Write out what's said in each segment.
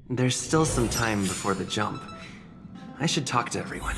There's still some time before the jump. I should talk to everyone.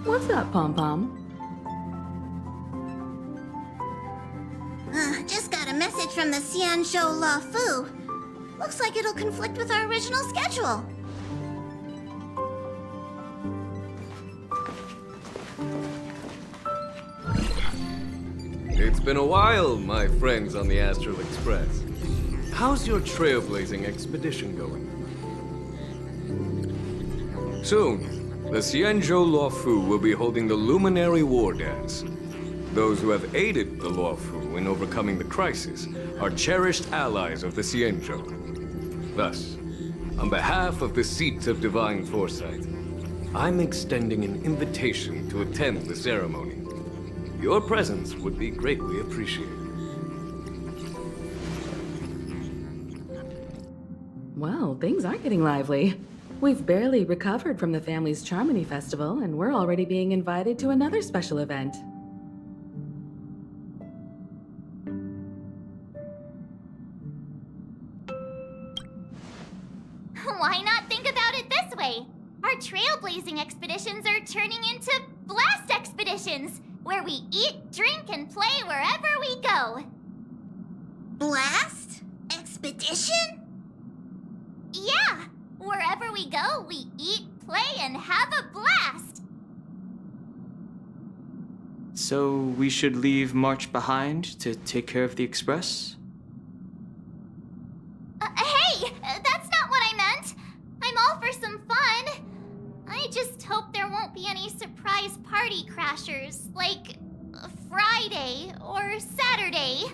What's up, Pom-Pom? Just got a message from the Xianzhou La Fu. Looks like it'll conflict with our original schedule. It's been a while, my friends on the Astral Express. How's your trailblazing expedition going? Soon, the Xianzhou La Fu will be holding the Luminary War Dance. Those who have aided the La Fu in overcoming the crisis are cherished allies of the Xianzhou. Thus, on behalf of the Seat of Divine Foresight, I'm extending an invitation to attend the ceremony. Your presence would be greatly appreciated. Well, things are getting lively. We've barely recovered from the family's Charmony Festival, and we're already being invited to another special event. Why not think about it this way? Our trailblazing expeditions are turning into blast expeditions, where we eat, drink, and play wherever we go. Blast? Expedition? Yeah! Wherever we go, we eat, play, and have a blast! So we should leave March behind to take care of the Express? Hey! That's not what I meant! I'm all for some fun. I just hope there won't be any surprise party crashers, like Friday or Saturday.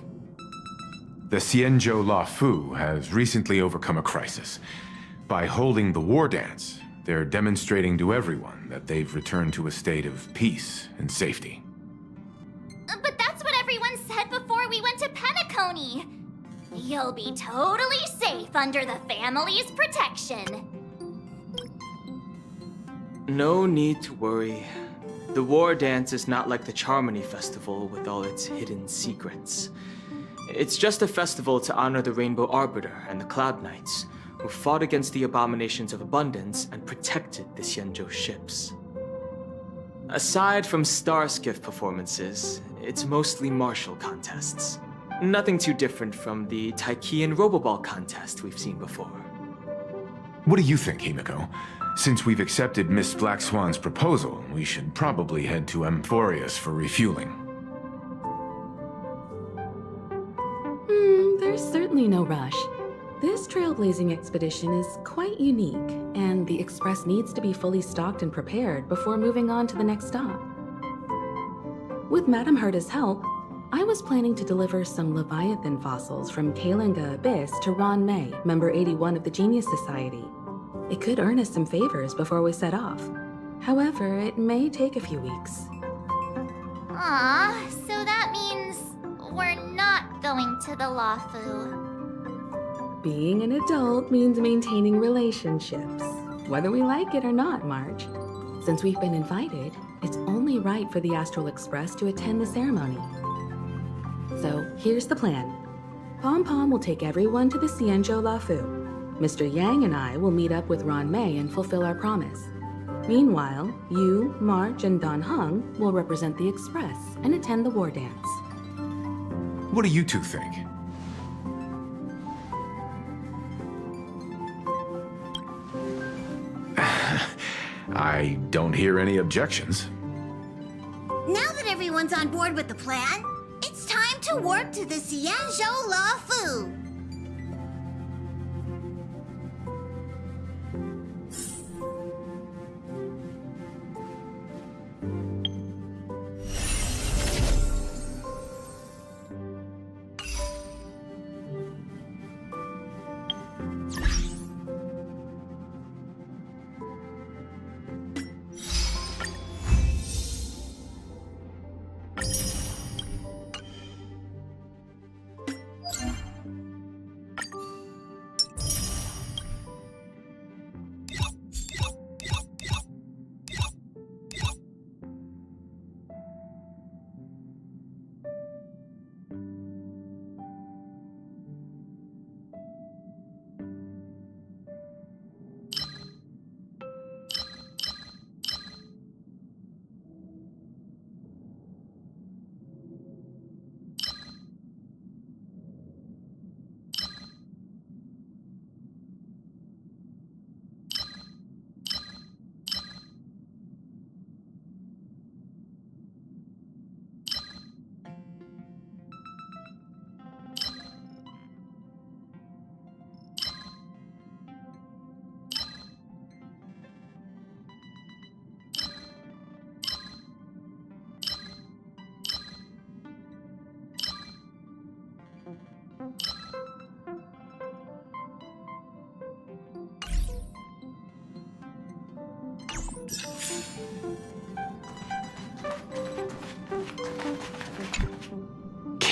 The Xianzhou La Fu has recently overcome a crisis. By holding the war dance, they're demonstrating to everyone that they've returned to a state of peace and safety. But that's what everyone said before we went to Penacony. You'll be totally safe under the family's protection. No need to worry. The war dance is not like the Charmony Festival with all its hidden secrets. It's just a festival to honor the Rainbow Arbiter and the Cloud Knights, who fought against the abominations of abundance and protected the Xianzhou ships. Aside from Starskiff performances, it's mostly martial contests. Nothing too different from the Taiki and Roboball contest we've seen before. What do you think, Himiko? Since we've accepted Miss Black Swan's proposal, we should probably head to Amphorius for refueling. There's certainly no rush. This trailblazing expedition is quite unique, and the Express needs to be fully stocked and prepared before moving on to the next stop. With Madame Herta's help, I was planning to deliver some Leviathan fossils from Kalinga Abyss to Ron May, member 81 of the Genius Society. It could earn us some favors before we set off. However, it may take a few weeks. Aw, so that means we're not going to the Lafu. Being an adult means maintaining relationships, whether we like it or not, March. Since we've been invited, it's only right for the Astral Express to attend the ceremony. So here's the plan. Pom Pom will take everyone to the Xianzhou Lafu. Mr. Yang and I will meet up with Ron May and fulfill our promise. Meanwhile, you, March, and Don Hung will represent the Express and attend the war dance. What do you two think? I don't hear any objections. Now that everyone's on board with the plan, it's time to warp to the Xianzhou Lafu.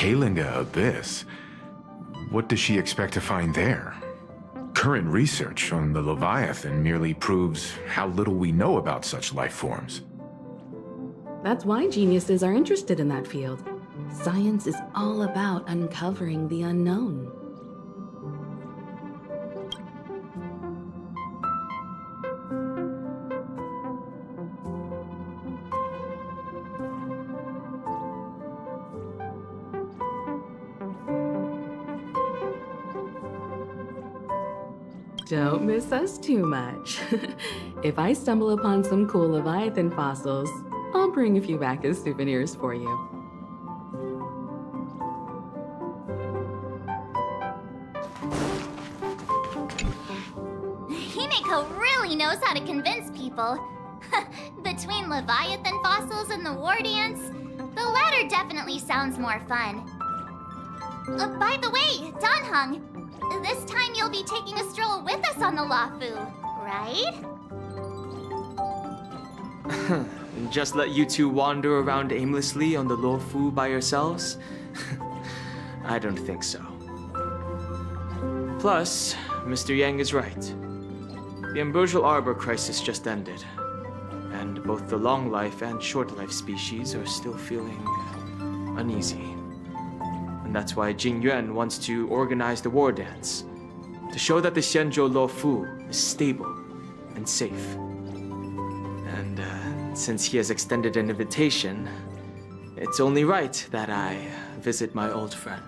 Kalinga Abyss? What does she expect to find there? Current research on the Leviathan merely proves how little we know about such life forms. That's why geniuses are interested in that field. Science is all about uncovering the unknown. Don't miss us too much. If I stumble upon some cool Leviathan fossils, I'll bring a few back as souvenirs for you. Himiko really knows how to convince people. Between Leviathan fossils and the war dance, the latter definitely sounds more fun. By the way, Don Hung, this time you'll be taking a stroll with us on the Lafu, right? Just let you two wander around aimlessly on the Lafu by yourselves? I don't think so. Plus, Mr. Yang is right. The Ambrosial Arbor crisis just ended, and both the long life and short life species are still feeling uneasy. And that's why Jing Yuan wants to organize the war dance. to show that the Xianzhou Luofu is stable and safe. And since he has extended an invitation, it's only right that I visit my old friend.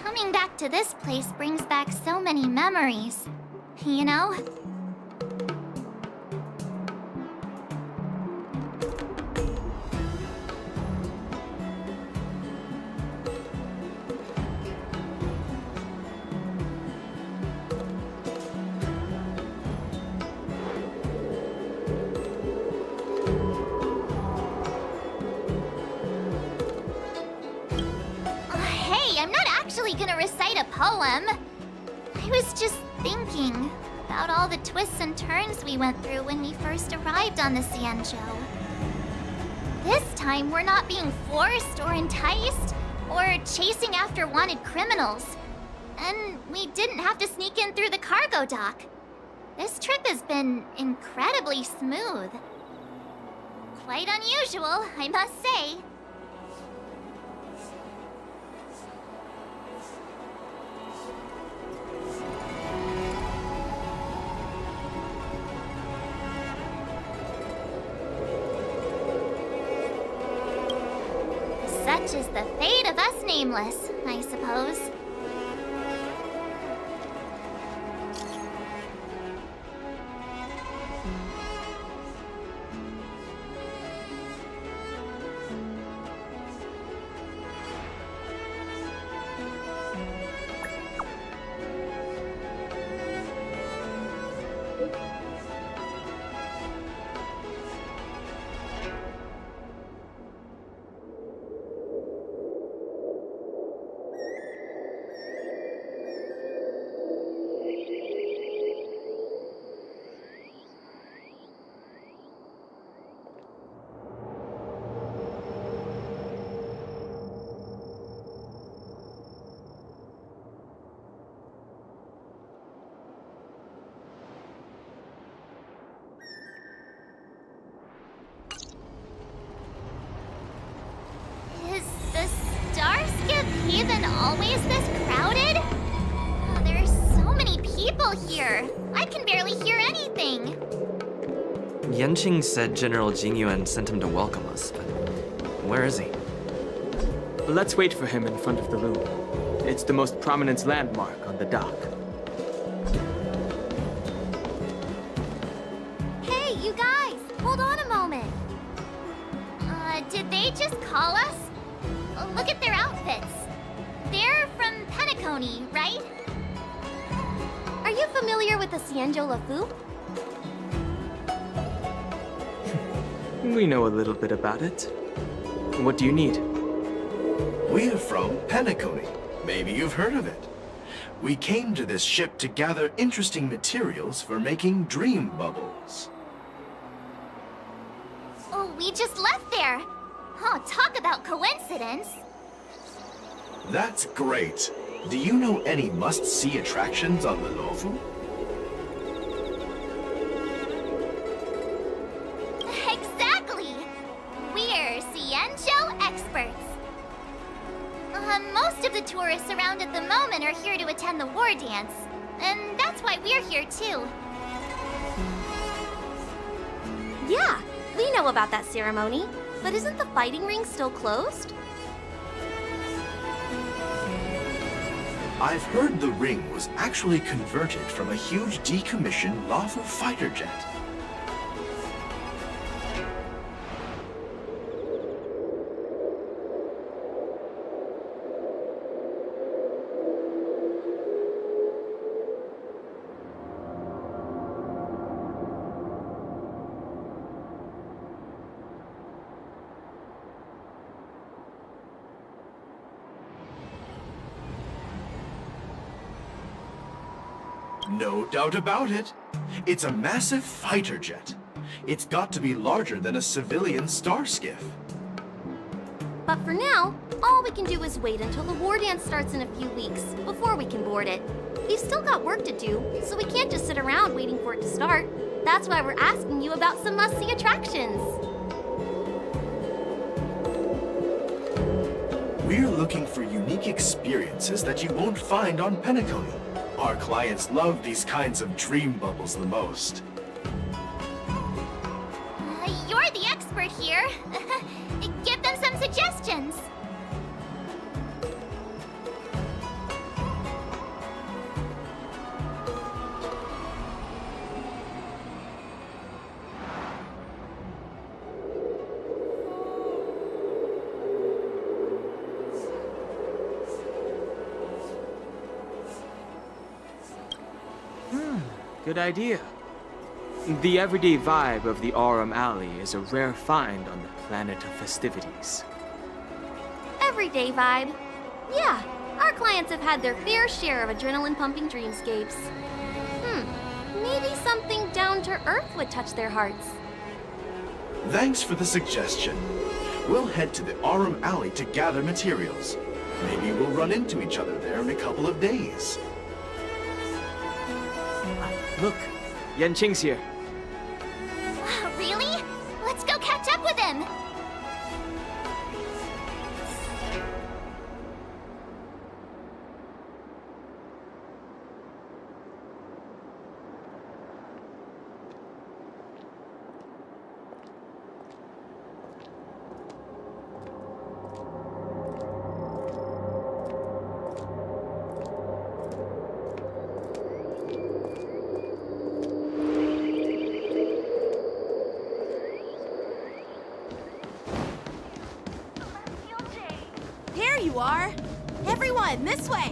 Coming back to this place brings back so many memories. You know? Hey, I'm not actually gonna recite a poem. I was just thinking about all the twists and turns we went through when we first arrived on the Xianzhou. This time, we're not being forced or enticed or chasing after wanted criminals. And we didn't have to sneak in through the cargo dock. This trip has been incredibly smooth. Quite unusual, I must say. Such is the fate of us nameless, I suppose. Is the Starskip Haven always this crowded? Oh, there's so many people here. I can barely hear anything. Yanqing said General Jingyuan sent him to welcome us, but where is he? Let's wait for him in front of the loom. It's the most prominent landmark on the dock. Hey, you guys! Hold on a moment. Did they just call us? Look at their outfits. They're from Penacony, right? Are you familiar with the Xianzhou Luofu? We know a little bit about it. What do you need? We're from Penacony. Maybe you've heard of it. We came to this ship to gather interesting materials for making dream bubbles. Oh, we just left there. Oh, talk about coincidence. That's great. Do you know any must-see attractions on the Luofu? Exactly. We're Xianzhou experts. Most of the tourists around at the moment are here to attend the war dance. And that's why we're here too. Yeah, we know about that ceremony. But isn't the fighting ring still closed? I've heard the ring was actually converted from a huge decommissioned Luofu fighter jet. No doubt about it. It's a massive fighter jet. It's got to be larger than a civilian star skiff. But for now, all we can do is wait until the war dance starts in a few weeks before we can board it. We've still got work to do, so we can't just sit around waiting for it to start. That's why we're asking you about some must-see attractions. We're looking for unique experiences that you won't find on Penacony. Our clients love these kinds of dream bubbles the most. You're the expert here. Give them some suggestions. Good idea. The everyday vibe of the Aurum Alley is a rare find on the planet of festivities. Everyday vibe. Yeah, our clients have had their fair share of adrenaline-pumping dreamscapes. Maybe something down to earth would touch their hearts. Thanks for the suggestion. We'll head to the Aurum Alley to gather materials. Maybe we'll run into each other there in a couple of days. Look, Yanqing's here. Really? Let's go catch up with him! There you are! Everyone, this way!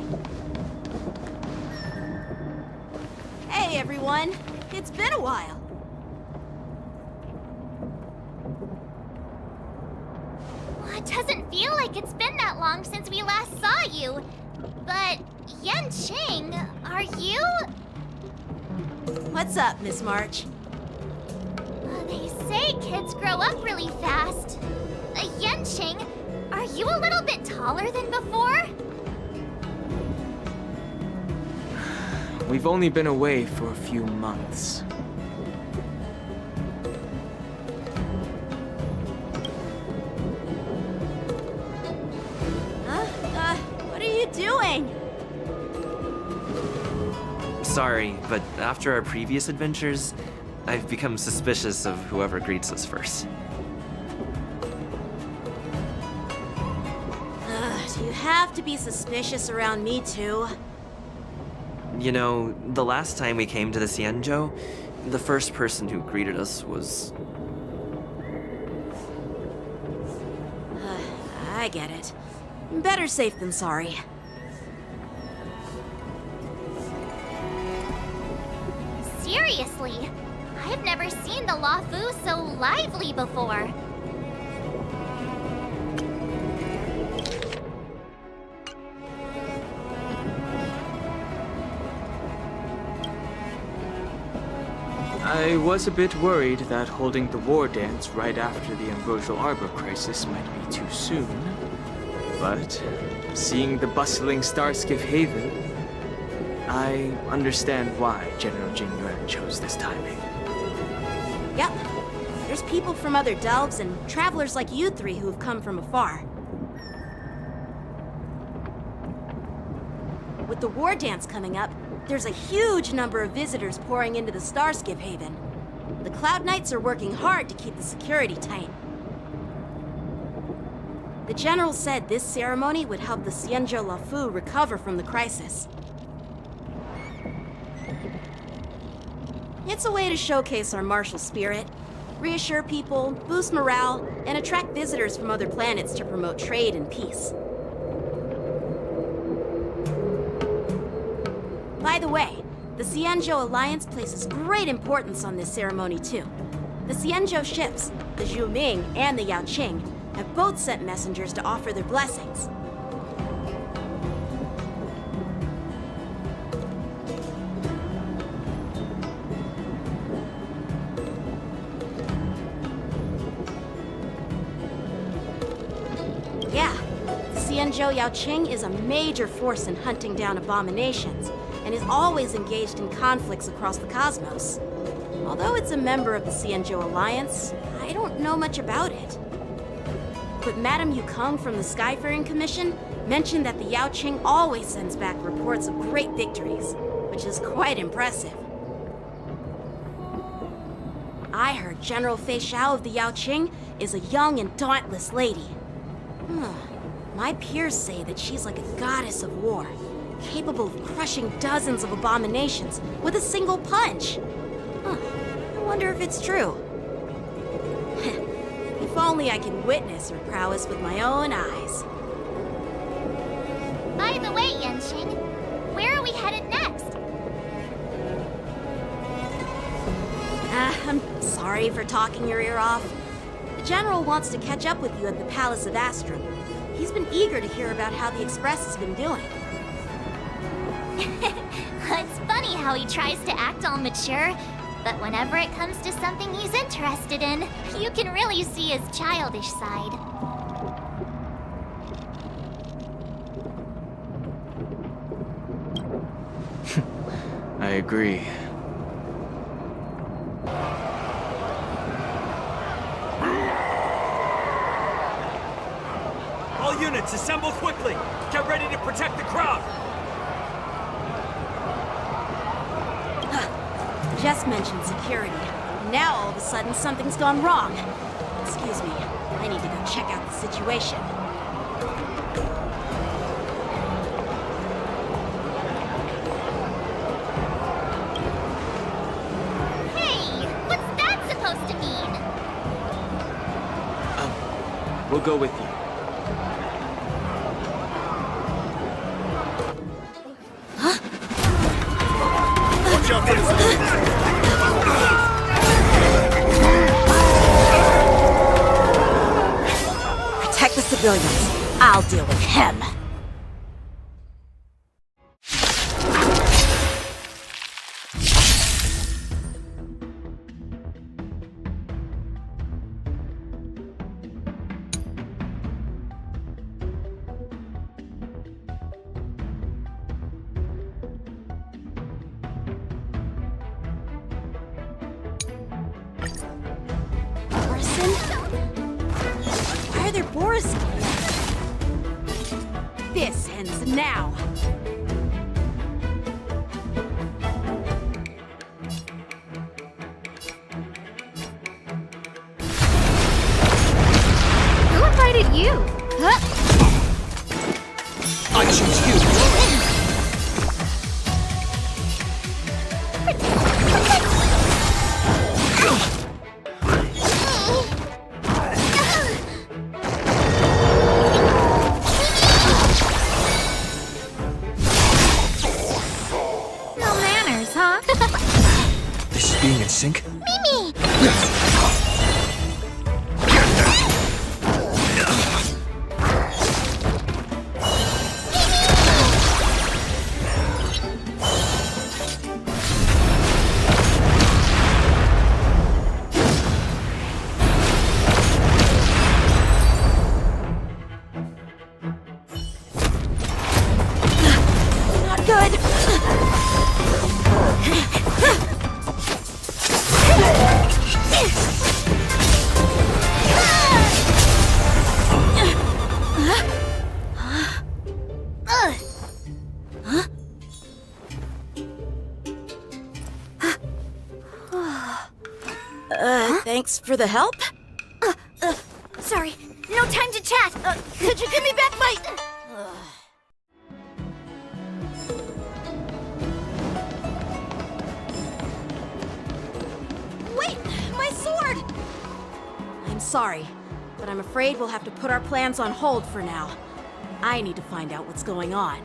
Hey, everyone! It's been a while. Well, it doesn't feel like it's been that long since we last saw you. But, Yanqing, are you? What's up, Miss March? They say kids grow up really fast. Yanqing, are you a little bit taller than before? We've only been away for a few months. What are you doing? Sorry, but after our previous adventures, I've become suspicious of whoever greets us first. Do you have to be suspicious around me, too? You know, the last time we came to the Xianzhou, the first person who greeted us was... I get it. Better safe than sorry. Seriously, I've never seen the Luofu so lively before. I was a bit worried that holding the war dance right after the Ambrosial Arbor crisis might be too soon. But seeing the bustling Starskiff Haven, I understand why General Jing Yuan chose this timing. Yep. There's people from other delves and travelers like you three who've come from afar. With the war dance coming up, there's a huge number of visitors pouring into the Starskiff Haven. The Cloud Knights are working hard to keep the security tight. The General said this ceremony would help the Xianzhou Luofu recover from the crisis. It's a way to showcase our martial spirit, reassure people, boost morale, and attract visitors from other planets to promote trade and peace. By the way, the Xianzhou Alliance places great importance on this ceremony too. The Xianzhou ships, the Zhuming and the Yaoqing, have both sent messengers to offer their blessings. Yeah, the Xianzhou Yaoqing is a major force in hunting down abominations, and is always engaged in conflicts across the cosmos. Although it's a member of the Xianzhou Alliance, I don't know much about it. But Madame Yukong from the Skyfaring Commission mentioned that the Yao Qing always sends back reports of great victories, which is quite impressive. I heard General Fei Xiao of the Yao Qing is a young and dauntless lady. My peers say that she's like a goddess of war, capable of crushing dozens of abominations with a single punch. I wonder if it's true. If only I could witness her prowess with my own eyes. By the way, Yanqing, where are we headed next? I'm sorry for talking your ear off. The General wants to catch up with you at the Palace of Astrum. He's been eager to hear about how the Express has been doing. It's funny how he tries to act all mature, but whenever it comes to something he's interested in, you can really see his childish side. I agree. All units, assemble quickly! Get ready to protect the crowd! Just mentioned security. Now all of a sudden something's gone wrong. Excuse me, I need to go check out the situation. Hey, what's that supposed to mean? We'll go with you. Protect the civilians. I'll deal with him. Why are there boars? This ends now. Who invited you? Huh? I choose you! No manners, huh? This is being in sync? Mimi! Not good. Thanks for the help. Sorry, no time to chat. Could you give me back my... Wait! My sword! I'm sorry, but I'm afraid we'll have to put our plans on hold for now. I need to find out what's going on.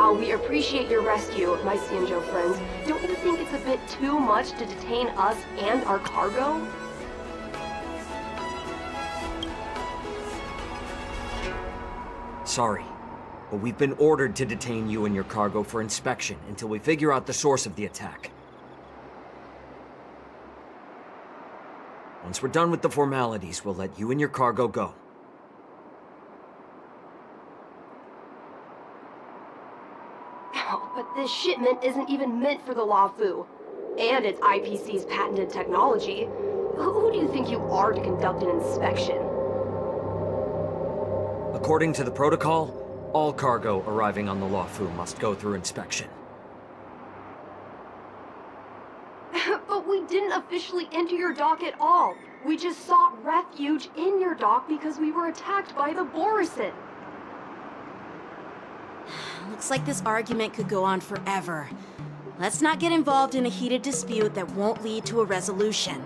While we appreciate your rescue, my Xianzhou friends, don't you think it's a bit too much to detain us and our cargo? Sorry, but we've been ordered to detain you and your cargo for inspection until we figure out the source of the attack. Once we're done with the formalities, we'll let you and your cargo go. But this shipment isn't even meant for the Luofu. And it's IPC's patented technology. Who do you think you are to conduct an inspection? According to the protocol, all cargo arriving on the Luofu must go through inspection. But we didn't officially enter your dock at all. We just sought refuge in your dock because we were attacked by the Borisin. Looks like this argument could go on forever. Let's not get involved in a heated dispute that won't lead to a resolution.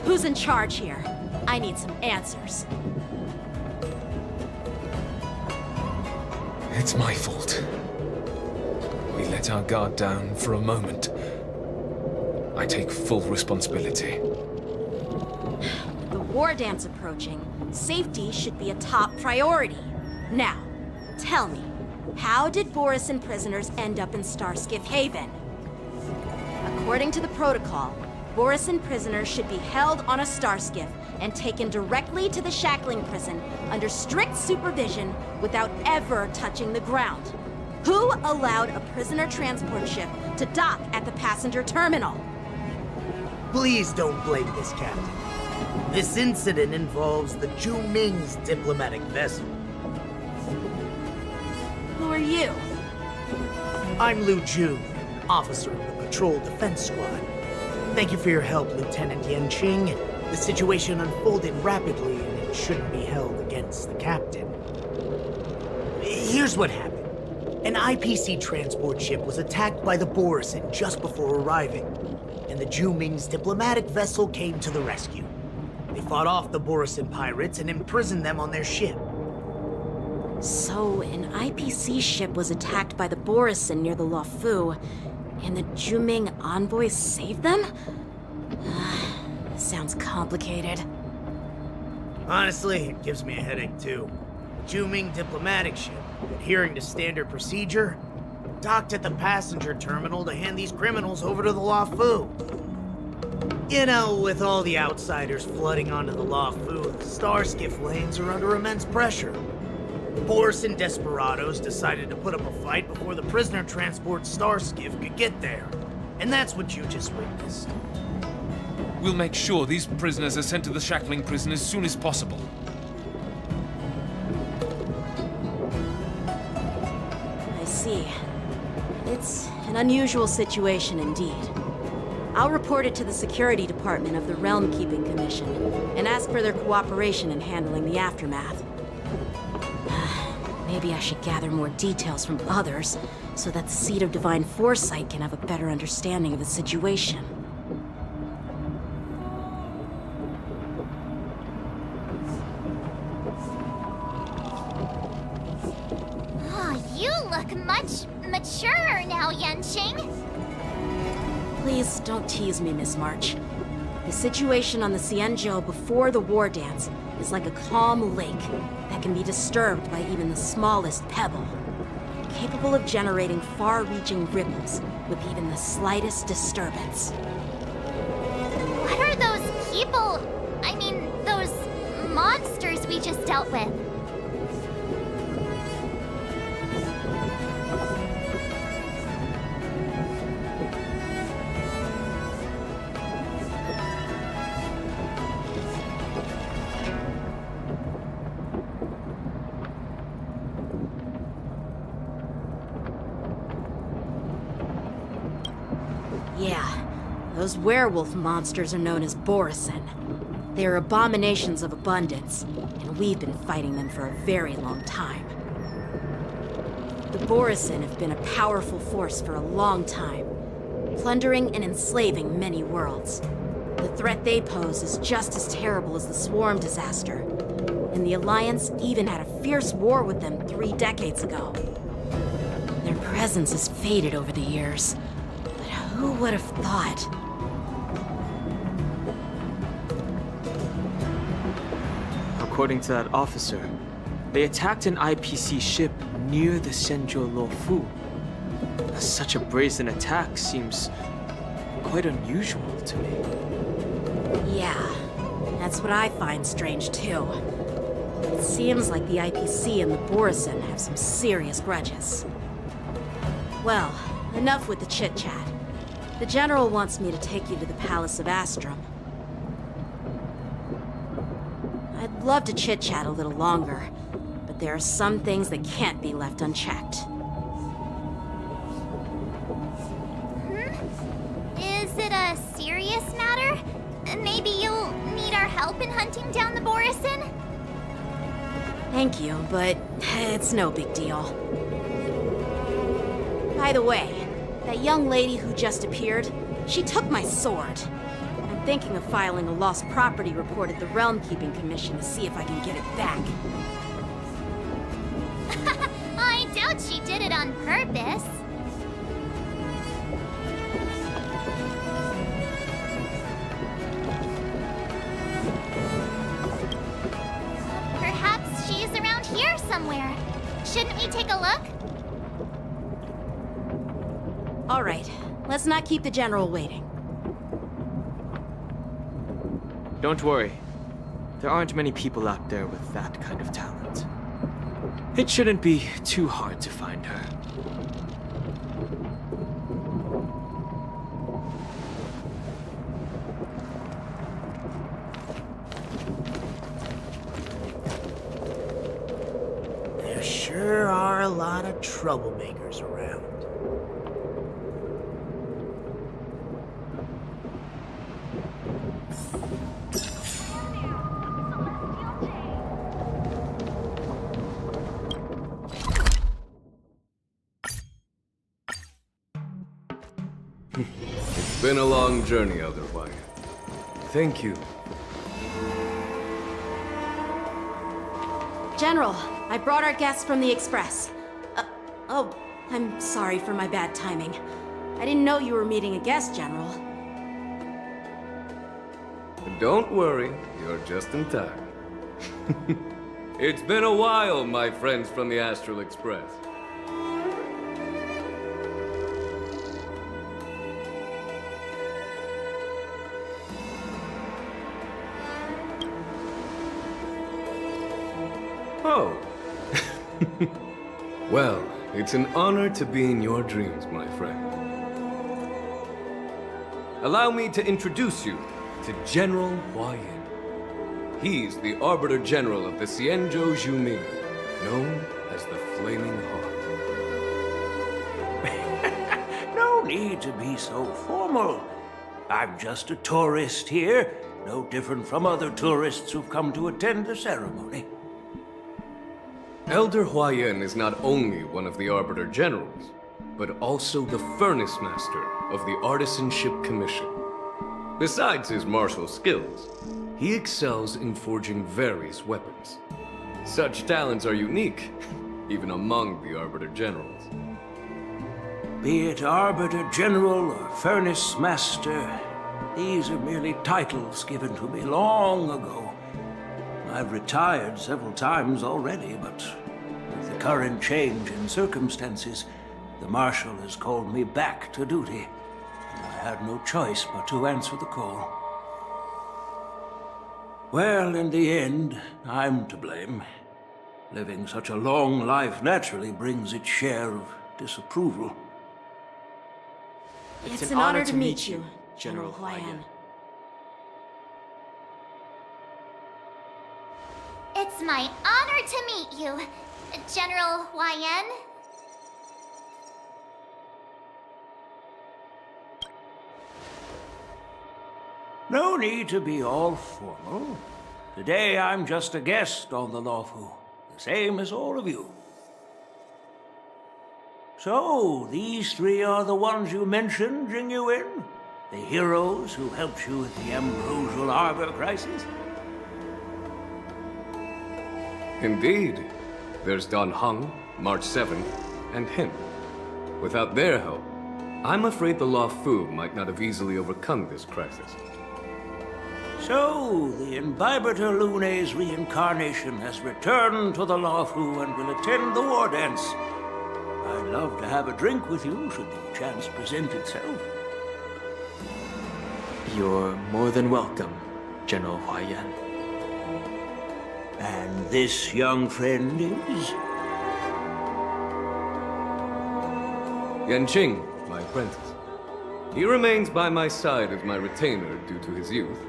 Who's in charge here? I need some answers. It's my fault. We let our guard down for a moment. I take full responsibility. The war dance approaching, safety should be a top priority. Now, tell me, how did Borisin prisoners end up in Starskiff Haven? According to the protocol, Borisin prisoners should be held on a starskiff and taken directly to the shackling prison under strict supervision without ever touching the ground. Who allowed a prisoner transport ship to dock at the passenger terminal? Please don't blame this, Captain. This incident involves the Zhu Ming's diplomatic vessel. Who are you? I'm Lu Jun, officer of the Patrol Defense Squad. Thank you for your help, Lieutenant Yanqing. The situation unfolded rapidly, and it shouldn't be held against the captain. Here's what happened. An IPC transport ship was attacked by the Borisin just before arriving, and the Zhu Ming's diplomatic vessel came to the rescue. They fought off the Borisin pirates and imprisoned them on their ship. So, an IPC ship was attacked by the Borisin near the Luofu, and the Zhu Ming envoys saved them? Sounds complicated. Honestly, it gives me a headache too. The Zhu Ming diplomatic ship, adhering to standard procedure, docked at the passenger terminal to hand these criminals over to the Luofu. You know, with all the outsiders flooding onto the Luofu, the Starskiff lanes are under immense pressure. Borisin desperados decided to put up a fight before the prisoner transport Starskiff could get there. And that's what you just witnessed. We'll make sure these prisoners are sent to the shackling prison as soon as possible. I see. It's an unusual situation indeed. I'll report it to the security department of the Realm Keeping Commission and ask for their cooperation in handling the aftermath. Maybe I should gather more details from others so that the Seat of Divine Foresight can have a better understanding of the situation. Oh, you look much maturer now, Yanqing. Please don't tease me, Miss March. The situation on the Xianzhou before the war dance is like a calm lake that can be disturbed by even the smallest pebble, capable of generating far-reaching ripples with even the slightest disturbance. What are those people? I mean, those monsters we just dealt with? Those werewolf monsters are known as Borisin. They are abominations of abundance, and we've been fighting them for a very long time. The Borisin have been a powerful force for a long time, plundering and enslaving many worlds. The threat they pose is just as terrible as the Swarm disaster, and the Alliance even had a fierce war with them 3 decades ago. Their presence has faded over the years, but who would have thought? According to that officer, they attacked an IPC ship near the Xianzhou Luofu. Such a brazen attack seems quite unusual to me. Yeah, that's what I find strange too. It seems like the IPC and the Borisin have some serious grudges. Well, enough with the chit-chat. The General wants me to take you to the Palace of Astrum. I'd love to chit-chat a little longer, but there are some things that can't be left unchecked. Is it a serious matter? Maybe you'll need our help in hunting down the Borisin? Thank you, but it's no big deal. By the way, that young lady who just appeared, she took my sword. I'm thinking of filing a lost property report at the Realm Keeping Commission to see if I can get it back. I doubt she did it on purpose. Perhaps she's around here somewhere. Shouldn't we take a look? All right, let's not keep the General waiting. Don't worry. There aren't many people out there with that kind of talent. It shouldn't be too hard to find her. There sure are a lot of troublemakers around. It's been a long journey, Elder White. Thank you. General, I brought our guests from the Express. Oh, I'm sorry for my bad timing. I didn't know you were meeting a guest, General. Don't worry, you're just in time. It's been a while, my friends from the Astral Express. Oh. Well, it's an honor to be in your dreams, my friend. Allow me to introduce you to General Huayan. He's the Arbiter General of the Xianzhou Juming, known as the Flaming Heart. No need to be so formal. I'm just a tourist here, no different from other tourists who've come to attend the ceremony. Elder Huayan is not only one of the Arbiter Generals, but also the Furnace Master of the Artisanship Commission. Besides his martial skills, he excels in forging various weapons. Such talents are unique, even among the Arbiter Generals. Be it Arbiter General or Furnace Master, these are merely titles given to me long ago. I've retired several times already, but with the current change in circumstances, the Marshal has called me back to duty. And I had no choice but to answer the call. Well, in the end, I'm to blame. Living such a long life naturally brings its share of disapproval. It's an honor to meet you, General Huayan. It's my honor to meet you, General Huayan. No need to be all formal. Today I'm just a guest on the Lawfu, the same as all of you. So, these three are the ones you mentioned, Jingyuin? The heroes who helped you with the Ambrosial Arbor crisis? Indeed. There's Don Hung, March 7th, and him. Without their help, I'm afraid the Lawfu might not have easily overcome this crisis. So, the Imbibitor Lune's reincarnation has returned to the Lawfu and will attend the war dance. I'd love to have a drink with you should the chance present itself. You're more than welcome, General Huaiyan. And this young friend is? Yanqing, my apprentice. He remains by my side as my retainer due to his youth,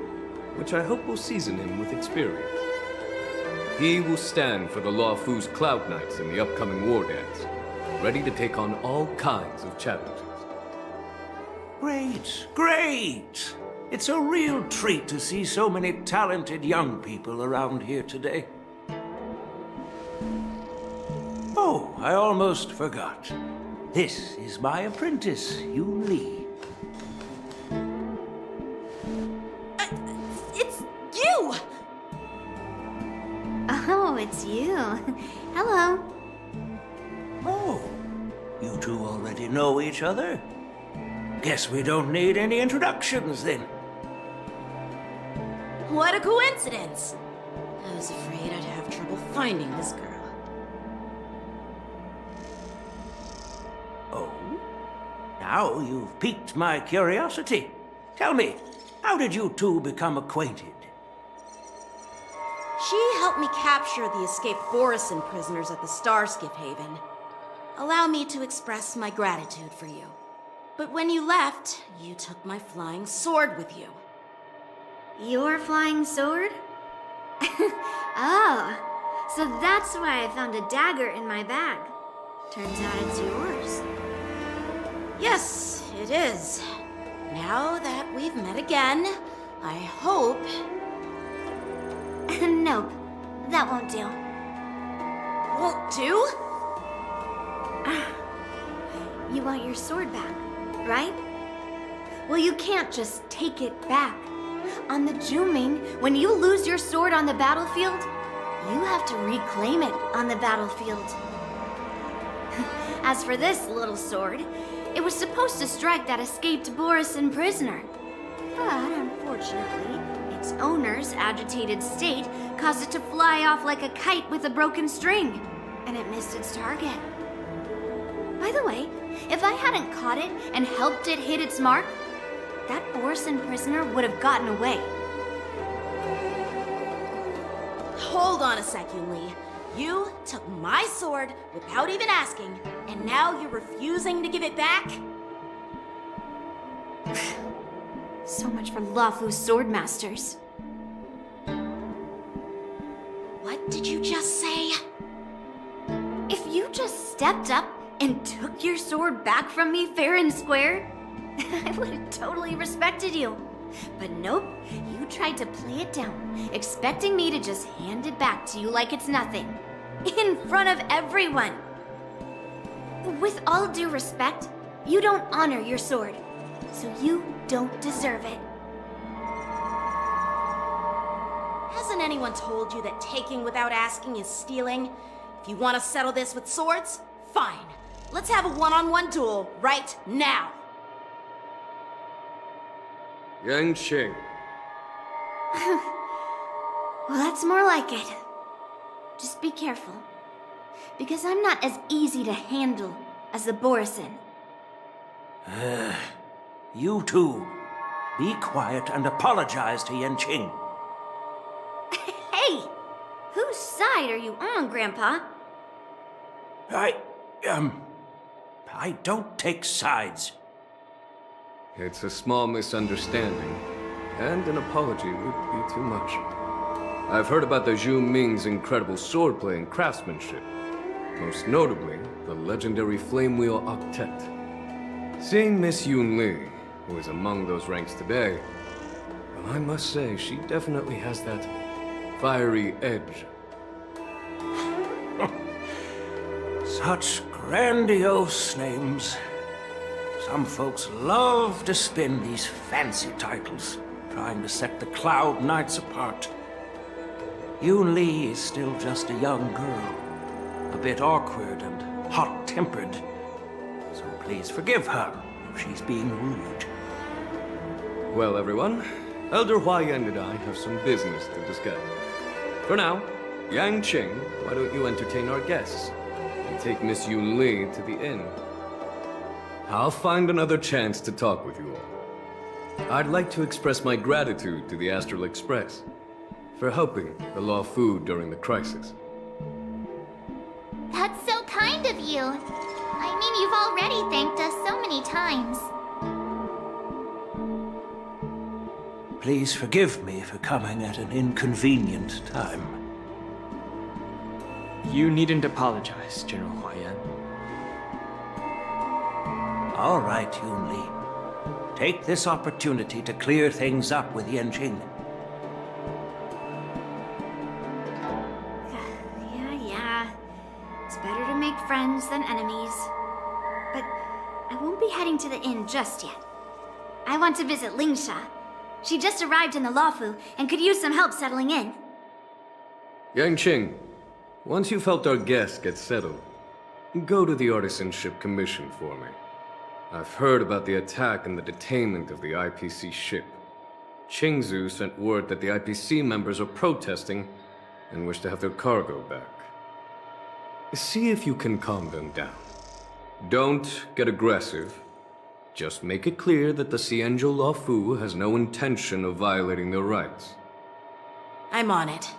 which I hope will season him with experience. He will stand for the Lawfu's Cloud Knights in the upcoming war dance, ready to take on all kinds of challenges. Great, great! It's a real treat to see so many talented young people around here today. Oh, I almost forgot. This is my apprentice, Yoon Lee. It's you! Oh, it's you. Hello. Oh, you two already know each other? Guess we don't need any introductions then. What a coincidence! I was afraid I'd have trouble finding this girl. Oh? Now you've piqued my curiosity. Tell me, how did you two become acquainted? She helped me capture the escaped Borisin prisoners at the Starskiff Haven. Allow me to express my gratitude for you. But when you left, you took my flying sword with you. Your flying sword? Oh, so that's why I found a dagger in my bag. Turns out it's yours. Yes, it is. Now that we've met again, I hope... Nope, that won't do. Won't do? You want your sword back, right? Well, you can't just take it back. On the Juming, when you lose your sword on the battlefield, you have to reclaim it on the battlefield. As for this little sword, it was supposed to strike that escaped Borisin prisoner. But unfortunately, its owner's agitated state caused it to fly off like a kite with a broken string, and it missed its target. By the way, if I hadn't caught it and helped it hit its mark, that Borisin prisoner would have gotten away. Hold on a sec, Yoon Lee. You took my sword without even asking, and now you're refusing to give it back? So much for Lawfu's swordmasters. What did you just say? If you just stepped up and took your sword back from me fair and square, I would have totally respected you. But nope, you tried to play it down, expecting me to just hand it back to you like it's nothing. In front of everyone. With all due respect, you don't honor your sword, so you don't deserve it. Hasn't anyone told you that taking without asking is stealing? If you want to settle this with swords, fine. Let's have a one-on-one duel right now. Yanqing. Well, that's more like it. Just be careful, because I'm not as easy to handle as the Borisin. You two, be quiet and apologize to Yanqing. Hey! Whose side are you on, Grandpa? I don't take sides. It's a small misunderstanding, and an apology would be too much. I've heard about the Zhu Ming's incredible swordplay and craftsmanship, most notably the legendary Flame Wheel Octet. Seeing Miss Yoon Lee, who is among those ranks today, I must say, she definitely has that fiery edge. Such grandiose names. Some folks love to spin these fancy titles, trying to set the Cloud Knights apart. Yun Li is still just a young girl, a bit awkward and hot-tempered. So please forgive her if she's being rude. Well, everyone, Elder Huayan and I have some business to discuss. For now, Yang Qing, why don't you entertain our guests and take Miss Yun Li to the inn? I'll find another chance to talk with you all. I'd like to express my gratitude to the Astral Express for helping the Law Fu during the crisis. That's so kind of you. I mean, you've already thanked us so many times. Please forgive me for coming at an inconvenient time. You needn't apologize, General Huayan. All right, Yun Li. Take this opportunity to clear things up with Yanqing. Yeah. It's better to make friends than enemies. But I won't be heading to the inn just yet. I want to visit Lingsha. She just arrived in the Luofu and could use some help settling in. Yang Qing, once you've helped our guests get settled, go to the Artisanship Commission for me. I've heard about the attack and the detainment of the IPC ship. Qingzu sent word that the IPC members are protesting and wish to have their cargo back. See if you can calm them down. Don't get aggressive. Just make it clear that the Xianzhou Luofu has no intention of violating their rights. I'm on it.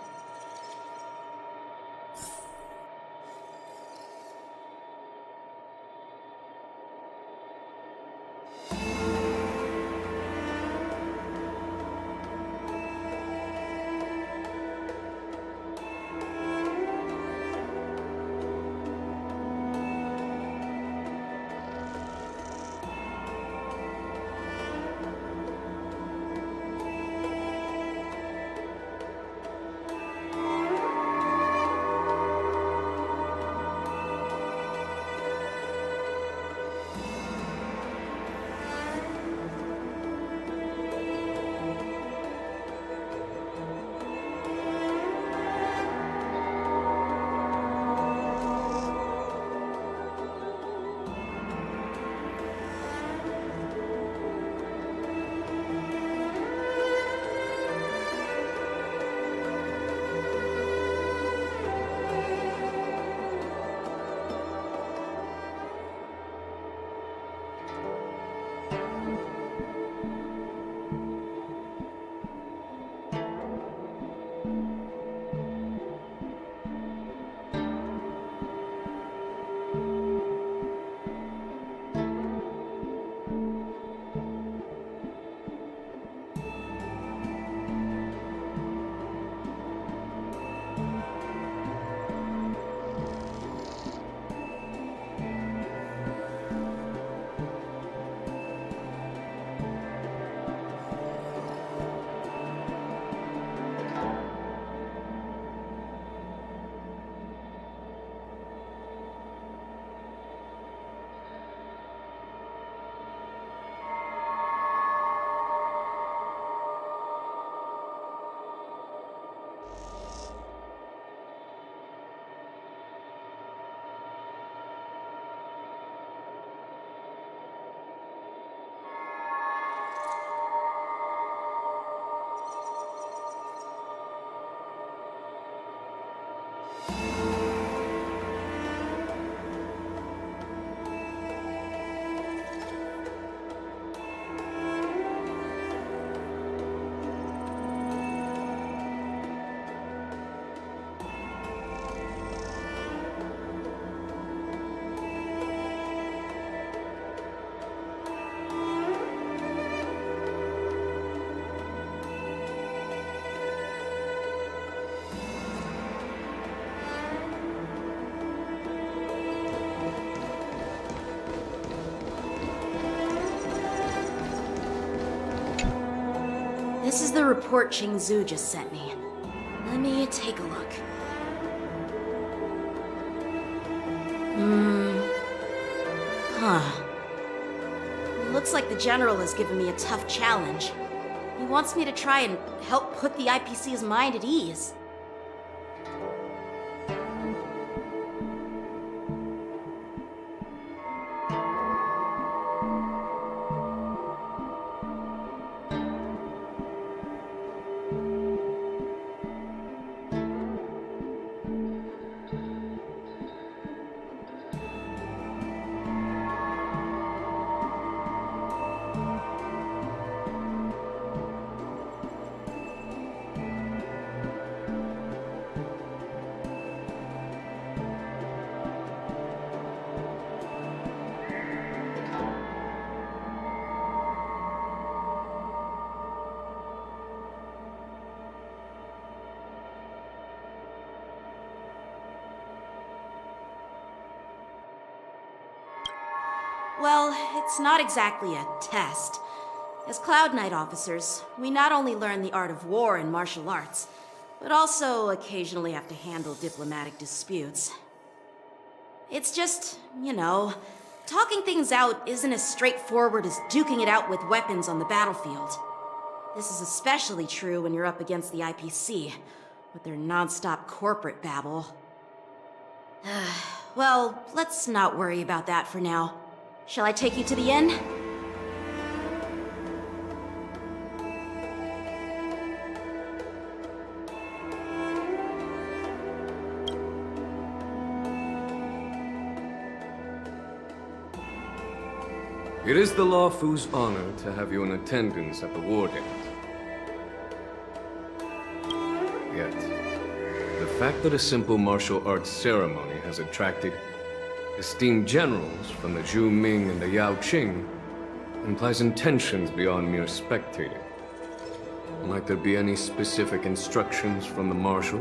the report Qingzu just sent me. Let me take a look. Huh. Looks like the General has given me a tough challenge. He wants me to try and help put the IPC's mind at ease. Well, it's not exactly a test. As Cloud Knight officers, we not only learn the art of war and martial arts, but also occasionally have to handle diplomatic disputes. It's just, you know, talking things out isn't as straightforward as duking it out with weapons on the battlefield. This is especially true when you're up against the IPC, with their non-stop corporate babble. Well, let's not worry about that for now. Shall I take you to the inn? It is the Law Fu's honor to have you in attendance at the war dance. Yet, the fact that a simple martial arts ceremony has attracted esteemed generals from the Zhu Ming and the Yao Qing implies intentions beyond mere spectating. Might there be any specific instructions from the Marshal?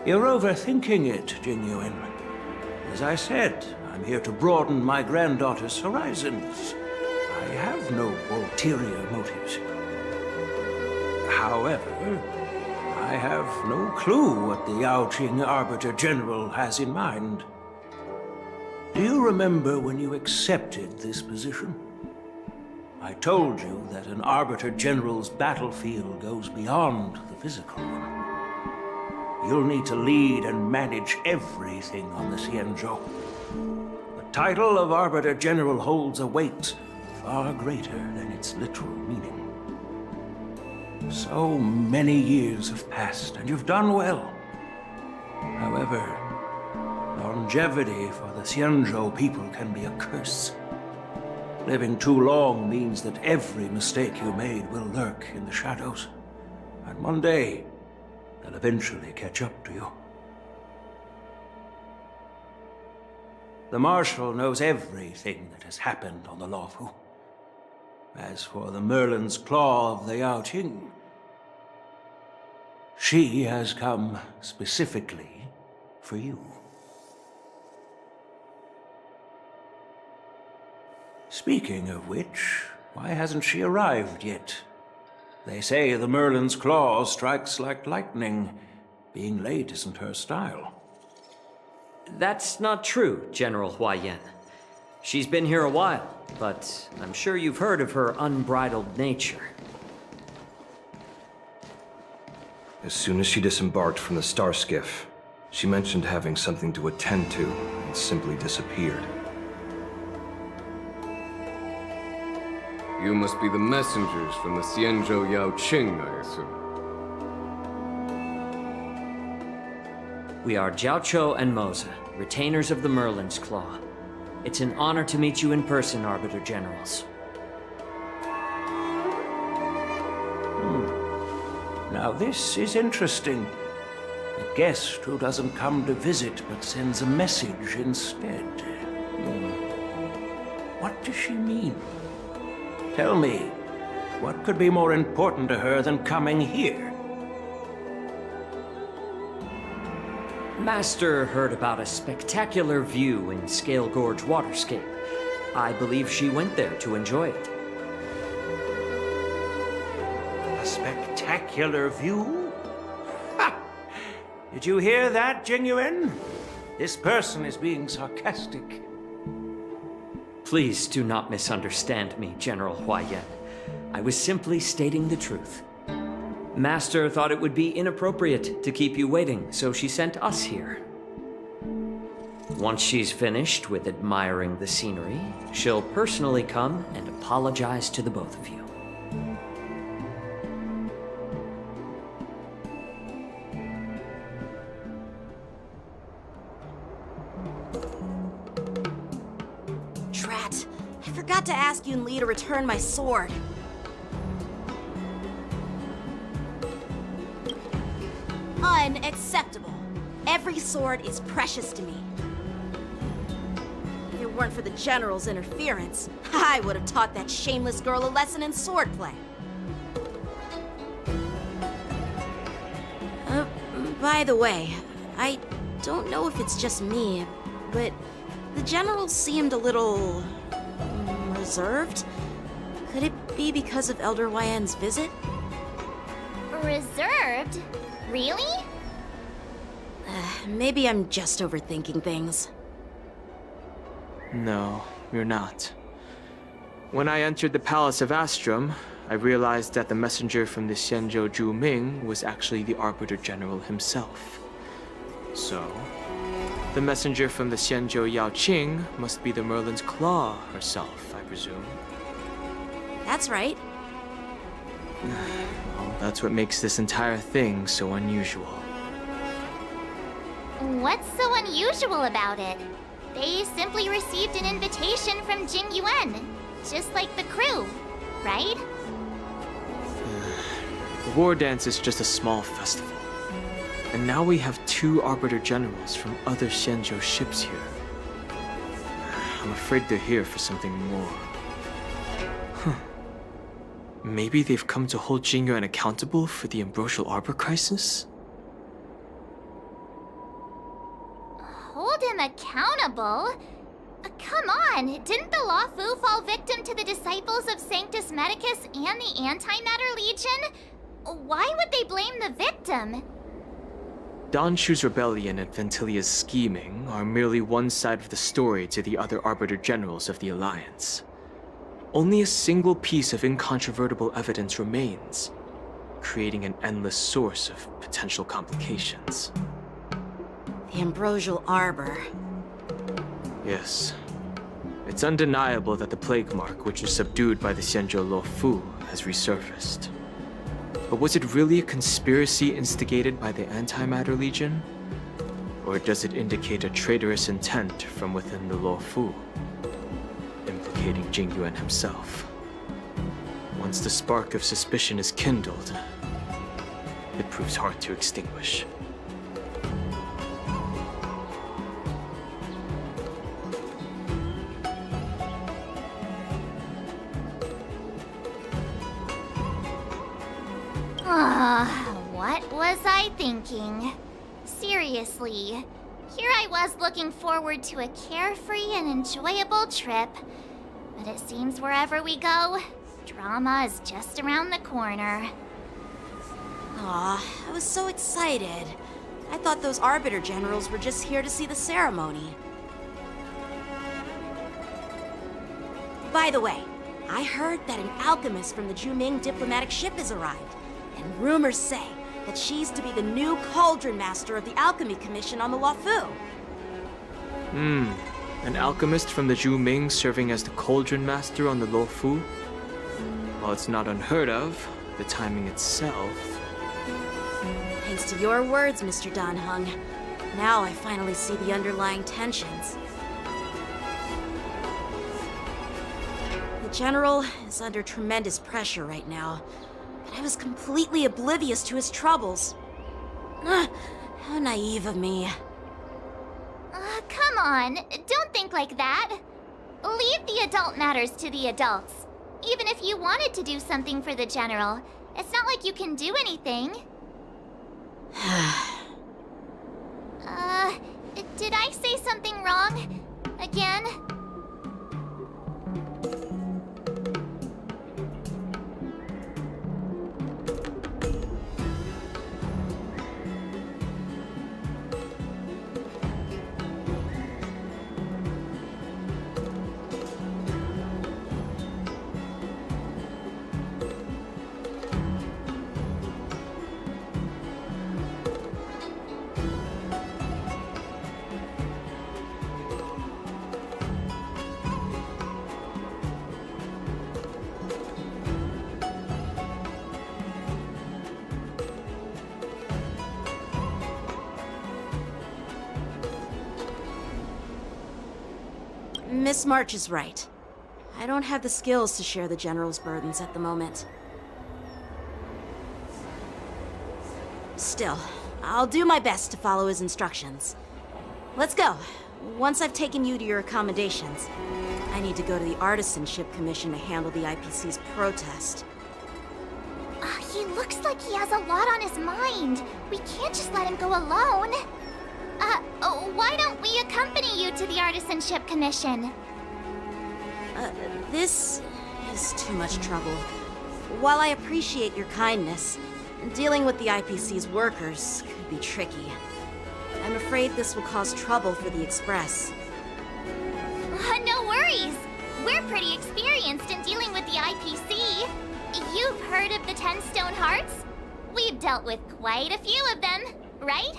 You're overthinking it, Jingyuan. As I said, I'm here to broaden my granddaughter's horizons. I have no ulterior motives. However, I have no clue what the Yaoqing Arbiter General has in mind. Do you remember when you accepted this position? I told you that an Arbiter General's battlefield goes beyond the physical. You'll need to lead and manage everything on the Xianzhou. The title of Arbiter General holds a weight far greater than its literal meaning. So many years have passed, and you've done well. However, longevity for the Xianzhou people can be a curse. Living too long means that every mistake you made will lurk in the shadows. And one day, they'll eventually catch up to you. The Marshal knows everything that has happened on the Luofu. As for the Merlin's Claw of the Yaoqing, she has come specifically for you. Speaking of which, why hasn't she arrived yet? They say the Merlin's Claw strikes like lightning. Being late isn't her style. That's not true, General Huayan. She's been here a while, but I'm sure you've heard of her unbridled nature. As soon as she disembarked from the star skiff, she mentioned having something to attend to and simply disappeared. You must be the messengers from the Xianzhou Yaoqing, I assume. We are Jiaoqiu and Moza, retainers of the Merlin's Claw. It's an honor to meet you in person, Arbiter Generals. Now this is interesting. A guest who doesn't come to visit but sends a message instead. What does she mean? Tell me, what could be more important to her than coming here? Master heard about a spectacular view in Scale Gorge Waterscape. I believe she went there to enjoy it. spectacular view? Ha! Did you hear that, Jingyuan? This person is being sarcastic. Please do not misunderstand me, General Huayan. I was simply stating the truth. Master thought it would be inappropriate to keep you waiting, so she sent us here. Once she's finished with admiring the scenery, she'll personally come and apologize to the both of you. Drat. I forgot to ask Yun Li to return my sword. Unacceptable. Every sword is precious to me. If it weren't for the General's interference, I would have taught that shameless girl a lesson in swordplay. By the way, I don't know if it's just me, but the General seemed a little reserved. Could it be because of Elder Huayan's visit? Reserved? Really? Maybe I'm just overthinking things. No, you're not. When I entered the Palace of Astrum, I realized that the messenger from the Xianzhou Zhu Ming was actually the Arbiter General himself. So, the messenger from the Xianzhou Yao Qing must be the Merlin's Claw herself, I presume. That's right. Well, that's what makes this entire thing so unusual. What's so unusual about it? They simply received an invitation from Jing Yuan, just like the crew, right? The war dance is just a small festival. And now we have 2 Arbiter Generals from other Xianzhou ships here. I'm afraid they're here for something more. Maybe they've come to hold Jingyuan accountable for the Ambrosial Arbor crisis? Hold him accountable? Come on, didn't the Law Fu fall victim to the disciples of Sanctus Medicus and the Antimatter Legion? Why would they blame the victim? Don Shu's rebellion and Ventilia's scheming are merely one side of the story to the other Arbiter Generals of the Alliance. Only a single piece of incontrovertible evidence remains, creating an endless source of potential complications. The Ambrosial Arbor. Yes. It's undeniable that the plague mark, which was subdued by the Xianzhou Lo Fu, has resurfaced. But was it really a conspiracy instigated by the Antimatter Legion? Or does it indicate a traitorous intent from within the Lo Fu, implicating Jingyuan himself? Once the spark of suspicion is kindled, it proves hard to extinguish. What was I thinking? Seriously, here I was looking forward to a carefree and enjoyable trip, but it seems wherever we go, drama is just around the corner. Aw, I was so excited. I thought those Arbiter Generals were just here to see the ceremony. By the way, I heard that an alchemist from the Zhuming diplomatic ship has arrived, and rumors say that she's to be the new Cauldron Master of the Alchemy Commission on the Lo Fu. An alchemist from the Zhuming serving as the Cauldron Master on the Lo Fu? While it's not unheard of, the timing itself... Thanks to your words, Mr. Dan Heng. Now I finally see the underlying tensions. The General is under tremendous pressure right now, but I was completely oblivious to his troubles. How naive of me. Come on, don't think like that. Leave the adult matters to the adults. Even if you wanted to do something for the General, it's not like you can do anything. Did I say something wrong? Again? Miss March is right. I don't have the skills to share the General's burdens at the moment. Still, I'll do my best to follow his instructions. Let's go. Once I've taken you to your accommodations, I need to go to the Artisanship Commission to handle the IPC's protest. He looks like he has a lot on his mind. We can't just let him go alone. Why don't we accompany you to the Artisanship Commission? This is too much trouble. While I appreciate your kindness, dealing with the IPC's workers could be tricky. I'm afraid this will cause trouble for the Express. No worries. We're pretty experienced in dealing with the IPC. You've heard of the 10 Stone Hearts? We've dealt with quite a few of them, right?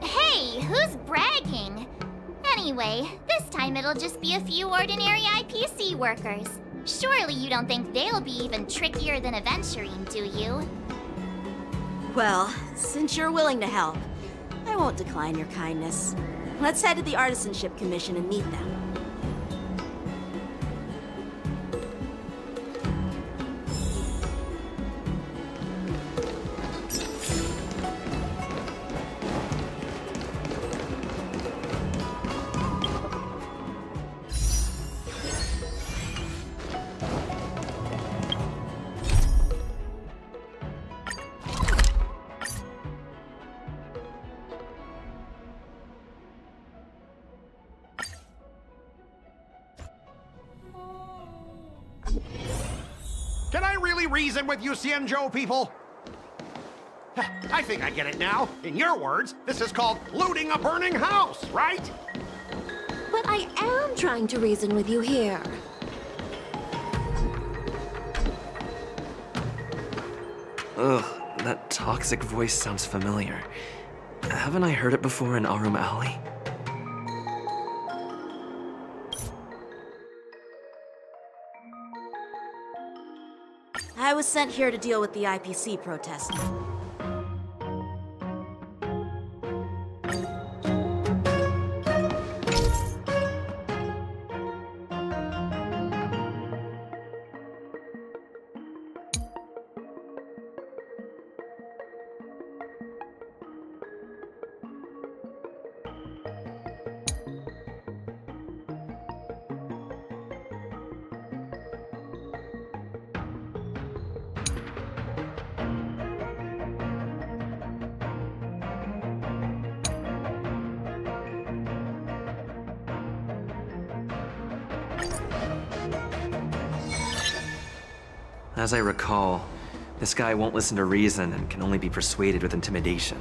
Hey, who's bragging? Anyway, this time it'll just be a few ordinary IPC workers. Surely you don't think they'll be even trickier than Aventurine, do you? Well, since you're willing to help, I won't decline your kindness. Let's head to the Artisanship Commission and meet them. Can I really reason with you Xianzhou people? I think I get it now. In your words, this is called looting a burning house, right? But I am trying to reason with you here. Ugh, that toxic voice sounds familiar. Haven't I heard it before in Arum Alley? I was sent here to deal with the IPC protest. As I recall, this guy won't listen to reason and can only be persuaded with intimidation.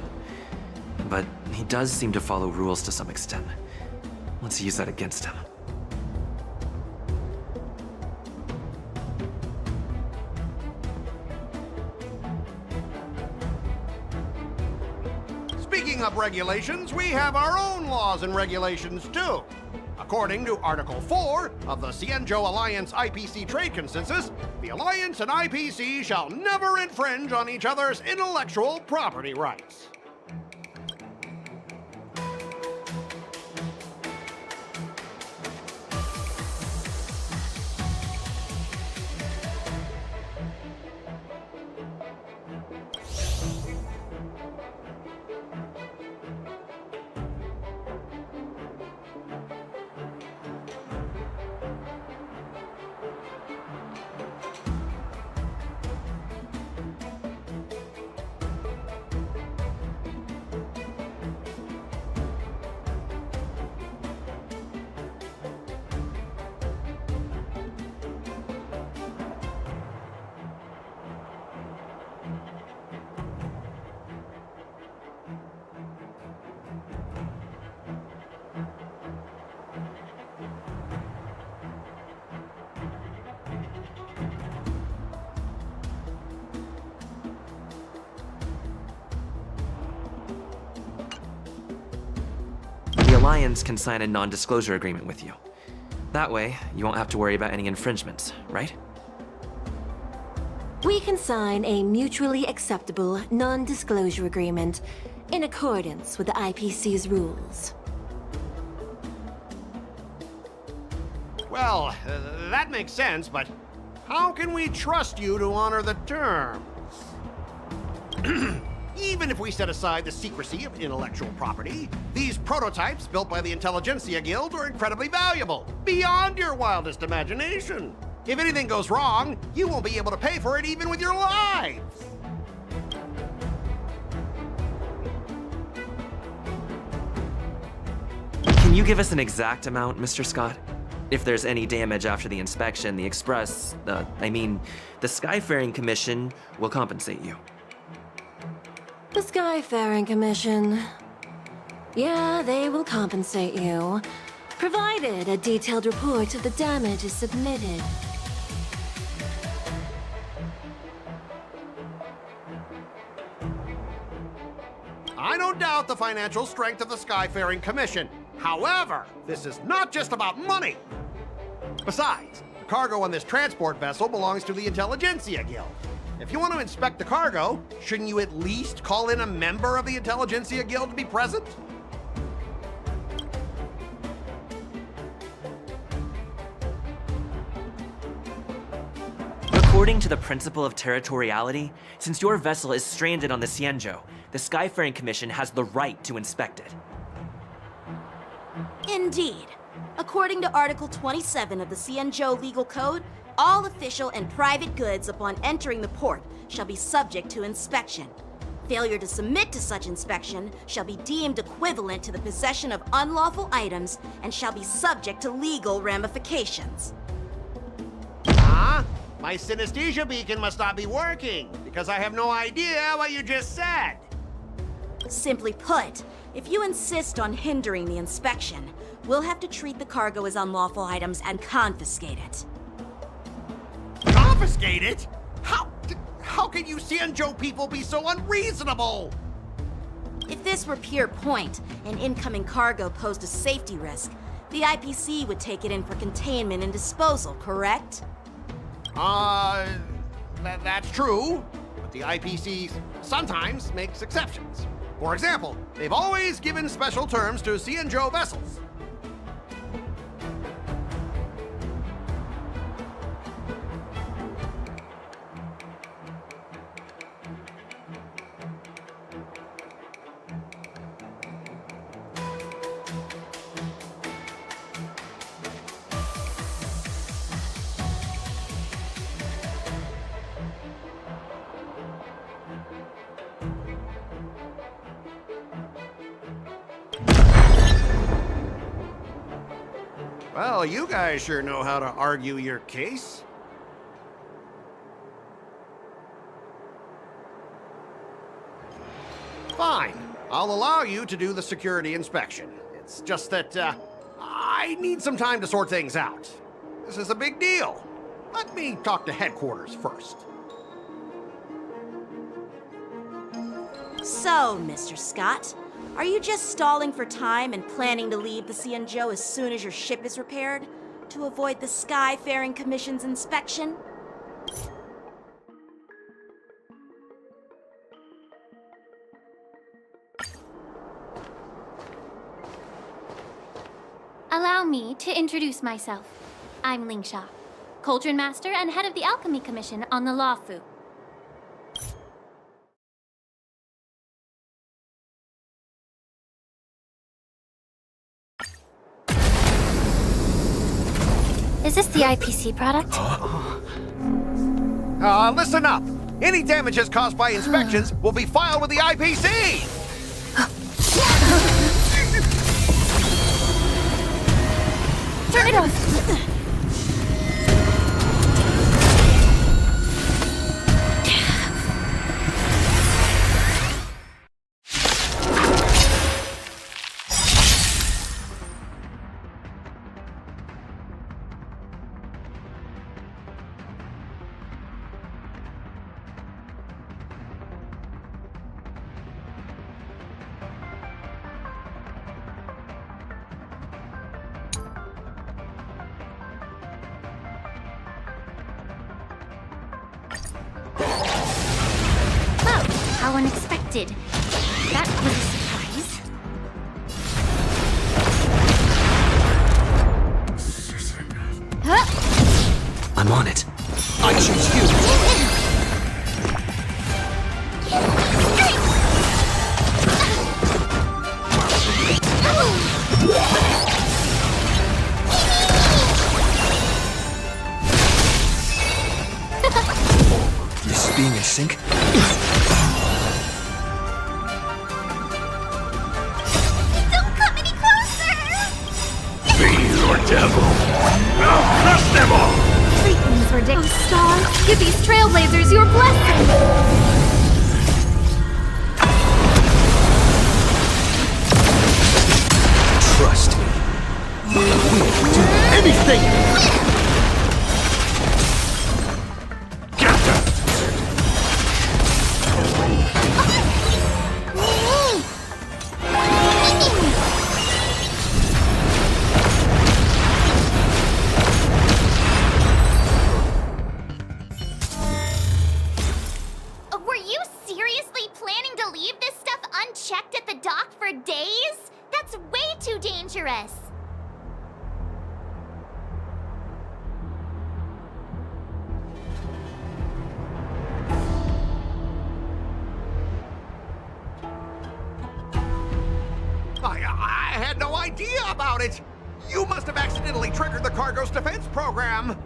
But he does seem to follow rules to some extent. Let's use that against him. Speaking of regulations, we have our own laws and regulations too. According to Article 4 of the Xianzhou Alliance IPC Trade Consensus, the Alliance and IPC shall never infringe on each other's intellectual property rights. Alliance can sign a non-disclosure agreement with you. That way, you won't have to worry about any infringements, right? We can sign a mutually acceptable non-disclosure agreement in accordance with the IPC's rules. Well, that makes sense, but how can we trust you to honor the terms? Even if we set aside the secrecy of intellectual property, these prototypes built by the Intelligentsia Guild are incredibly valuable, beyond your wildest imagination. If anything goes wrong, you won't be able to pay for it even with your lives. Can you give us an exact amount, Mr. Scott? If there's any damage after the inspection, the the Skyfaring Commission will compensate you. The Skyfaring Commission. Yeah, they will compensate you, provided a detailed report of the damage is submitted. I don't doubt the financial strength of the Skyfaring Commission. However, this is not just about money. Besides, the cargo on this transport vessel belongs to the Intelligentsia Guild. If you want to inspect the cargo, shouldn't you at least call in a member of the Intelligentsia Guild to be present? According to the principle of territoriality, since your vessel is stranded on the Xianzhou, the Skyfaring Commission has the right to inspect it. Indeed. According to Article 27 of the Xianzhou Legal Code, all official and private goods upon entering the port shall be subject to inspection. Failure to submit to such inspection shall be deemed equivalent to the possession of unlawful items and shall be subject to legal ramifications. Huh? My synesthesia beacon must not be working, because I have no idea what you just said. Simply put, if you insist on hindering the inspection, we'll have to treat the cargo as unlawful items and confiscate it. Confiscate it? How can you Xianzhou people be so unreasonable? If this were pure point, and incoming cargo posed a safety risk, the IPC would take it in for containment and disposal, correct? That's true, but the IPC sometimes makes exceptions. For example, they've always given special terms to Xianzhou vessels. Well, you guys sure know how to argue your case. Fine. I'll allow you to do the security inspection. It's just that, I need some time to sort things out. This is a big deal. Let me talk to headquarters first. So, Mr. Scott, are you just stalling for time and planning to leave the Xianzhou as soon as your ship is repaired, to avoid the Skyfaring Commission's inspection? Allow me to introduce myself. I'm Lingsha, Cauldron Master and head of the Alchemy Commission on the Luofu. Is this the IPC product? Listen up. Any damages caused by inspections will be filed with the IPC! Turn it off! how unexpected. That was a surprise. Huh? I'm on it. I choose you. This being in sync? Don't come any closer! Fiend or devil, I'll crush them all! Everything's ridiculous. Oh, Star, give these trailblazers your blessing! Trust me. We'll do anything! Were you seriously planning to leave this stuff unchecked at the dock for days? That's way too dangerous. I had no idea about it! You must have accidentally triggered the cargo's defense program!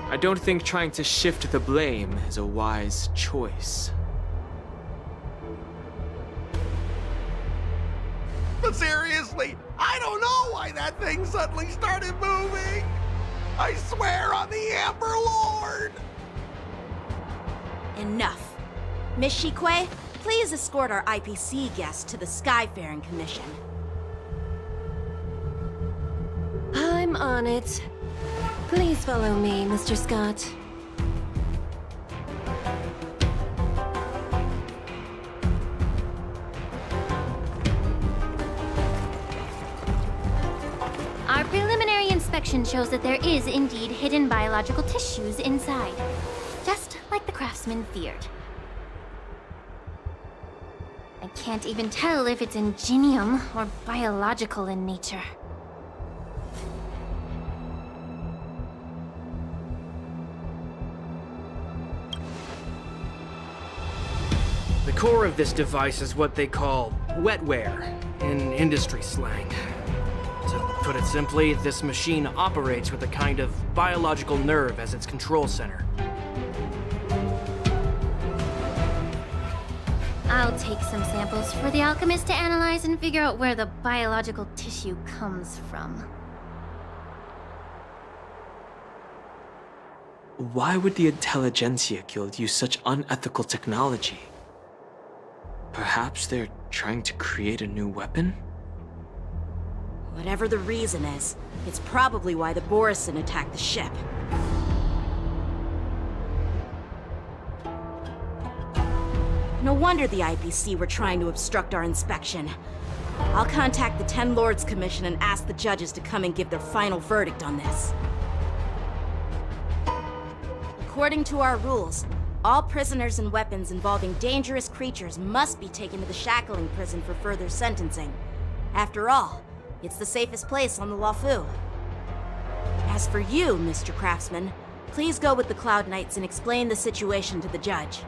I don't think trying to shift the blame is a wise choice. But seriously, I don't know why that thing suddenly started moving! I swear on the Amber Lord! Enough. Miss Shikwe, please escort our IPC guest to the Skyfaring Commission. I'm on it. Please follow me, Mr. Scott. Our preliminary inspection shows that there is indeed hidden biological tissues inside. Just like the craftsman feared. I can't even tell if it's ingenium or biological in nature. The core of this device is what they call wetware in industry slang. To put it simply, this machine operates with a kind of biological nerve as its control center. I'll take some samples for the alchemist to analyze and figure out where the biological tissue comes from. Why would the Intelligentsia Guild use such unethical technology? Perhaps they're trying to create a new weapon? Whatever the reason is, it's probably why the Borisin attacked the ship. No wonder the IPC were trying to obstruct our inspection. I'll contact the 10 Lords Commission and ask the judges to come and give their final verdict on this. According to our rules, all prisoners and weapons involving dangerous creatures must be taken to the shackling prison for further sentencing. After all, it's the safest place on the Luofu. As for you, Mr. Craftsman, please go with the Cloud Knights and explain the situation to the judge.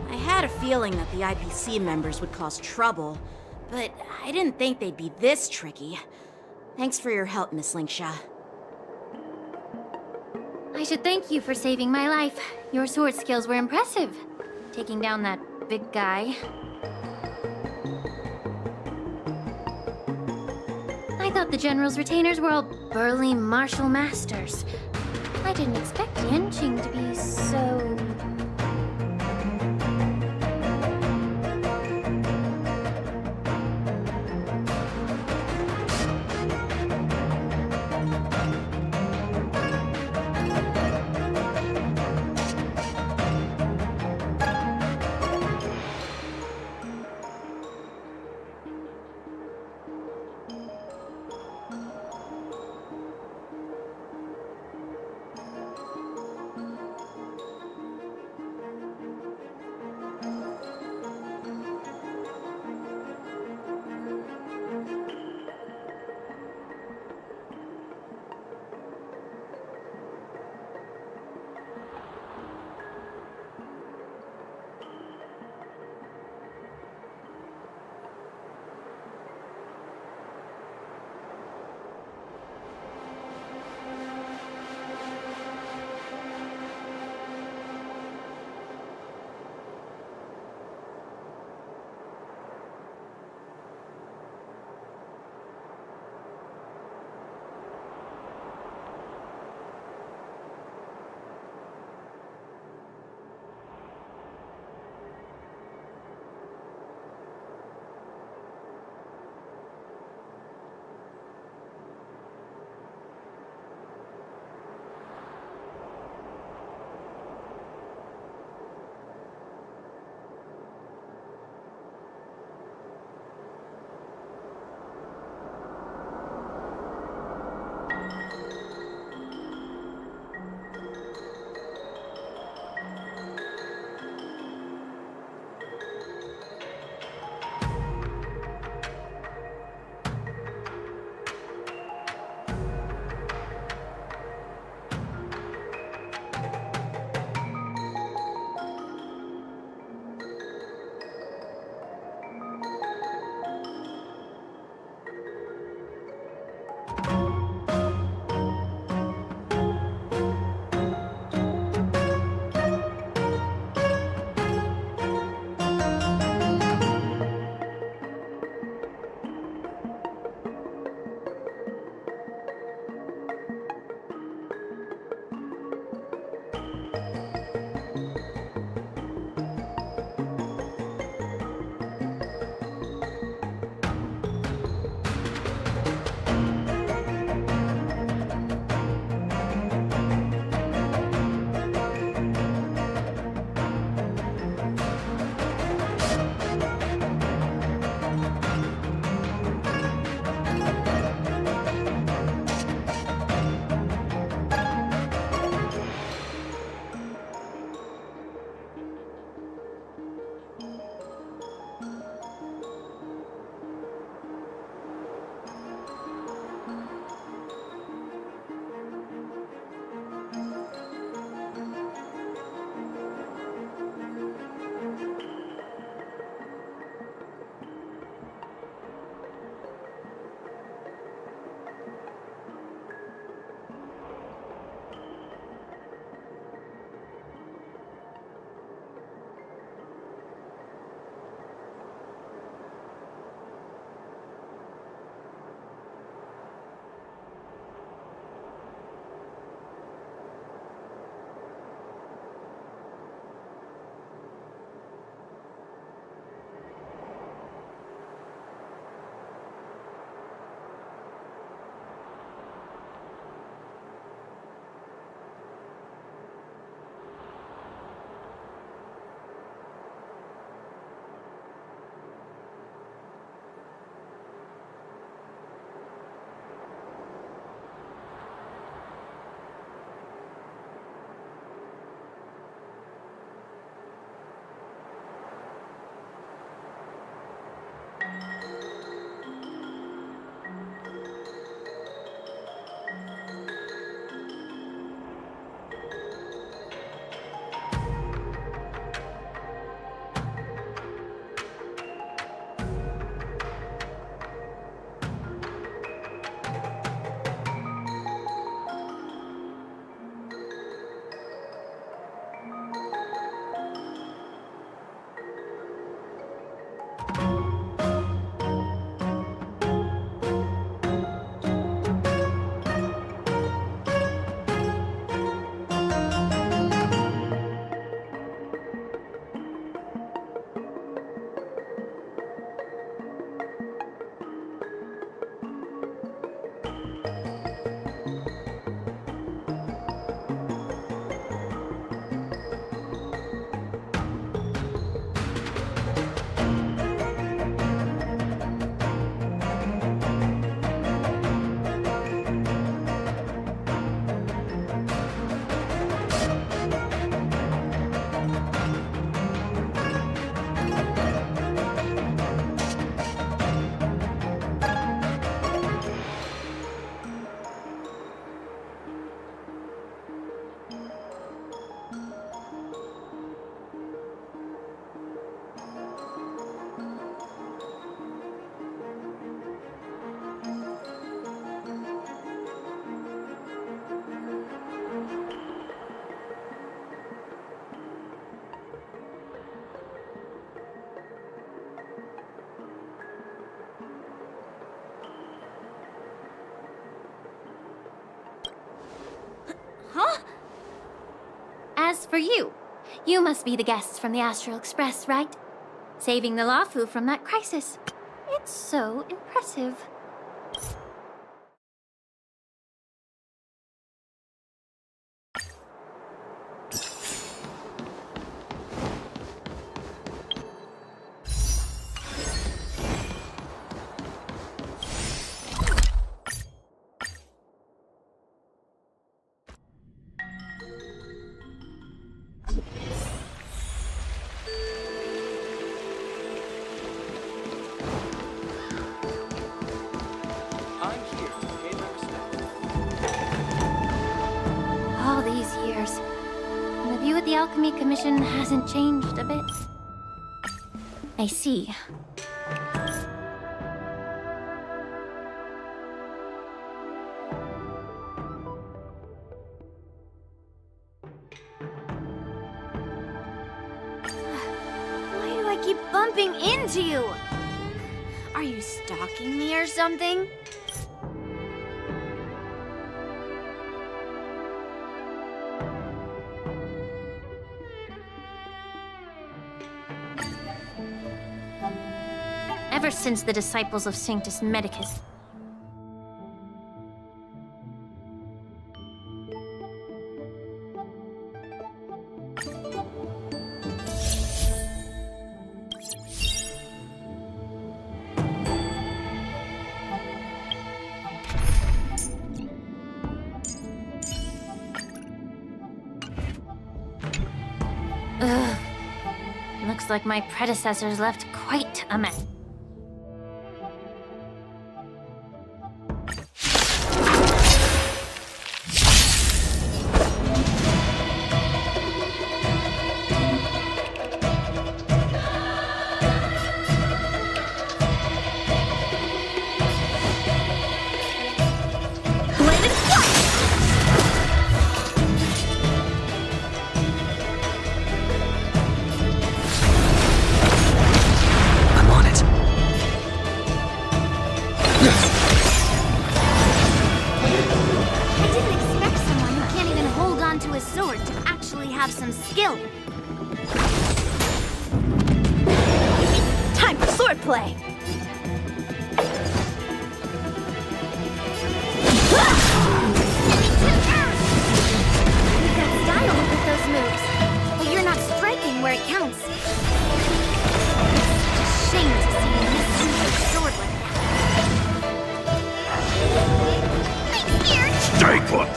I had a feeling that the IPC members would cause trouble, but I didn't think they'd be this tricky. Thanks for your help, Miss Lingsha. I should thank you for saving my life. Your sword skills were impressive. Taking down that big guy. I thought the General's retainers were all burly martial masters. I didn't expect Yanqing to be so... As for you, you must be the guests from the Astral Express, right? Saving the Lafu from that crisis. It's so impressive. All these years, and the view at the Alchemy Commission hasn't changed a bit. I see. Why do I keep bumping into you? Are you stalking me or something? Ever since the disciples of Sanctus Medicus. Ugh. Looks like my predecessors left quite a mess. Some skill. Time for swordplay. You've got style with those moves, but you're not striking where it counts. It's a shame to see you misuse your sword like that. I'm scared. Stay put.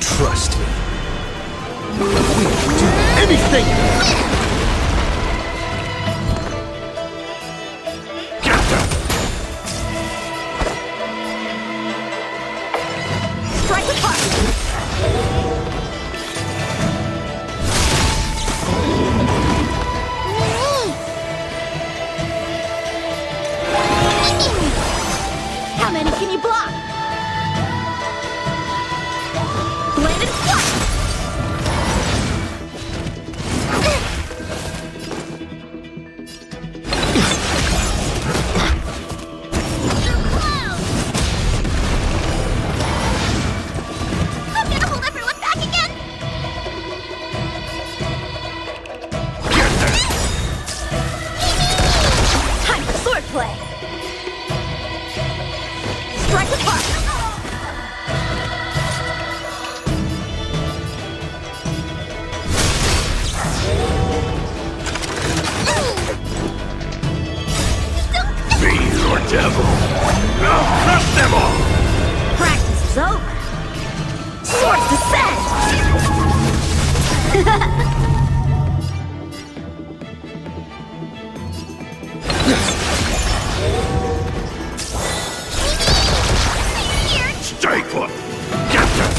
Trust me. We'll do anything! Strike apart! How many can you block? Bladed flush! I'm gonna hold everyone back again! Time for swordplay! devil! I'll crush them all! Practice is over. Swords descend! Stay put! Get them!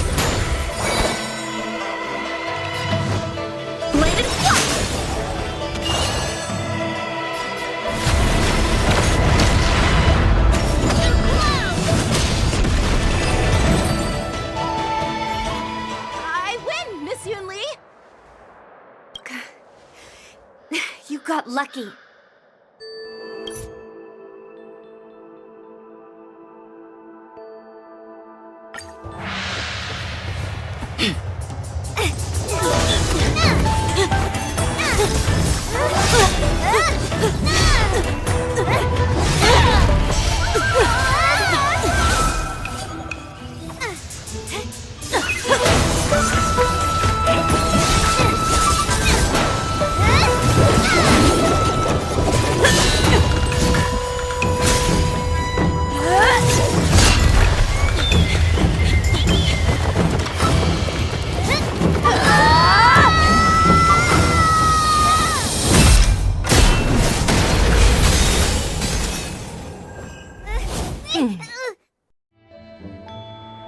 Bladed flight! I win, Miss Yun Li! You got lucky.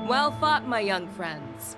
Well fought, my young friends.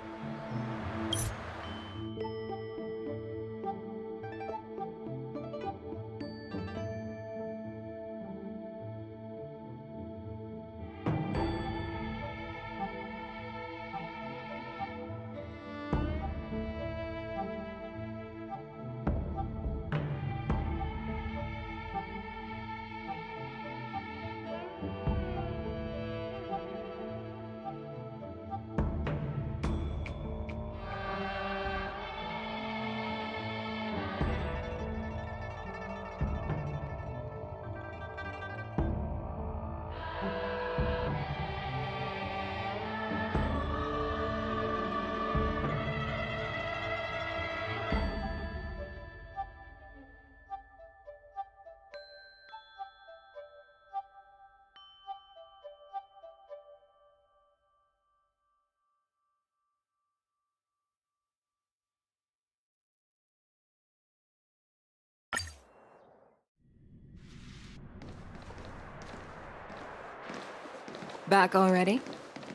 Back already?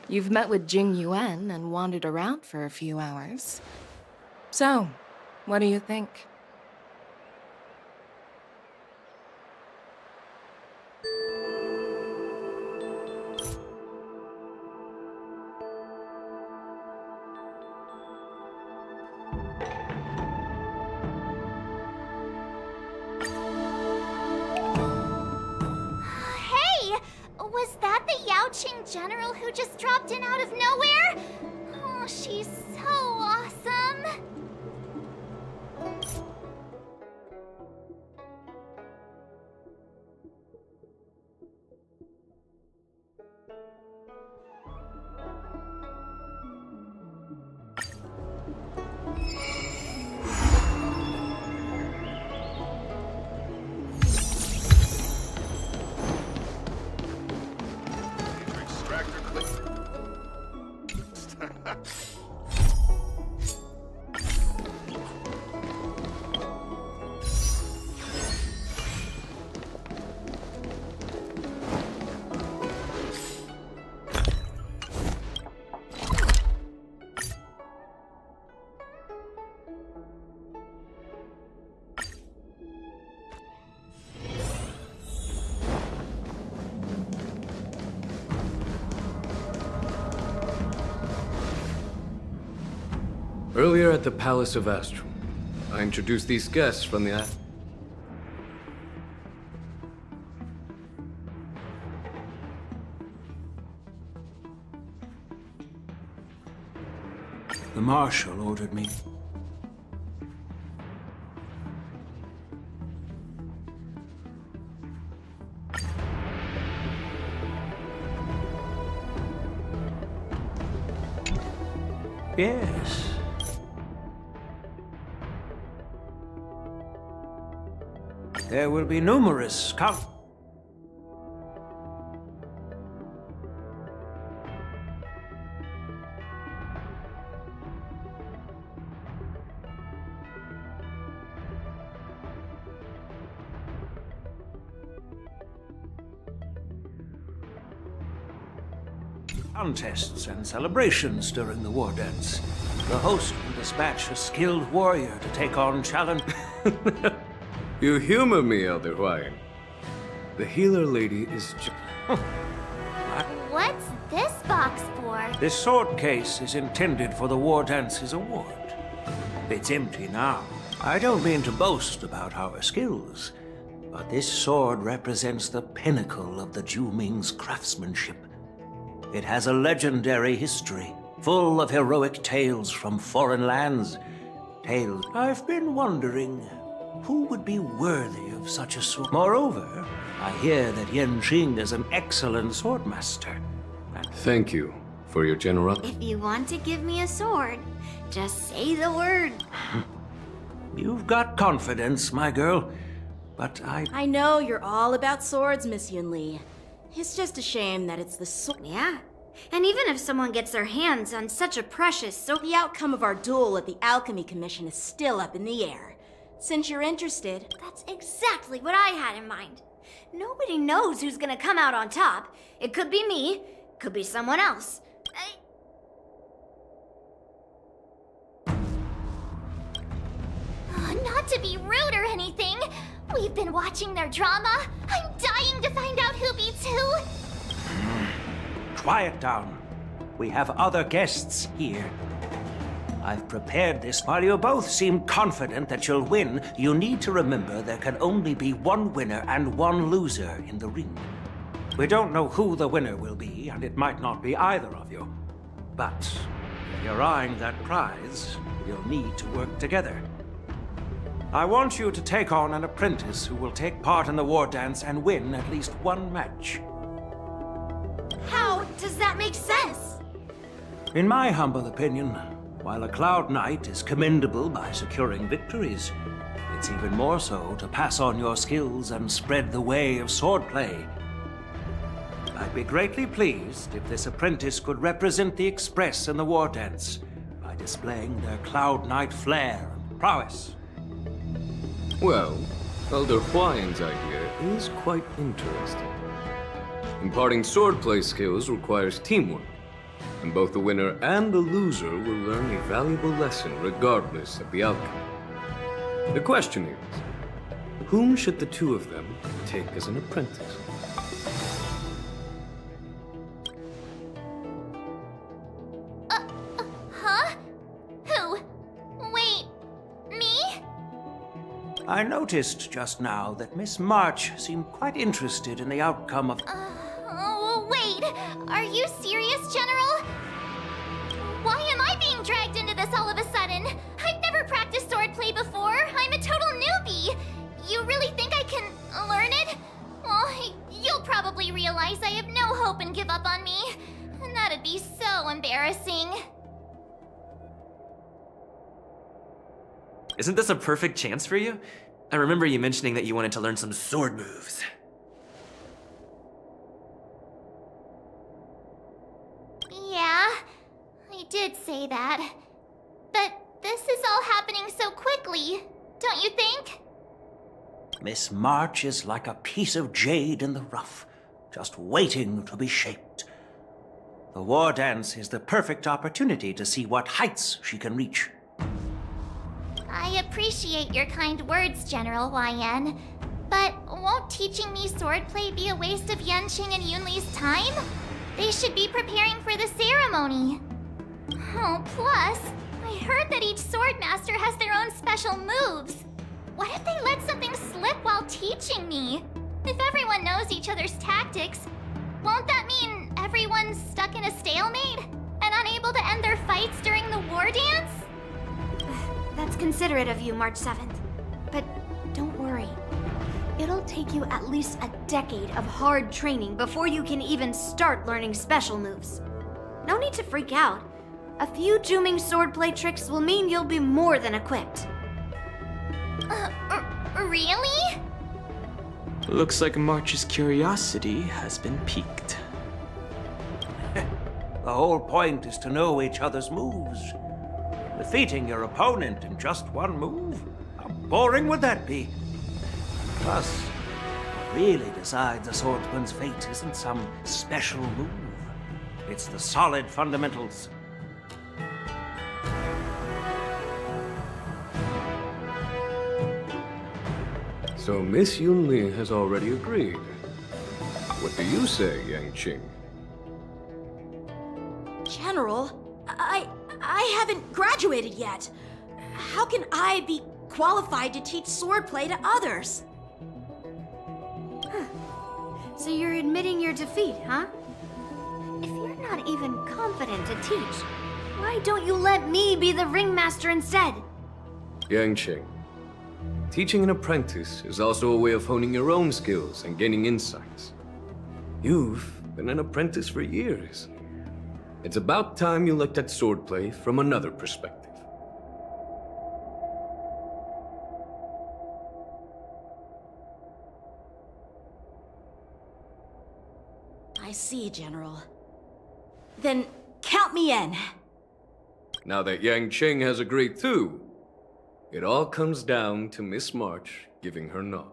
You've met with Jing Yuan and wandered around for a few hours. So, what do you think? Was that the Yaoqing general who just dropped in out of nowhere? Oh, she's so awesome. Earlier at the Palace of Astrum, I introduced these guests from the... The Marshal ordered me. Yes. There will be numerous contests and celebrations during the war dance. The host will dispatch a skilled warrior to take on challenge. You humor me, Elder Hwaiyan. The healer lady is What's this box for? This sword case is intended for the war dance's award. It's empty now. I don't mean to boast about our skills, but this sword represents the pinnacle of the Zhuming's craftsmanship. It has a legendary history, full of heroic tales from foreign lands. Tales I've been wondering, who would be worthy of such a sword? Moreover, I hear that Yanqing is an excellent swordmaster. Thank you for your generosity. If you want to give me a sword, just say the word. You've got confidence, my girl, but I know you're all about swords, Miss Yunli. It's just a shame that it's the sword. Yeah. And even if someone gets their hands on such a precious sword, the outcome of our duel at the Alchemy Commission is still up in the air. Since you're interested... That's exactly what I had in mind. Nobody knows who's gonna come out on top. It could be me, could be someone else. Not to be rude or anything, we've been watching their drama. I'm dying to find out who beats who. quiet down. We have other guests here. I've prepared this. While you both seem confident that you'll win, you need to remember there can only be one winner and one loser in the ring. We don't know who the winner will be, and it might not be either of you. But if you're eyeing that prize, you'll need to work together. I want you to take on an apprentice who will take part in the war dance and win at least one match. How does that make sense? In my humble opinion, while a Cloud Knight is commendable by securing victories, it's even more so to pass on your skills and spread the way of swordplay. I'd be greatly pleased if this apprentice could represent the Express in the war dance by displaying their Cloud Knight flair and prowess. Well, Elder Hwaiyan's idea is quite interesting. Imparting swordplay skills requires teamwork, and both the winner and the loser will learn a valuable lesson regardless of the outcome. The question is, whom should the two of them take as an apprentice? Huh? Who? Wait, me? I noticed just now that Miss March seemed quite interested in the outcome of... Oh, wait. Are you serious, General? Why am I being dragged into this all of a sudden? I've never practiced swordplay before. I'm a total newbie. You really think I can learn it? Well, you'll probably realize I have no hope and give up on me. And that'd be so embarrassing. Isn't this a perfect chance for you? I remember you mentioning that you wanted to learn some sword moves. Yeah, I did say that. But this is all happening so quickly, don't you think? Miss March is like a piece of jade in the rough, just waiting to be shaped. The war dance is the perfect opportunity to see what heights she can reach. I appreciate your kind words, General Hwaiyan. But won't teaching me swordplay be a waste of Yanqing and Yunli's time? They should be preparing for the ceremony. Oh, plus, I heard that each swordmaster has their own special moves. What if they let something slip while teaching me? If everyone knows each other's tactics, won't that mean everyone's stuck in a stalemate and unable to end their fights during the war dance? That's considerate of you, March 7th. But don't worry. It'll take you at least a decade of hard training before you can even start learning special moves. No need to freak out. A few Zhuming swordplay tricks will mean you'll be more than equipped. Really? Looks like March's curiosity has been piqued. The whole point is to know each other's moves. Defeating your opponent in just one move? How boring would that be? Plus, what really decides a swordsman's fate isn't some special move, It's the solid fundamentals. So Miss Yunli has already agreed. What do you say, Yang Qing? General, I haven't graduated yet. How can I be qualified to teach swordplay to others? So you're admitting your defeat, huh? If you're not even confident to teach, why don't you let me be the ringmaster instead? Yang Qing, teaching an apprentice is also a way of honing your own skills and gaining insights. You've been an apprentice for years. It's about time you looked at swordplay from another perspective. I see, General. Then count me in. Now that Yang Qing has agreed too, it all comes down to Miss March giving her nod.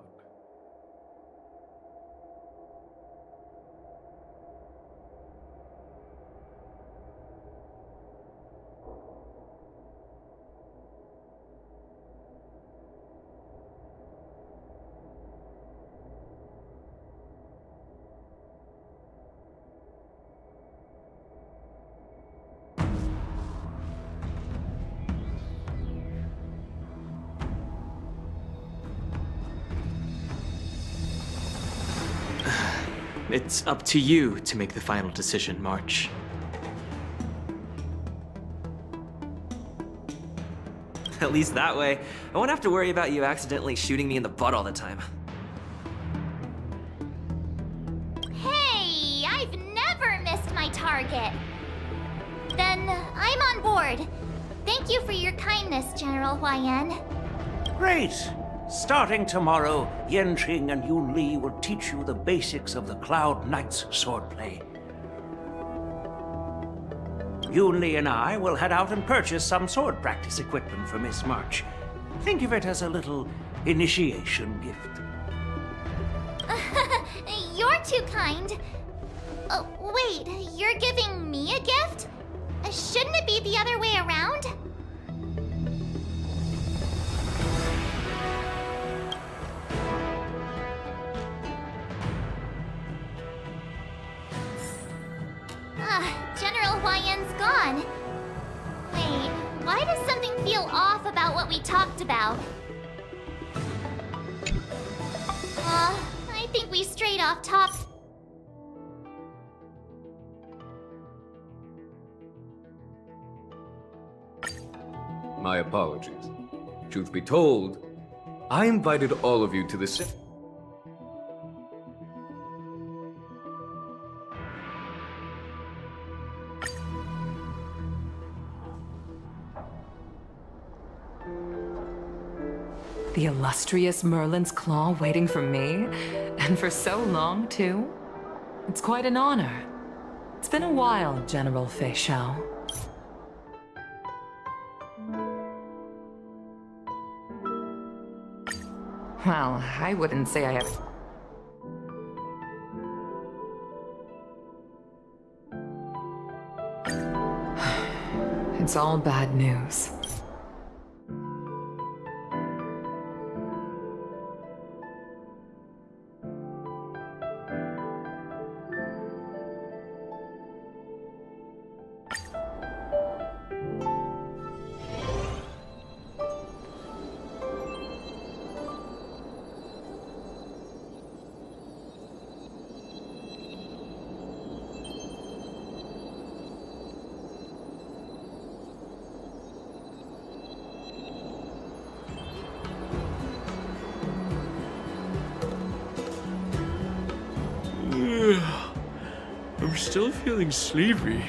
It's up to you to make the final decision, March. At least that way, I won't have to worry about you accidentally shooting me in the butt all the time. Hey, I've never missed my target. Then I'm on board. Thank you for your kindness, General Huayan. Great! Starting tomorrow, Yan Qing and Yun Li will teach you the basics of the Cloud Knight's swordplay. Yun Li and I will head out and purchase some sword practice equipment for Miss March. Think of it as a little initiation gift. You're too kind. Wait, you're giving me a gift? Shouldn't it be the other way around? General Huayan's gone. Wait, why does something feel off about what we talked about? I think we strayed off top. My apologies. Truth be told, I invited all of you to the The illustrious Merlin's Claw waiting for me? And for so long, too? It's quite an honor. It's been a while, General Fei Shao. Well, I wouldn't say I have... It's all bad news. I'm still feeling sleepy.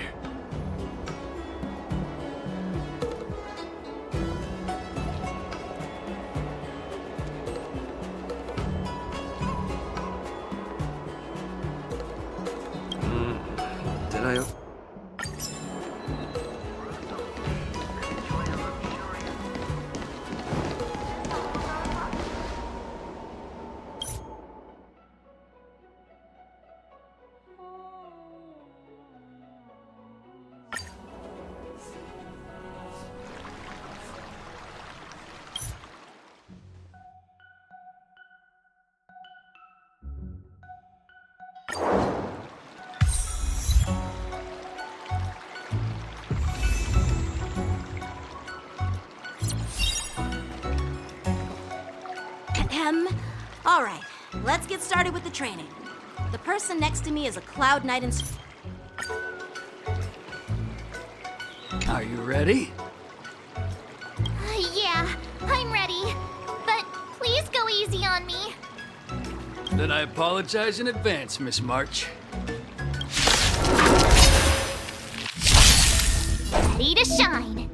Did I... All right, let's get started with the training. The person next to me is a Cloud Knight instructor. Are you ready? Yeah, I'm ready. But please go easy on me. Then I apologize in advance, Miss March. Ready to shine.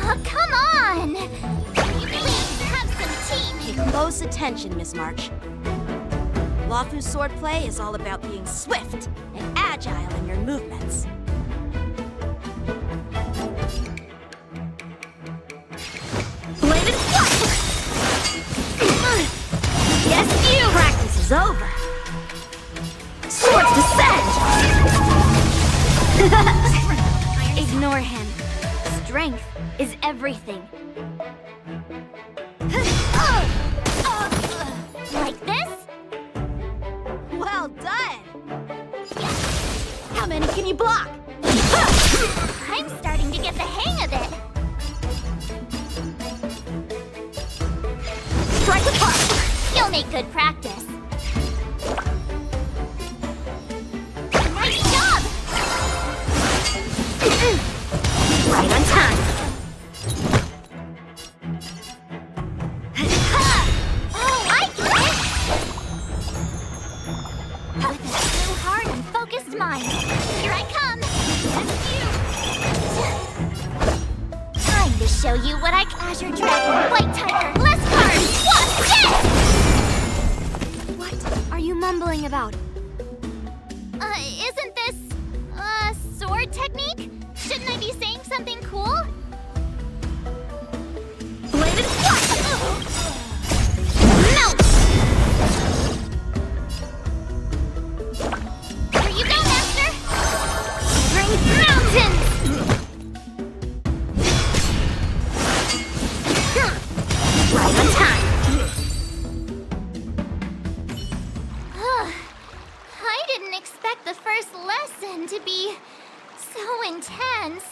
Oh, come on! Please have some team. Pay close attention, Miss March. Lawfu's swordplay is all about being swift and agile in your movements. Bladed flush! Yes, you! Practice is over. Swords descend! Ignore him. Strength is everything. Like this? Well done! How many can you block? I'm starting to get the hang of it. Strike with heart! You'll make good practice. Nice job! Right on time. Oh, I get it! With a true heart and focused mind. Here I come! Time to show you what I can. Azure Dragon, White Tiger, less cards! What? What are you mumbling about? Isn't this sword technique? Shouldn't I be saying something cool? Bladed flush! Melt! Here you go, Master! Bring mountains! Right on time. I didn't expect the first lesson to be so intense.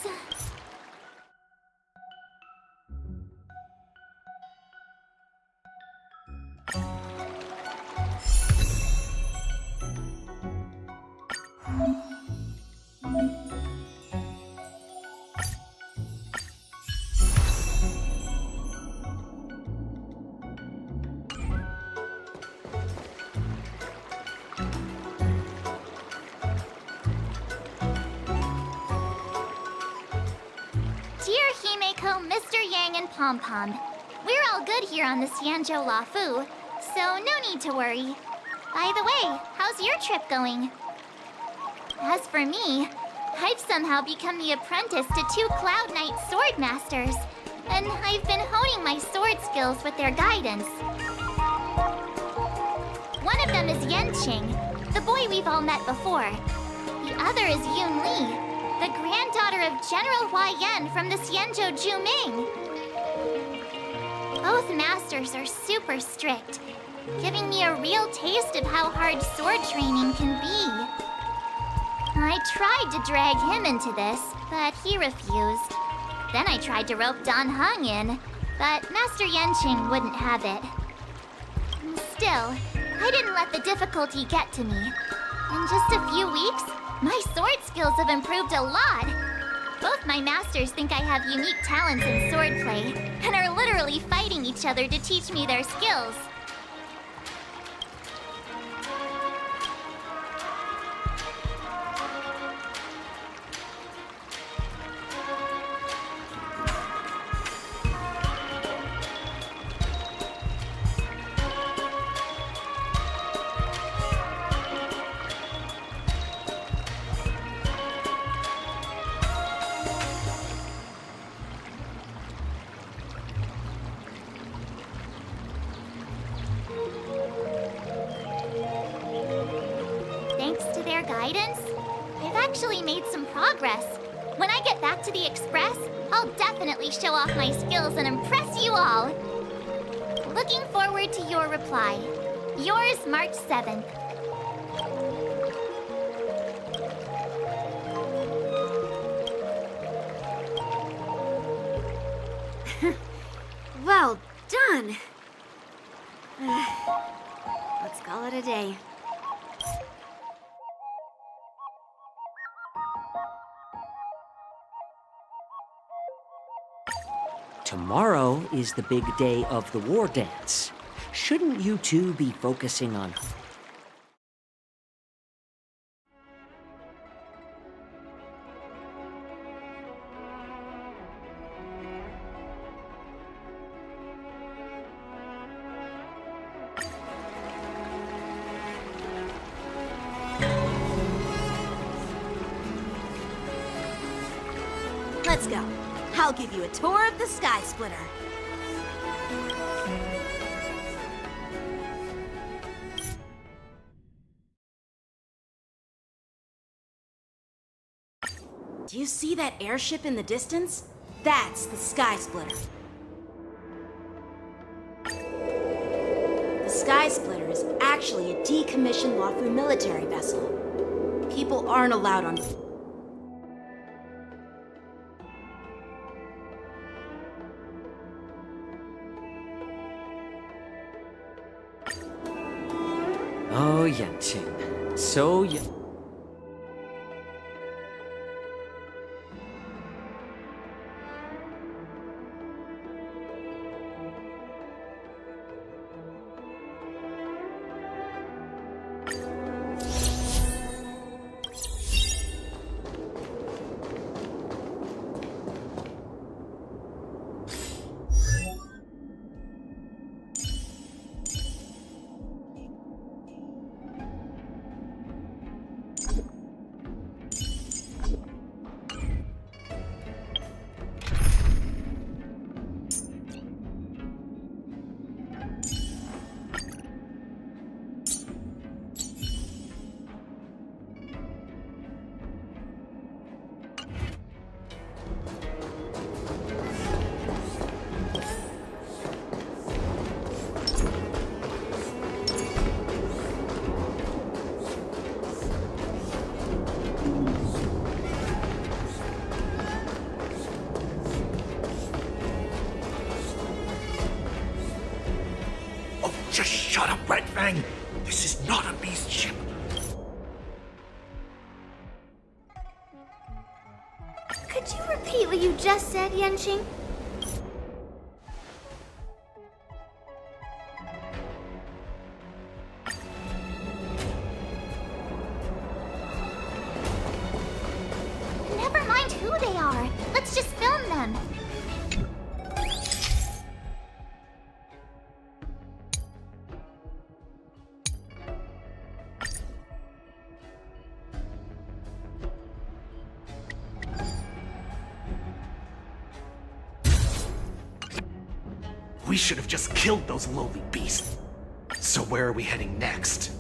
Dear Himeko, Mr. Yang, and Pom Pom, we're all good here on the Xianzhou Lafu, so no need to worry. By the way, how's your trip going? As for me, I've somehow become the apprentice to 2 Cloud Knight sword masters, and I've been honing my sword skills with their guidance. One of them is Yanqing, the boy we've all met before. The other is Yun Li, the granddaughter of General Hua Yan from the Xianzhou Juming. Both masters are super strict, giving me a real taste of how hard sword training can be. I tried to drag him into this, but he refused. Then I tried to rope Dan Heng in, but Master Yanqing wouldn't have it. Still, I didn't let the difficulty get to me. In just a few weeks, my sword skills have improved a lot. Both my masters think I have unique talents in swordplay, and are literally fighting each other to teach me their skills. Thanks to their guidance, I've actually made some progress. When I get back to the Express, I'll definitely show off my skills and impress you all. Looking forward to your reply. Yours, March 7th. Well done. Let's call it a day. Tomorrow is the big day of the war dance. Shouldn't you two be focusing on... Let's go. I'll give you a tour of the Sky Splitter. Do you see that airship in the distance? That's the Sky Splitter. The Sky Splitter is actually a decommissioned Luofu military vessel. People aren't allowed on... Oh, Yanqing. So Just shut up, Red Fang! This is not a beast ship. Could you repeat what you just said, Yanqing? Never mind who they are. Let's just film them. We should have just killed those lowly beasts. So where are we heading next?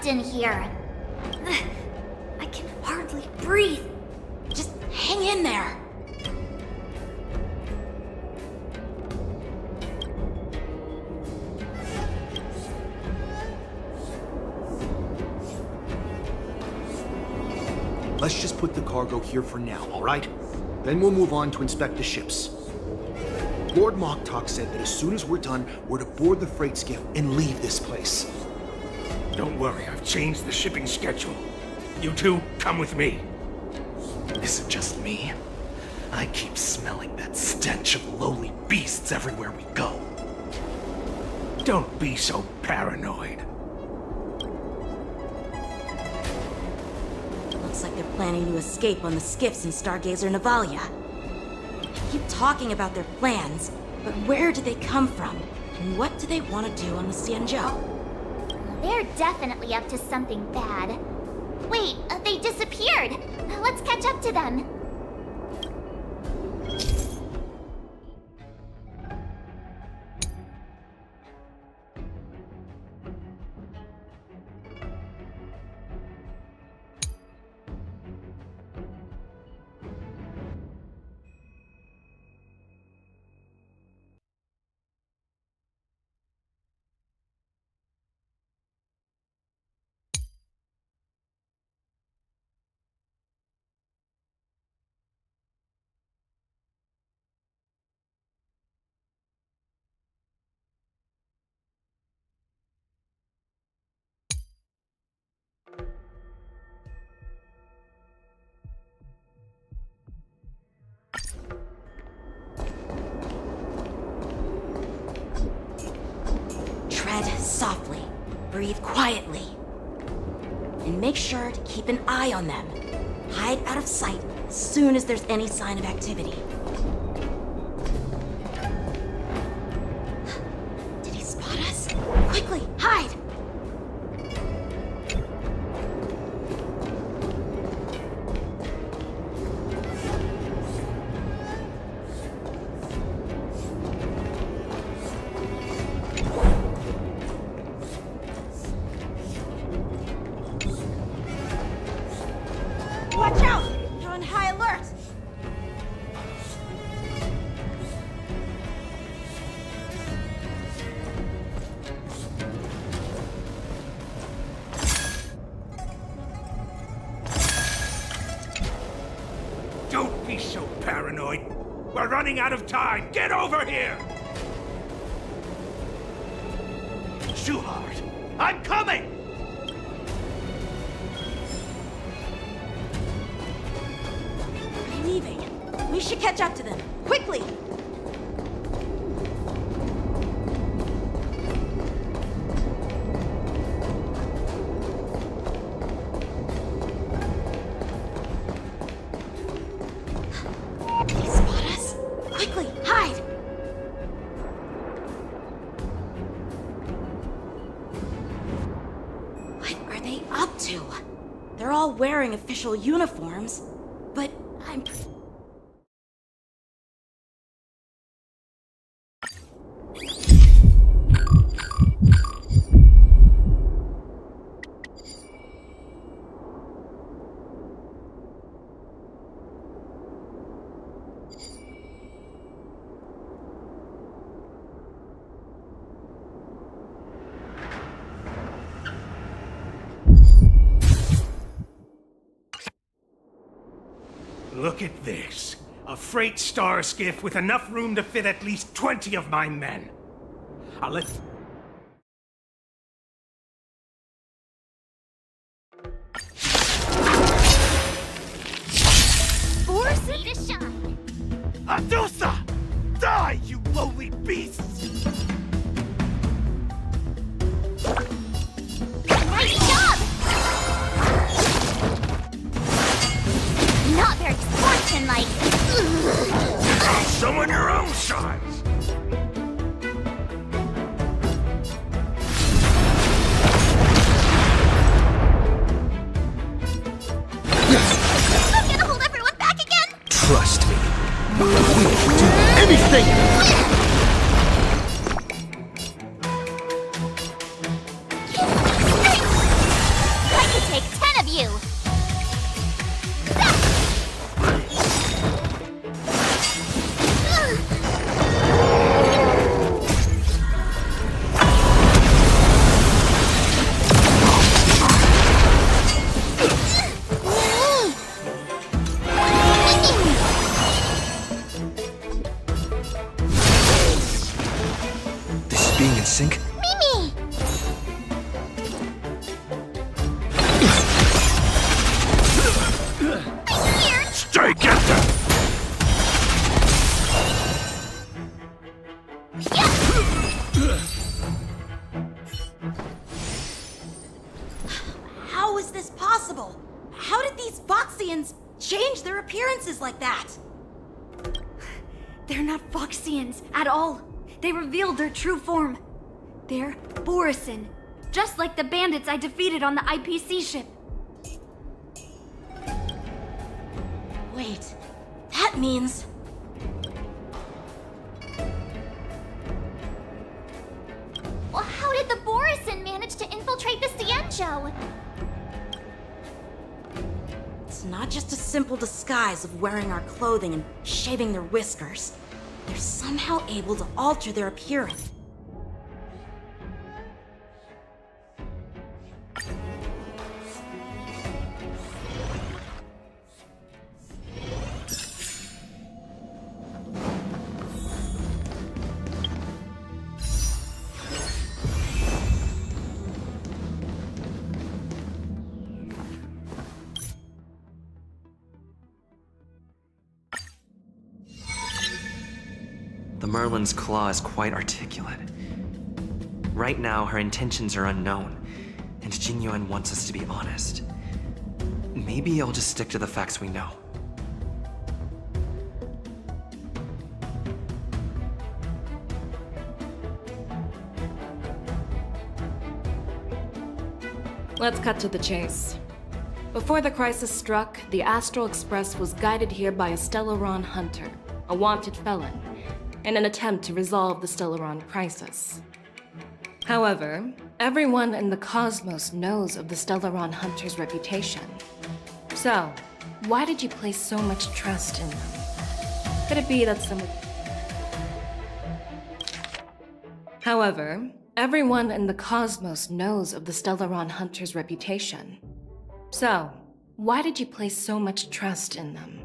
In here. I can hardly breathe. Just hang in there. Let's just put the cargo here for now, all right? Then we'll move on to inspect the ships. Lord Moktok said that as soon as we're done, we're to board the freight skiff and leave this place. Don't worry, I've changed the shipping schedule. You two, come with me. Is it just me? I keep smelling that stench of lowly beasts everywhere we go. Don't be so paranoid. Looks like they're planning to escape on the skiffs in Stargazer Navalia. They keep talking about their plans, but where do they come from? And what do they want to do on the Xianzhou? They're definitely up to something bad. Wait, they disappeared. Let's catch up to them. Tread softly, breathe quietly, and make sure to keep an eye on them. Hide out of sight as soon as there's any sign of activity. Did he spot us? Quickly, hide! Watch out! They're on high alert! Don't be so paranoid. We're running out of time. Get over here! Shuhart, I'm coming! They're leaving. We should catch up to them. Quickly! Did he spot us? Quickly, hide! What are they up to? They're all wearing official uniforms, but I'm... Look at this. A freight star skiff with enough room to fit at least 20 of my men. I'll let... Force me to shine. Adusa! Die, you lowly beasts! Nice job! Not very sportsmanlike. Summon your own size! I'm gonna hold everyone back again. Trust me. We can do anything! I could take 10 of you. This is being in sync? Mimi! like that? They're not Foxians at all. They revealed their true form. They're Borisin, just like the bandits I defeated on the IPC ship. Wait, that means... Well, how did the Borisin manage to infiltrate the Xianzhou? It's not just a simple disguise of wearing our clothing and shaving their whiskers. They're somehow able to alter their appearance. The Merlin's claw is quite articulate. Right now, her intentions are unknown, and Jing Yuan wants us to be honest. Maybe I'll just stick to the facts we know. Let's cut to the chase. Before the crisis struck, the Astral Express was guided here by a Stellaron hunter, a wanted felon, in an attempt to resolve the Stellaron crisis. However, everyone in the cosmos knows of the Stellaron hunter's reputation. So, why did you place so much trust in them? Could it be that some... However, everyone in the cosmos knows of the Stellaron hunter's reputation. So, why did you place so much trust in them?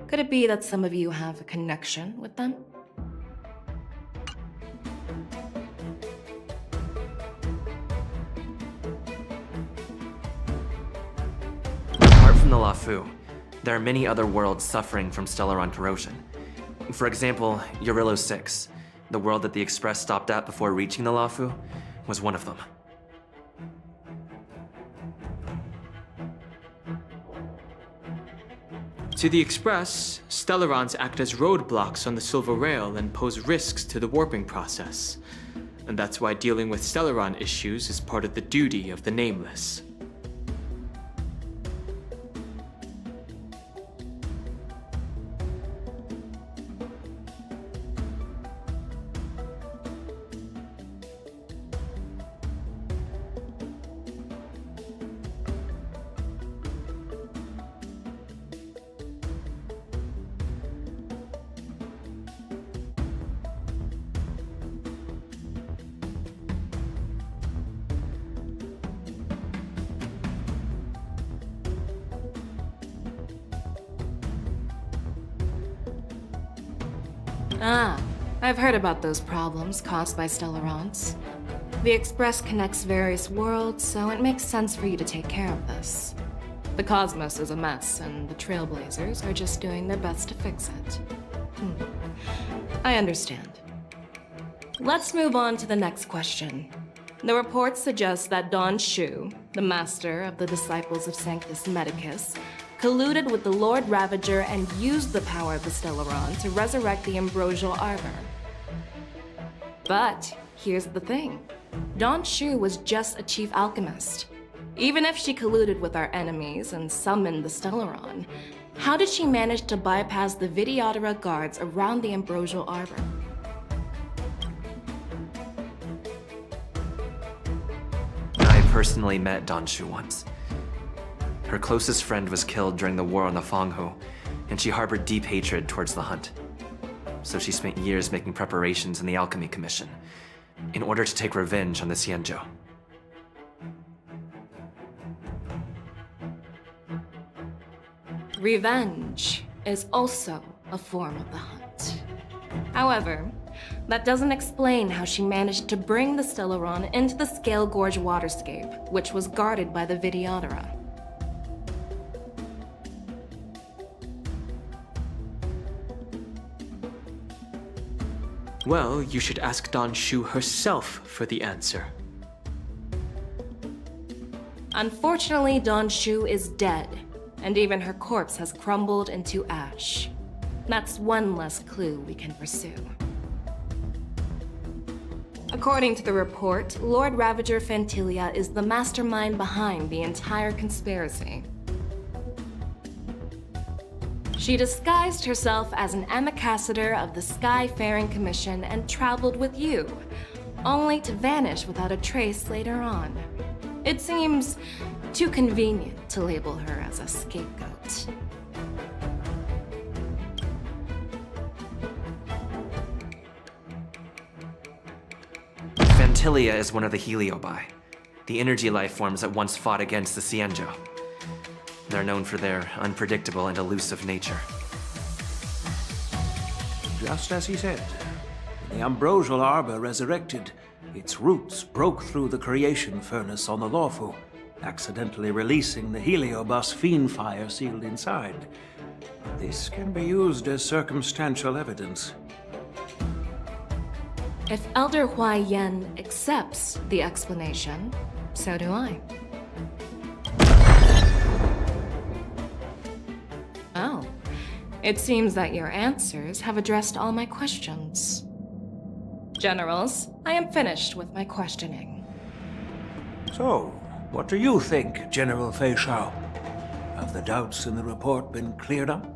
Could it be that some of you have a connection with them? Apart from the Lafu, there are many other worlds suffering from Stellaron corrosion. For example, Eurillo 6, the world that the Express stopped at before reaching the Lafu, was one of them. To the Express, Stellarons act as roadblocks on the Silver Rail and pose risks to the warping process. And that's why dealing with Stellaron issues is part of the duty of the Nameless. Ah, I've heard about those problems caused by Stellarons. The Express connects various worlds, so it makes sense for you to take care of this. The cosmos is a mess, and the Trailblazers are just doing their best to fix it. I understand. Let's move on to the next question. The reports suggest that Don Shu, the master of the Disciples of Sanctus Medicus, colluded with the Lord Ravager and used the power of the Stellaron to resurrect the Ambrosial Arbor. But here's the thing. Don Shu was just a chief alchemist. Even if she colluded with our enemies and summoned the Stellaron, how did she manage to bypass the Videodora guards around the Ambrosial Arbor? I personally met Don Shu once. Her closest friend was killed during the war on the Fanghu, and she harbored deep hatred towards the Hunt. So she spent years making preparations in the Alchemy Commission, in order to take revenge on the Xianzhou. Revenge is also a form of the Hunt. However, that doesn't explain how she managed to bring the Stellaron into the Scale Gorge waterscape, which was guarded by the Videodora. Well, you should ask Don Shu herself for the answer. Unfortunately, Don Shu is dead. and even her corpse has crumbled into ash. That's one less clue we can pursue. According to the report, Lord Ravager Fantilia is the mastermind behind the entire conspiracy. She disguised herself as an ambassador of the Skyfaring Commission and traveled with you, only to vanish without a trace later on. It seems too convenient to label her as a scapegoat. Fantilia is one of the Heliobi, the energy life forms that once fought against the Xianzhou. They're known for their unpredictable and elusive nature. Just as he said, when the ambrosial arbor resurrected, its roots broke through the creation furnace on the Lawfu, accidentally releasing the heliobus fiend fire sealed inside. This can be used as circumstantial evidence. If Elder Hua Yen accepts the explanation, so do I. Oh, it seems that your answers have addressed all my questions. Generals, I am finished with my questioning. So, what do you think, General Fei Shao? Have the doubts in the report been cleared up?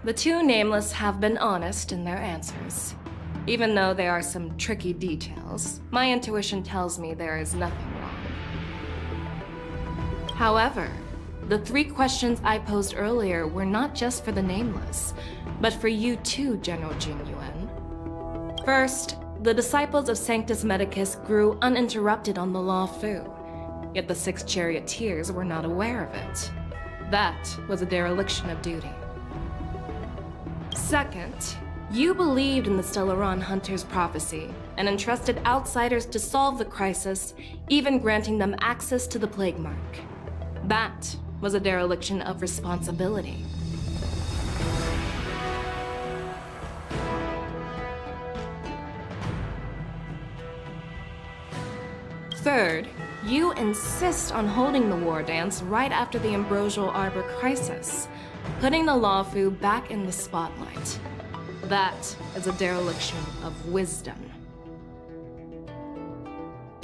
The two nameless have been honest in their answers. Even though there are some tricky details, my intuition tells me there is nothing wrong. However, the 3 questions I posed earlier were not just for the nameless, but for you too, General Jin Yuan. First, the disciples of Sanctus Medicus grew uninterrupted on the Lawfu, yet the 6 charioteers were not aware of it. That was a dereliction of duty. Second, you believed in the Stellaron Hunter's prophecy and entrusted outsiders to solve the crisis, even granting them access to the plague mark. That was a dereliction of responsibility. Third, you insist on holding the war dance right after the Ambrosial Arbor crisis, putting the Lawfu back in the spotlight. That is a dereliction of wisdom.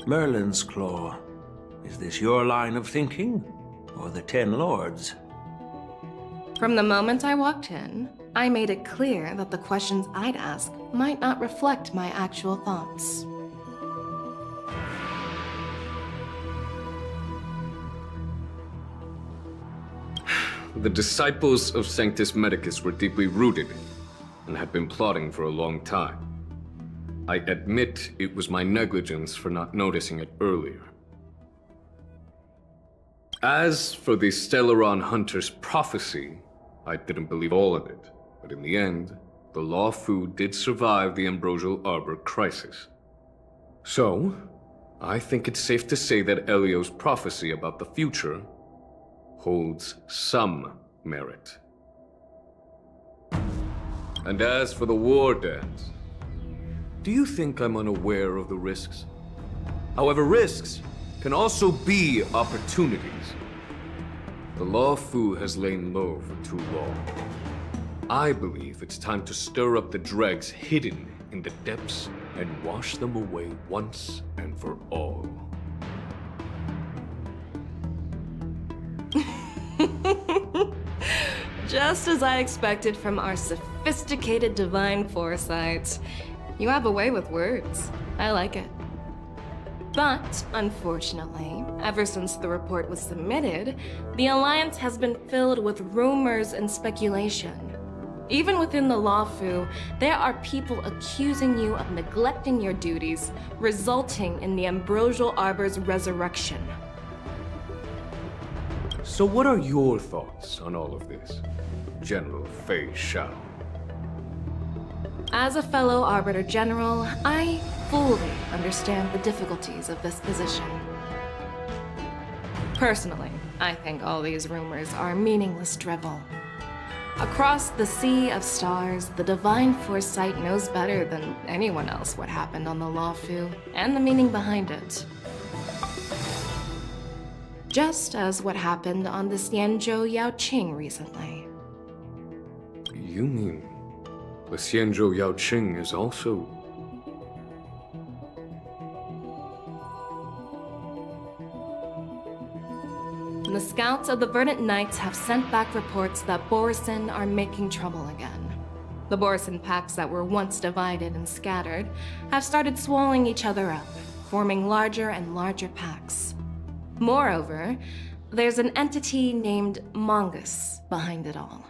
Merlin's Claw. Is this your line of thinking, or the 10 Lords? From the moment I walked in, I made it clear that the questions I'd ask might not reflect my actual thoughts. The disciples of Sanctus Medicus were deeply rooted and had been plotting for a long time. I admit it was my negligence for not noticing it earlier. As for the Stellaron Hunter's prophecy, I didn't believe all of it, but in the end, the Lawfu did survive the Ambrosial Arbor crisis. So, I think it's safe to say that Elio's prophecy about the future holds some merit. And as for the war dance, do you think I'm unaware of the risks? However, risks can also be opportunities. The Lawfu has lain low for too long. I believe it's time to stir up the dregs hidden in the depths and wash them away once and for all. Just as I expected from our sophisticated divine foresight. You have a way with words. I like it. But, unfortunately, ever since the report was submitted, the Alliance has been filled with rumors and speculation. Even within the Lawfu, there are people accusing you of neglecting your duties, resulting in the Ambrosial Arbor's resurrection. So what are your thoughts on all of this, General Fei Shao? As a fellow Arbiter General, I fully understand the difficulties of this position. Personally, I think all these rumors are meaningless drivel. Across the sea of stars, the divine foresight knows better than anyone else what happened on the Lawfu and the meaning behind it. Just as what happened on the Xianzhou Yaoqing recently. You mean the Xianzhou Yaoqing is also... The scouts of the Verdant Knights have sent back reports that Borisin are making trouble again. The Borisin packs that were once divided and scattered have started swallowing each other up, forming larger and larger packs. Moreover, there's an entity named Mongoose behind it all.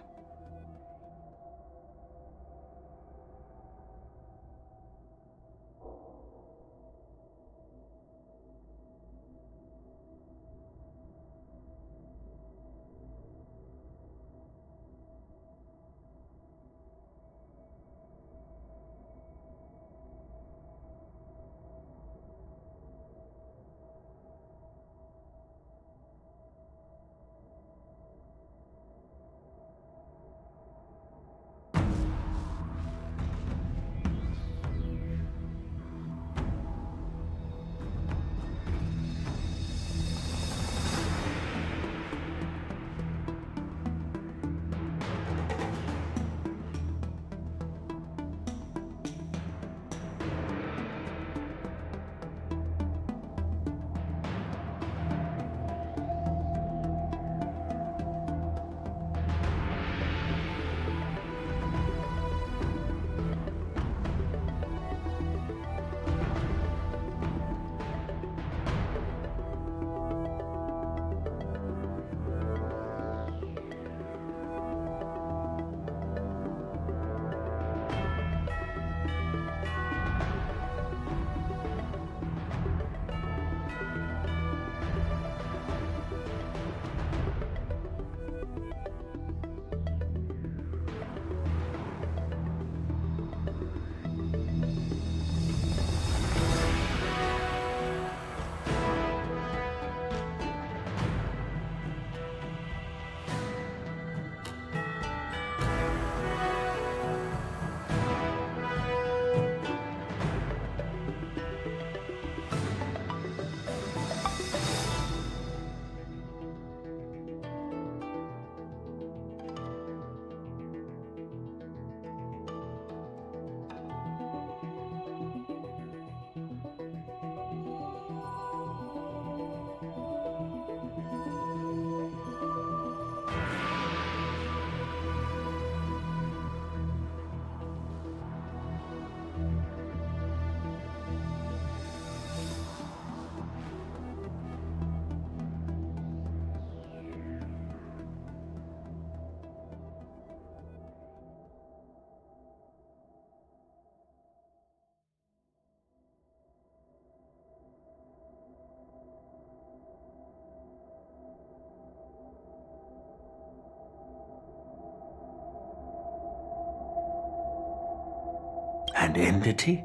An entity?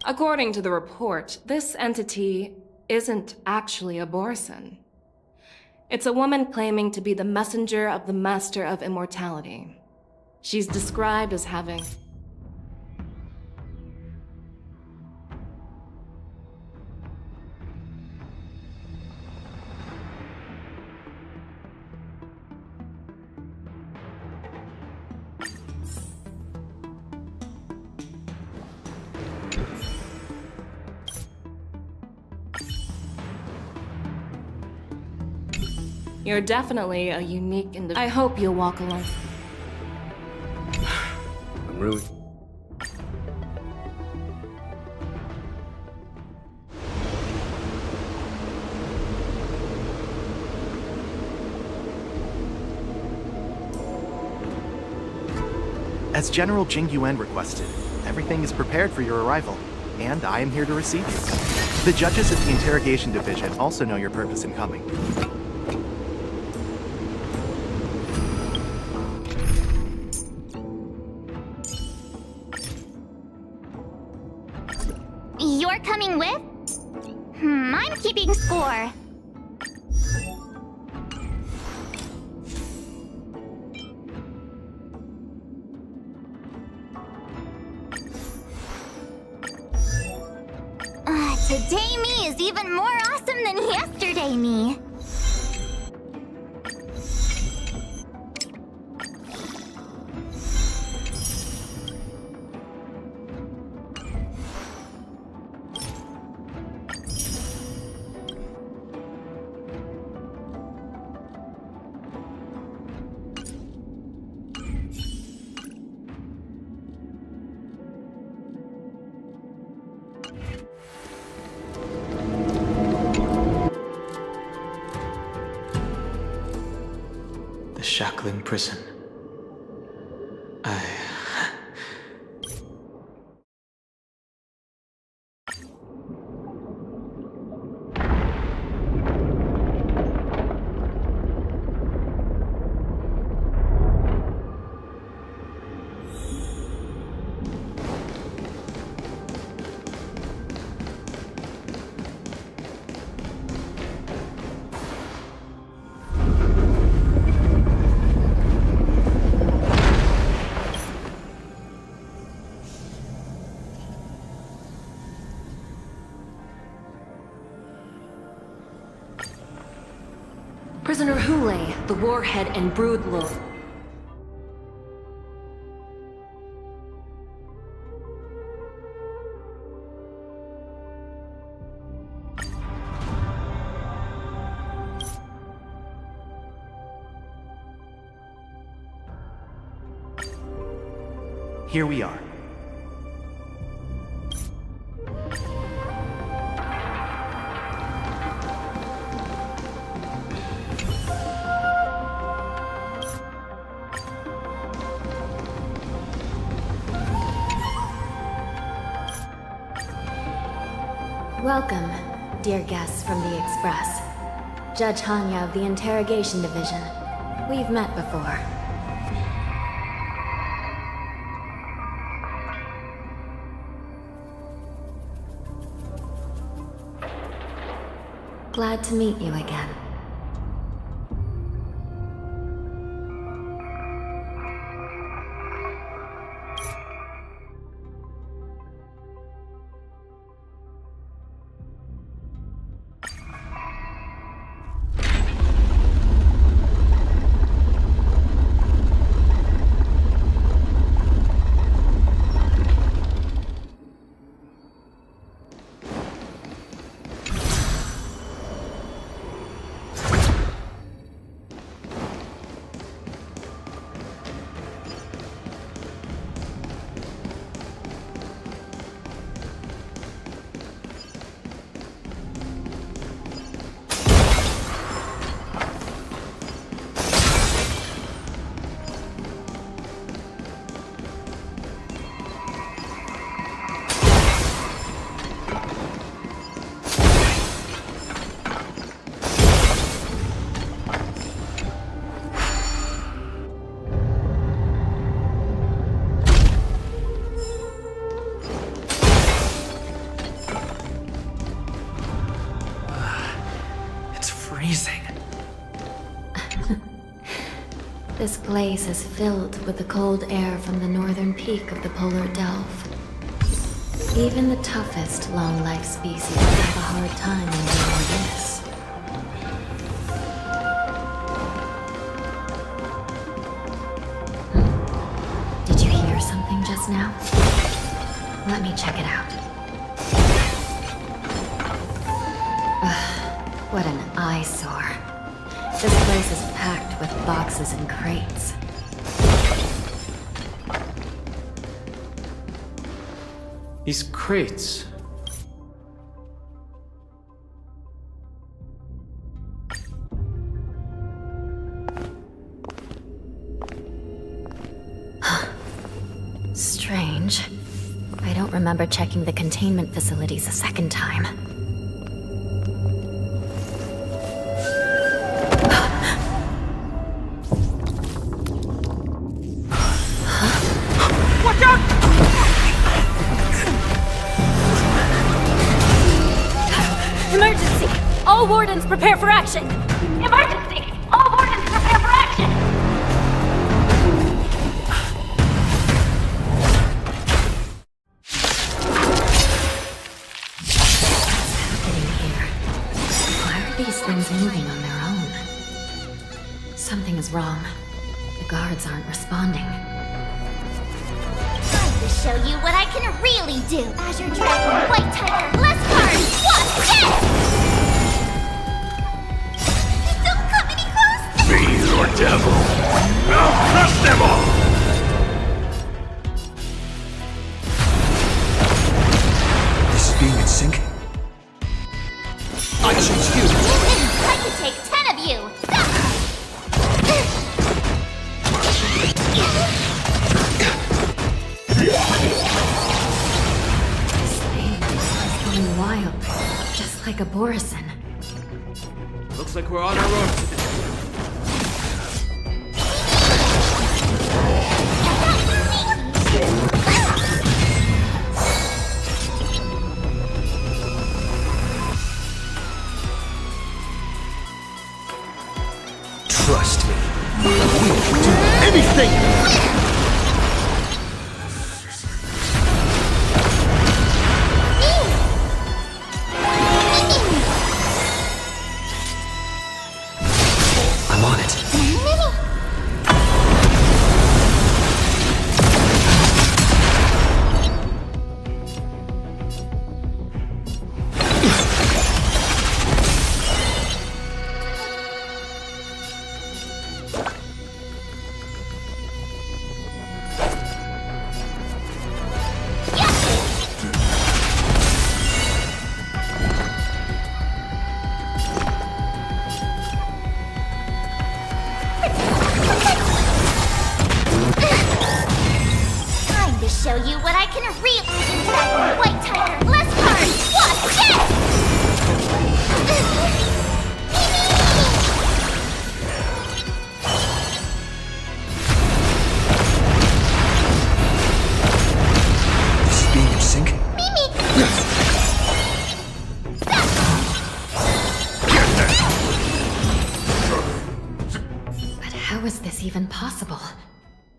According to the report, this entity isn't actually a Borson. It's a woman claiming to be the messenger of the Master of Immortality. She's described as having... You're definitely a unique individual. I hope you'll walk along. I'm really... As General Jing Yuan requested, everything is prepared for your arrival, and I am here to receive you. The judges at the Interrogation Division also know your purpose in coming. You're coming with? I'm keeping score. Today me is even more awesome than yesterday me. The shackling prison. Prisoner Hule, the Warhead and Broodlord. Here we are. Welcome, dear guests from the Express. Judge Hanya of the Interrogation Division. We've met before. Glad to meet you again. This place is filled with the cold air from the northern peak of the polar delve. Even the toughest long-life species have a hard time enduring this. Did you hear something just now? Let me check it out. Ugh, what an eyesore. This place is packed with boxes and crates. These crates. Strange. I don't remember checking the containment facilities a second time. Watch out! Emergency! All wardens prepare for action! Emergency! All wardens prepare for action! Why are these things moving on their own? Something is wrong. The guards aren't responding. Time to show you what I can really do. Azure Dragon, White Tiger, Bless Card, watch this! Don't come any close! Be your devil! I'll crush them all! This is being in sync? I choose you! I could take 10 of you! This thing is going wild, just like a Borison. Looks like we're on our own. Trust me. We'll do anything! I'm on it. Time to show you what I can really do. Dragon, White Tiger, Bless Card, watch this! This is being in sync? But how is this even possible?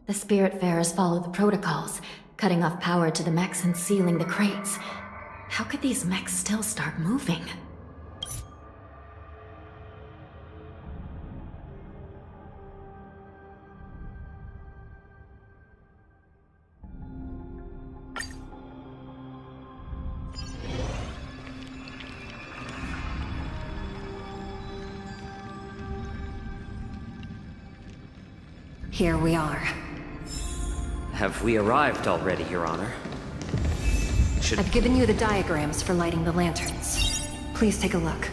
The Spiritfarers follow the protocols, cutting off power to the mechs and sealing the crates. How could these mechs still start moving? Here we are. Have we arrived already, Your Honor? I've given you the diagrams for lighting the lanterns. Please take a look.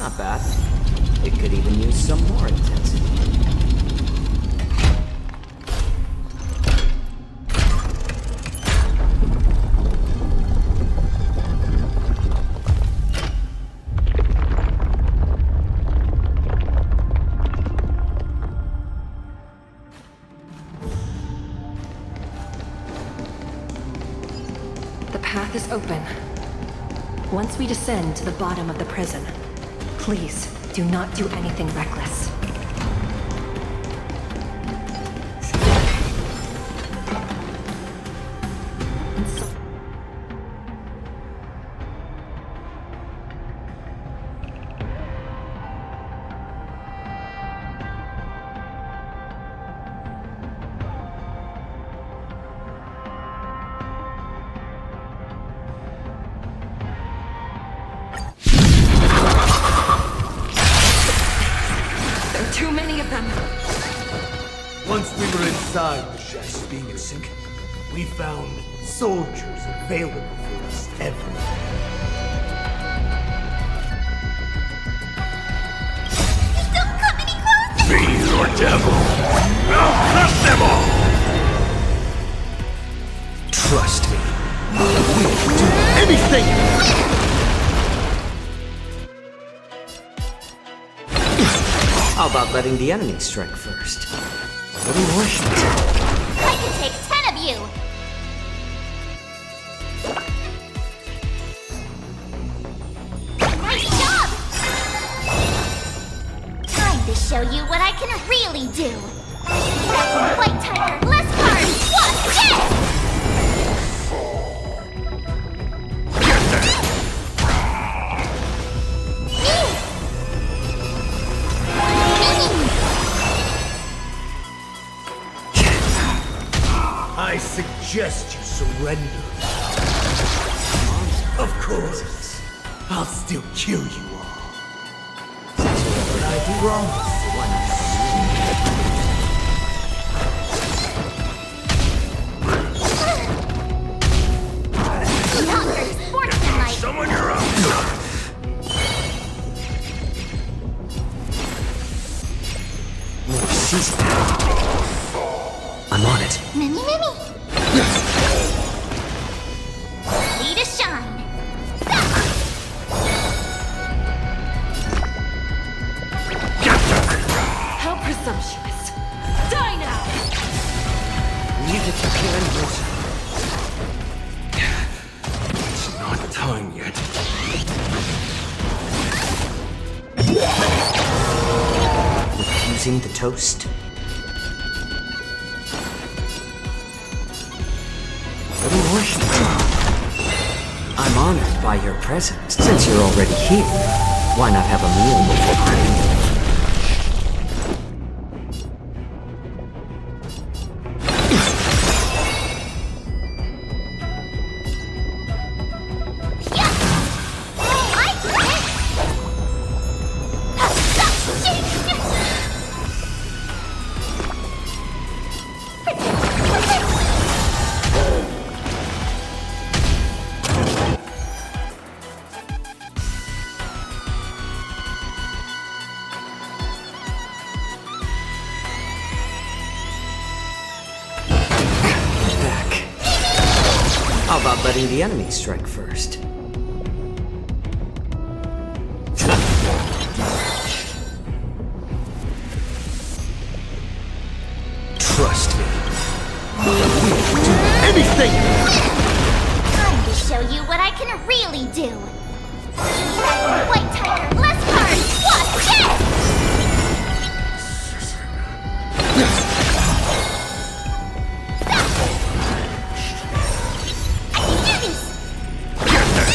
Not bad. It could even use some more intensity. The path is open. Once we descend to the bottom of the prison, please do not do anything reckless. There are too many of them. Once we were inside the ships, being in sync, we found soldiers available for us everywhere. Don't come any closer! Fiend or devil, I'll crush them all! Trust me. We'll do anything! How about letting the enemy strike first? A little more shit. I can take 10 of you! Nice job! Time to show you what I can really do! White Tiger, less cards! Watch this! I suggest you surrender. Of course, I'll still kill you all. But I promise one Not very sportsmanlike! Someone you're up! More season. I'm on it. Mimi! Ready to shine! How presumptuous. Die now! Leave it to Kansas. It's not time yet. Refusing the toast. Little more shit. I'm honored by your presence. Since you're already here, why not have a meal before parting? How about letting the enemy strike first? Trust me. We'll do anything! Time to show you what I can really do! White Tiger, less cards! Watch this! I can do this!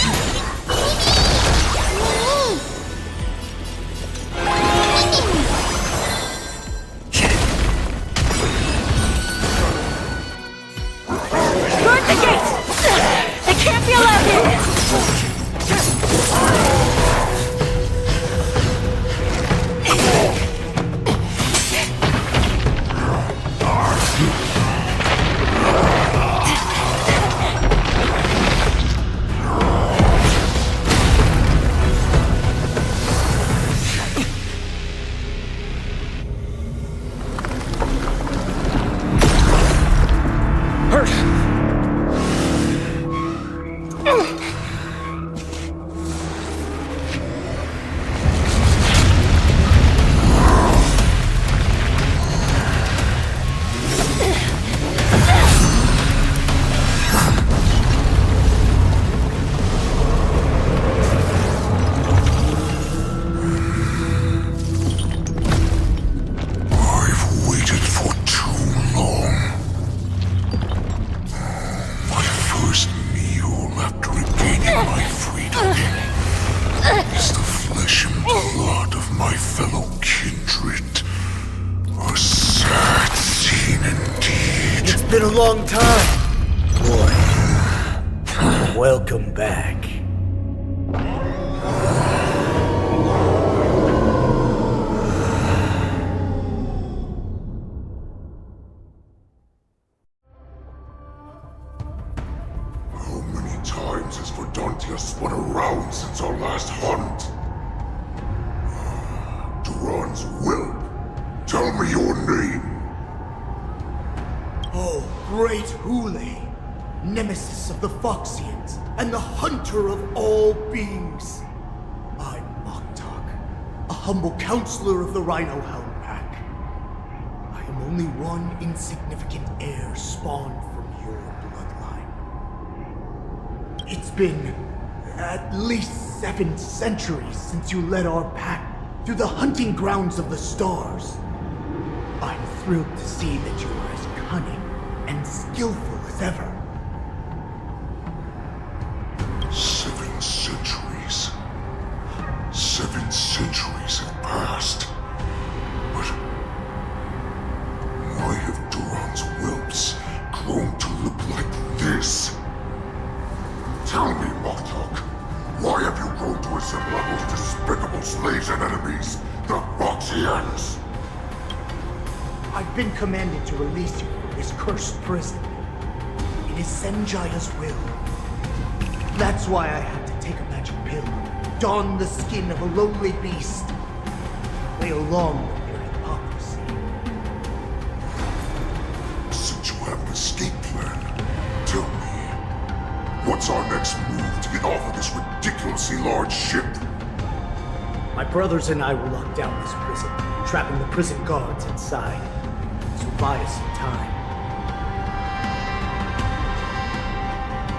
been a long time. Boy, welcome back. How many times has Verdantia spun around since our last hunt? Duran's whelp, tell me your name. Oh, great Hule, nemesis of the Foxians, and the hunter of all beings. I'm Moktok, a humble counselor of the Rhino Hound Pack. I am only one insignificant heir spawned from your bloodline. It's been at least 7 centuries since you led our pack through the hunting grounds of the stars. I'm thrilled to see that you are as cunning and skillful as ever. 7 centuries. 7 centuries have passed. But why have Duran's whelps grown to look like this? Tell me, Moktok, why have you grown to resemble our most despicable slaves and enemies, the Foxians? I've been commanded to release you from this cursed prison. It is Senjaya's will. That's why I had to take a magic pill, don the skin of a lowly beast, play along with their hypocrisy. Since you have an escape plan, tell me, what's our next move to get off of this ridiculously large ship? My brothers and I will lock down this prison, trapping the prison guards inside. This will buy us some time.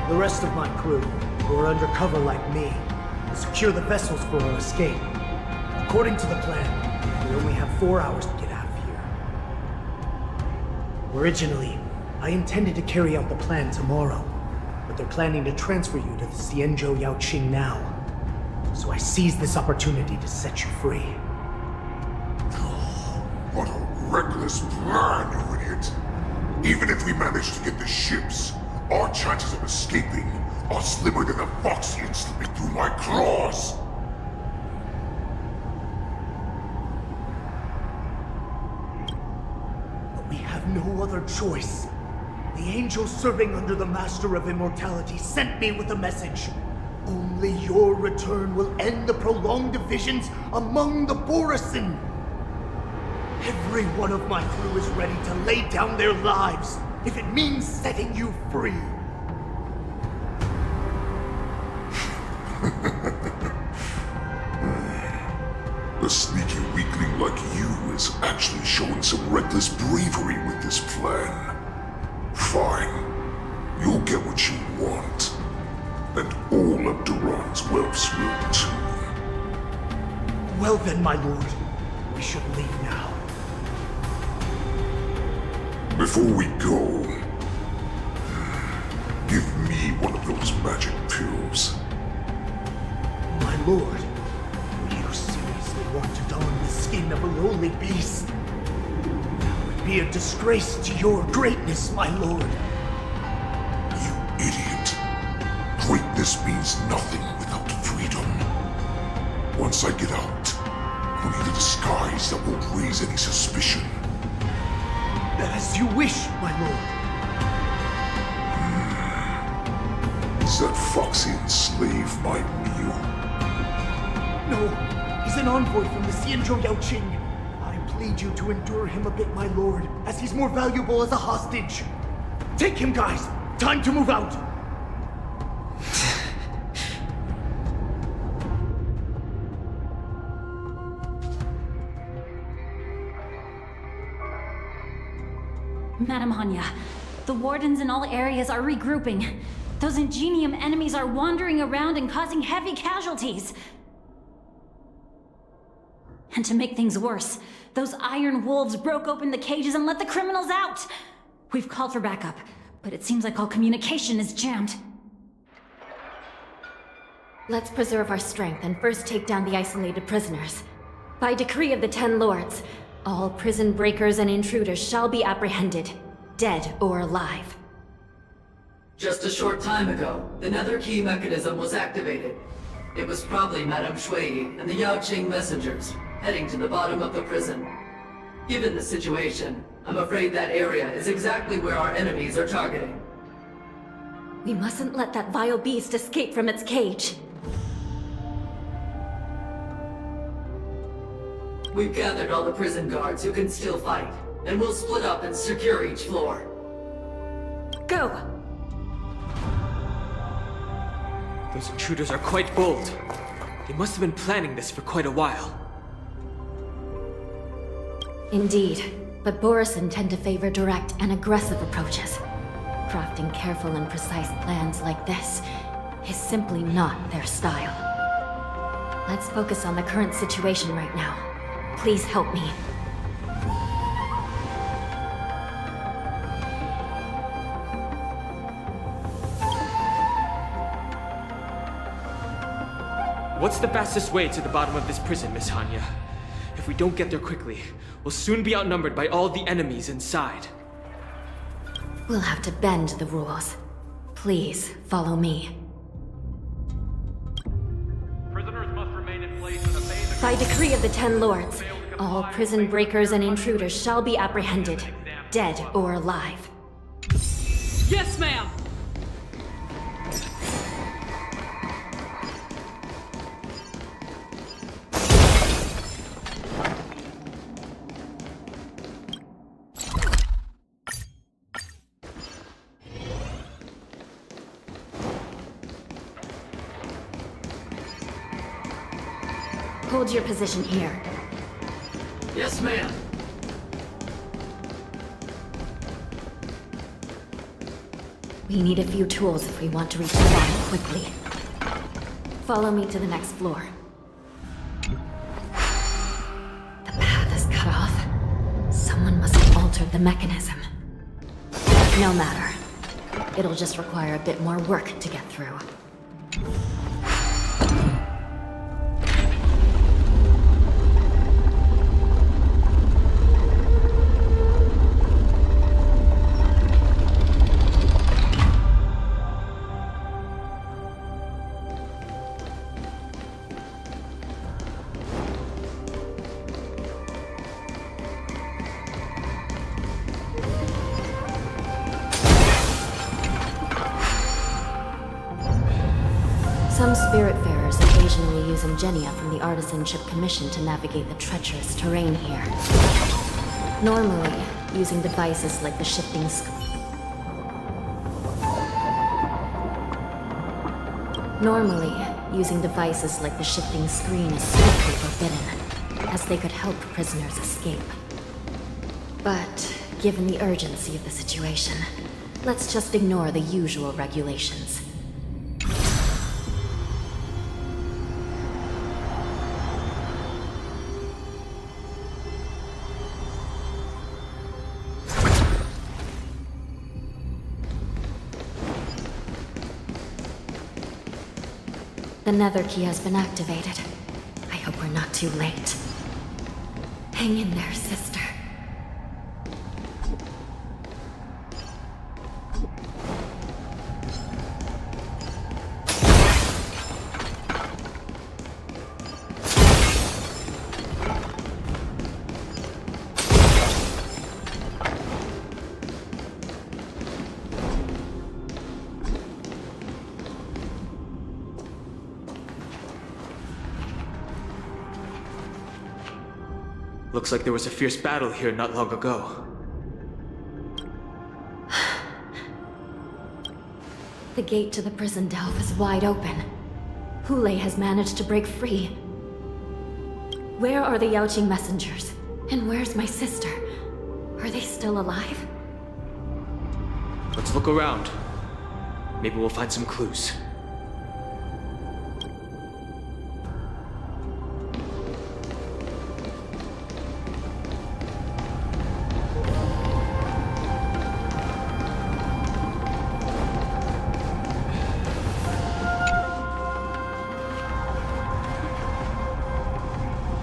The rest of my crew, who are undercover like me, will secure the vessels for our escape. According to the plan, we only have 4 hours to get out of here. Originally, I intended to carry out the plan tomorrow, but they're planning to transfer you to the Xianzhou Yaoqing now. So I seized this opportunity to set you free. What a reckless plan, you idiot! Even if we manage to get the ships, our chances of escaping are slimmer than the Foxians slipping through my claws! But we have no other choice. The angel serving under the Master of Immortality sent me with a message. Only your return will end the prolonged divisions among the Borisin. Every one of my crew is ready to lay down their lives if it means setting you free. A sneaky weakling like you is actually showing some reckless bravery with this plan. Fine. You'll get what you want. And all of Duran's whelps will too. Well then, my lord. We should leave now. Before we go, give me one of those magic pills. My lord, do you seriously want to don the skin of a lowly beast? That would be a disgrace to your greatness, my lord. You idiot. Greatness means nothing without freedom. Once I get out, I'll need a disguise that won't raise any suspicion. As you wish, my lord. Is that Foxian slave my meal? No, he's an envoy from the Xianzhou Yaoqing. I plead you to endure him a bit, my lord, as he's more valuable as a hostage. Take him, guys. Time to move out. Madam Hanya, the wardens in all areas are regrouping. Those Ingenium enemies are wandering around and causing heavy casualties. And to make things worse, those iron wolves broke open the cages and let the criminals out. We've called for backup, but it seems like all communication is jammed. Let's preserve our strength and first take down the isolated prisoners. By decree of the 10 Lords, all prison breakers and intruders shall be apprehended. dead or alive. Just a short time ago, the nether key mechanism was activated. It was probably Madame Shui and the Yaoqing messengers, heading to the bottom of the prison. Given the situation, I'm afraid that area is exactly where our enemies are targeting. We mustn't let that vile beast escape from its cage. We've gathered all the prison guards who can still fight, and we'll split up and secure each floor. Go! Those intruders are quite bold. They must have been planning this for quite a while. Indeed, but Borisin tend to favor direct and aggressive approaches. Crafting careful and precise plans like this is simply not their style. Let's focus on the current situation right now. Please help me. What's the fastest way to the bottom of this prison, Miss Hanya? If we don't get there quickly, we'll soon be outnumbered by all the enemies inside. We'll have to bend the rules. Please, follow me. Prisoners must remain in place and obey the... By decree of the Ten Lords, all prison breakers and intruders shall be apprehended, dead or alive. Yes, ma'am! Hold your position here. Yes, ma'am. We need a few tools if we want to reach the bottom quickly. Follow me to the next floor. The path is cut off. Someone must have altered the mechanism. No matter. It'll just require a bit more work to get through. Some Spiritfarers occasionally use ingenia from the Artisanship Commission to navigate the treacherous terrain here. Normally, using devices like the shifting screen is strictly forbidden, as they could help prisoners escape. But, given the urgency of the situation, let's just ignore the usual regulations. The nether key has been activated. I hope we're not too late. Hang in there, sister. Looks like there was a fierce battle here not long ago. The gate to the prison delve is wide open. Hule has managed to break free. Where are the Yaoqing messengers? And where's my sister? Are they still alive? Let's look around. Maybe we'll find some clues.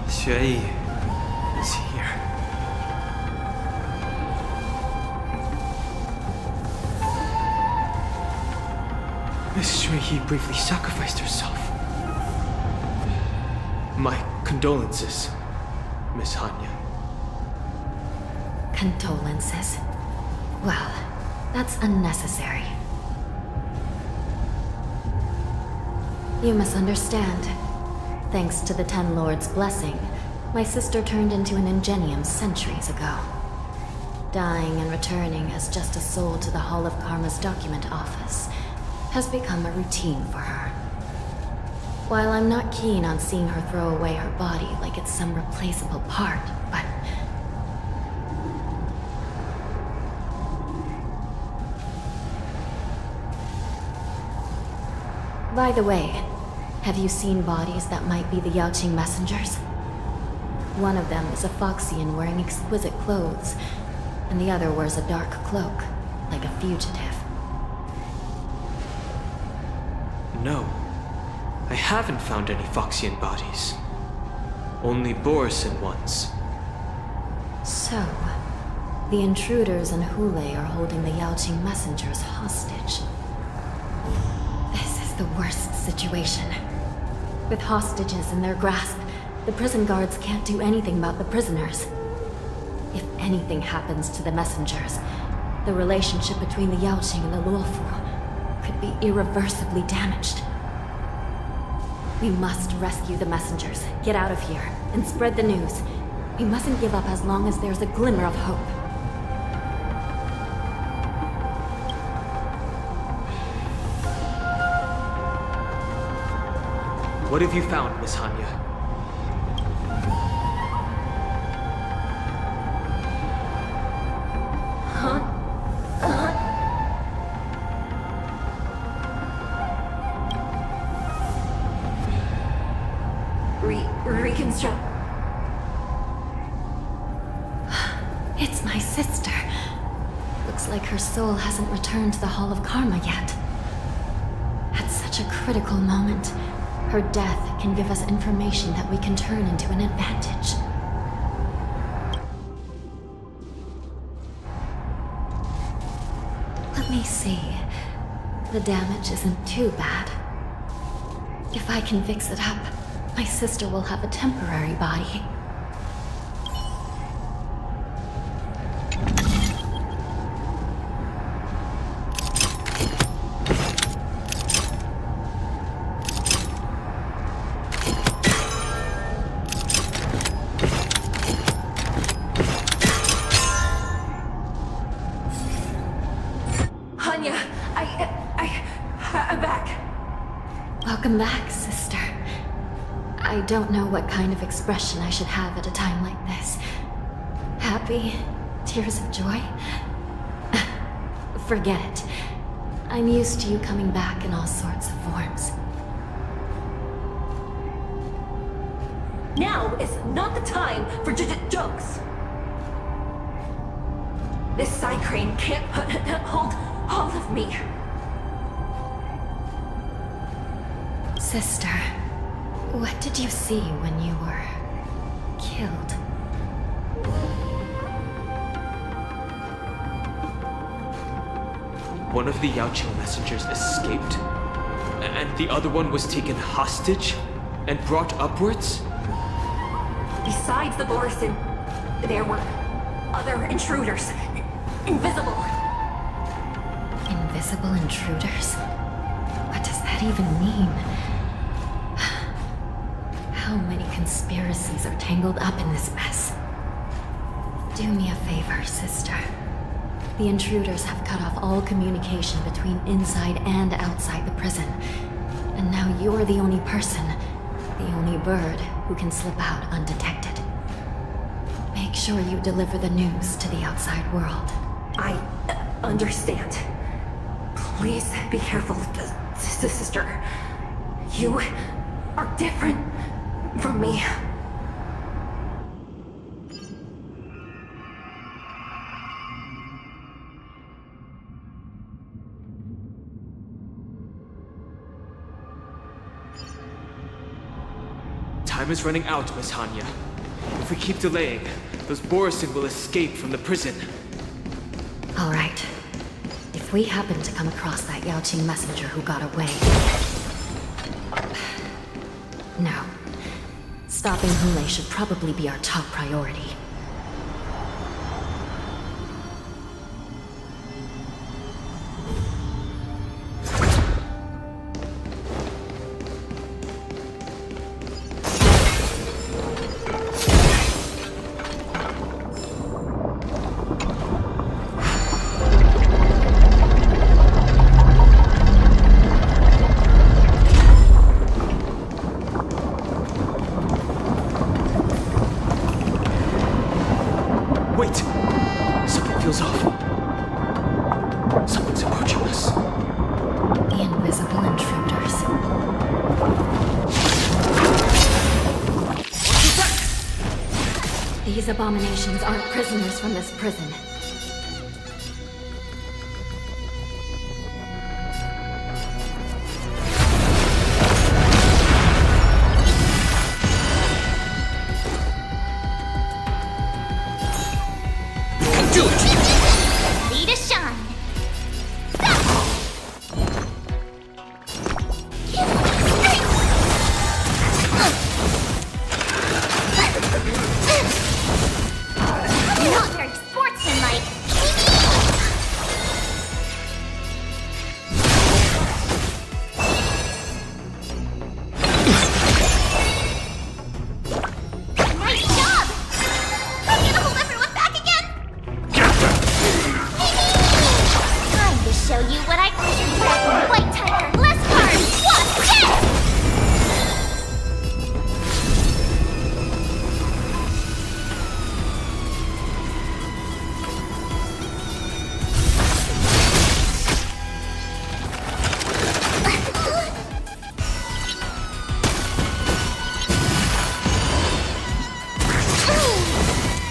Xue is here. Miss Shui briefly sacrificed herself. My condolences, Miss Hanya. Condolences? Well, that's unnecessary. You misunderstand. Thanks to the Ten Lords' blessing, my sister turned into an Ingenium centuries ago. Dying and returning as just a soul to the Hall of Karma's document office has become a routine for her. While I'm not keen on seeing her throw away her body like it's some replaceable part, but... By the way, have you seen bodies that might be the Yaoqing messengers? One of them is a Foxian wearing exquisite clothes, and the other wears a dark cloak, like a fugitive. No. I haven't found any Foxian bodies. Only Borisin ones. So, the intruders and Hule are holding the Yaoqing messengers hostage. This is the worst situation. With hostages in their grasp, the prison guards can't do anything about the prisoners. If anything happens to the messengers, the relationship between the Yaoqing and the Luofu could be irreversibly damaged. We must rescue the messengers, get out of here, and spread the news. We mustn't give up as long as there's a glimmer of hope. What have you found, Miss Hanya? Reconstruct. It's my sister. Looks like her soul hasn't returned to the Hall of Karma yet. At such a critical moment, her death can give us information that we can turn into an advantage. Let me see. The damage isn't too bad. If I can fix it up, my sister will have a temporary body. Hanya, I'm back. Welcome back, sister. I don't know what kind of expression I should have at a time like this. Happy? Tears of joy? Forget it. I'm used to you coming back in all sorts of forms. Now is not the time for jokes. This side crane can't hold all of me. Sister, what did you see when you were killed? One of the Yaoqing messengers escaped, and the other one was taken hostage and brought upwards? Besides the Borisin, there were other intruders. Invisible. Invisible intruders? What does that even mean? How many conspiracies are tangled up in this mess? Do me a favor, sister. The intruders have cut off all communication between inside and outside the prison. And now you're the only person, the only bird, who can slip out undetected. Make sure you deliver the news to the outside world. I understand. Please be careful, sister. You are different from me. Time is running out, Miss Hanya. If we keep delaying, those Borisin will escape from the prison. All right. If If we happen to come across that Yaoqing messenger who got away... No. Stopping Hule should probably be our top priority. Wait! Something feels off. Something's approaching us. The invisible intruders. These abominations aren't prisoners from this prison. Ready to shine. Not very sportsmanlike. Nice job! I'm gonna hold everyone back again. Time to show you what I call your dragon white tiger. Less cards. Watch this!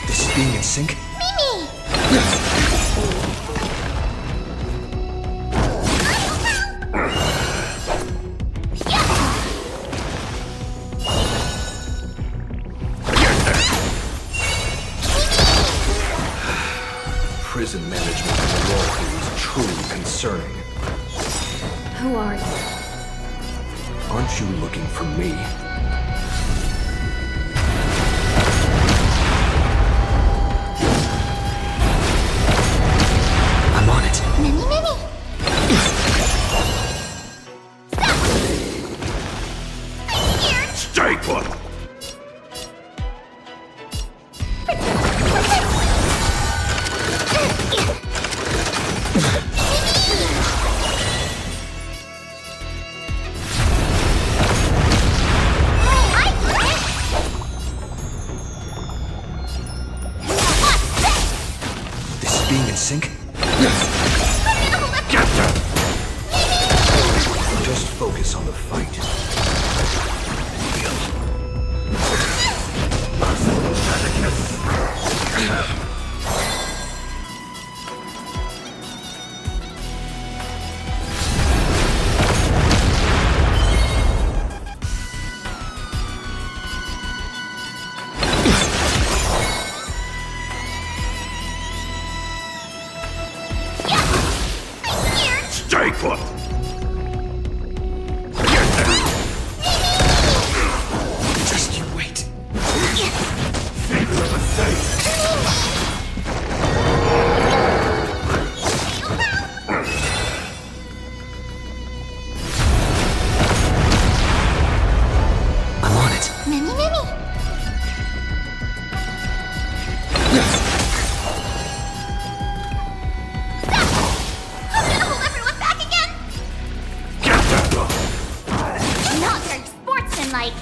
This is being in sync? Mimi! Prison management in the law is truly concerning. Who are you? Aren't you looking for me? I'm on it. Mimi, Mimi! Stay put! This is being in sync? Just focus on the fight. Stay put! Just you wait. I'm on it. Mimi, Mimi! I'm gonna hold everyone back again! Not very sportsmanlike.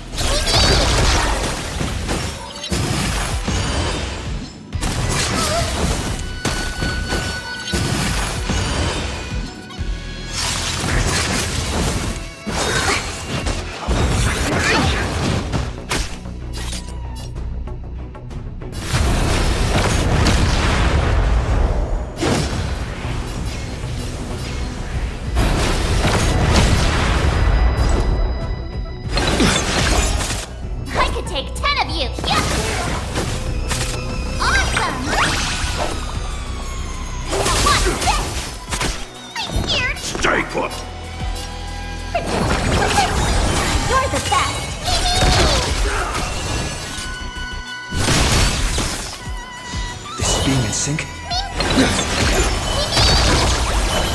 in sync?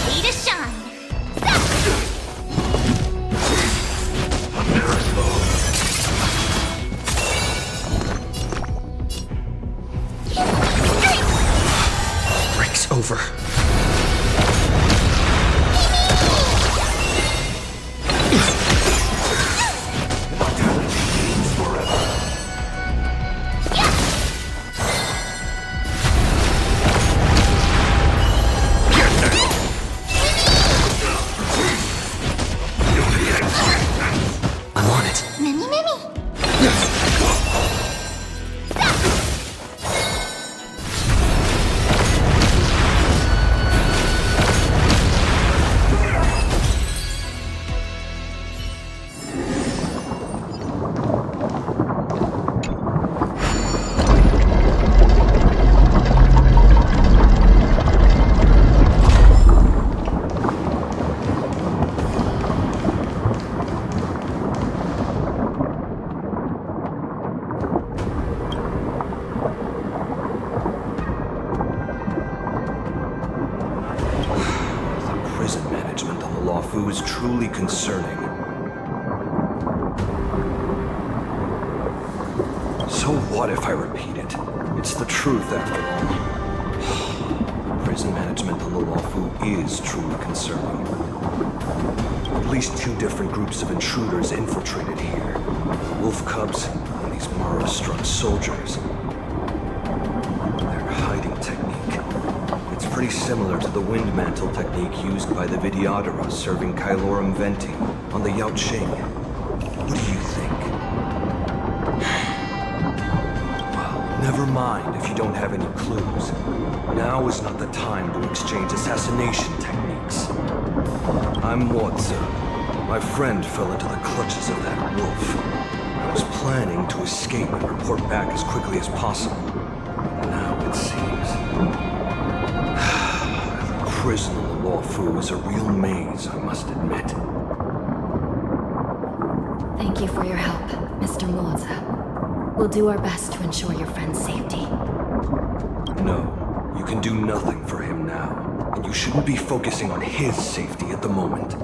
Way to shine. Breaks over. I'm on it. Mimi, Mimi. Prison management on the Lawfu is truly concerning. So what if I repeat it? It's the truth after all. Prison management on the Lawfu is truly concerning. At least 2 different groups of intruders infiltrated here. Wolf cubs and these Mara-struck soldiers. Their hiding technique. It's pretty similar to the wind mantle technique used by the Vidyadhara serving Kylorum Venti on the Yaoqing. What do you think? Well, never mind if you don't have any clues. Now is not the time to exchange assassination techniques. I'm Mozi. My friend fell into the clutches of that wolf. I was planning to escape and report back as quickly as possible. Now it seems... prison on the Lawfu is a real maze, I must admit. Thank you for your help, Mr. Mozi. We'll do our best to ensure your friend's safety. No, you can do nothing for him now, and you shouldn't be focusing on his safety at the moment.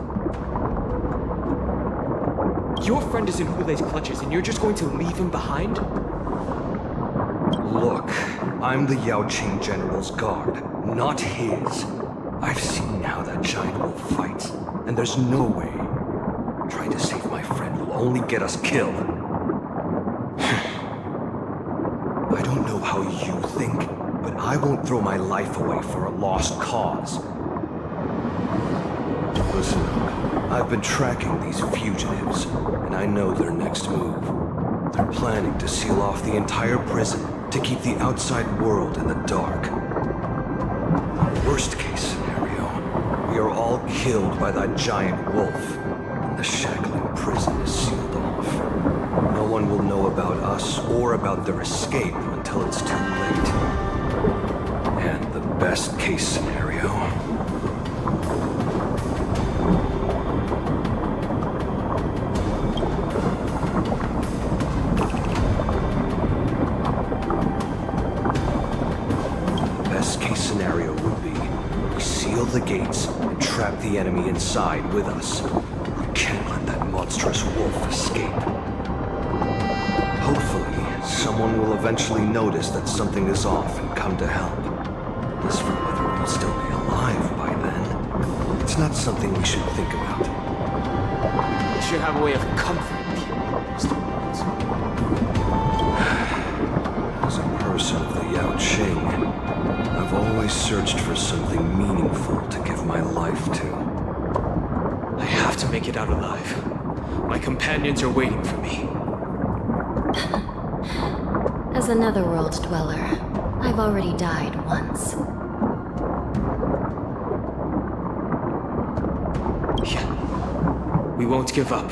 Your friend is in Hulei's clutches, and you're just going to leave him behind? Look, I'm the Yaoqing General's guard, not his. I've seen how that giant wolf fights, and there's no way. Trying to save my friend will only get us killed. I don't know how you think, but I won't throw my life away for a lost cause. Listen up. I've been tracking these fugitives, and I know their next move. They're planning to seal off the entire prison to keep the outside world in the dark. Worst case scenario, we are all killed by that giant wolf, and the shackling prison is sealed off. No one will know about us or about their escape until it's too late. And the best case scenario... the gates and trap the enemy inside with us. We can't let that monstrous wolf escape. Hopefully, someone will eventually notice that something is off and come to help. As for whether we'll still be alive by then, it's not something we should think about. You should have a way of comforting people, Mr. Mozi. As a person of the Yaoqing, I've always searched for something meaningful to give my life to. I have to make it out alive. My companions are waiting for me. As a netherworld dweller, I've already died once. Yeah. We won't give up.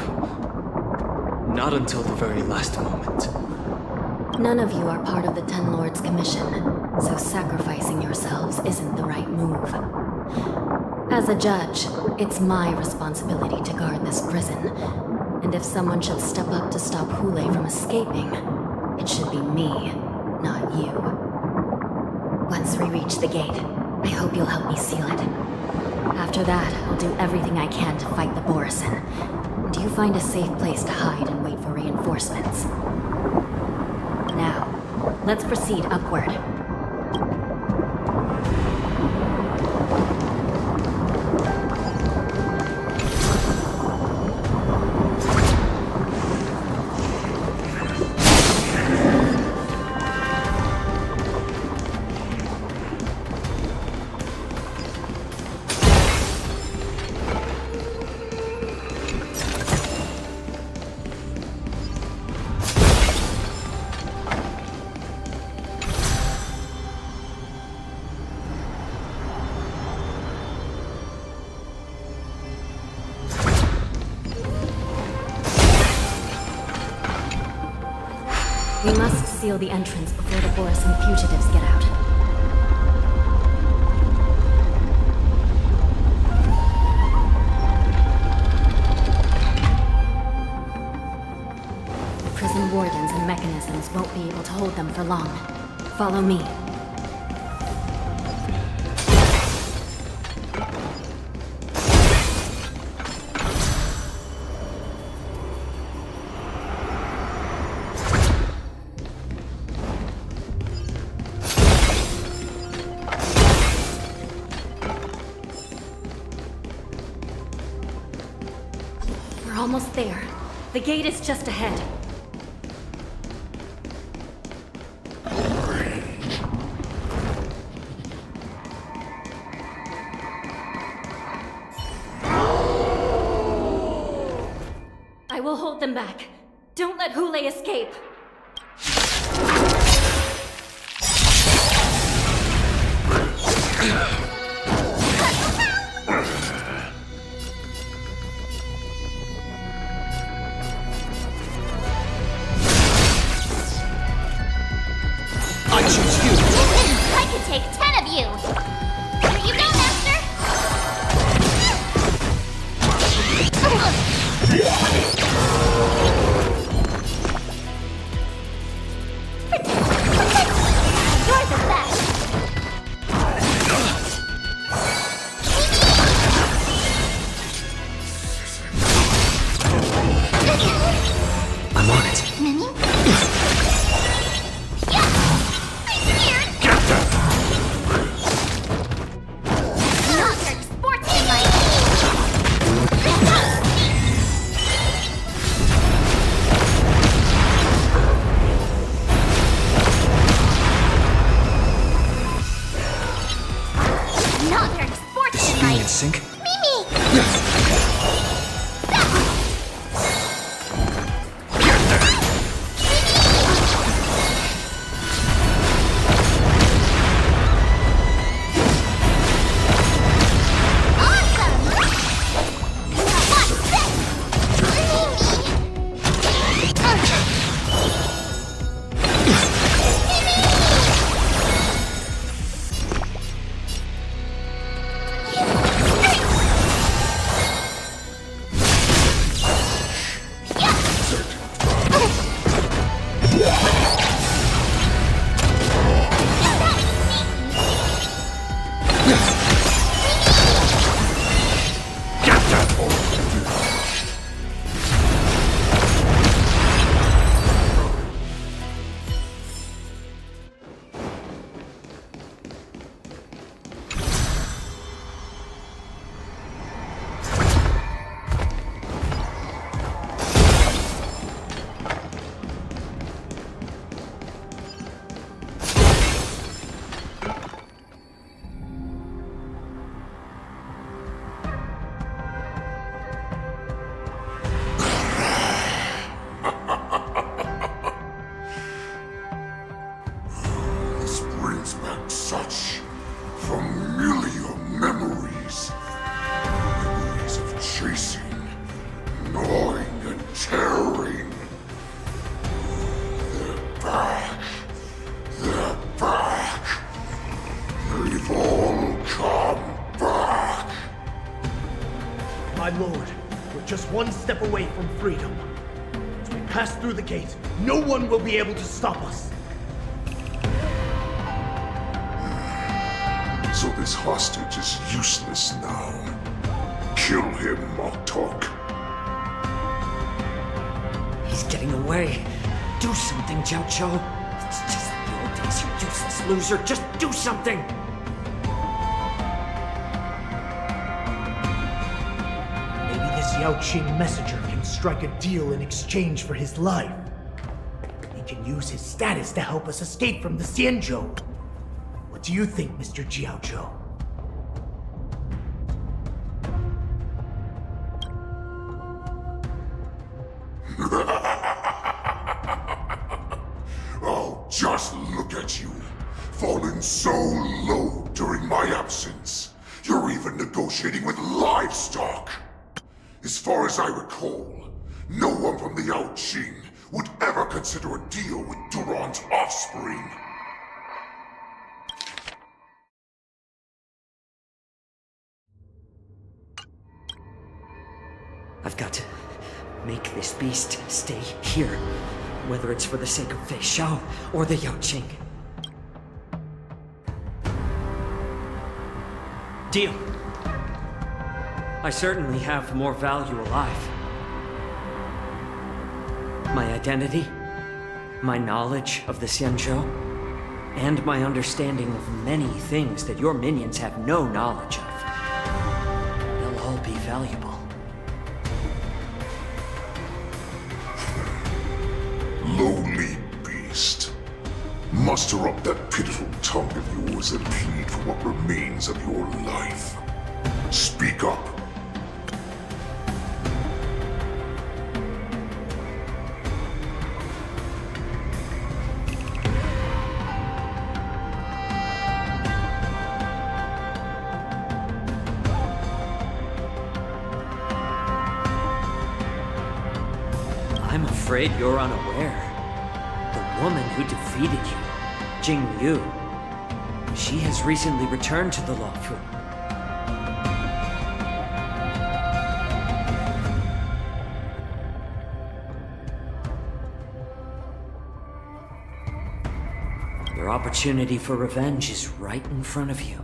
Not until the very last moment. None of you are part of the Ten Lords Commission, so sacrificing yourselves isn't the right move. As a judge, it's my responsibility to guard this prison, and if someone should step up to stop Hulei from escaping, it should be me, not you. Once we reach the gate. I hope you'll help me seal it. After that, I'll do everything I can to fight the Borisin. And you find a safe place to hide and wait for reinforcements. Now, let's proceed upward. We must seal the entrance before the Borisin fugitives get out. The prison wardens and mechanisms won't be able to hold them for long. Follow me. We're almost there. The gate is just ahead. I will hold them back. Don't let Hule escape. I choose you. I could take 10 of you. Here you go, Master. You're the best. I'm on it. Mini? In sync? Such familiar memories. Memories of chasing, gnawing, and tearing. They're back. They're back. They've all come back. My lord, we're just one step away from freedom. As we pass through the gate, no one will be able to stop us. So this hostage is useless now. Kill him, Moktok. He's getting away. Do something, Jiaoqiu. It's just the old days, you useless loser. Just do something! Maybe this Yaoqing messenger can strike a deal in exchange for his life. He can use his status to help us escape from the Xianzhou. What do you think, Mr. Jiaoqiu? Oh, just look at you. Fallen so low during my absence. You're even negotiating with livestock. As far as I recall, no one from the Yaoqing would ever consider a deal with Duran's offspring. I've got to make this beast stay here, whether it's for the sake of Fei Xiao or the Yaoqing. Deal. I certainly have more value alive. My identity, my knowledge of the Xianzhou, and my understanding of many things that your minions have no knowledge of. They'll all be valuable. Lowly beast. Muster up that pitiful tongue of yours and plead for what remains of your life. Speak up. I'm afraid you're unaware. The woman who defeated you, Jing Liu, she has recently returned to the Luofu. Your opportunity for revenge is right in front of you.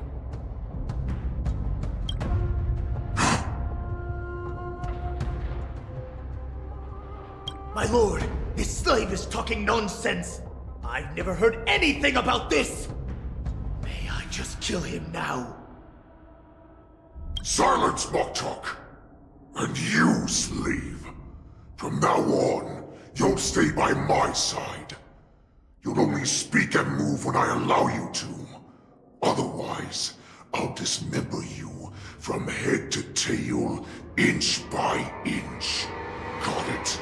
My lord, this slave is talking nonsense. I've never heard anything about this. May I just kill him now? Silence, Moktok! And you, slave. From now on, you'll stay by my side. You'll only speak and move when I allow you to. Otherwise, I'll dismember you from head to tail, inch by inch. Got it?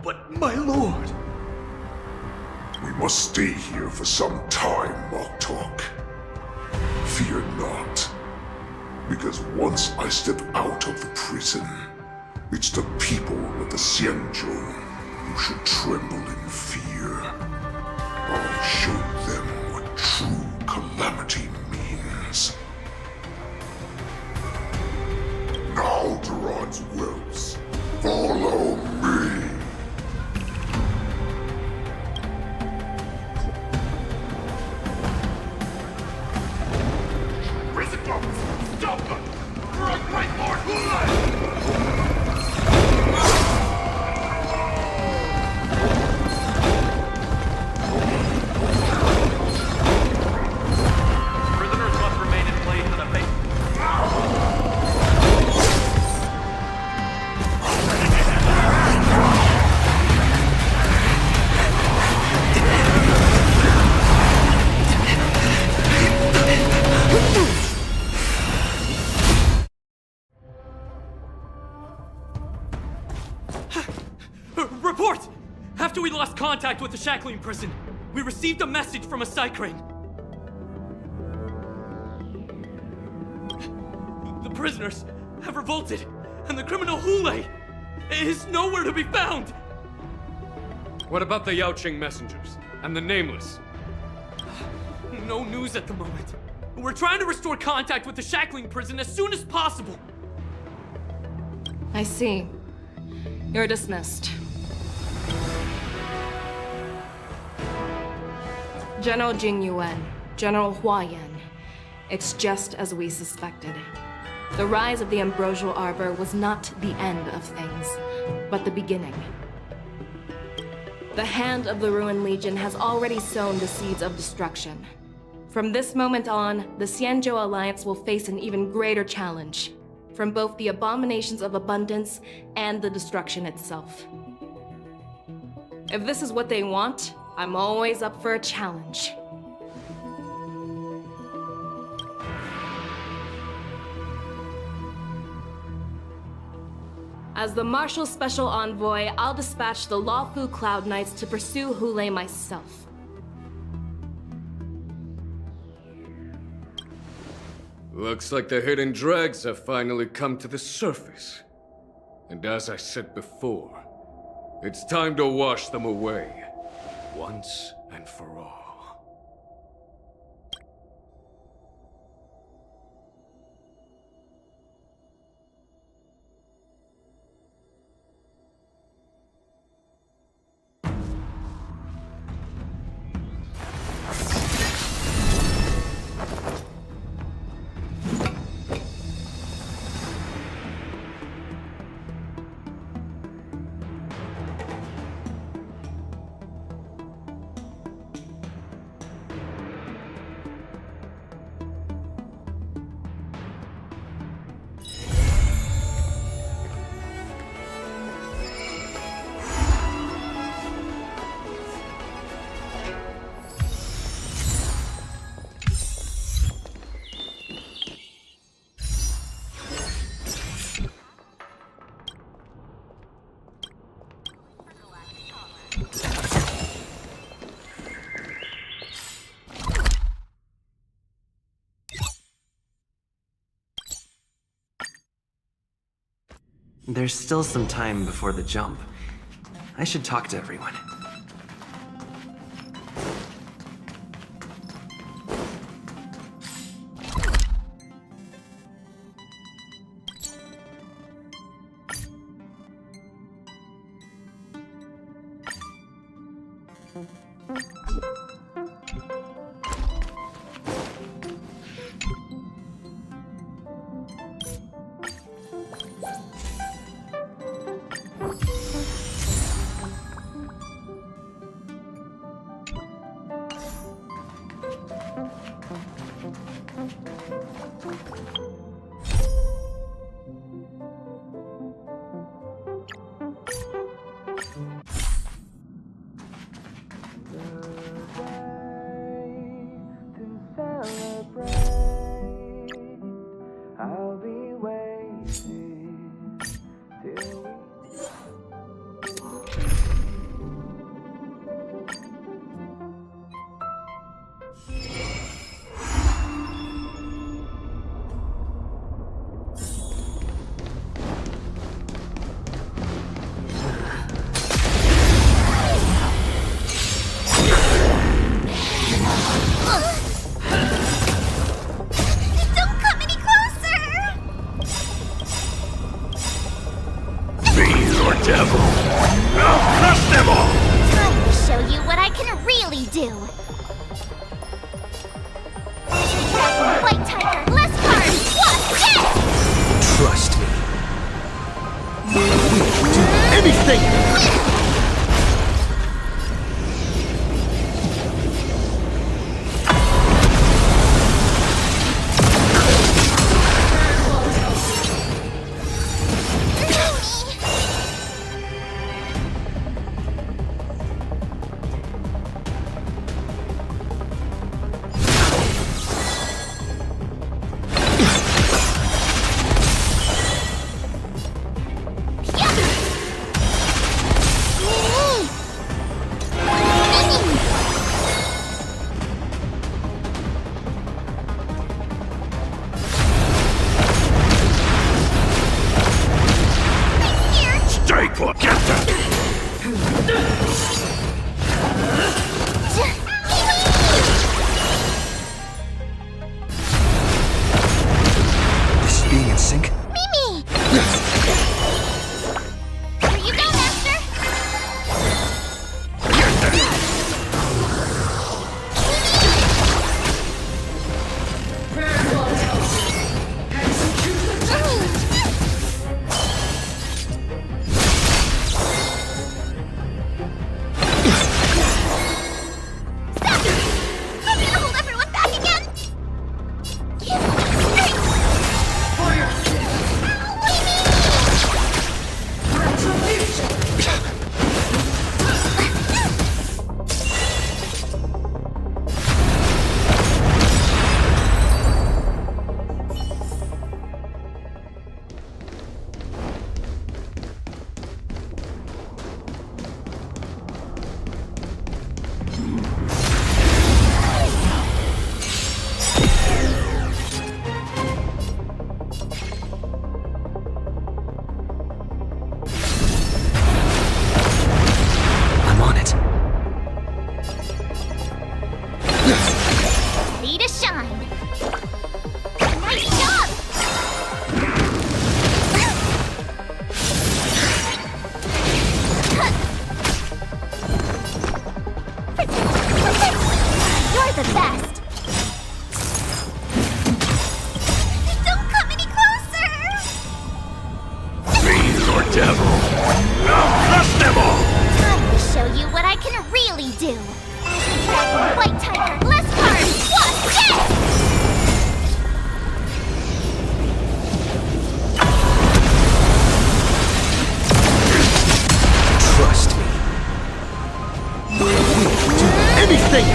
But my lord... We must stay here for some time, Moktok. Fear not. Because once I step out of the prison, it's the people of the Xianzhou who should tremble in fear. I'll show them what true calamity means. Now, Duran's whelps, follow me! Prison guards! Stop them! Right, Lord Hulai! Report! After we lost contact with the shackling prison, we received a message from a Psycrane. The prisoners have revolted, and the criminal Hule is nowhere to be found! What about the Yaoqing messengers and the Nameless? No news at the moment. We're trying to restore contact with the shackling prison as soon as possible. I see. You're dismissed. General Jing Yuan, General Hua Yan. It's just as we suspected. The rise of the Ambrosial Arbor was not the end of things, but the beginning. The hand of the Ruined Legion has already sown the seeds of destruction. From this moment on, the Xianzhou Alliance will face an even greater challenge, from both the abominations of abundance and the destruction itself. If this is what they want, I'm always up for a challenge. As the Marshal Special Envoy, I'll dispatch the Lawfu Cloud Knights to pursue Hulei myself. Looks like the hidden dregs have finally come to the surface. And as I said before, it's time to wash them away, once and for all. There's still some time before the jump. I should talk to everyone. devil! Now crush them all! I will show you what I can really do. Azure Dragon, White Tiger, less cards! What's this? Trust me. We can do anything!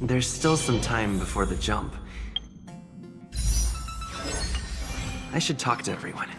There's still some time before the jump. I should talk to everyone.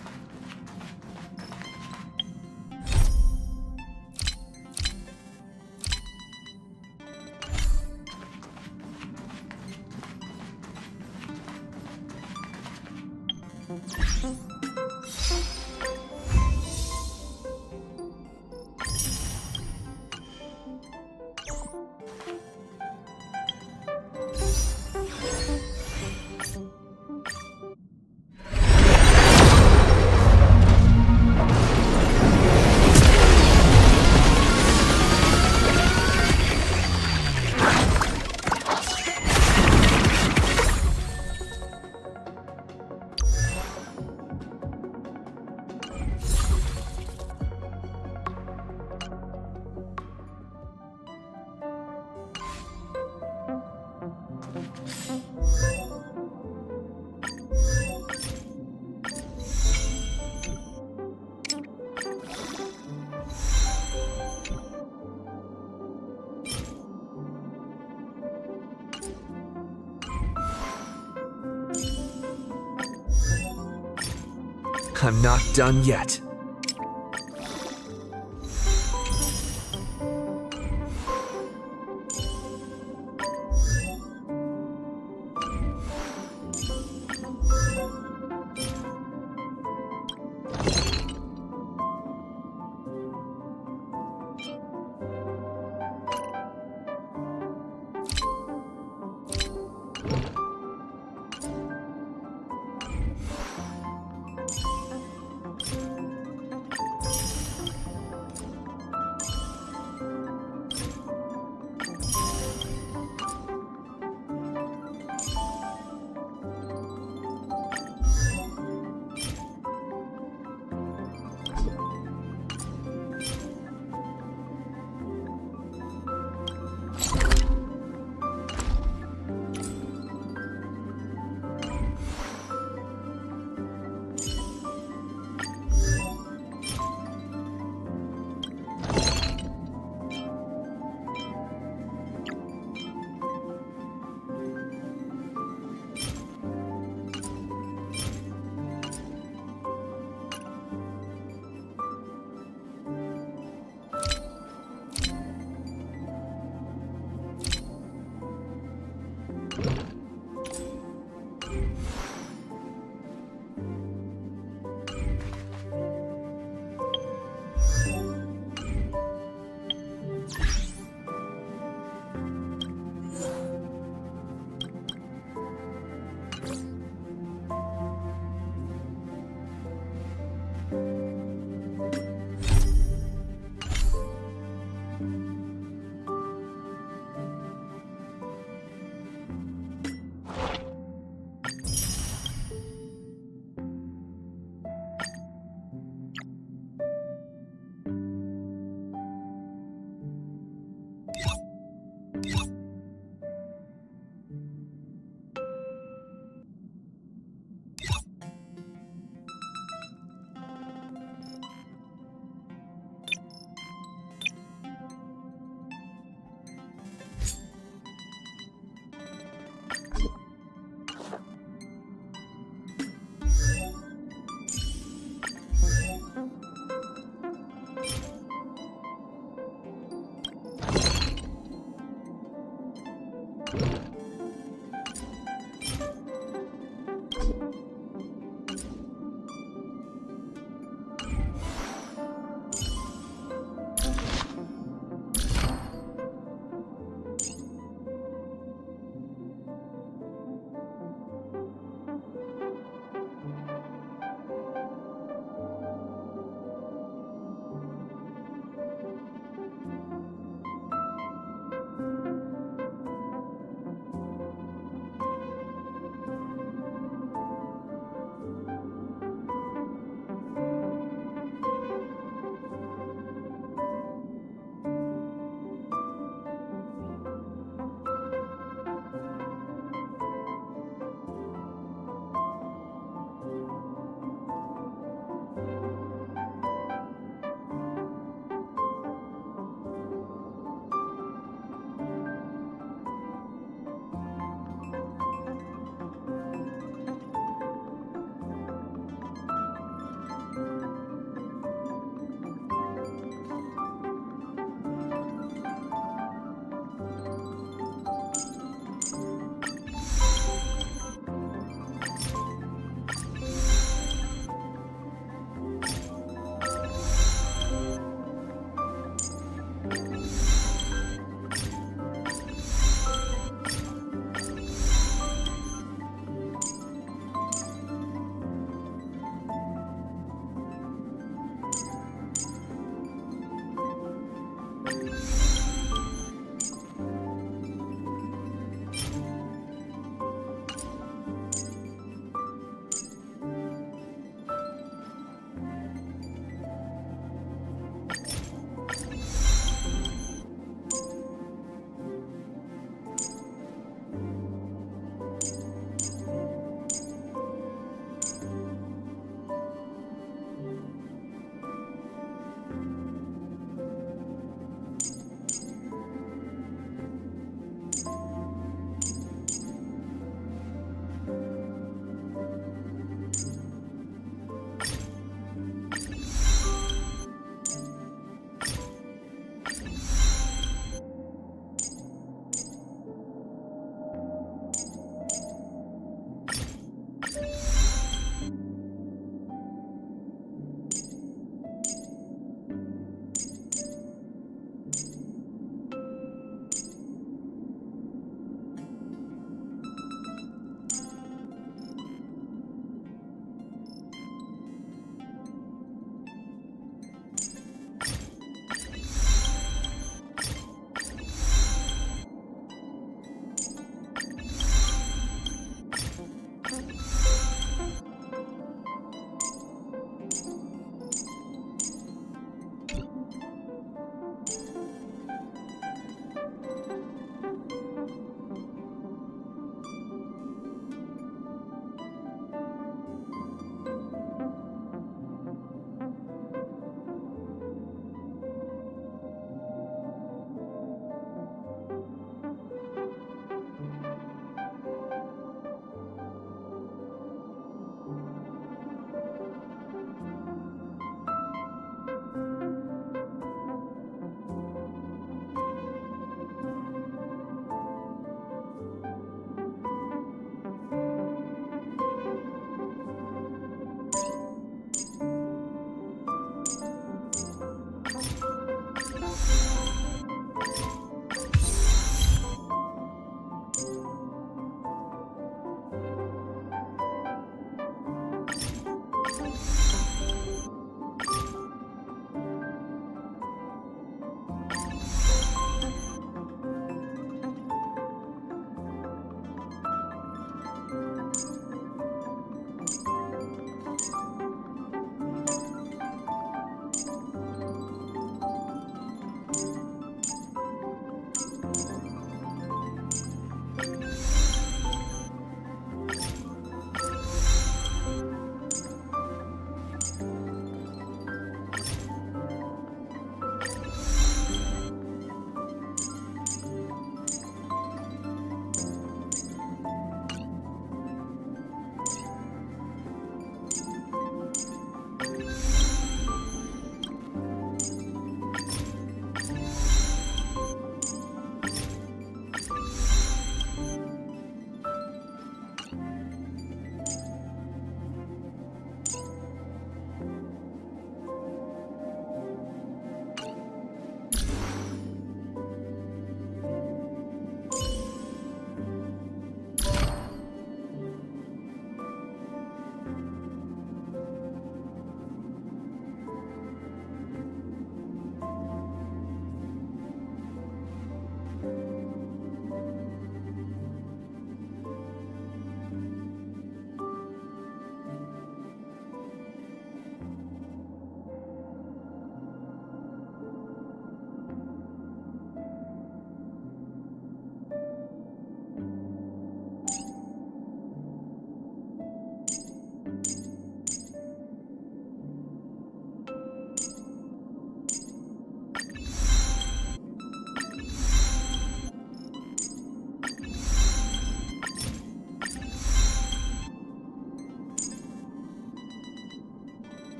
I'm not done yet.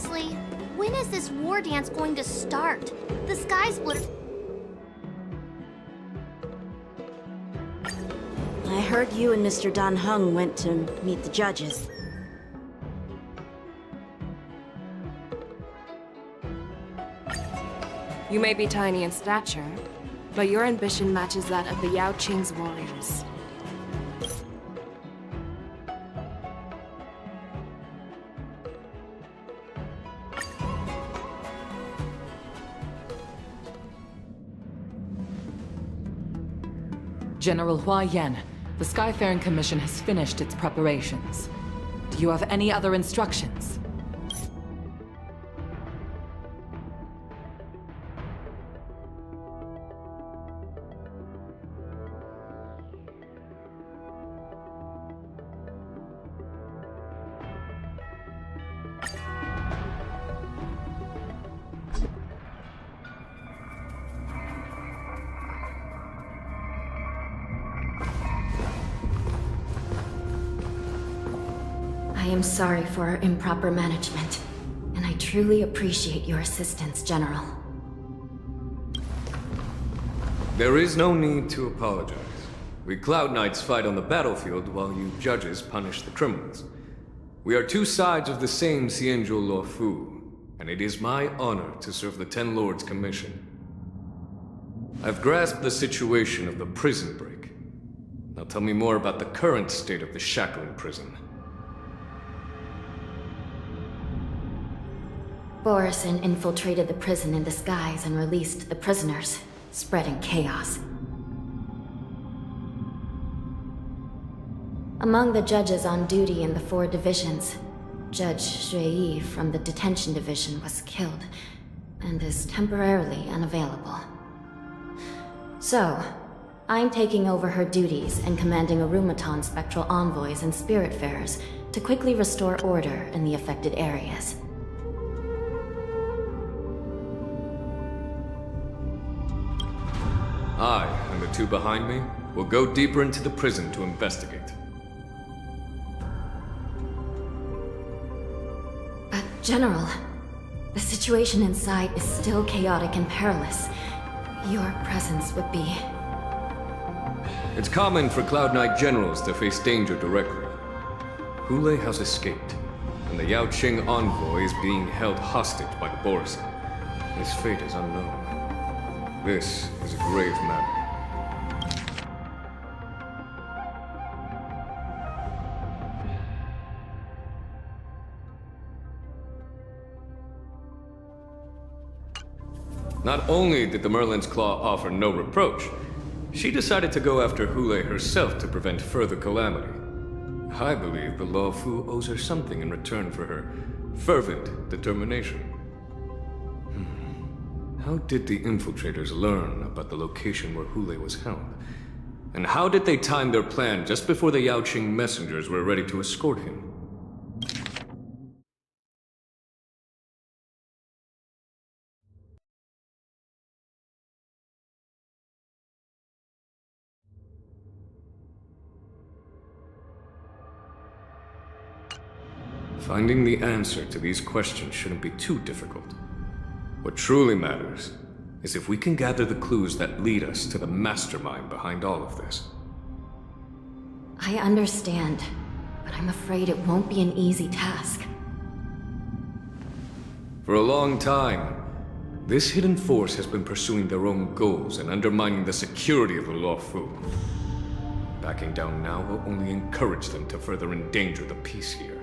Seriously, when is this war dance going to start? The Sky Splitter... I heard you and Mr. Dan Heng went to meet the judges. You may be tiny in stature, but your ambition matches that of the Yao Qing's warriors. General Hua Yan, the Skyfaring Commission has finished its preparations. Do you have any other instructions? I am sorry for our improper management, and I truly appreciate your assistance, General. There is no need to apologize. We Cloud Knights fight on the battlefield while you judges punish the criminals. We are two sides of the same Xianzhou Luofu, and it is my honor to serve the Ten Lords' commission. I've grasped the situation of the prison break. Now tell me more about the current state of the shackling prison. Borison infiltrated the prison in disguise and released the prisoners, spreading chaos. Among the judges on duty in the 4 divisions, Judge Xue Yi from the detention division was killed and is temporarily unavailable. So, I'm taking over her duties and commanding Arumaton spectral envoys and spiritfarers to quickly restore order in the affected areas. I, and the two behind me, will go deeper into the prison to investigate. But, General, the situation inside is still chaotic and perilous. Your presence would be... It's common for Cloud Knight generals to face danger directly. Hule has escaped, and the Yao Qing envoy is being held hostage by the Borison. His fate is unknown. This is a grave matter. Not only did the Merlin's Claw offer no reproach, she decided to go after Hule herself to prevent further calamity. I believe the Luofu owes her something in return for her fervent determination. How did the infiltrators learn about the location where Hule was held? And how did they time their plan just before the Yao Qing messengers were ready to escort him? Finding the answer to these questions shouldn't be too difficult. What truly matters is if we can gather the clues that lead us to the mastermind behind all of this. I understand, but I'm afraid it won't be an easy task. For a long time, this hidden force has been pursuing their own goals and undermining the security of the Luofu. Backing down now will only encourage them to further endanger the peace here.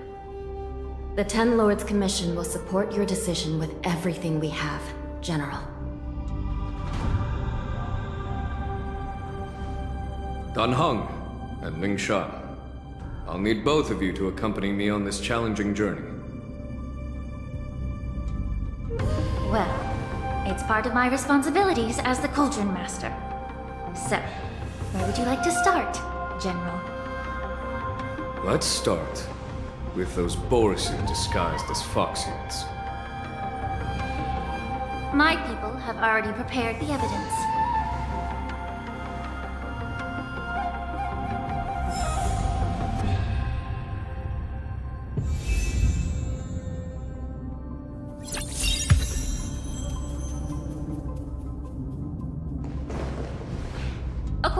The Ten Lords Commission will support your decision with everything we have, General. Dan Heng and Ling Sha, I'll need both of you to accompany me on this challenging journey. Well, it's part of my responsibilities as the Cauldron Master. So, where would you like to start, General? Let's start with those Borison disguised as Foxians. My people have already prepared the evidence.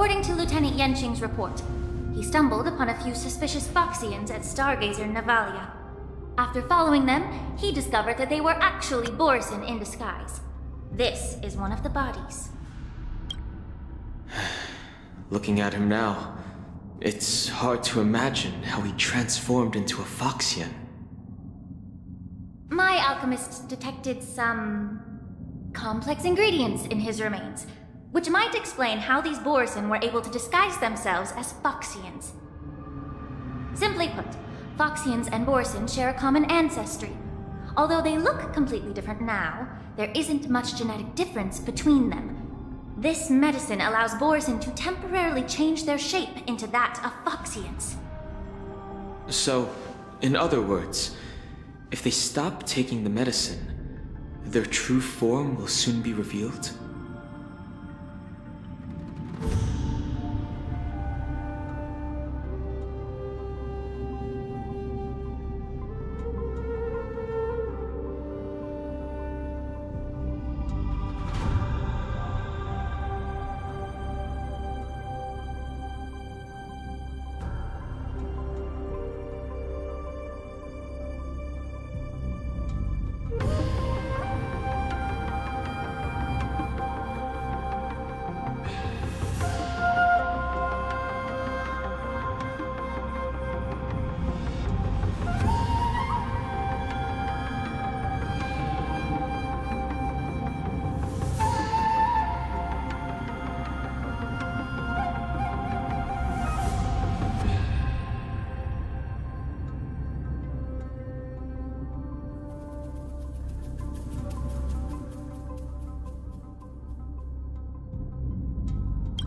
according to Lieutenant Yenqing's report, he stumbled upon a few suspicious Foxians at Stargazer Navalia. After following them, he discovered that they were actually Borson in disguise. This is one of the bodies. Looking at him now, it's hard to imagine how he transformed into a Foxian. My alchemists detected some complex ingredients in his remains, which might explain how these Borson were able to disguise themselves as Foxians. Simply put, Foxians and Borson share a common ancestry. Although they look completely different now, there isn't much genetic difference between them. This medicine allows Borson to temporarily change their shape into that of Foxians. So, in other words, if they stop taking the medicine, their true form will soon be revealed?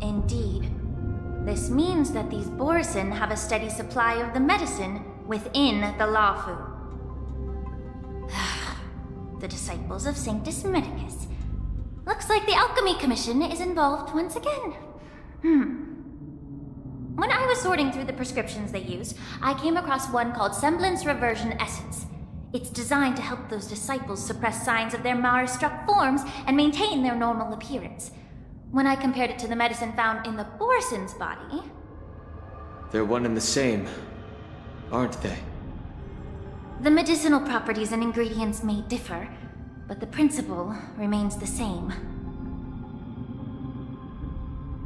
Indeed. This means that these Borson have a steady supply of the medicine within the Lafu. The disciples of Sanctus Medicus. Looks like the Alchemy Commission is involved once again. When I was sorting through the prescriptions they use, I came across one called Semblance Reversion Essence. It's designed to help those disciples suppress signs of their Mara-struck forms and maintain their normal appearance. When I compared it to the medicine found in the Borson's body... They're one and the same, aren't they? The medicinal properties and ingredients may differ, but the principle remains the same.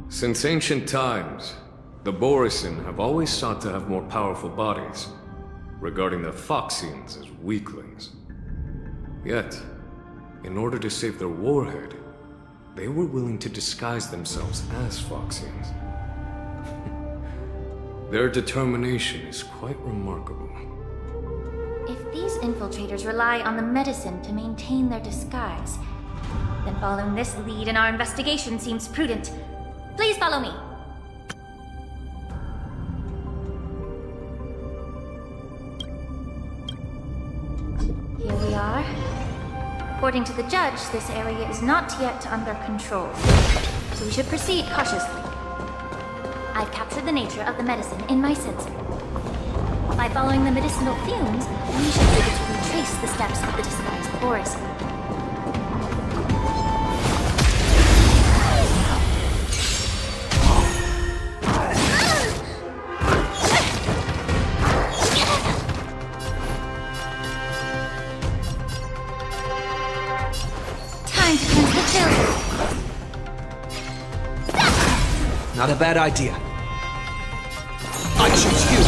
Since ancient times, the Borson have always sought to have more powerful bodies, regarding the Foxians as weaklings. Yet, in order to save their warhead, they were willing to disguise themselves as Foxians. Their determination is quite remarkable. If these infiltrators rely on the medicine to maintain their disguise, then following this lead in our investigation seems prudent. Please follow me. Here we are. According to the judge, this area is not yet under control, so we should proceed cautiously. I've captured the nature of the medicine in my sensor. By following the medicinal fumes, we should be able to retrace the steps of the disguised Borson. Time to cleanse the children. Not a bad idea. I choose you.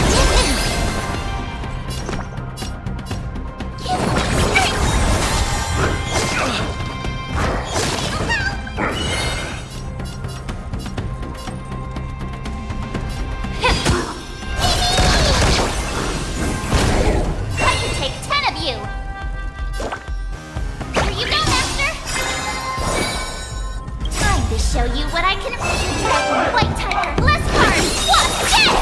I can take 10 of you. Here you go, Master. Time to show you what I can. Dragon, White Tiger, less cards. What? Yes!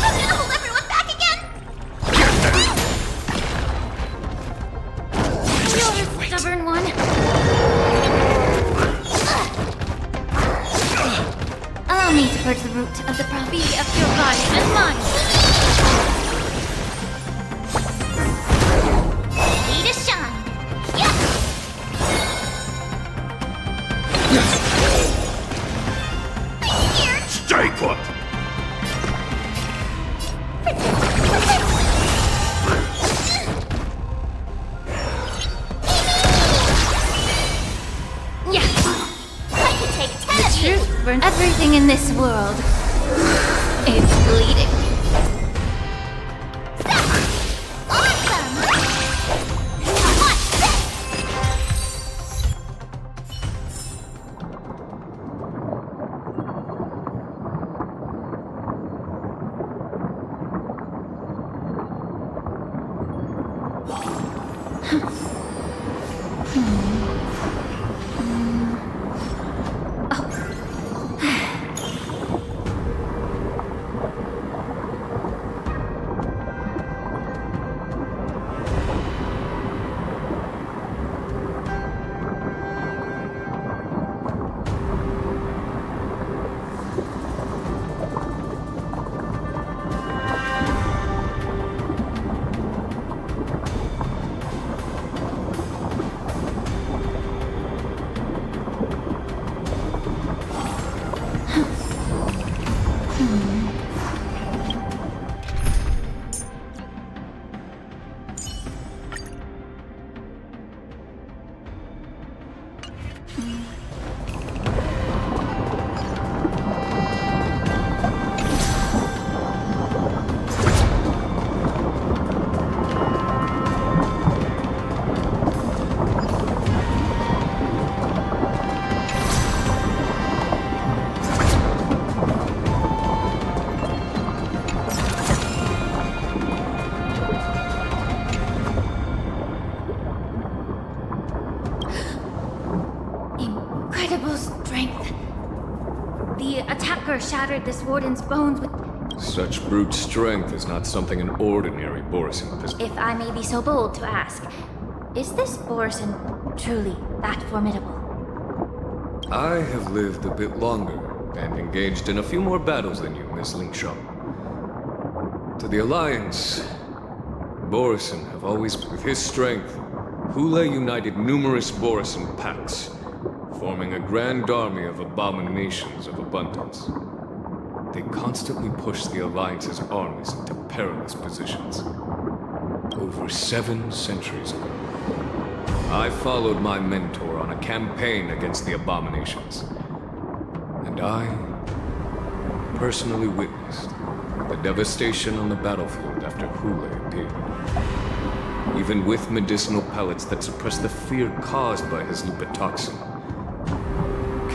I'm gonna hold everyone back again. You're a stubborn one. Allow me to purge the root of the property of your body and mind. Ready to shine. Yes! Stay put! Yeah. I could take 10 of you. For everything in this world is bleeding. Awesome! Watch this! Incredible strength. The attacker shattered this warden's bones with... Such brute strength is not something an ordinary Borisin possesses. If I may be so bold to ask, is this Borisin truly that formidable? I have lived a bit longer and engaged in a few more battles than you, Miss Lingshaw. To the Alliance, Borisin have always... With his strength, Hule united numerous Borisin packs, forming a grand army of abominations of abundance. They constantly push the Alliance's armies into perilous positions. Over 7 centuries ago, I followed my mentor on a campaign against the abominations. And I personally witnessed the devastation on the battlefield after Hule appeared. Even with medicinal pellets that suppress the fear caused by his lupitoxin,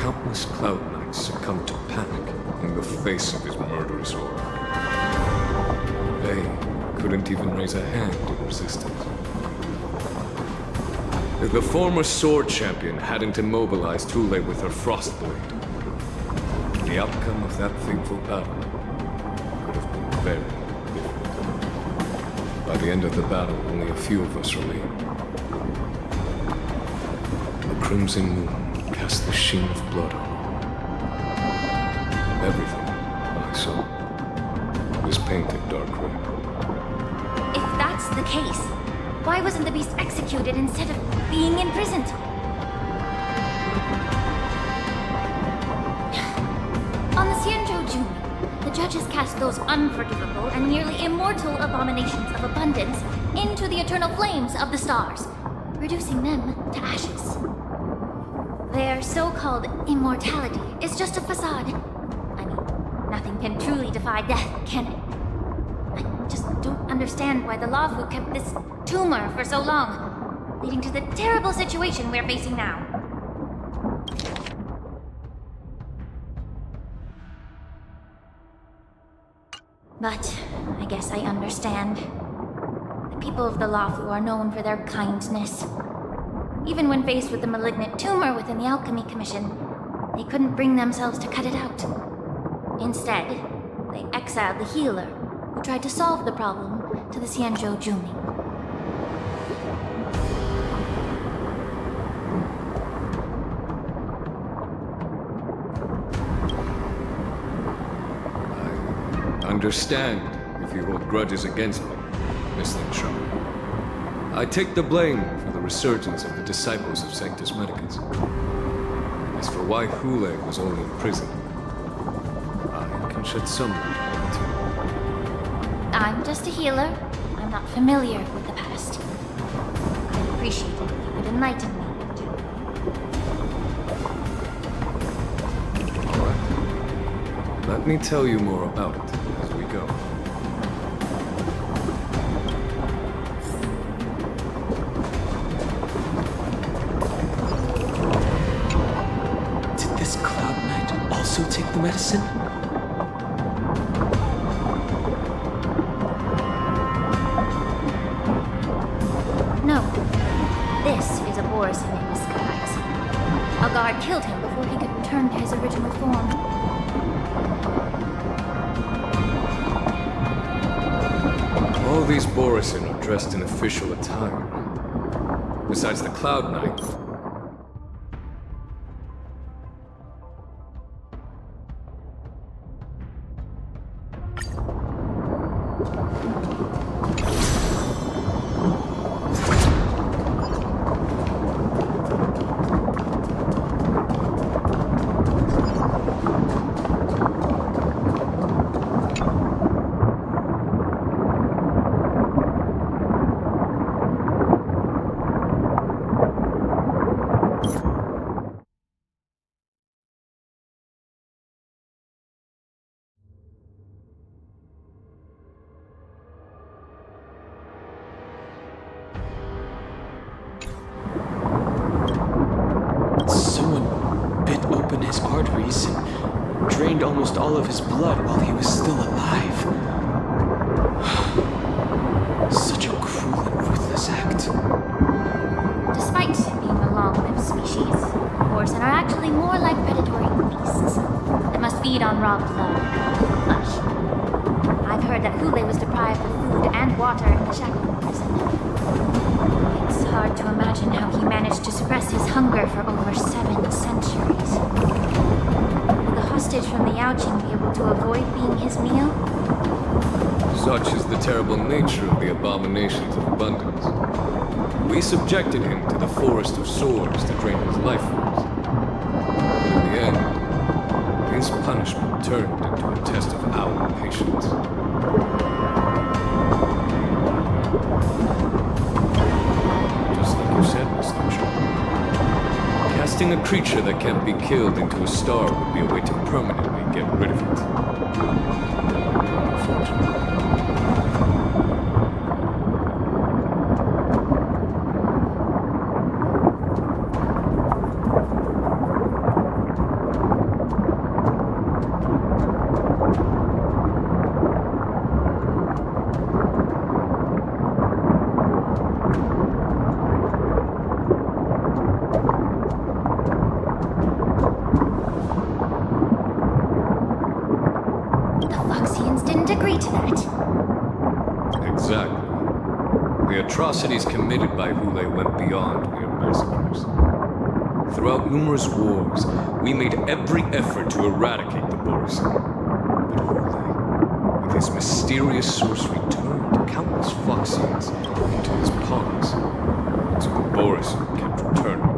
countless Cloud Knights succumbed to panic in the face of his murderous aura. They couldn't even raise a hand in resistance. If the former sword champion hadn't immobilized Hule with her Frostblade, the outcome of that fateful battle could have been very different. By the end of the battle, only a few of us remained. The crimson moon cast the sheen of blood on all. Everything I saw was painted dark red. If that's the case, why wasn't the beast executed instead of being imprisoned? On the Xianzhou Jumi, the judges cast those unforgivable and nearly immortal abominations of abundance into the eternal flames of the stars, reducing them to ashes. Their so-called immortality is just a facade. I mean, nothing can truly defy death, can it? I just don't understand why the Lafu kept this tumor for so long, leading to the terrible situation we're facing now. But I guess I understand. The people of the Lafu are known for their kindness. Even when faced with the malignant tumor within the Alchemy Commission, they couldn't bring themselves to cut it out. Instead, they exiled the healer, who tried to solve the problem, to the Xianzhou Jumi. I understand if you hold grudges against me, Miss Lingshaw. I take the blame for the resurgence of the disciples of Sanctus Medicus. As for why Hule was only in prison, I can shed some light on it too. I'm just a healer. I'm not familiar with the past. I'd appreciate it if you could enlighten me. Alright. Let me tell you more about it as we go. Did this Cloud Knight also take the medicine? No. This is a Borison in disguise. A guard killed him before he could return to his original form. All these Borison are dressed in official attire. Besides the Cloud Knight, Someone bit open his arteries and drained almost all of his blood while he was still alive. Such a cruel and ruthless act. Despite being a long-lived species, Borison are actually more like predatory beasts that must feed on raw blood and flesh. I've heard that Hule was deprived of food and water in the shackling prison. It's hard to imagine how he managed to suppress his hunger for over 7 centuries. Will the hostage from the Yaoqing be able to avoid being his meal? such is the terrible nature of the abominations of abundance. We subjected him to the forest of swords to drain his life force. In the end, his punishment turned into a test of our patience. Just like you said, Miss Lanjut. Casting a creature that can't be killed into a star would be a way to permanently get rid of it. Unfortunately. Exactly. The atrocities committed by Hule went beyond mere massacres. Throughout numerous wars, we made every effort to eradicate the Borison. But Hule, with his mysterious sorcery, turned countless Foxians into his pawns. So the Borison kept returning.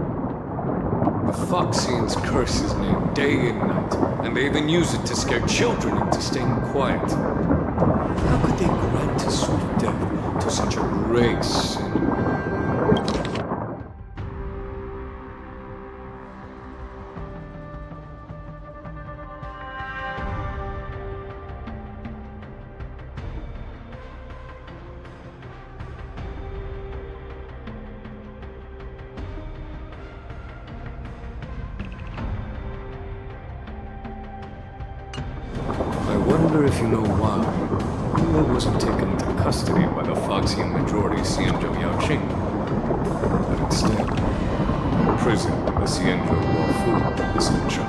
The Foxians curse his name day and night, and they even use it to scare children into staying quiet. How could they grant a swift death to such a race? I wonder if you know why Hule wasn't taken into custody by the Foxian majority Xianzhou Yaoqing, but instead imprisoned in the Xianzhou Luofu Essential.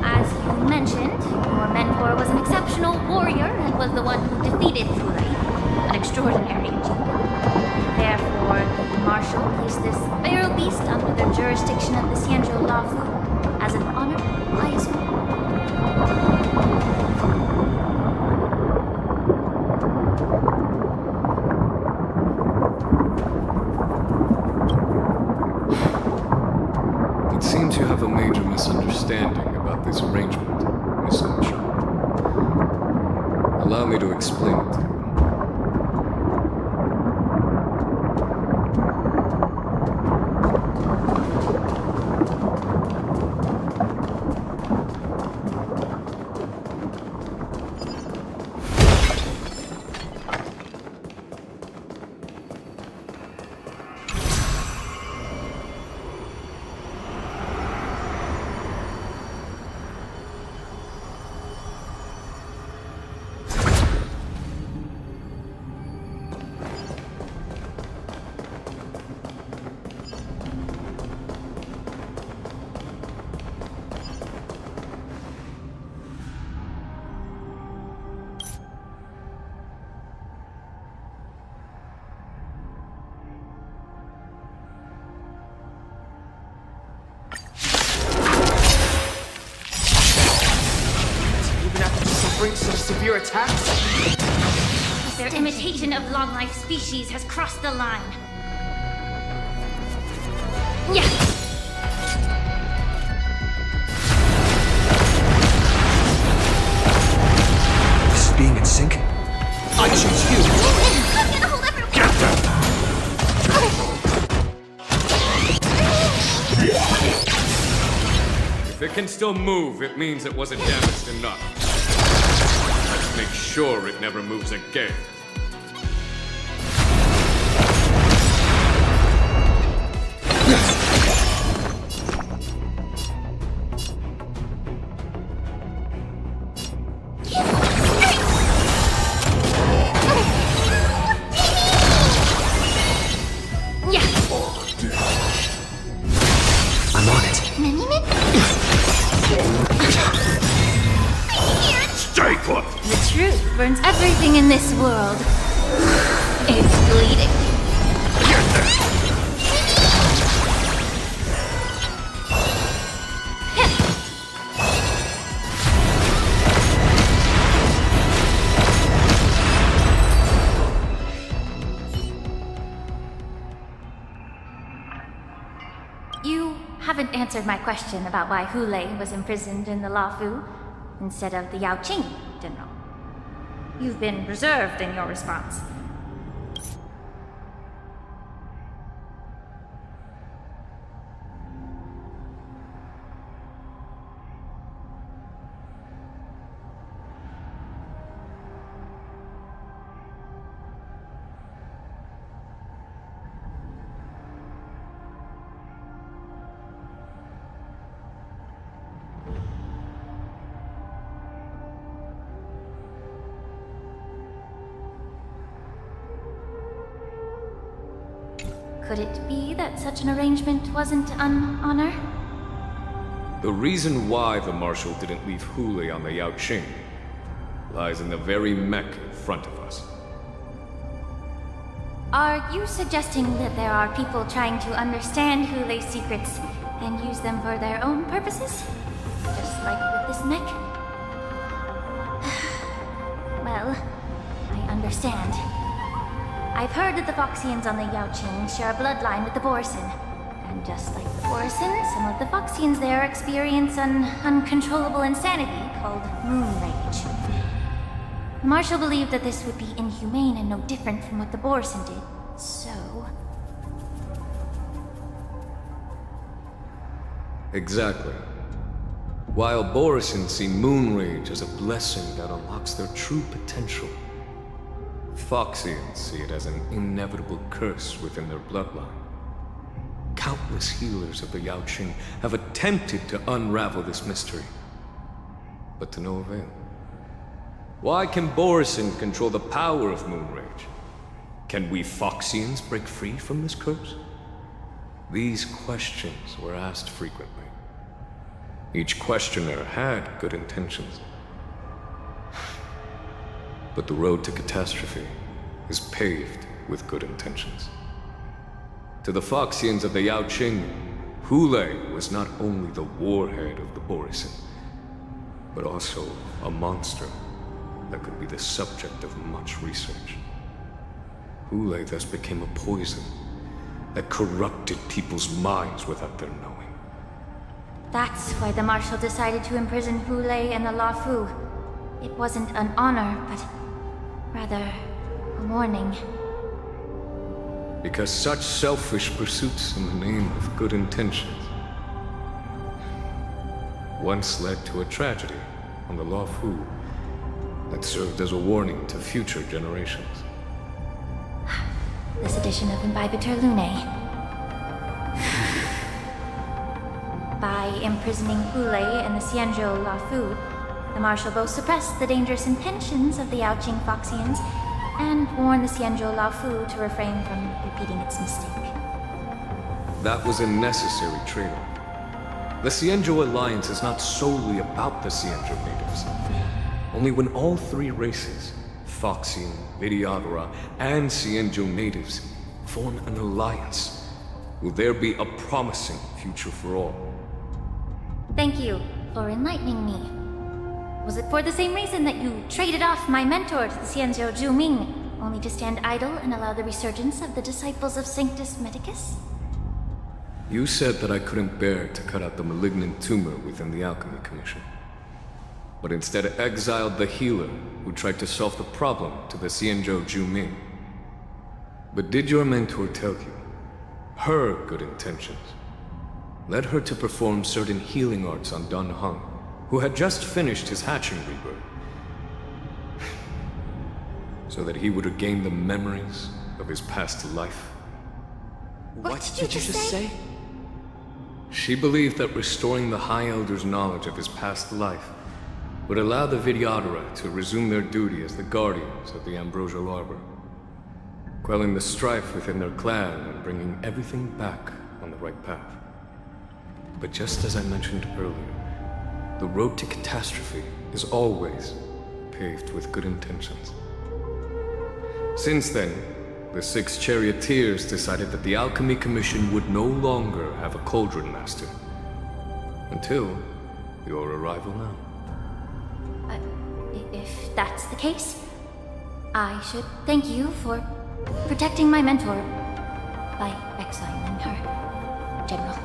As you mentioned, your mentor was an exceptional warrior and was the one who defeated Hule, an extraordinary achievement. Therefore, the Marshal placed this feral beast under the jurisdiction of the Xianzhou Luofu as an honor, I assume. to have a major misunderstanding about this arrangement, Miss Archer. Allow me to explain it to you. Such severe attacks? Their imitation of long-life species has crossed the line. Yeah. This is being in sync? I choose you! I'm gonna hold everyone! Get them! If it can still move, it means it wasn't damaged enough. Let's make sure it never moves again. I'm on it. Stay put! The truth burns everything in this world. It's bleeding. You haven't answered my question about why Hule was imprisoned in the Lafu instead of the Yao Qing, General. You've been reserved in your response. Could it be that such an arrangement wasn't an honor? The reason why the Marshal didn't leave Hule on the Yao Qing lies in the very mech in front of us. Are you suggesting that there are people trying to understand Hule's secrets and use them for their own purposes? Just like with this mech? Well, I understand. I've heard that the Foxians on the Yao Qing share a bloodline with the Borison. And just like the Borison, some of the Foxians there experience an uncontrollable insanity called moon rage. The Marshal believed that this would be inhumane and no different from what the Borison did, so... Exactly. While Borison see moon rage as a blessing that unlocks their true potential, Foxians see it as an inevitable curse within their bloodline. Countless healers of the Yao Qing have attempted to unravel this mystery, but to no avail. Why can Borison control the power of moon rage? Can we Foxians break free from this curse? These questions were asked frequently. Each questioner had good intentions. But the road to catastrophe is paved with good intentions. To the Foxians of the Yao Qing, Hule was not only the warhead of the Borison, but also a monster that could be the subject of much research. Hule thus became a poison that corrupted people's minds without their knowing. That's why the Marshal decided to imprison Hule and the Lafu. It wasn't an honor, but rather a warning. Because such selfish pursuits in the name of good intentions once led to a tragedy on the Lafu that served as a warning to future generations. This edition of Imbibitor Lunae. By imprisoning Hule and the Xianzhou Lafu, the Marshal both suppressed the dangerous intentions of the Yaoqing Foxians and warned the Xianzhou Lafu to refrain from repeating its mistake. That was a necessary trade-off. The Xianzhou Alliance is not solely about the Xianzhou natives. Only when all three races, Foxian, Vidyadhara, and Xianzhou natives, form an alliance, will there be a promising future for all. Thank you for enlightening me. Was it for the same reason that you traded off my mentor to the Xianzhou Zhuming, only to stand idle and allow the resurgence of the disciples of Sanctus Medicus? You said that I couldn't bear to cut out the malignant tumor within the Alchemy Commission, but instead exiled the healer who tried to solve the problem to the Xianzhou Zhuming. But did your mentor tell you her good intentions led her to perform certain healing arts on Dan Heng, who had just finished his hatching rebirth, so that he would regain the memories of his past life? What did you just say? She believed that restoring the High Elder's knowledge of his past life would allow the Vidyadhara to resume their duty as the guardians of the Ambrosial Arbor, quelling the strife within their clan and bringing everything back on the right path. But just as I mentioned earlier, the road to catastrophe is always paved with good intentions. Since then, the 6 charioteers decided that the Alchemy Commission would no longer have a cauldron master. Until your arrival now. If that's the case, I should thank you for protecting my mentor by exiling her, General.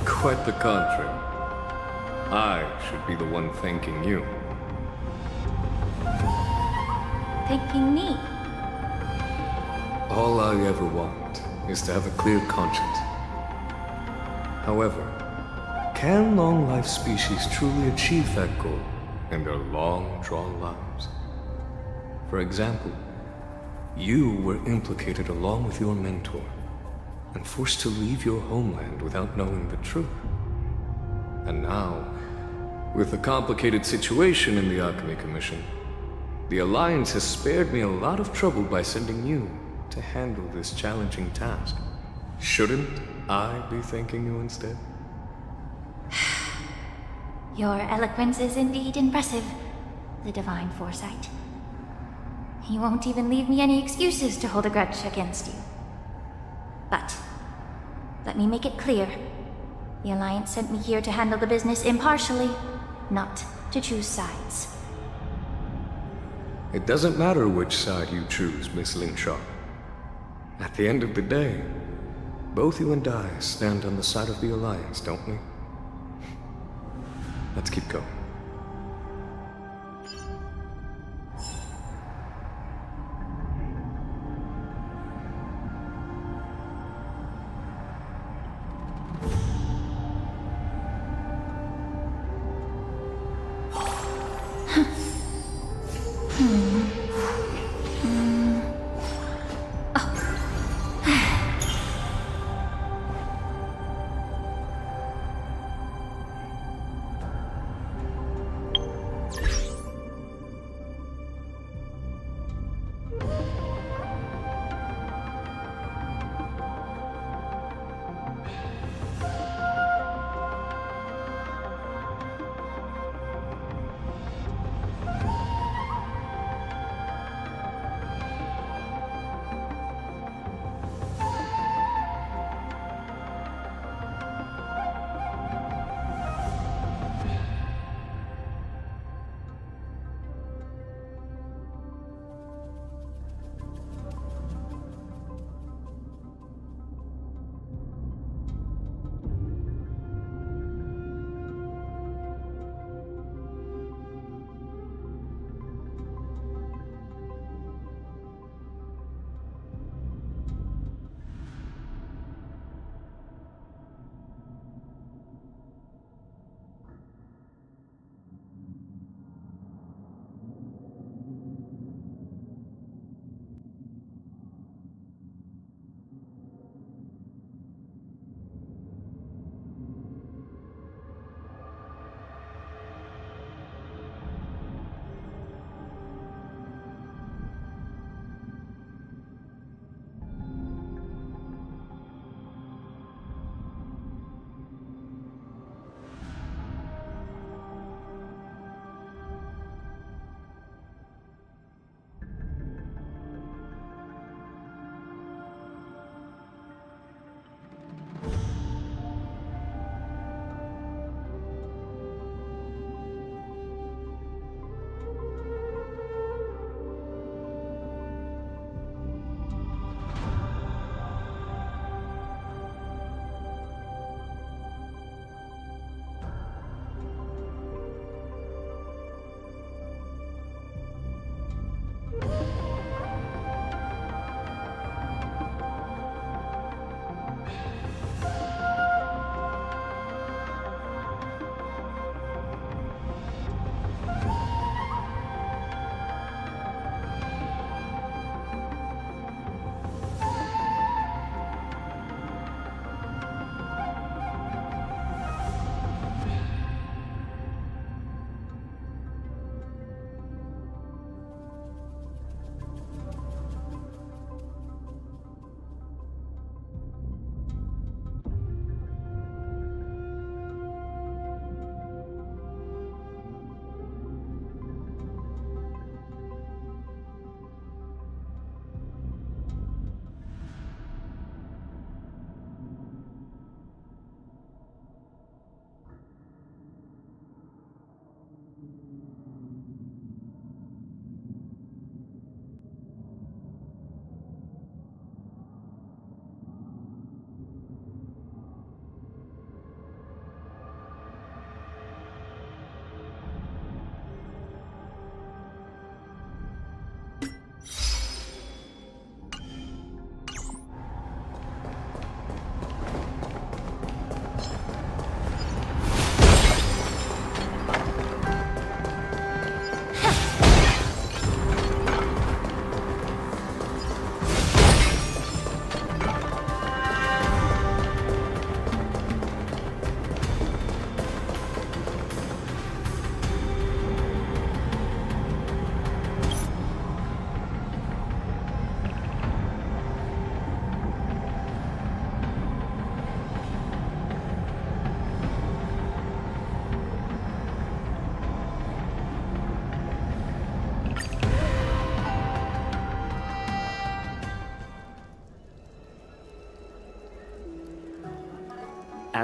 Quite the contrary. I should be the one thanking you. Thanking me? All I ever want is to have a clear conscience. However, can long-life species truly achieve that goal in their long-drawn lives? For example, you were implicated along with your mentor and forced to leave your homeland without knowing the truth. And now, with the complicated situation in the Alchemy Commission, the Alliance has spared me a lot of trouble by sending you to handle this challenging task. Shouldn't I be thanking you instead? Your eloquence is indeed impressive, the divine foresight. You won't even leave me any excuses to hold a grudge against you. But let me make it clear. The Alliance sent me here to handle the business impartially, not to choose sides. It doesn't matter which side you choose, Miss Lingshaw. At the end of the day, both you and I stand on the side of the Alliance, don't we? Let's keep going.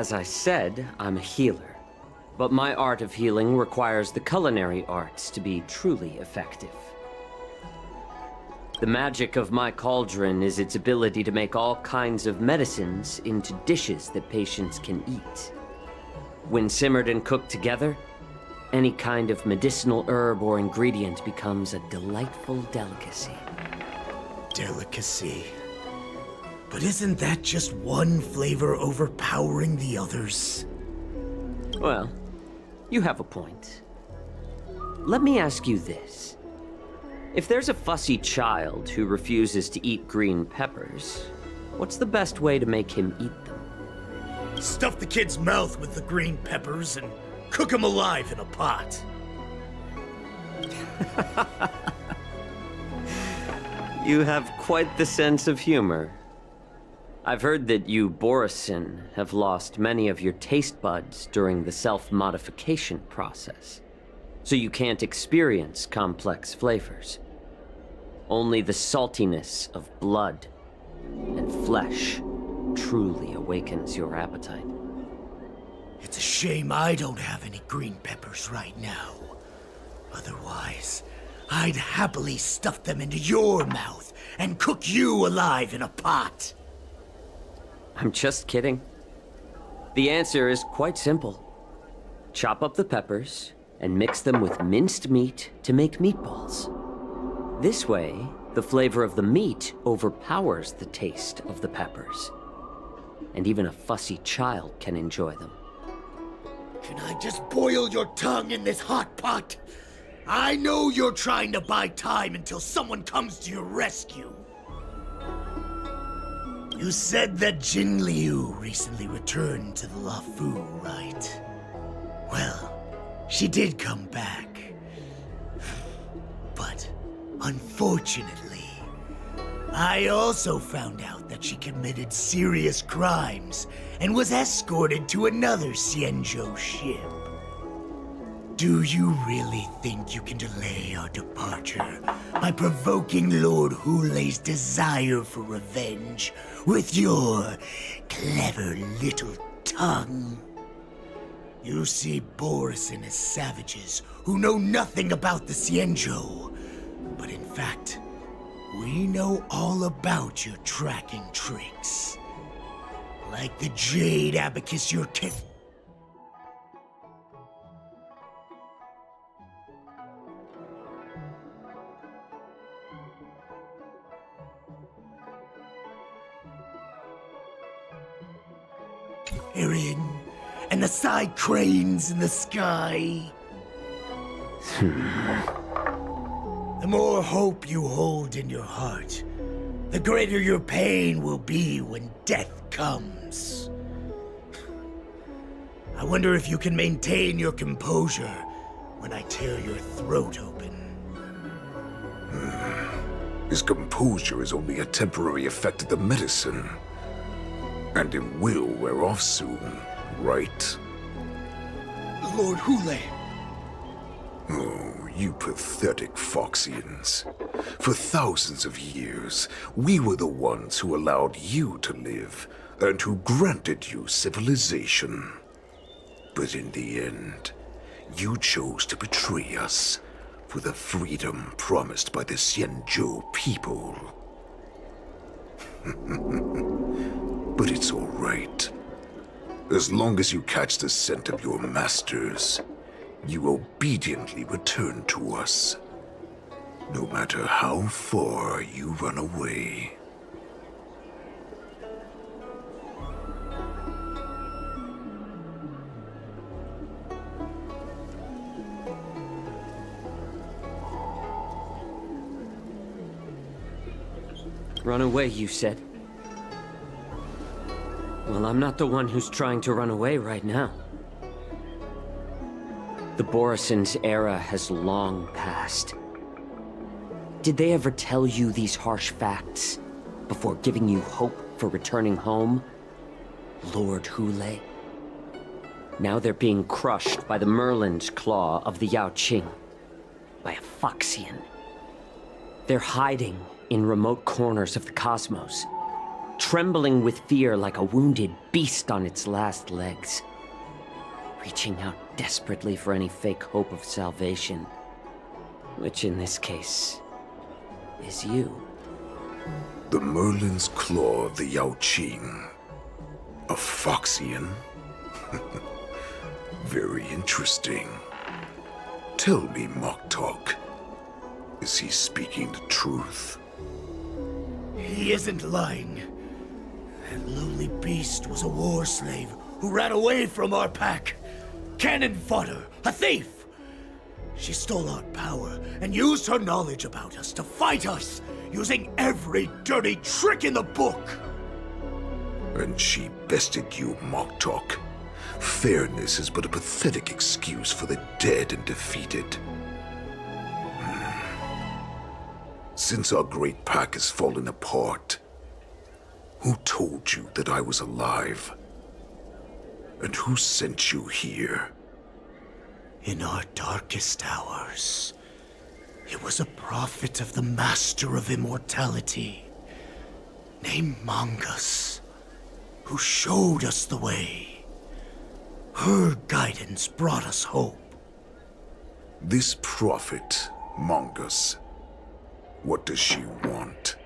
As I said, I'm a healer. But my art of healing requires the culinary arts to be truly effective. The magic of my cauldron is its ability to make all kinds of medicines into dishes that patients can eat. When simmered and cooked together, any kind of medicinal herb or ingredient becomes a delightful delicacy. Delicacy. But isn't that just one flavor overpowering the others? Well, you have a point. Let me ask you this. If there's a fussy child who refuses to eat green peppers, what's the best way to make him eat them? Stuff the kid's mouth with the green peppers and cook him alive in a pot. You have quite the sense of humor. I've heard that you, Borisin, have lost many of your taste buds during the self-modification process, so you can't experience complex flavors. Only the saltiness of blood and flesh truly awakens your appetite. It's a shame I don't have any green peppers right now. Otherwise, I'd happily stuff them into your mouth and cook you alive in a pot. I'm just kidding. The answer is quite simple. Chop up the peppers and mix them with minced meat to make meatballs. This way, the flavor of the meat overpowers the taste of the peppers. And even a fussy child can enjoy them. Can I just boil your tongue in this hot pot? I know you're trying to buy time until someone comes to your rescue. You said that Jin Liu recently returned to the Luofu, right? Well, she did come back. But, unfortunately, I also found out that she committed serious crimes and was escorted to another Xianzhou ship. Do you really think you can delay our departure by provoking Lord Hulei's desire for revenge with your clever little tongue? You see Borisin as savages who know nothing about the Xianzhou, but in fact, we know all about your tracking tricks. Like the jade abacus you're carrying, and the side cranes in the sky. The more hope you hold in your heart, the greater your pain will be when death comes. I wonder if you can maintain your composure when I tear your throat open. His composure is only a temporary effect of the medicine. And it will wear off soon, right? Lord Hulei! Oh, you pathetic Foxians. For thousands of years, we were the ones who allowed you to live, and who granted you civilization. But in the end, you chose to betray us for the freedom promised by the Xianzhou people. But it's all right. As long as you catch the scent of your masters, you obediently return to us. No matter how far you run away. Run away, you said? Well, I'm not the one who's trying to run away right now. The Borisin's era has long passed. Did they ever tell you these harsh facts before giving you hope for returning home? Lord Hulei? Now they're being crushed by the Merlin's claw of the Yaoqing. By a Foxian. They're hiding in remote corners of the cosmos, trembling with fear like a wounded beast on its last legs, reaching out desperately for any fake hope of salvation, which in this case is you. The Merlin's Claw of the Yaoqing. A Foxian? Very interesting. Tell me, Moktok, is he speaking the truth? He isn't lying. That lowly beast was a war slave who ran away from our pack. Cannon fodder, a thief! She stole our power and used her knowledge about us to fight us, using every dirty trick in the book! And she bested you, Moktok. Fairness is but a pathetic excuse for the dead and defeated. Since our great pack has fallen apart, who told you that I was alive? And who sent you here? In our darkest hours, it was a prophet of the Master of Immortality, named Mongus, who showed us the way. Her guidance brought us hope. This prophet, Mongus, what does she want?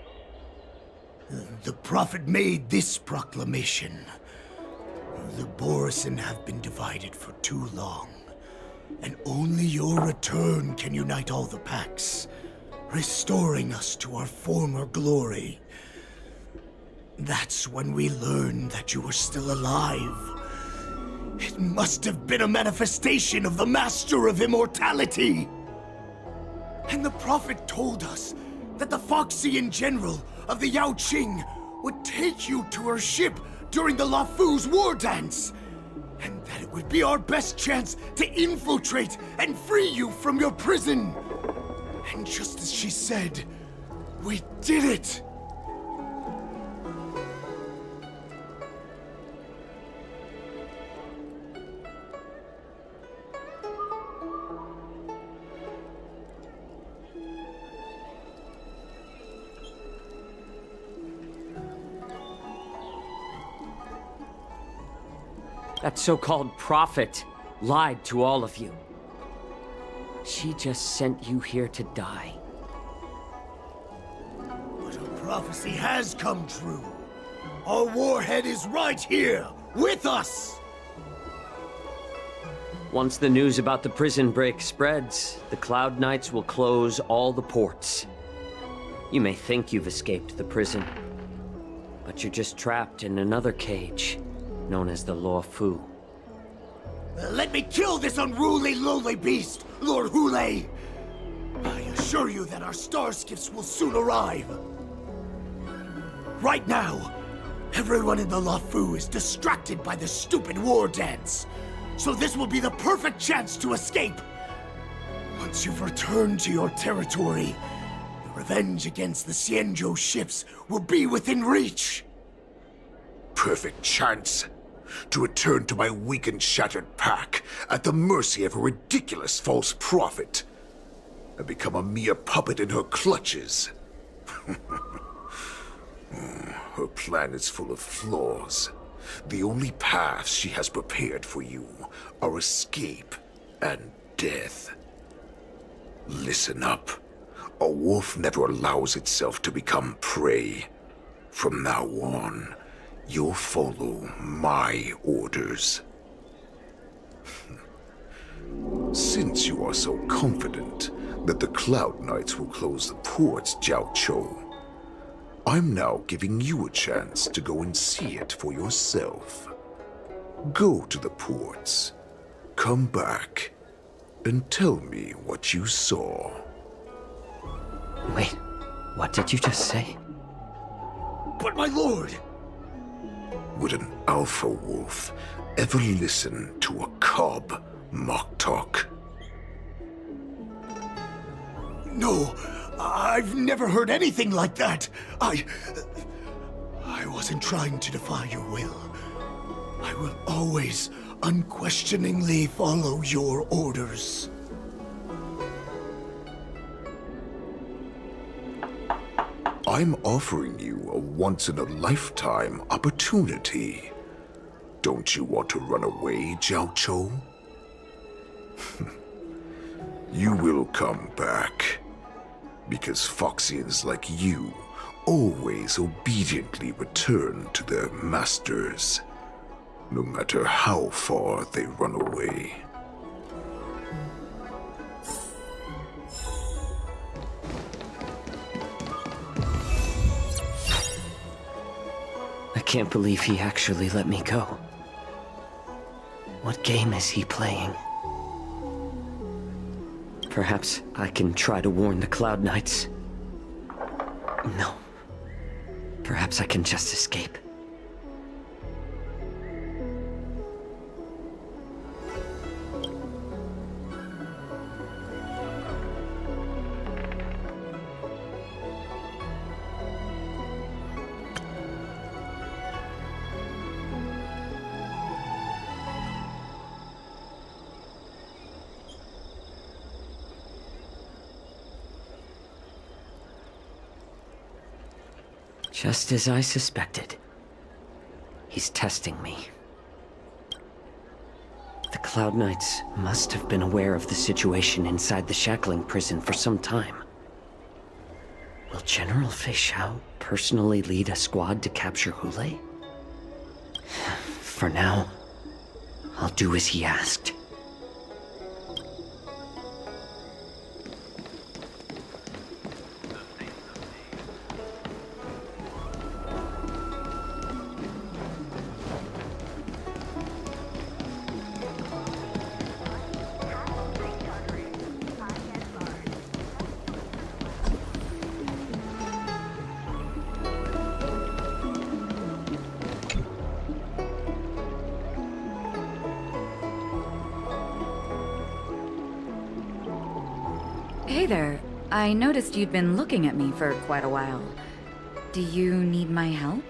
The prophet made this proclamation. The Borisin have been divided for too long, and only your return can unite all the packs, restoring us to our former glory. That's when we learned that you were still alive. It must have been a manifestation of the Master of Immortality! And the prophet told us that the Foxian general of the Yaoqing would take you to her ship during the Lafu's war dance, and that it would be our best chance to infiltrate and free you from your prison. And just as she said, we did it! That so-called prophet lied to all of you. She just sent you here to die. But her prophecy has come true. Our warhead is right here, with us! Once the news about the prison break spreads, the Cloud Knights will close all the ports. You may think you've escaped the prison, but you're just trapped in another cage, known as the Lafu. Let me kill this unruly, lowly beast, Lord Hule! I assure you that our star skiffs will soon arrive. Right now, everyone in the Lafu is distracted by the stupid war dance, so this will be the perfect chance to escape. Once you've returned to your territory, your revenge against the Xianzhou ships will be within reach. Perfect chance to return to my weak and shattered pack at the mercy of a ridiculous false prophet and become a mere puppet in her clutches. Her plan is full of flaws. The only paths she has prepared for you are escape and death. Listen up. A wolf never allows itself to become prey. From now on, you'll follow my orders. Since you are so confident that the Cloud Knights will close the ports, Jiaoqiu, I'm now giving you a chance to go and see it for yourself. Go to the ports, come back, and tell me what you saw. Wait, what did you just say? But my lord! Would an alpha wolf ever listen to a cub, Moktok? No, I've never heard anything like that. I wasn't trying to defy your will. I will always unquestioningly follow your orders. I'm offering you a once-in-a-lifetime opportunity. Don't you want to run away, Jiao Chou? You will come back. Because Foxians like you always obediently return to their masters, no matter how far they run away. I can't believe he actually let me go. What game is he playing? Perhaps I can try to warn the Cloud Knights. No. Perhaps I can just escape. Just as I suspected. He's testing me. The Cloud Knights must have been aware of the situation inside the shackling prison for some time. Will General Fei Xiao personally lead a squad to capture Hule? For now, I'll do as he asked. Hey there. I noticed you'd been looking at me for quite a while. Do you need my help?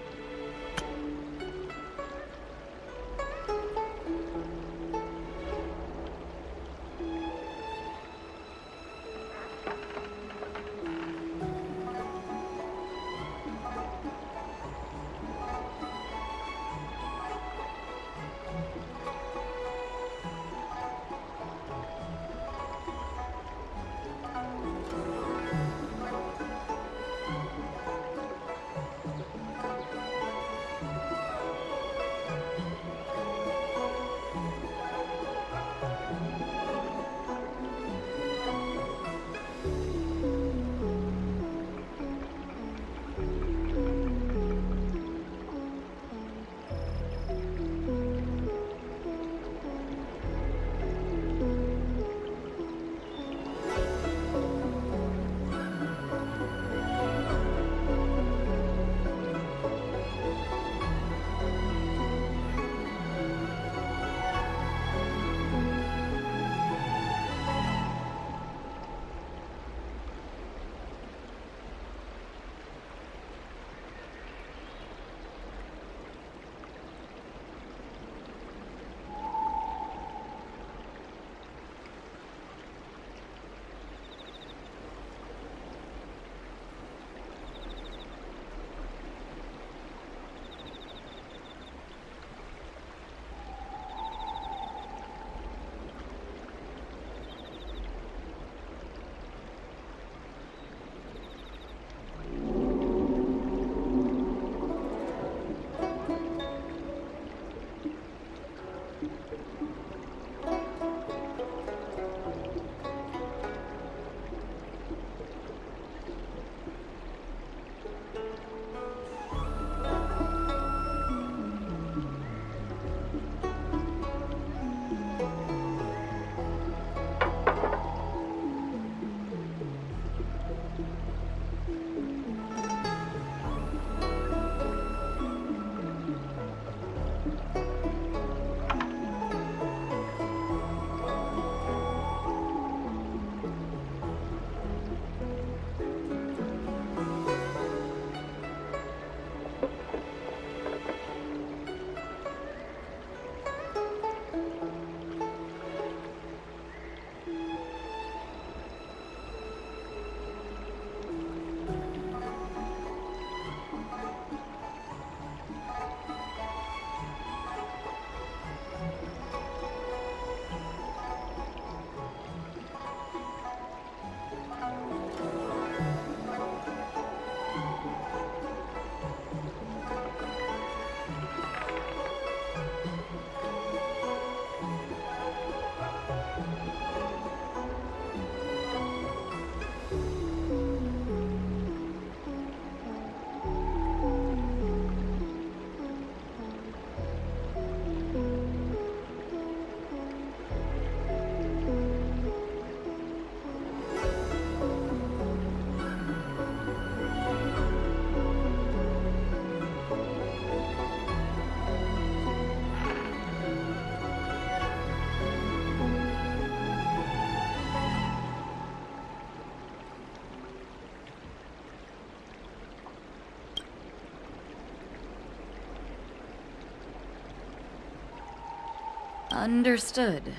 Understood.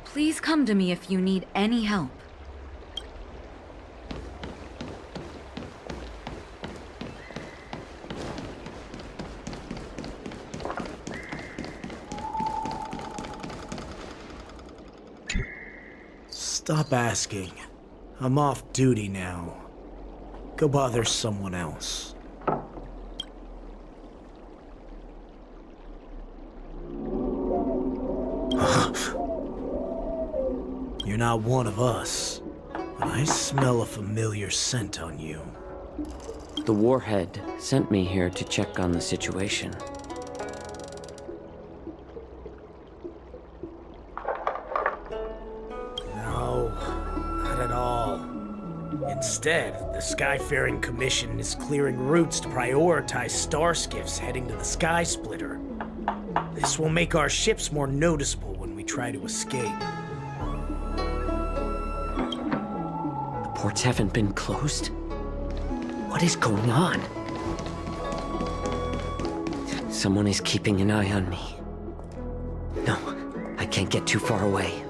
Please come to me if you need any help. Stop asking. I'm off duty now. Go bother someone else. You're not one of us, but I smell a familiar scent on you. The Warhead sent me here to check on the situation. No, not at all. Instead, the Skyfaring Commission is clearing routes to prioritize starskiffs heading to the Sky Splitter. This will make our ships more noticeable when we try to escape. The ports haven't been closed? What is going on? Someone is keeping an eye on me. No, I can't get too far away.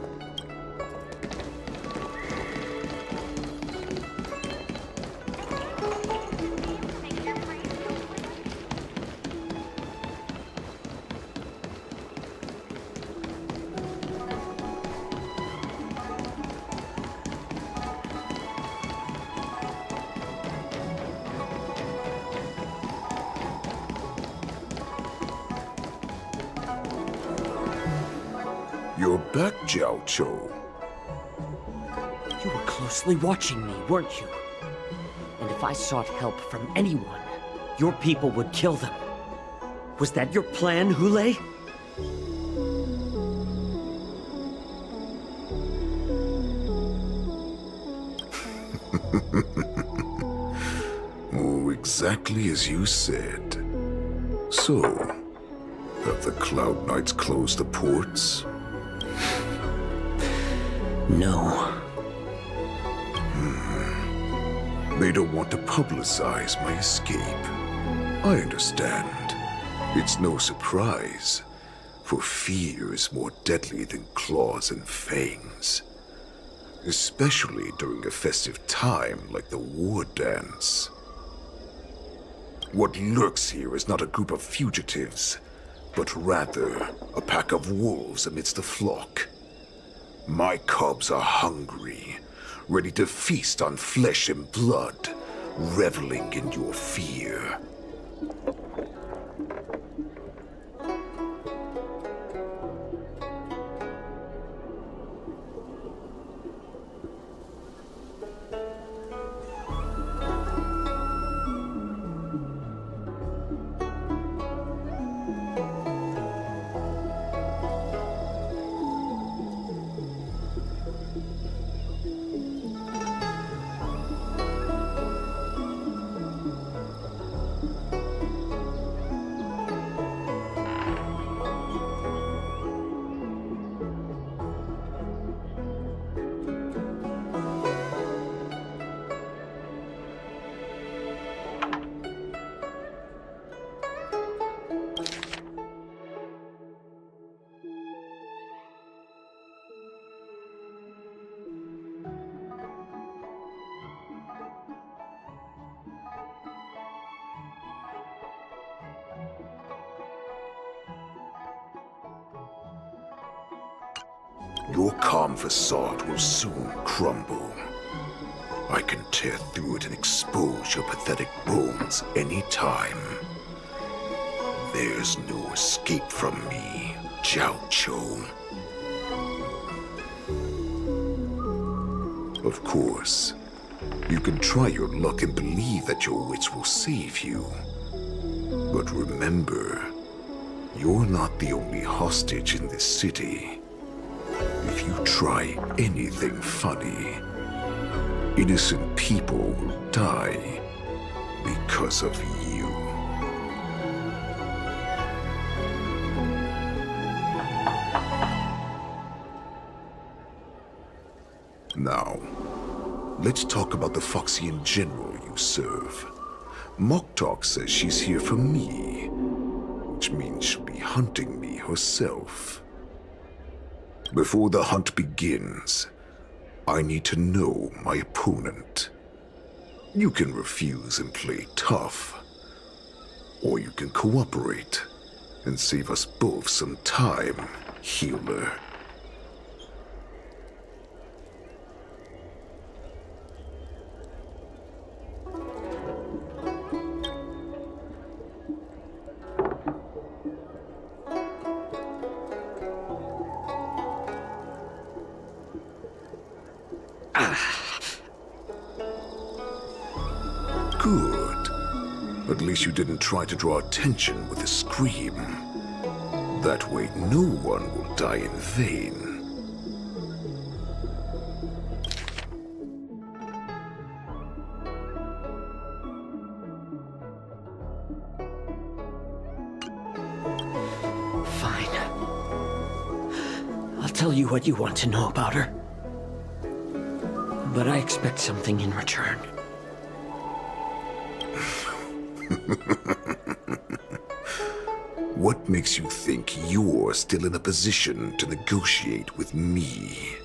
You're back, Jiao Cho. You were closely watching me, weren't you? And if I sought help from anyone, your people would kill them. Was that your plan, Hule? Oh, exactly as you said. So, have the Cloud Knights closed the ports? No. They don't want to publicize my escape. I understand. It's no surprise, for fear is more deadly than claws and fangs. Especially during a festive time like the war dance. What lurks here is not a group of fugitives, but rather a pack of wolves amidst the flock. My cubs are hungry, ready to feast on flesh and blood, reveling in your fear. Your calm facade will soon crumble. I can tear through it and expose your pathetic bones anytime. There's no escape from me, Jiao Cho. Of course, you can try your luck and believe that your wits will save you. But remember, you're not the only hostage in this city. If you try anything funny, innocent people will die because of you. Now, let's talk about the Foxian general you serve. Moktok says she's here for me, which means she'll be hunting me herself. Before the hunt begins, I need to know my opponent. You can refuse and play tough, or you can cooperate and save us both some time, healer. Good. At least you didn't try to draw attention with a scream. That way no one will die in vain. Fine. I'll tell you what you want to know about her. But I expect something in return. What makes you think you're still in a position to negotiate with me?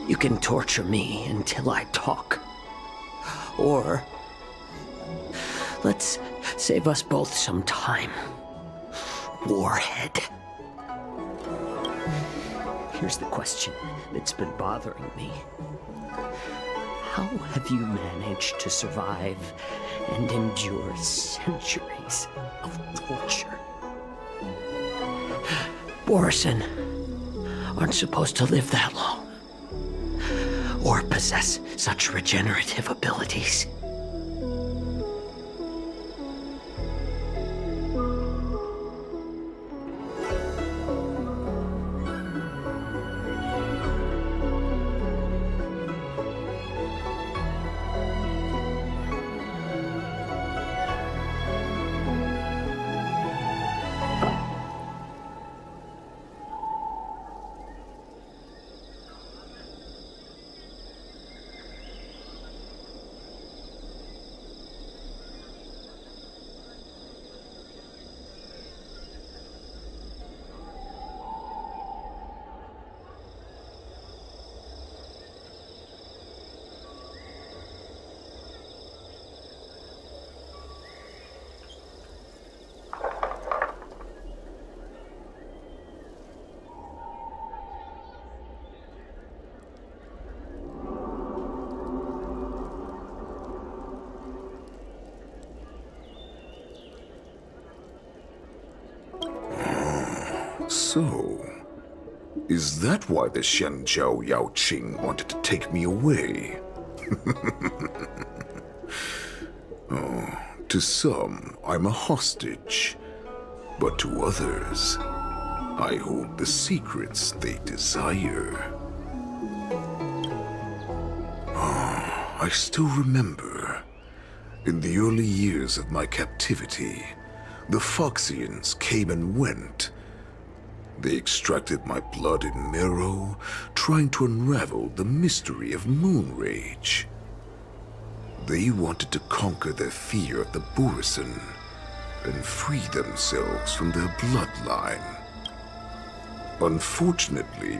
You can torture me until I talk. Or let's save us both some time. Warhead. Here's the question that's been bothering me. How have you managed to survive and endure centuries of torture? Borison aren't supposed to live that long, or possess such regenerative abilities. So, is that why the Xianzhou Yao Qing wanted to take me away? Oh, to some, I'm a hostage. But to others, I hold the secrets they desire. Oh, I still remember. In the early years of my captivity, the Foxians came and went. They extracted my blood and marrow, trying to unravel the mystery of moon rage. They wanted to conquer their fear of the Borison and free themselves from their bloodline. Unfortunately,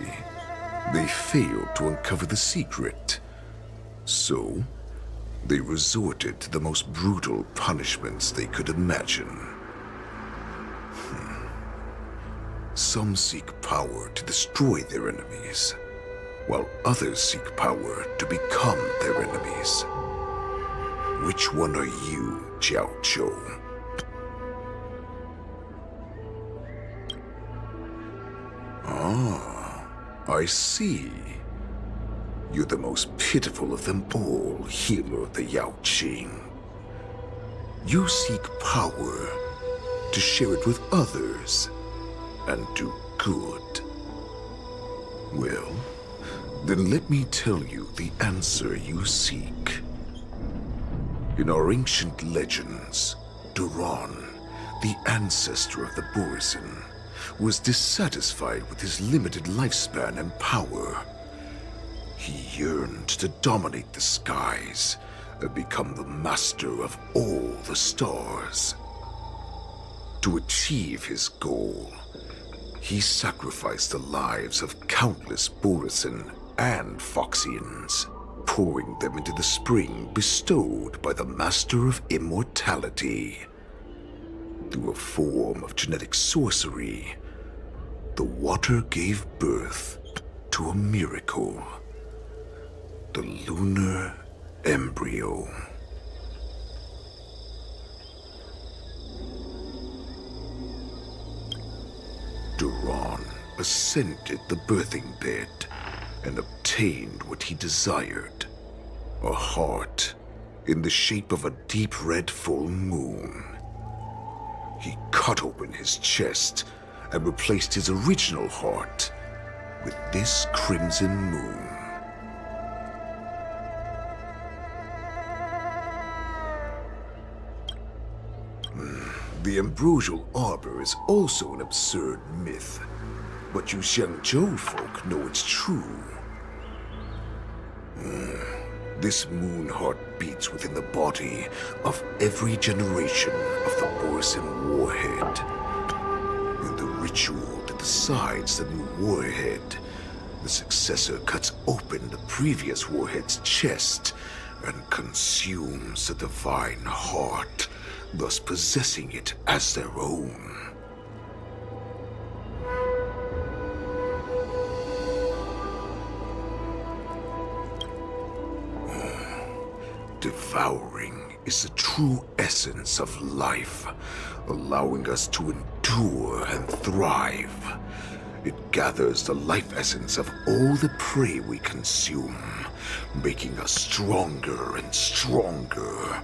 they failed to uncover the secret. So, they resorted to the most brutal punishments they could imagine. Some seek power to destroy their enemies, while others seek power to become their enemies. Which one are you, Jiao Zhou? Ah, I see. You're the most pitiful of them all, healer of the Yao Qing. You seek power to share it with others and do good. Well, then let me tell you the answer you seek. In our ancient legends, Duran, the ancestor of the Borison, was dissatisfied with his limited lifespan and power. He yearned to dominate the skies and become the master of all the stars. To achieve his goal, he sacrificed the lives of countless Borisin and Foxians, pouring them into the spring bestowed by the Master of Immortality. Through a form of genetic sorcery, the water gave birth to a miracle. The lunar embryo. Duran ascended the birthing bed and obtained what he desired. A heart in the shape of a deep red full moon. He cut open his chest and replaced his original heart with this crimson moon. The ambrosial arbor is also an absurd myth, but you Xiangzhou folk know it's true. This moon heart beats within the body of every generation of the Borisin warhead. In the ritual that decides the new warhead, the successor cuts open the previous warhead's chest and consumes the divine heart, thus possessing it as their own. Devouring is the true essence of life, allowing us to endure and thrive. It gathers the life essence of all the prey we consume, making us stronger and stronger.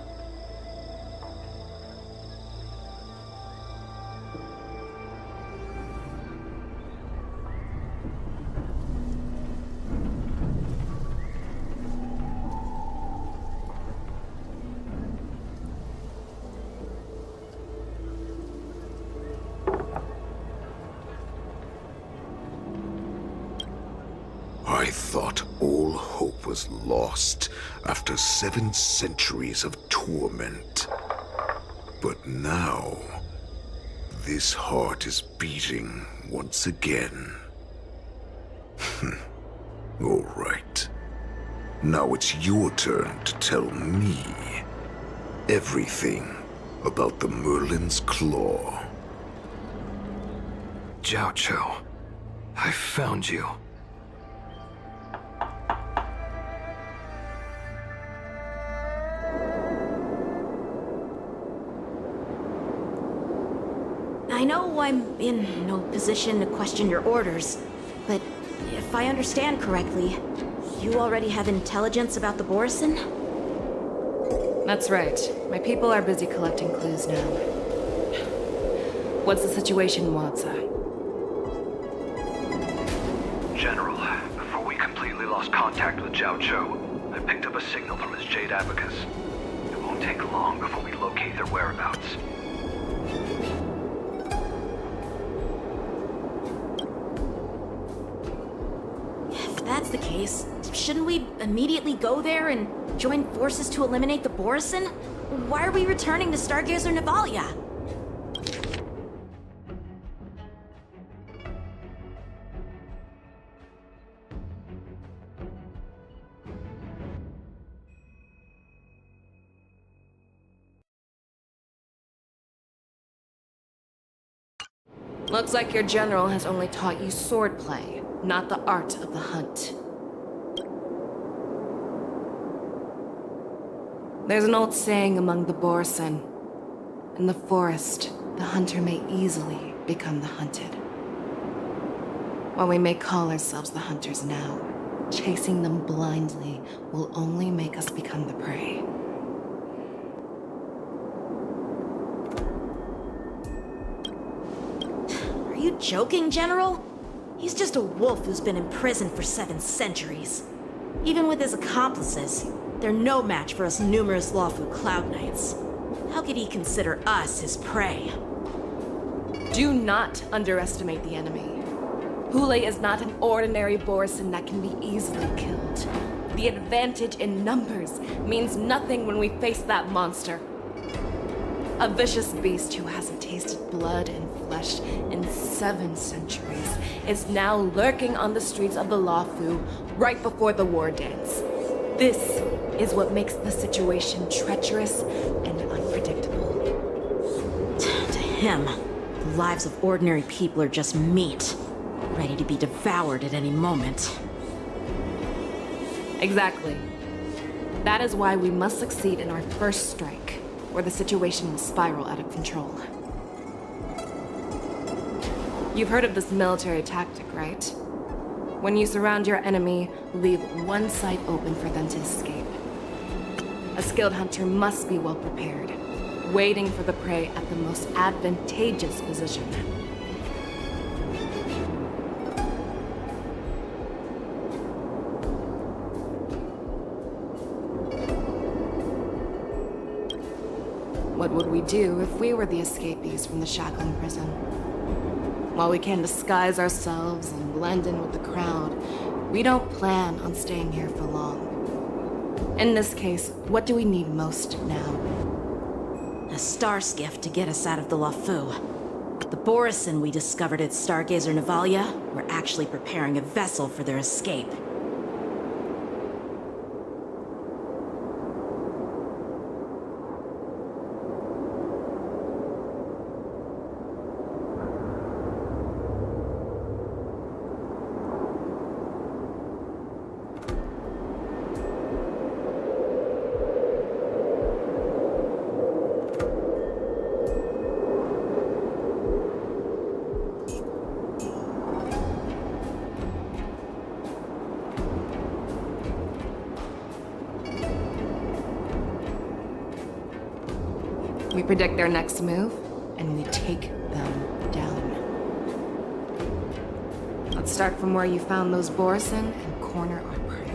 I thought all hope was lost after 7 centuries of torment. But now, this heart is beating once again. All right. Now it's your turn to tell me everything about the Merlin's Claw. Jiao Chou, I found you. I know I'm in no position to question your orders, but if I understand correctly, you already have intelligence about the Borisin? That's right. My people are busy collecting clues now. What's the situation, Wadza? General, before we completely lost contact with Jiao Chou, I picked up a signal from his Jade Abacus. It won't take long before we locate their whereabouts. If that's the case, shouldn't we immediately go there and join forces to eliminate the Borisin? Why are we returning to Stargazer Navalia? Looks like your general has only taught you swordplay, not the art of the hunt. There's an old saying among the Borisin. In the forest, the hunter may easily become the hunted. While we may call ourselves the hunters now, chasing them blindly will only make us become the prey. Are you joking, General? He's just a wolf who's been imprisoned for 7 centuries. Even with his accomplices, they're no match for us numerous lawful Cloud Knights. How could he consider us his prey? Do not underestimate the enemy. Hule is not an ordinary Borisin that can be easily killed. The advantage in numbers means nothing when we face that monster. A vicious beast who hasn't tasted blood and flesh in 7 centuries is now lurking on the streets of the Luofu right before the war dance. This is what makes the situation treacherous and unpredictable. To him, the lives of ordinary people are just meat, ready to be devoured at any moment. Exactly. That is why we must succeed in our first strike, or the situation will spiral out of control. You've heard of this military tactic, right? When you surround your enemy, leave one side open for them to escape. A skilled hunter must be well prepared, waiting for the prey at the most advantageous position. What would we do if we were the escapees from the shackling prison? While we can disguise ourselves and blend in with the crowd, we don't plan on staying here for long. In this case, what do we need most now? A star skiff to get us out of the Luofu. The Borison we discovered at Stargazer Navalia were actually preparing a vessel for their escape. We predict their next move, and we take them down. Let's start from where you found those Borison and corner our prey.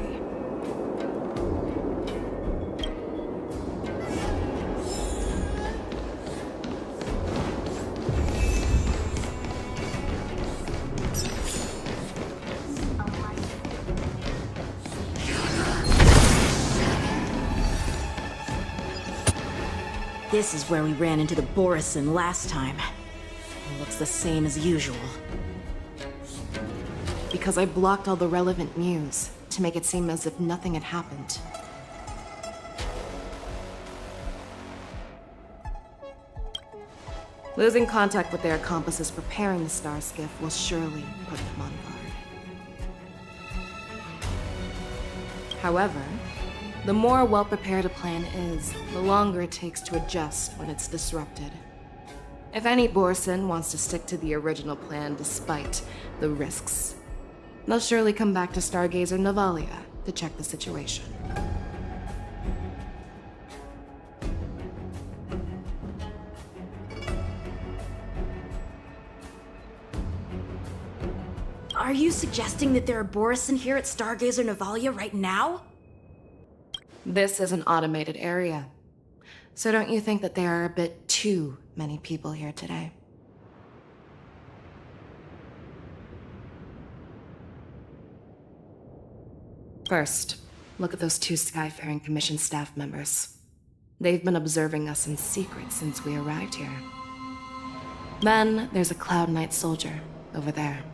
This is where we ran into the Borison last time. It looks the same as usual. Because I blocked all the relevant news to make it seem as if nothing had happened. Losing contact with their accomplices preparing the star skiff will surely put them on guard. However, the more well-prepared a plan is, the longer it takes to adjust when it's disrupted. If any Borison wants to stick to the original plan despite the risks, they'll surely come back to Stargazer Navalia to check the situation. Are you suggesting that there are Borison here at Stargazer Navalia right now? This is an automated area. So don't you think that there are a bit too many people here today? First, look at those 2 Skyfaring Commission staff members. They've been observing us in secret since we arrived here. Then there's a Cloud Knight soldier over there.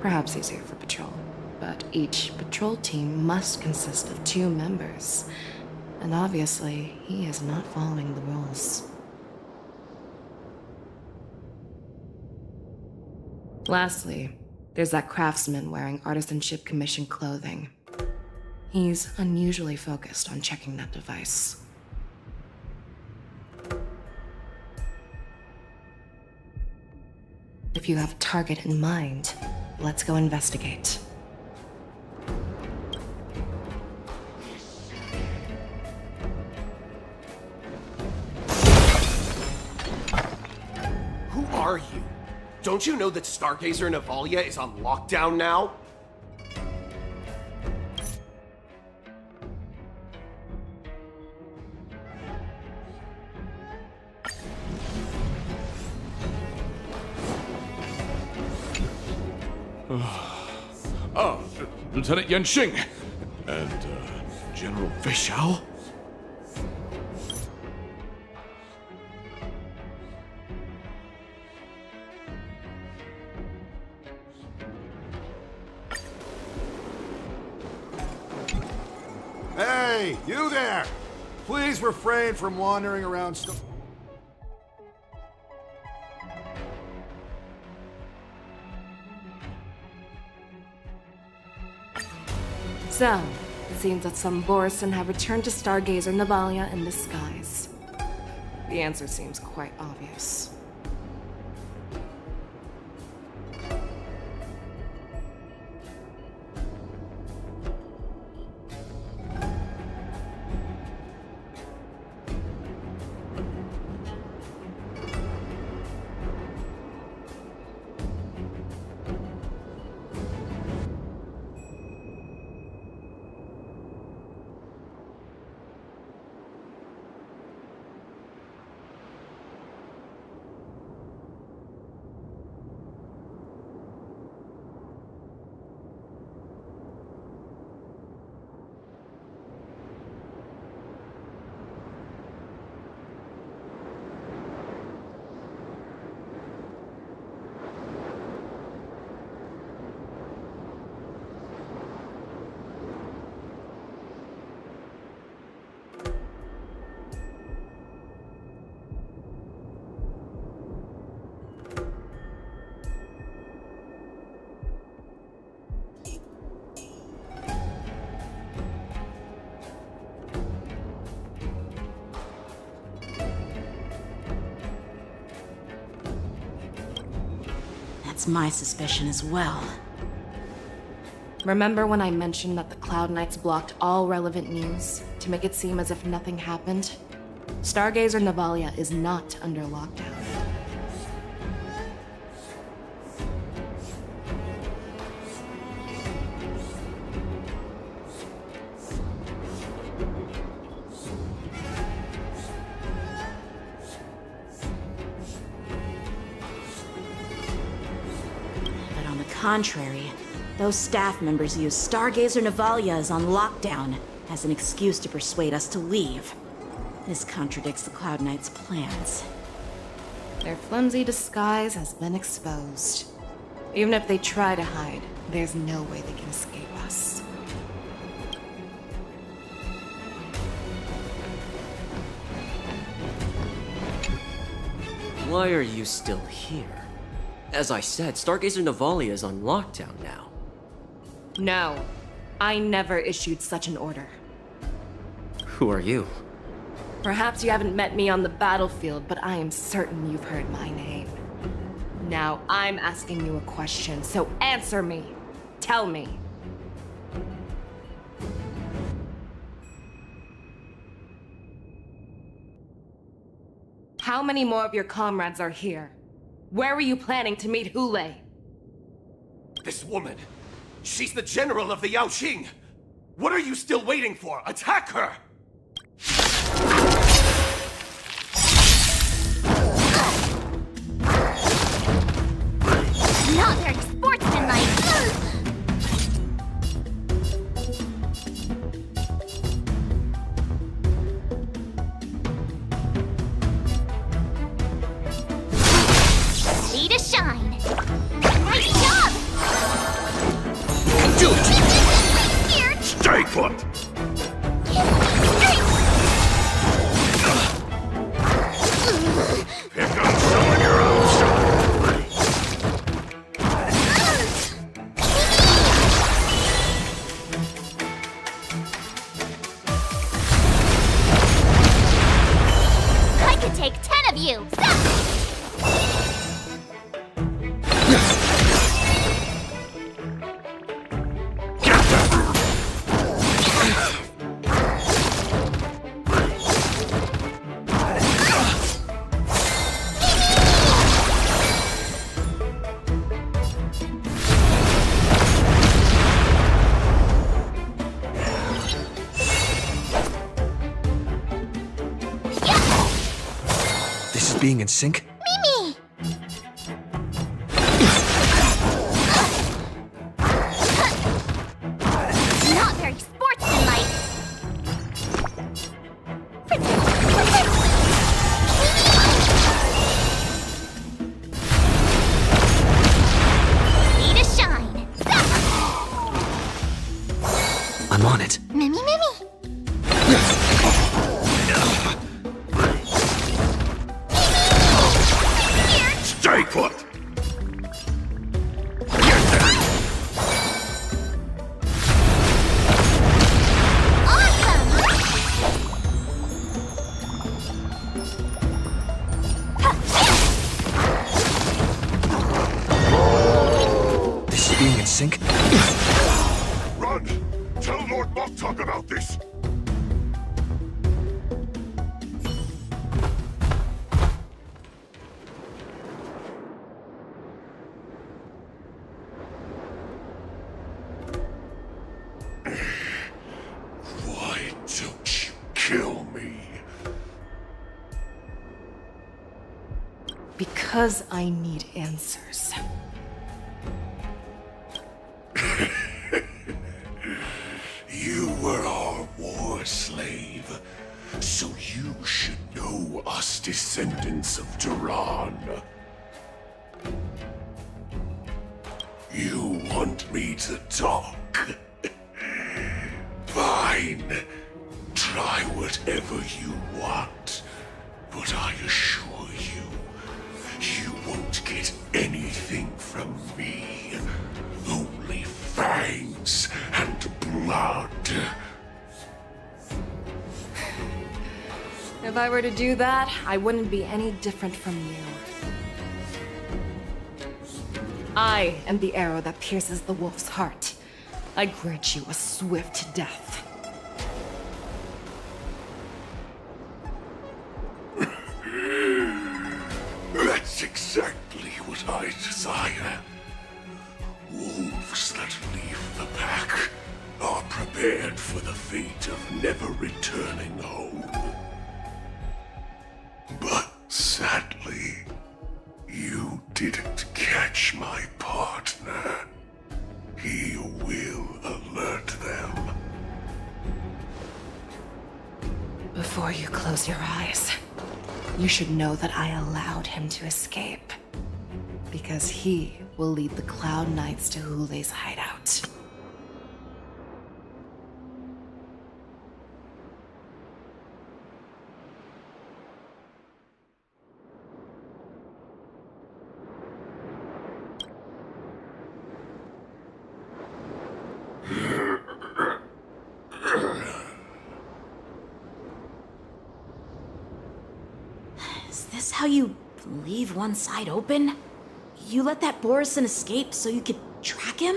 Perhaps he's here for patrol. But each patrol team must consist of 2 members. And obviously, he is not following the rules. Lastly, there's that craftsman wearing Artisanship Commission clothing. He's unusually focused on checking that device. If you have a target in mind, let's go investigate. Who are you? Don't you know that Stargazer Navalia is on lockdown now? Lieutenant Yanxing and General Feixiao? Hey, you there! Please refrain from wandering around So, it seems that some Borison have returned to Stargazer Navalia in disguise. The answer seems quite obvious. That's my suspicion as well. Remember when I mentioned that the Cloud Knights blocked all relevant news to make it seem as if nothing happened? Stargazer Navalia is not under lockdown. But on the contrary, those staff members use Stargazer Navalia as on lockdown as an excuse to persuade us to leave. This contradicts the Cloud Knights' plans. Their flimsy disguise has been exposed. Even if they try to hide, there's no way they can escape us. Why are you still here? As I said, Stargazer Navalia is on lockdown now. No, I never issued such an order. Who are you? Perhaps you haven't met me on the battlefield, but I am certain you've heard my name. Now I'm asking you a question, so answer me. Tell me. How many more of your comrades are here? Where were you planning to meet Hule? This woman, she's the general of the Yaoxing. What are you still waiting for? Attack her! Not very sportsmanlike. Ready to shine. Nice job! Do it! Here! Stay put! Pick up some of your own stuff! I could take 10 of you! This is being in sync? Mimi! Not very sportsmanlike. Ready to shine. I'm on it. Mimi, Mimi! sync? Run! Tell Lord Moktok about this! Why don't you kill me? Because I need answers. You were our war slave, so you should know us descendants of Duran. You want me to talk? Fine. Try whatever you want, but I assure you, you won't get anything from me. Only fangs and blood. If I were to do that, I wouldn't be any different from you. I am the arrow that pierces the wolf's heart. I grant you a swift death. That's exactly what I desire. Wolves that leave the pack are prepared for the fate of never returning home. But sadly, you didn't catch my partner. He will alert them. Before you close your eyes, you should know that I allowed him to escape. Because he will lead the Cloud Knights to Hule's hideout. Is this how you leave one side open? You let that Borison escape so you could track him?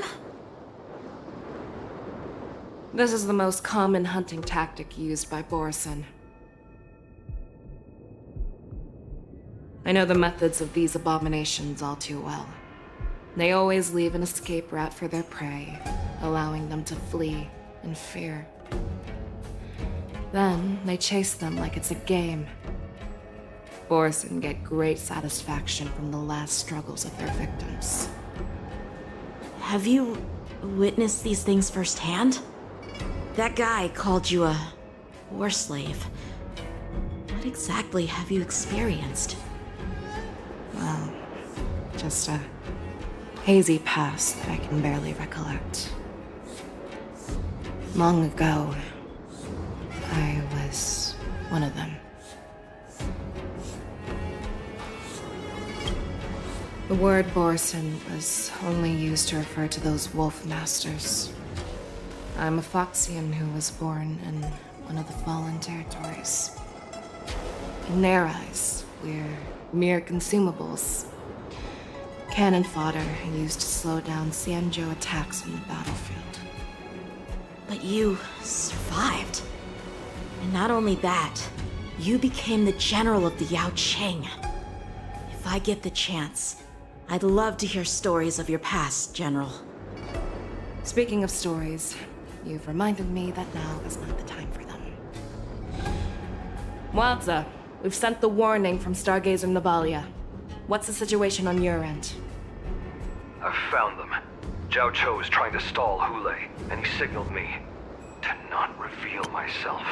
This is the most common hunting tactic used by Borison. I know the methods of these abominations all too well. They always leave an escape route for their prey, allowing them to flee in fear. Then they chase them like it's a game. Borison get great satisfaction from the last struggles of their victims. Have you witnessed these things firsthand? That guy called you a war slave. What exactly have you experienced? Well, just a hazy past that I can barely recollect. Long ago, I was one of them. The word Borison was only used to refer to those wolf masters. I'm a Foxian who was born in one of the fallen territories. In their eyes, we're mere consumables. Cannon fodder used to slow down Xianzhou attacks on the battlefield. But you survived. And not only that, you became the general of the Yaoqing. If I get the chance, I'd love to hear stories of your past, General. Speaking of stories, you've reminded me that now is not the time for them. Wadza, we've sent the warning from Stargazer Navalia. What's the situation on your end? I've found them. Zhao Cho is trying to stall Hule, and he signaled me to not reveal myself.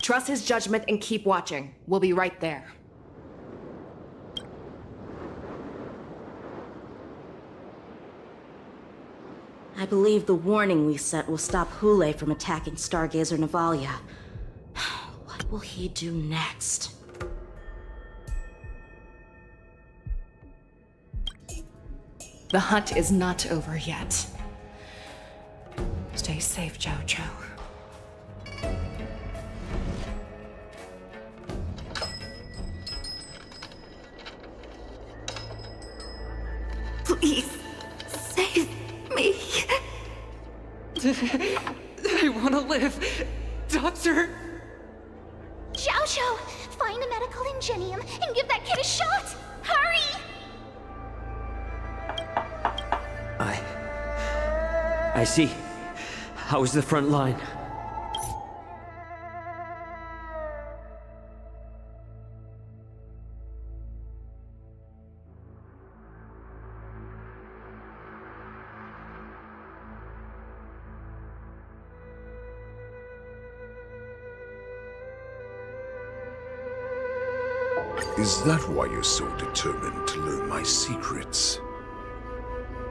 Trust his judgment and keep watching. We'll be right there. I believe the warning we sent will stop Hule from attacking Stargazer Navalia. What will he do next? The hunt is not over yet. Stay safe, Zhao Cho. I want to live. Doctor! Xiao Xiao, find a medical ingenium and give that kid a shot! Hurry! I see. How is the front line? Is that why you're so determined to learn my secrets?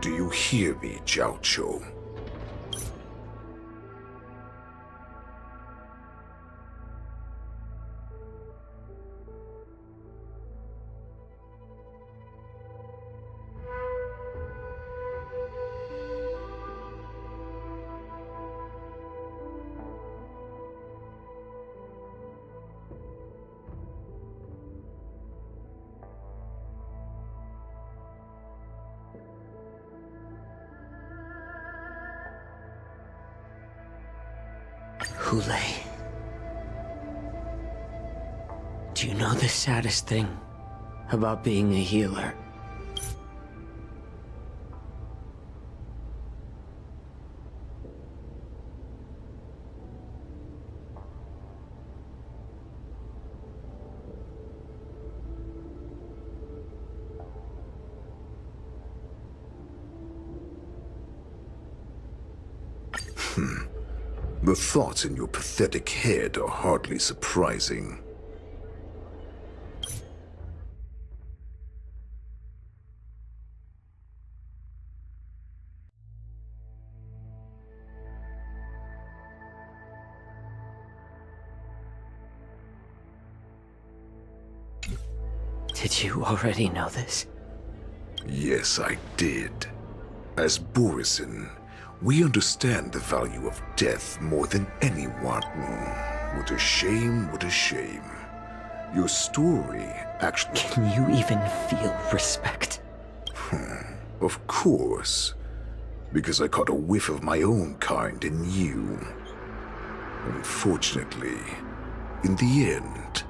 Do you hear me, Jiao Chou? Hule. Do you know the saddest thing about being a healer? The thoughts in your pathetic head are hardly surprising. Did you already know this? Yes, I did. As Borisin, we understand the value of death more than anyone. What a shame, what a shame. Your story actually... Can you even feel respect? Of course. Because I caught a whiff of my own kind in you. Unfortunately, in the end,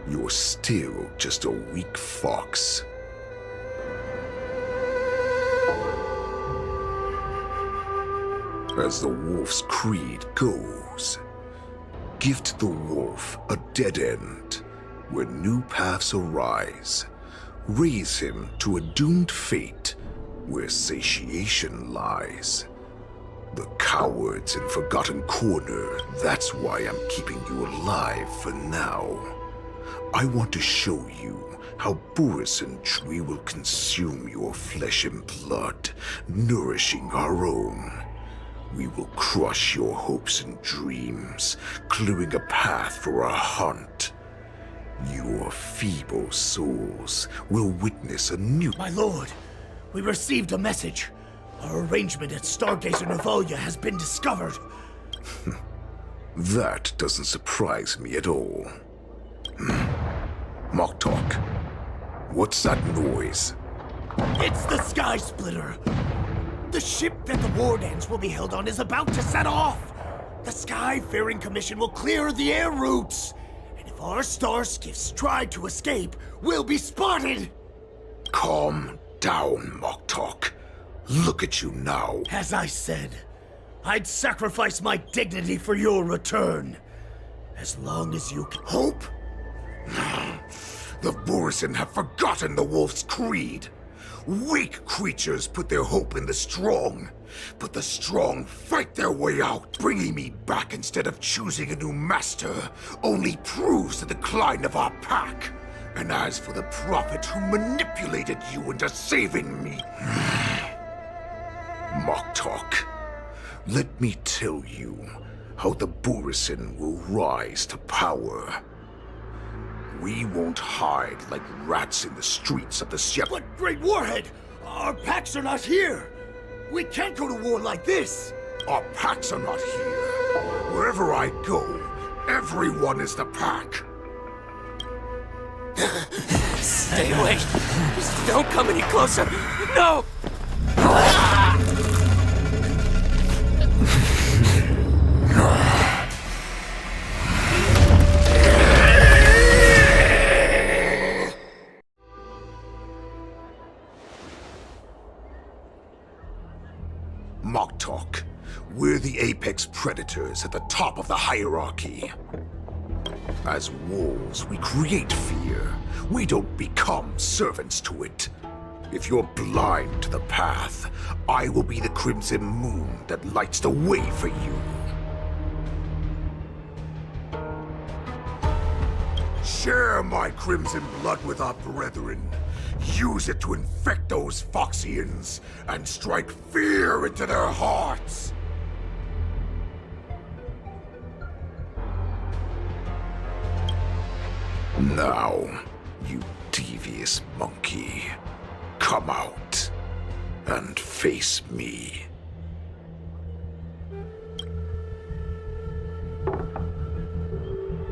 you're still just a weak fox. As the wolf's creed goes, gift the wolf a dead end where new paths arise. Raise him to a doomed fate where satiation lies. The cowards in Forgotten Corner, that's why I'm keeping you alive for now. I want to show you how Borisin tree will consume your flesh and blood, nourishing our own. We will crush your hopes and dreams, clearing a path for our hunt. Your feeble souls will witness a new... My lord, we received a message. Our arrangement at Stargazer Novalia has been discovered. That doesn't surprise me at all. Moktok, what's that noise? It's the Sky Splitter. The ship that the Wardens will be held on is about to set off. The Skyfaring Commission will clear the air routes. And if our star skiffs try to escape, we'll be spotted. Calm down, Moktok. Look at you now. As I said, I'd sacrifice my dignity for your return. As long as you can hope. The Borisin have forgotten the wolf's creed. Weak creatures put their hope in the strong, but the strong fight their way out. Bringing me back instead of choosing a new master only proves the decline of our pack. And as for the prophet who manipulated you into saving me... Moktok, let me tell you how the Borisin will rise to power. We won't hide like rats in the streets of the Shep. But Great Warhead, our packs are not here. We can't go to war like this. Our packs are not here. Wherever I go, everyone is the pack. Stay away. Just don't come any closer. No! predators at the top of the hierarchy. As wolves, we create fear. We don't become servants to it. If you're blind to the path, I will be the crimson moon that lights the way for you. Share my crimson blood with our brethren. Use it to infect those Foxians and strike fear into their hearts. Now, you devious monkey, come out and face me.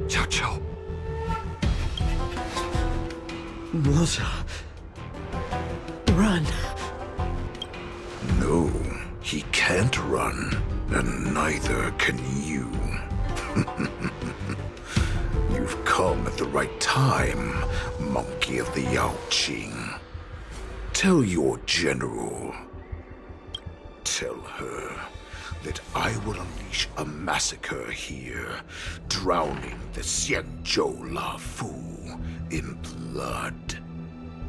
Chow Chow. Melissa. Run. No, he can't run, and neither can you. You've come at the right time, monkey of the Yaoqing. Tell your general. Tell her that I will unleash a massacre here, drowning the Xianzhou La Fu in blood.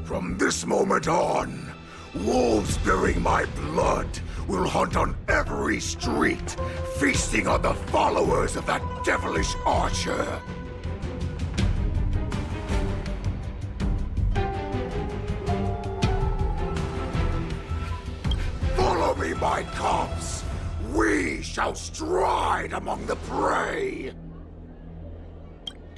From this moment on, wolves bearing my blood will hunt on every street, feasting on the followers of that devilish archer. Follow me, my cubs! We shall stride among the prey!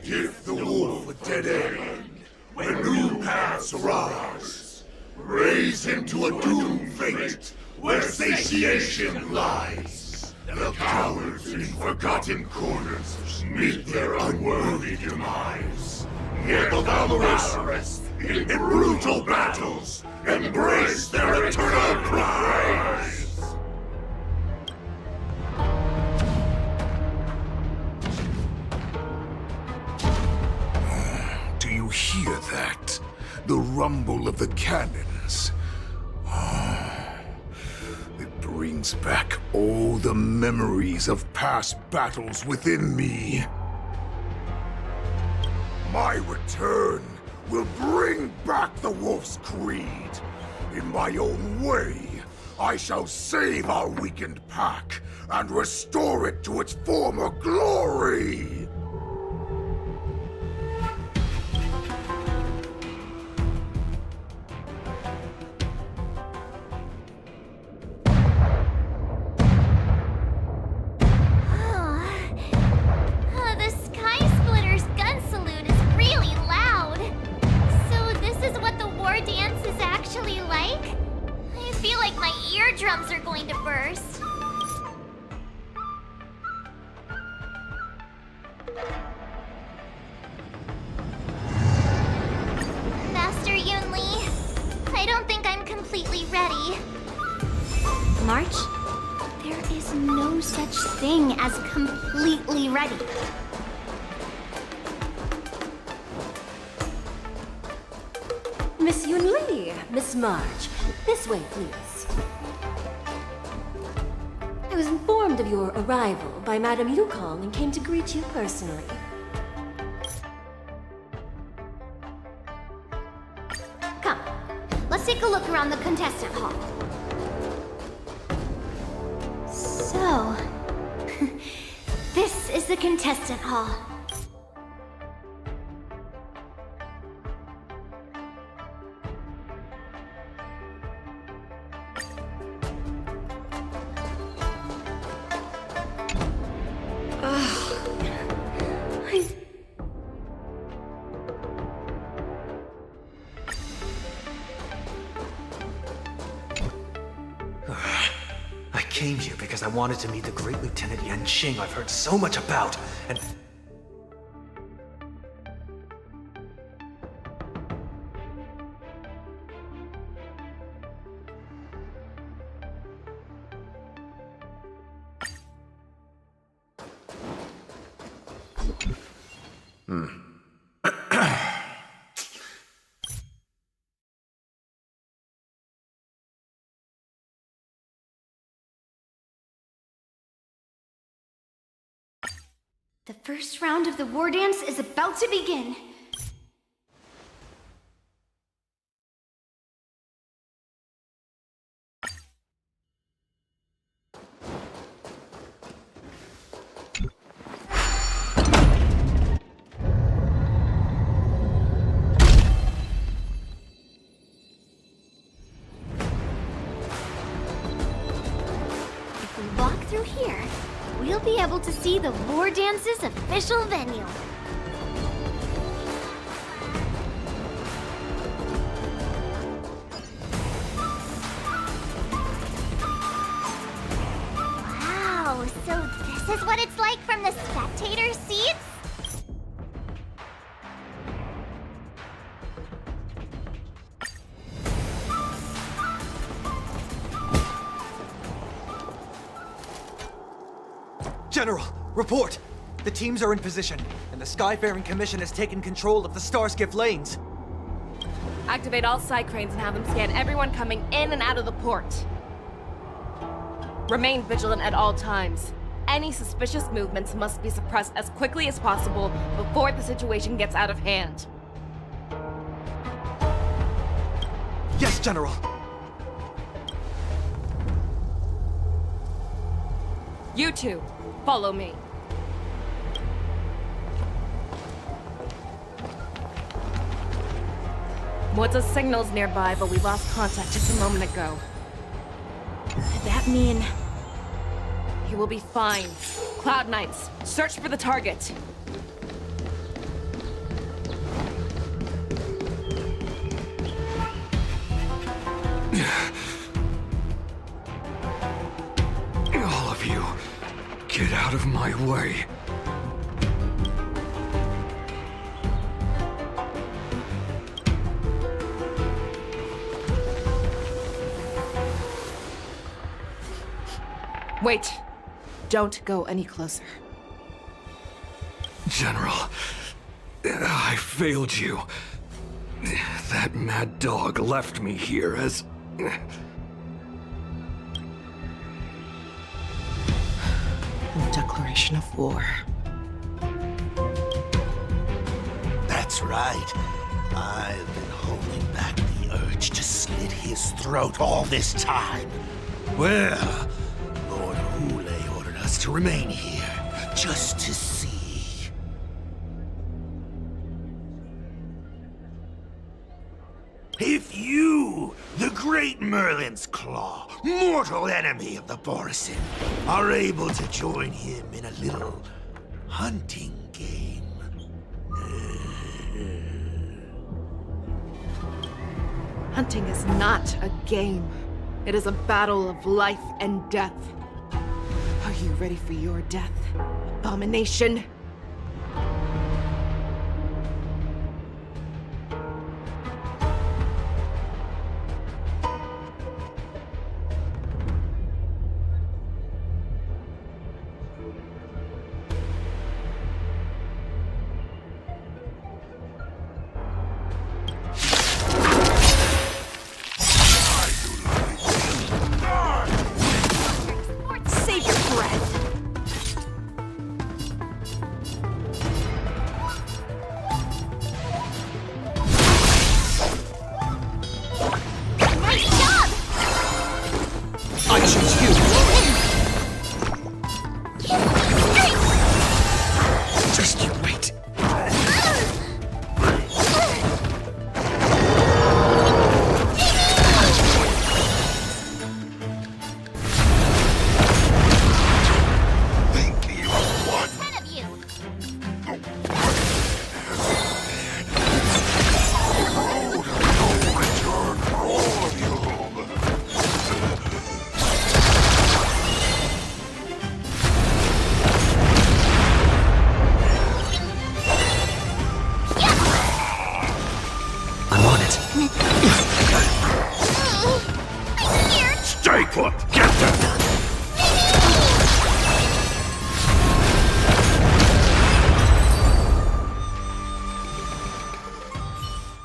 Give the wolf a dead end when new paths arise. Raise him to a doomed fate where satiation lies. The cowards in forgotten corners meet their unworthy demise. Yet the valorous in brutal battles embrace their eternal prize. Do you hear that? The rumble of the cannons. It brings back all the memories of past battles within me. My return will bring back the Wolf's Creed. In my own way, I shall save our weakened pack and restore it to its former glory. The Sky Splitter's gun salute is really loud. So this is what the war dance is actually like? I feel like my eardrums are going to burst. Master Yunli, I don't think I'm completely ready. March? There is no such thing as completely ready. Miss Yunli, Miss March, this way, please. I was informed of your arrival by Madame Yukong and came to greet you personally. Come, let's take a look around the contestant hall. So, this is the contestant hall. I came here because I wanted to meet the great Lieutenant Yanqing I've heard so much about, and... The first round of the war dance is about to begin. If we walk through here, we'll be able to see the war dance's official venue. Wow, so this is what it's like from the spectator seats? General, report! The teams are in position, and the Skyfaring Commission has taken control of the Starskiff lanes. Activate all side cranes and have them scan everyone coming in and out of the port. Remain vigilant at all times. Any suspicious movements must be suppressed as quickly as possible before the situation gets out of hand. Yes, General! You two, follow me. What's signal's nearby, but we lost contact just a moment ago. Could that mean... He will be fine. Cloud Knights, search for the target. All of you, get out of my way. Wait. Don't go any closer. General, I failed you. That mad dog left me here as... Declaration of war. That's right. I've been holding back the urge to slit his throat all this time. Well, Lord Hule ordered us to remain here, just to see. If you, the great Merlin's Claw, mortal enemy of the Borisin, are able to join him in a little hunting game. Hunting is not a game. It is a battle of life and death. Are you ready for your death, abomination? Save your breath! Nice job! I choose you! Just you wait. I'm on it. Stay put! Get them!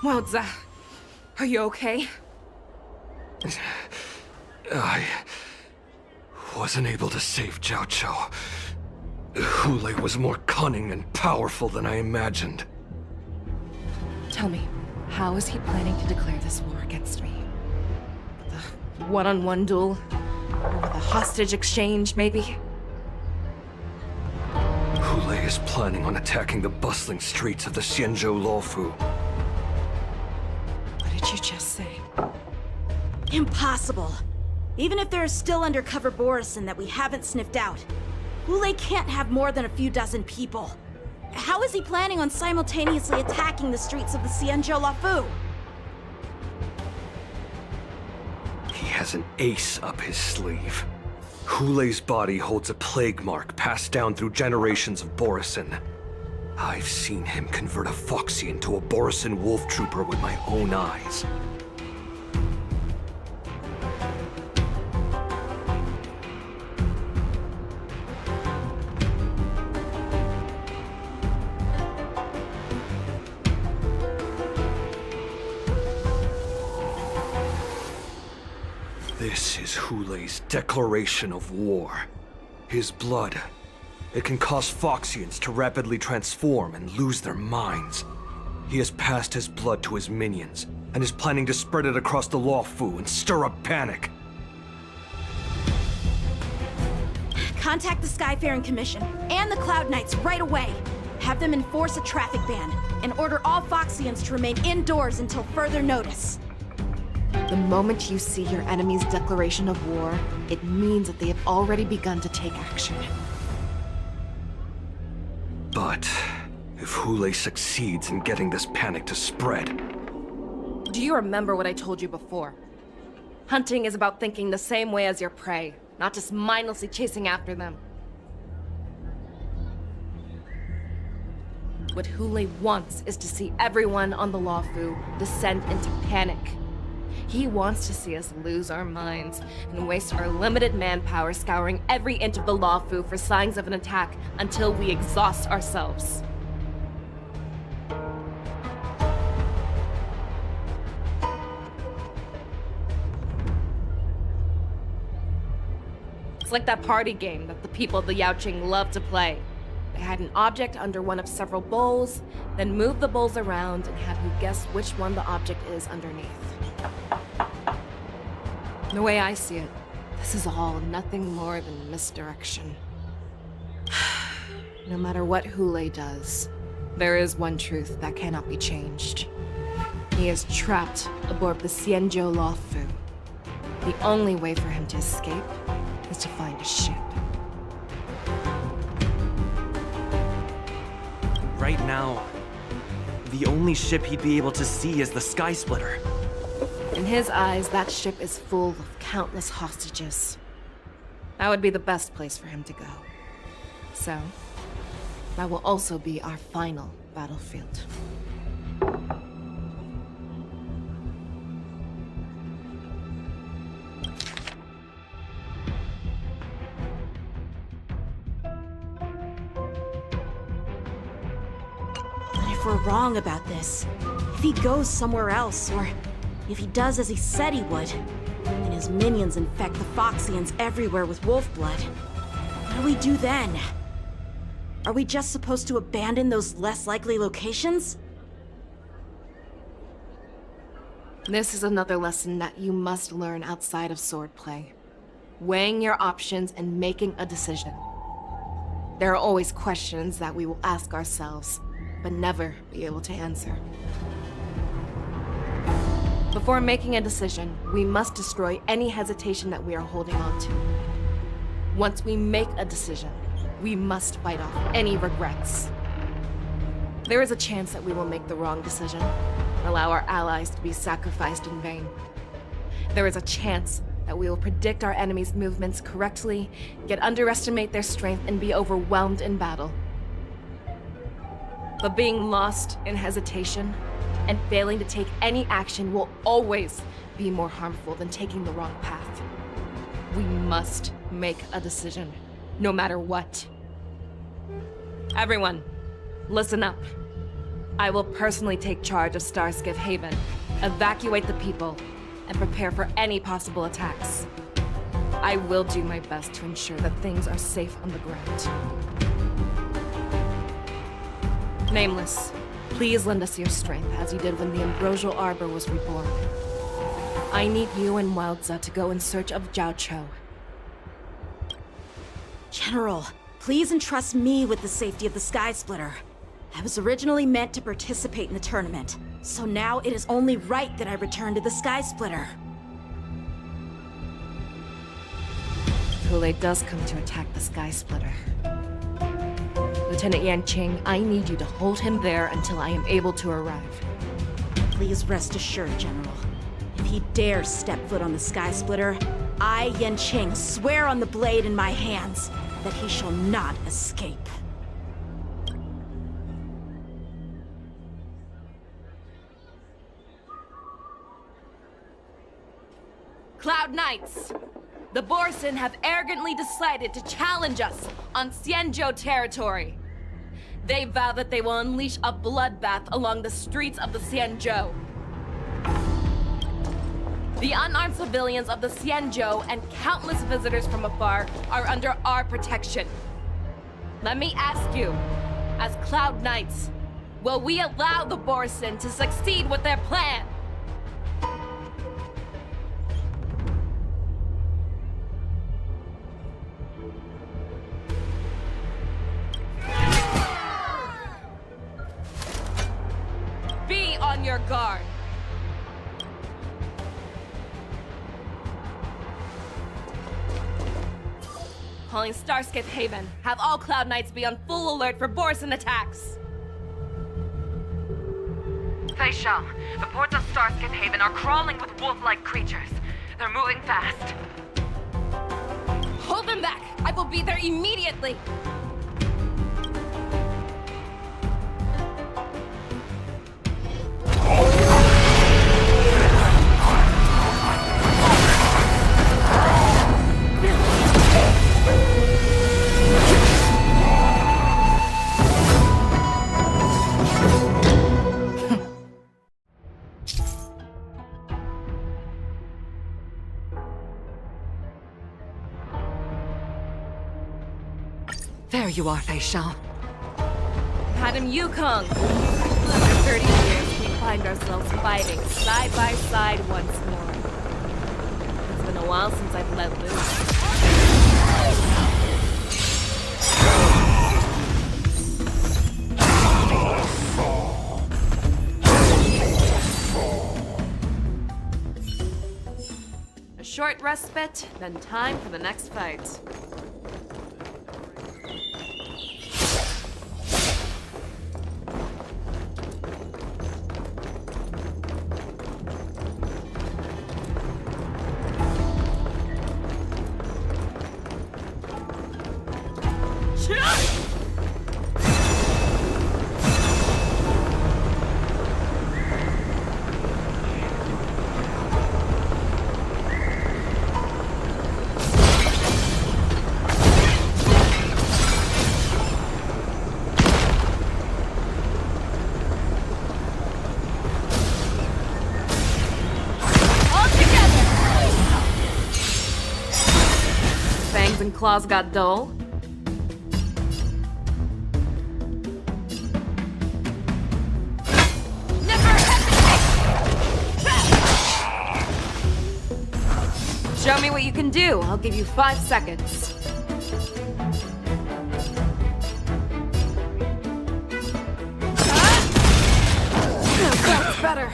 Wowza, are you okay? I wasn't able to save Jiao Chou. Hule was more cunning and powerful than I imagined. Tell me, how is he planning to declare this war against me? The one-on-one duel? Or with a hostage exchange, maybe? Hule is planning on attacking the bustling streets of the Xianzhou Luofu. What did you just say? Impossible. Even if there is still undercover Borisin that we haven't sniffed out, Hule can't have more than a few dozen people. How is he planning on simultaneously attacking the streets of the Xianzhou Luofu? He has an ace up his sleeve. Hule's body holds a plague mark passed down through generations of Borisin. I've seen him convert a Foxy into a Borisin wolf trooper with my own eyes. This is Hule's declaration of war. His blood. It can cause Foxians to rapidly transform and lose their minds. He has passed his blood to his minions, and is planning to spread it across the Luofu and stir up panic. Contact the Skyfaring Commission and the Cloud Knights right away. Have them enforce a traffic ban, and order all Foxians to remain indoors until further notice. The moment you see your enemy's declaration of war, it means that they have already begun to take action. But if Hule succeeds in getting this panic to spread... Do you remember what I told you before? Hunting is about thinking the same way as your prey, not just mindlessly chasing after them. What Hule wants is to see everyone on the Luofu descend into panic. He wants to see us lose our minds and waste our limited manpower scouring every inch of the Luofu for signs of an attack until we exhaust ourselves. It's like that party game that the people of the Yaoqing love to play. They had an object under one of several bowls, then move the bowls around and have you guess which one the object is underneath. The way I see it, this is all nothing more than misdirection. No matter what Hule does, there is one truth that cannot be changed. He is trapped aboard the Xianzhou Luofu. The only way for him to escape is to find a ship. Right now, the only ship he'd be able to see is the Sky Splitter. In his eyes, that ship is full of countless hostages. That would be the best place for him to go. So, that will also be our final battlefield. But if we're wrong about this, if he goes somewhere else, or if he does as he said he would, and his minions infect the Foxians everywhere with wolf blood, what do we do then? Are we just supposed to abandon those less likely locations? This is another lesson that you must learn outside of swordplay. Weighing your options and making a decision. There are always questions that we will ask ourselves, but never be able to answer. Before making a decision, we must destroy any hesitation that we are holding on to. Once we make a decision, we must fight off any regrets. There is a chance that we will make the wrong decision, and allow our allies to be sacrificed in vain. There is a chance that we will predict our enemy's movements correctly, yet underestimate their strength and be overwhelmed in battle. But being lost in hesitation and failing to take any action will always be more harmful than taking the wrong path. We must make a decision, no matter what. Everyone, listen up. I will personally take charge of Starskiff Haven, evacuate the people, and prepare for any possible attacks. I will do my best to ensure that things are safe on the ground. Nameless, please lend us your strength as you did when the Ambrosial Arbor was reborn. I need you and Wildza to go in search of Jiao Cho. General, please entrust me with the safety of the Sky Splitter. I was originally meant to participate in the tournament, so now it is only right that I return to the Sky Splitter. Kool-Aid does come to attack the Sky Splitter. Lieutenant Yanqing, I need you to hold him there until I am able to arrive. Please rest assured, General. If he dares step foot on the Sky Splitter, I, Yanqing, swear on the blade in my hands that he shall not escape. Cloud Knights! The Borson have arrogantly decided to challenge us on Xianzhou territory. They vow that they will unleash a bloodbath along the streets of the Xianzhou. The unarmed civilians of the Xianzhou and countless visitors from afar are under our protection. Let me ask you, as Cloud Knights, will we allow the Borson to succeed with their plan? Be on your guard. Calling Starscape Haven. Have all Cloud Knights be on full alert for Borson attacks. Fei Shao, the ports of Starscape Haven are crawling with wolf-like creatures. They're moving fast. Hold them back! I will be there immediately! There you are, Fei Shao. Madam Yukong! After 30 years, we find ourselves fighting side by side once more. It's been a while since I've let loose. A short respite, then time for the next fight. And claws got dull. Never hesitate! Show me what you can do. I'll give you 5 seconds. That's better.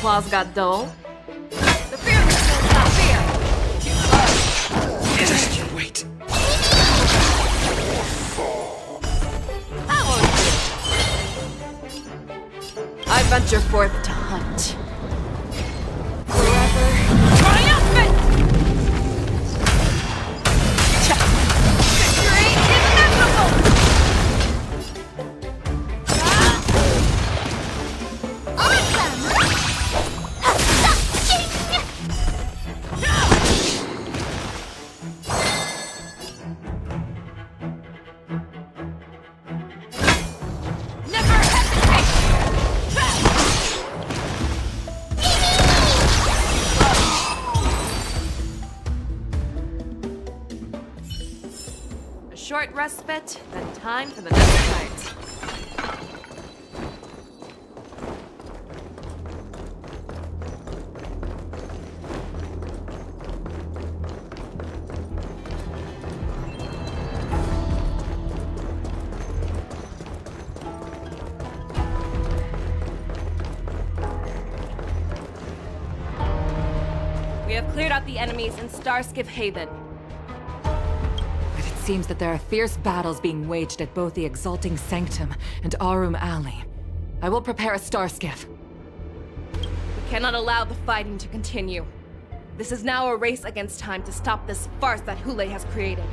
Claws got dull. The fear is not fear. Too close. Just you wait. That won't do. I venture forth to hunt. Forever triumphant! Victory is inevitable! short respite, then time for the next fight. We have cleared out the enemies in Starskiff Haven. But it seems that there are fierce battles being waged at both the Exalting Sanctum and Arum Alley. I will prepare a Starskiff. We cannot allow the fighting to continue. This is now a race against time to stop this farce that Hule has created.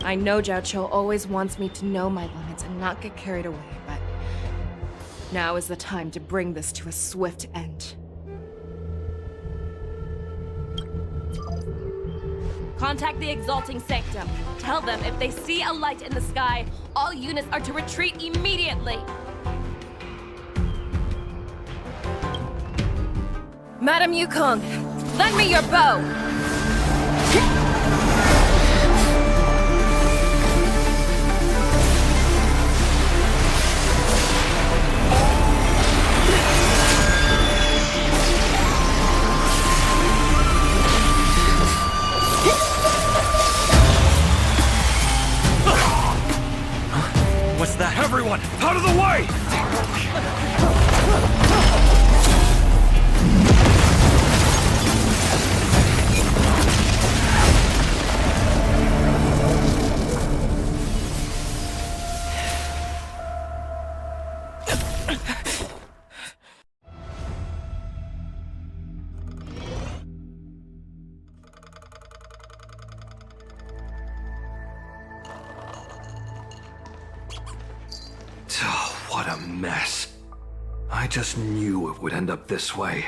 I know Jiao Cho always wants me to know my limits and not get carried away, but now is the time to bring this to a swift end. Contact the Exalting Sanctum. Tell them if they see a light in the sky, all units are to retreat immediately. Madam Yukong, lend me your bow! What's that? Everyone, out of the way! What a mess. I just knew it would end up this way.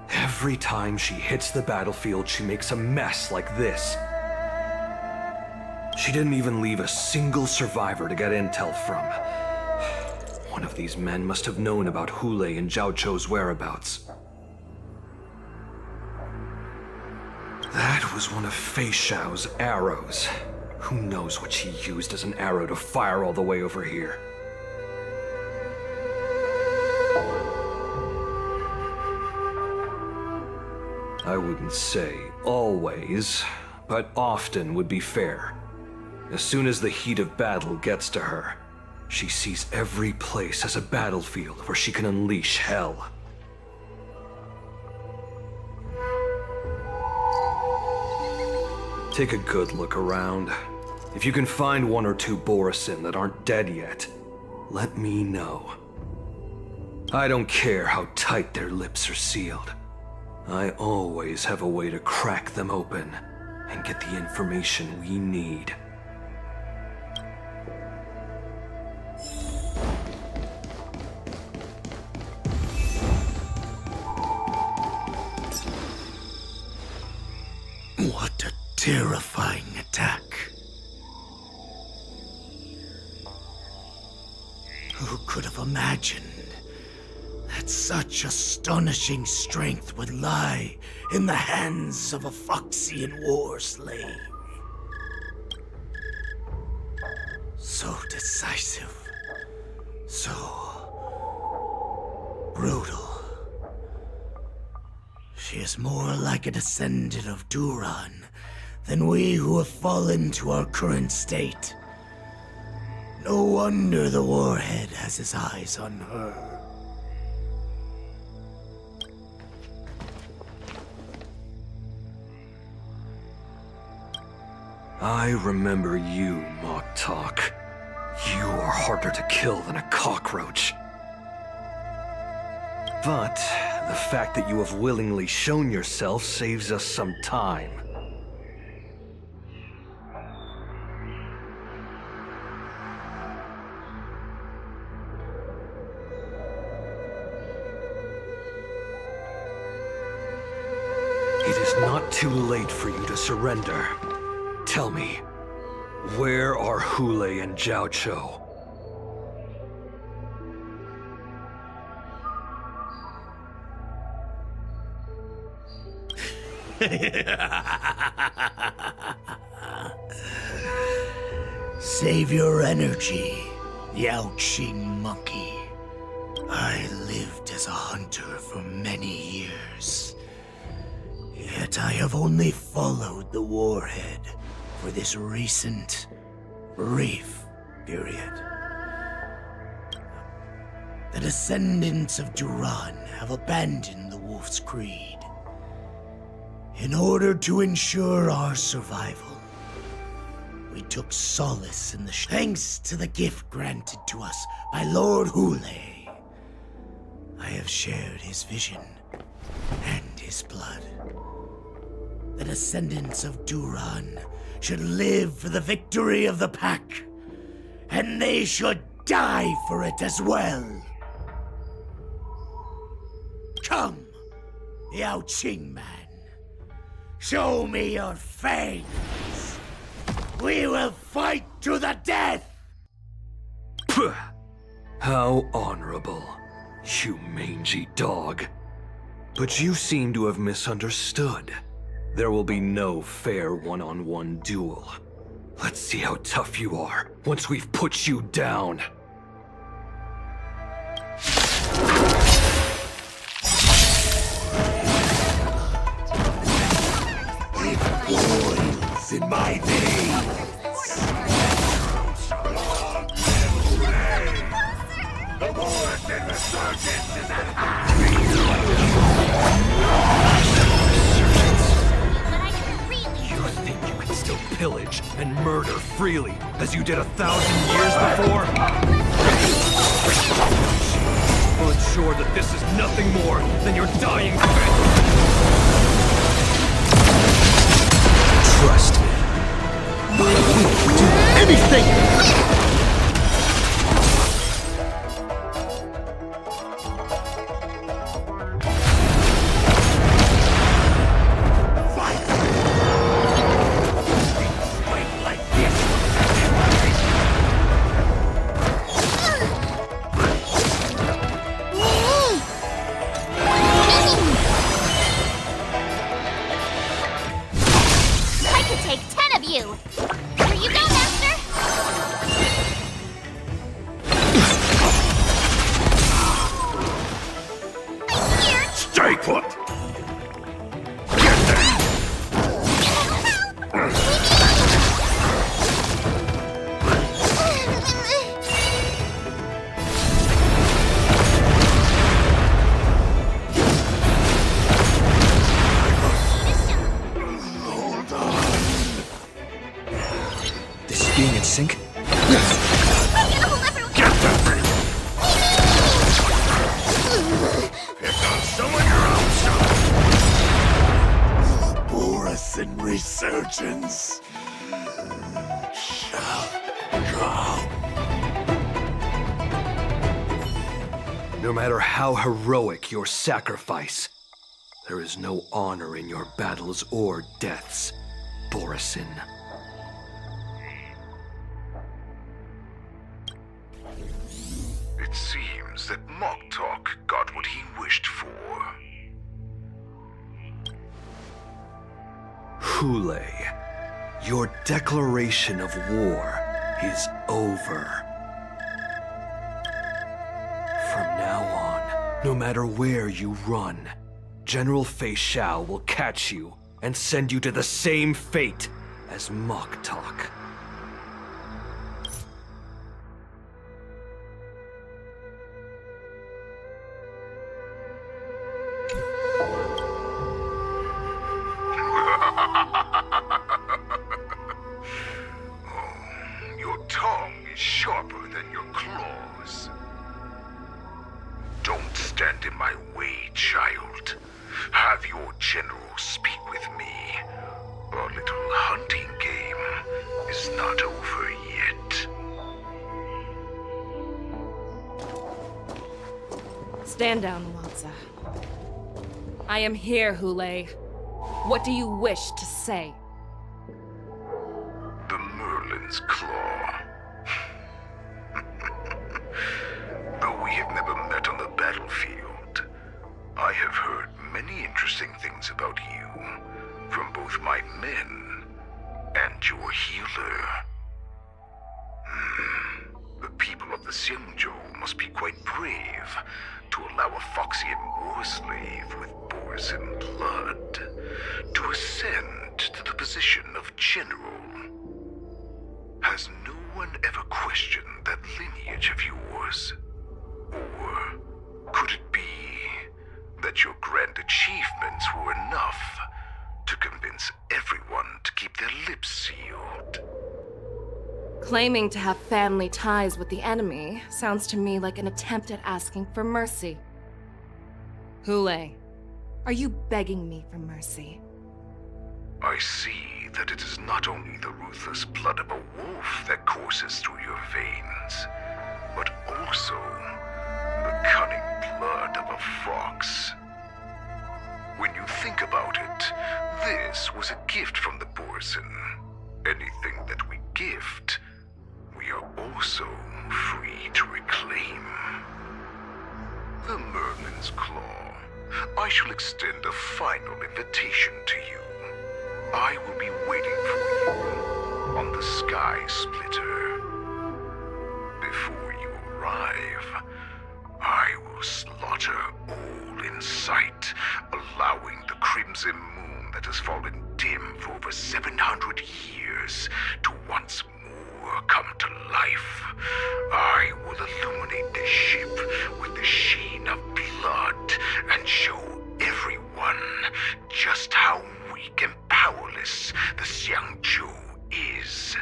Every time she hits the battlefield, she makes a mess like this. She didn't even leave a single survivor to get intel from. One of these men must have known about Hule and Jiao Cho's whereabouts. That was one of Fei Xiao's arrows. Who knows what she used as an arrow to fire all the way over here? I wouldn't say always, but often would be fair. As soon as the heat of battle gets to her, she sees every place as a battlefield where she can unleash hell. Take a good look around. If you can find one or two Borisin that aren't dead yet, let me know. I don't care how tight their lips are sealed. I always have a way to crack them open and get the information we need. What a terrifying attack. Who could have imagined that such astonishing strength would lie in the hands of a Foxian war slave? So decisive, so brutal. She is more like a descendant of Duran than we who have fallen to our current state. No wonder the Warhead has his eyes on her. I remember you, Mock Talk. You are harder to kill than a cockroach. But the fact that you have willingly shown yourself saves us some time. It is not too late for you to surrender. Tell me, where are Hule and Jiao Cho? Save your energy, Yaoqing monkey. I lived as a hunter for many years. Yet I have only followed the warhead for this recent, brief period. The descendants of Duran have abandoned the Wolf's Creed. In order to ensure our survival, we took solace in the thanks to the gift granted to us by Lord Hule. I have shared his vision and his blood. The descendants of Duran should live for the victory of the pack, and they should die for it as well. Come, Yaoqing man. Show me your fangs. We will fight to the death! Puh. How honorable, you mangy dog. But you seem to have misunderstood. There will be no fair one-on-one duel. Let's see how tough you are once we've put you down. It boils in my veins. The Morrison resurgence is at hand. You think you can still pillage and murder freely, as you did 1,000 years before? Unsure that this is nothing more than your dying fit. Trust me. I will do anything! Sync? Morrison resurgence shall come. No matter how heroic your sacrifice, there is no honor in your battles or deaths, Borison. It seems that Moktok got what he wished for. Hule, your declaration of war is over. From now on, no matter where you run, General Fei Shao will catch you and send you to the same fate as Moktok. Your tongue is sharper than your claws. Don't stand in my way, child. Have your general speak with me. Our little hunting game is not over yet. Stand down, Walza. I am here, Hule. What do you wish to say? The Merlin's Claw. Though we have never met on the battlefield, I have heard many interesting things about you. from both my men and your healer. The people of the Xiangzhou must be quite brave to allow a Foxian war slave with Borisson blood to ascend to the position of general. Has no one ever questioned that lineage of yours? Or could it be that your grand achievements were enough to convince everyone to keep their lips sealed? Claiming to have family ties with the enemy sounds to me like an attempt at asking for mercy. Hule, are you begging me for mercy? I see that it is not only the ruthless blood of a wolf that courses through your veins, but also the cunning blood of a fox. When you think about it, this was a gift from the Borisson. Anything that we gift, we are also free to reclaim. The Merlin's Claw. I shall extend a final invitation to you. I will be waiting for you on the Sky Splitter. Before you arrive, I will slaughter all in sight, allowing the crimson moon that has fallen dim for over 700 years to once more come to life. I will illuminate this ship with the sheen of blood and show everyone just how weak and powerless the Xiangzhou is.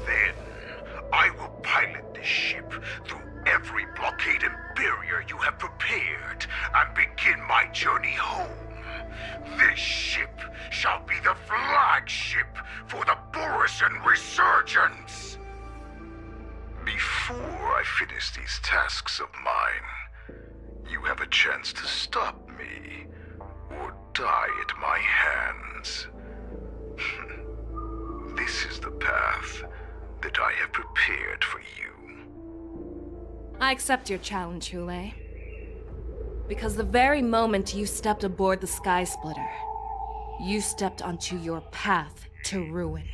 Then, I will pilot this ship through every blockade and barrier you have prepared and begin my journey home. This ship shall be the flagship for the Borisson Resurgence. Before I finish these tasks of mine, you have a chance to stop me or die at my hands. This is the path that I have prepared for you. I accept your challenge, Hule. Because the very moment you stepped aboard the Sky Splitter, you stepped onto your path to ruin.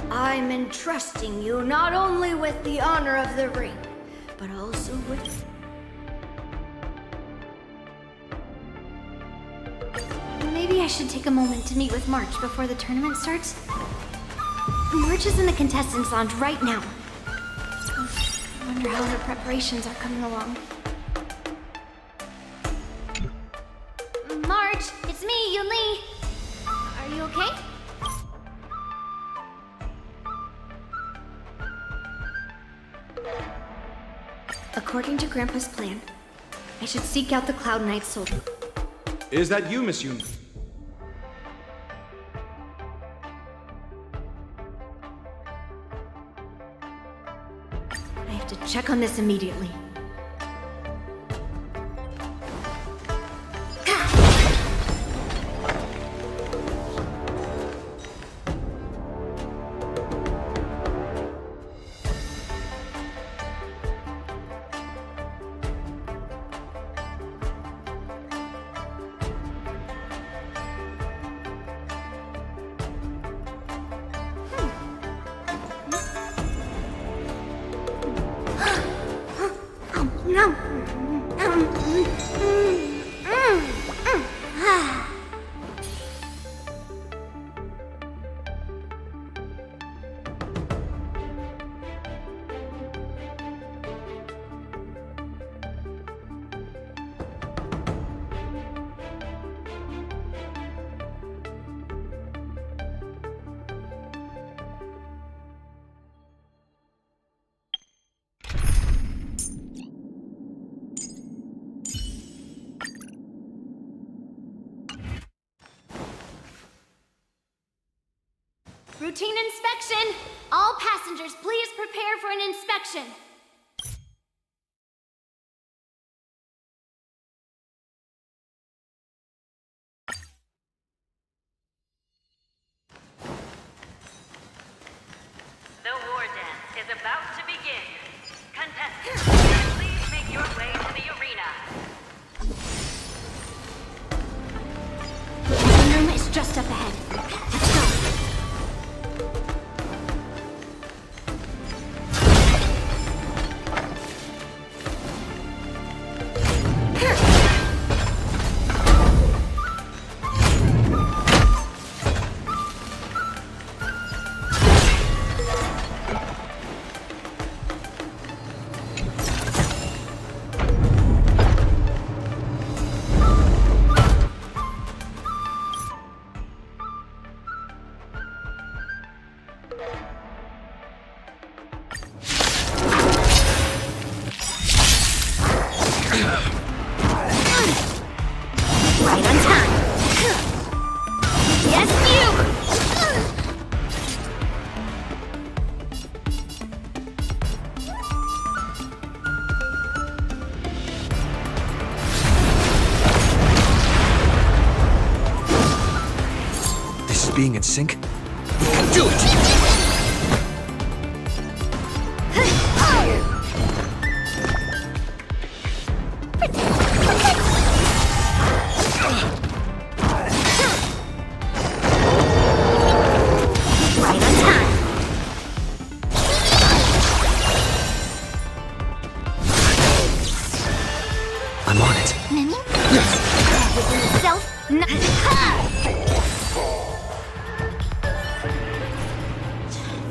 I'm entrusting you not only with the honor of the ring, but also with... Maybe I should take a moment to meet with March before the tournament starts. March is in the contestants' lounge right now. I wonder how her preparations are coming along. March, it's me, Yun Li. Are you okay? According to Grandpa's plan, I should seek out the Cloud Knight soldier. Is that you, Miss Yun? I have to check on this immediately. No. Routine inspection! All passengers, please prepare for an inspection. just up ahead. Let's go. Being in sync? Do it! Right on time. I'm on it. Nani? Within itself?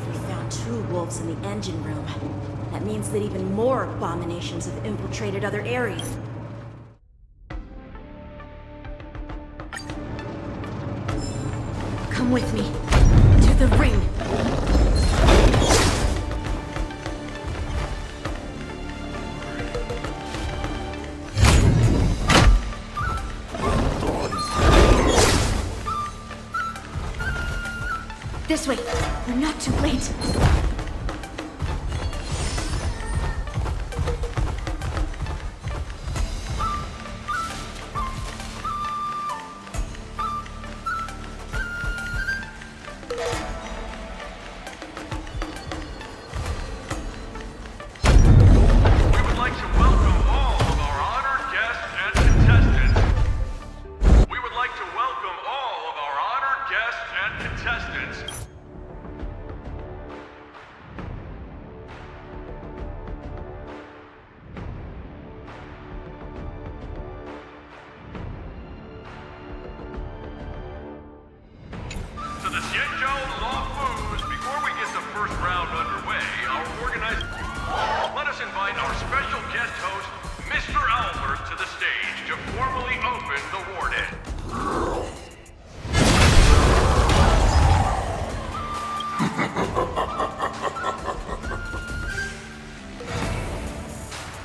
We found 2 wolves in the engine room. That means that even more abominations have infiltrated other areas. Come with me. To the ring. This way. We're not too late.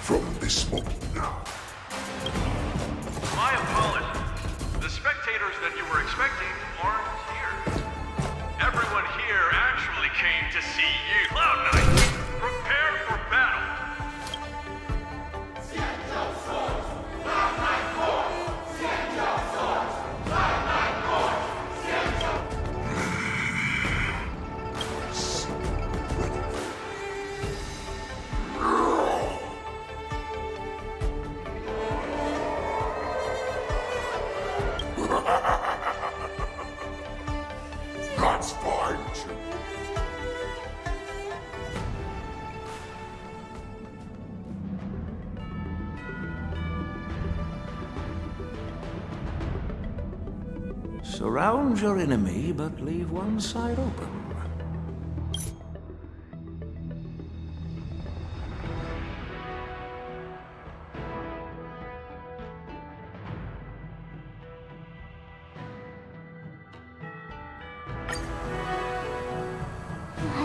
From this moment now, My apologies. The spectators that you were expecting aren't here. Everyone here actually came to see you. Cloud Knight, prepare for battle. that's fine too. Surround your enemy, but leave one side open.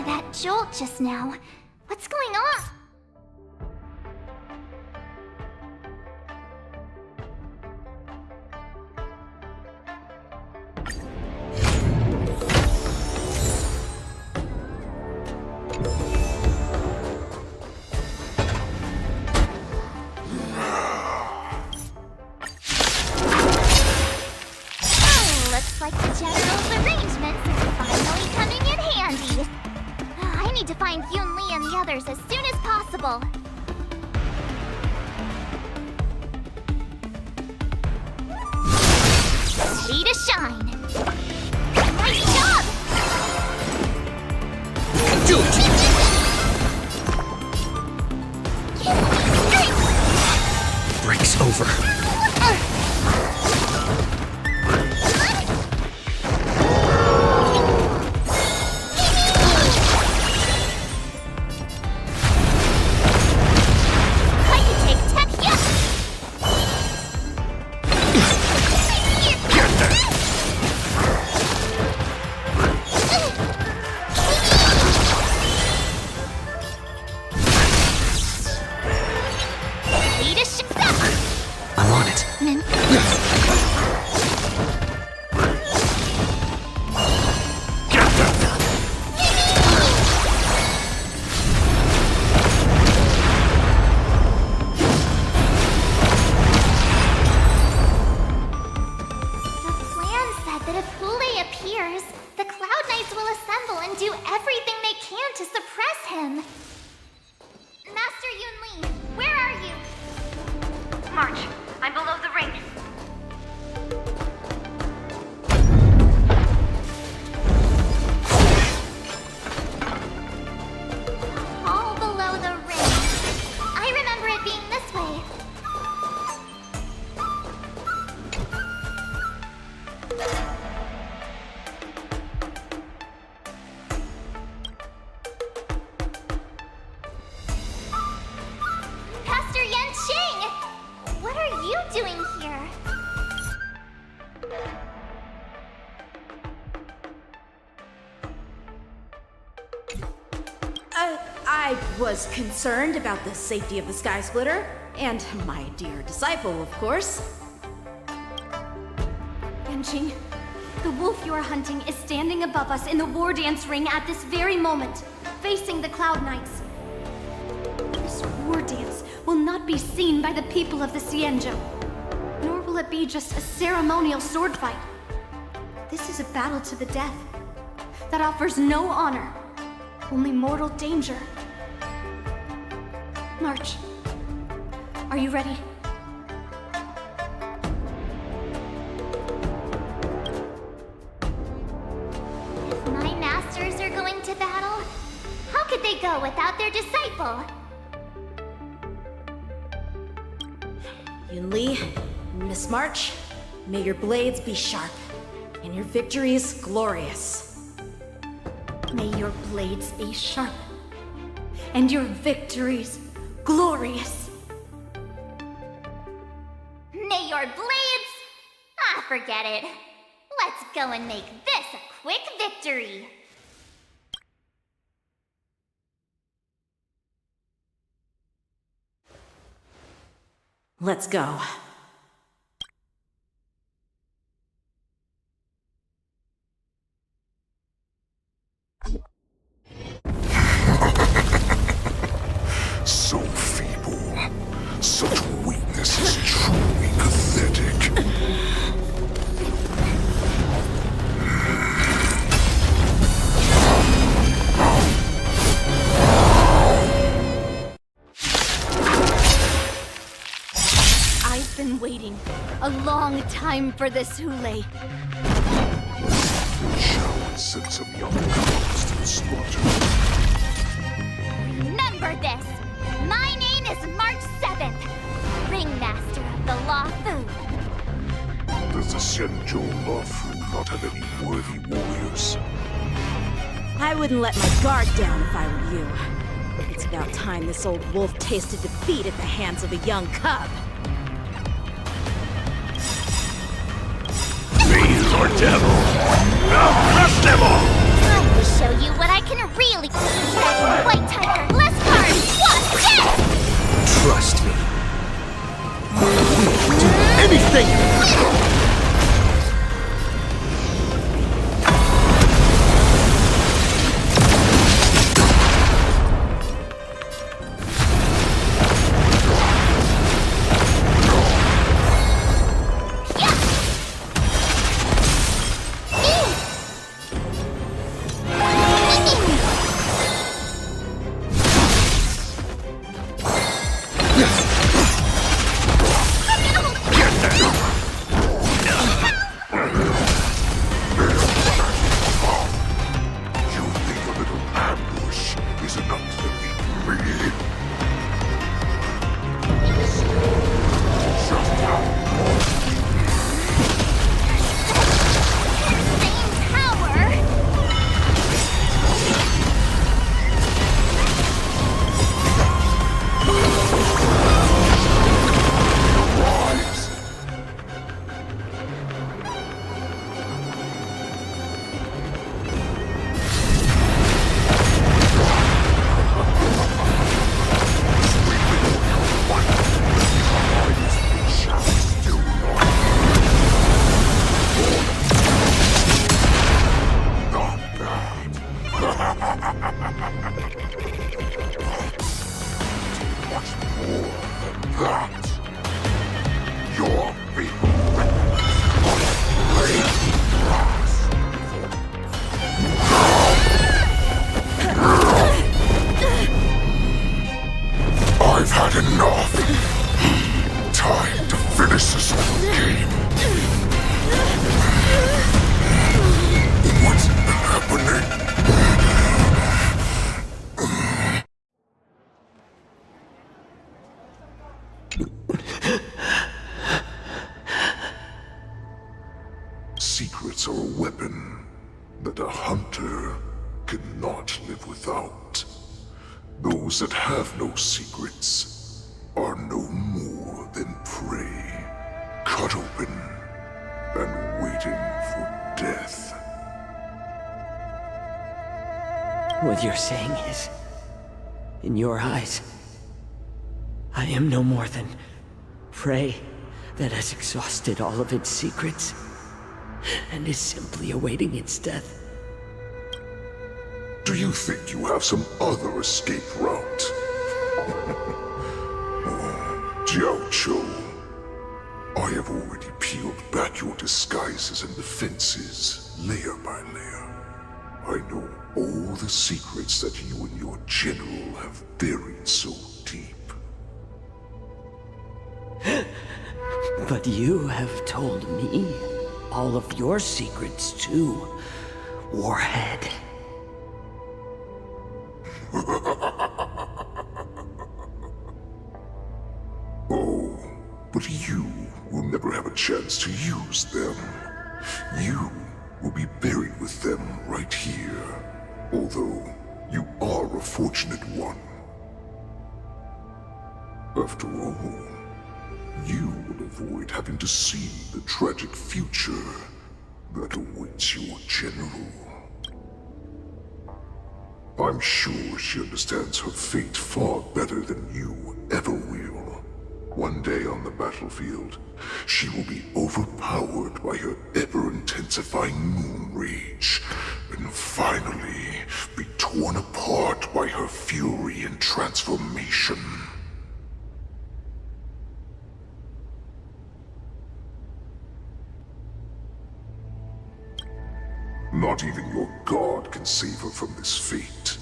That jolt just now. What's going on? Looks like the General's arrangements are finally coming in handy. I need to find Yoon Lee and the others as soon as possible. Ready to shine. I was concerned about the safety of the Sky Splitter, and my dear disciple, of course. Yanqing, the wolf you are hunting is standing above us in the war dance ring at this very moment, facing the Cloud Knights. This war dance will not be seen by the people of the Xianzhou, nor will it be just a ceremonial sword fight. This is a battle to the death that offers no honor, only mortal danger. March, are you ready? If my masters are going to battle, how could they go without their disciple? Yunli, Miss March, may your blades be sharp, and your victories glorious. May your blades be sharp, and your victories glorious. May your blades... Ah, forget it. Let's go and make this a quick victory. Let's go. So feeble. Such weakness is truly pathetic. I've been waiting a long time for this, Hule. Shall send some young cubs to the slaughter. Remember this! My name is March 7th, Ringmaster of the Law Fu. Does the Xianzhou Law Fu not have any worthy warriors? I wouldn't let my guard down if I were you. It's about time this old wolf tasted defeat at the hands of a young cub. Beast or devil? I'll crush them all! I will show you what I can really... Dragon, White Tiger, less cards, watch this! Trust me. Do anything! Secrets are a weapon that a hunter cannot live without. Those that have no secrets are no more than prey, cut open and waiting for death. What you're saying is, in your eyes, I am no more than prey that has exhausted all of its secrets and is simply awaiting its death. Do you think you have some other escape route? Oh, Jiao Cho, I have already peeled back your disguises and defenses, layer by layer. I know all the secrets that you and your general have buried so deep. But you have told me all of your secrets too, Warhead. Oh, but you will never have a chance to use them. You will be buried with them right here, although you are a fortunate one. After all, you will avoid having to see the tragic future that awaits your general. I'm sure she understands her fate far better than you ever will. One day on the battlefield, she will be overpowered by her ever-intensifying moon rage, and finally be torn apart by her fury and transformation. Not even your god can save her from this fate,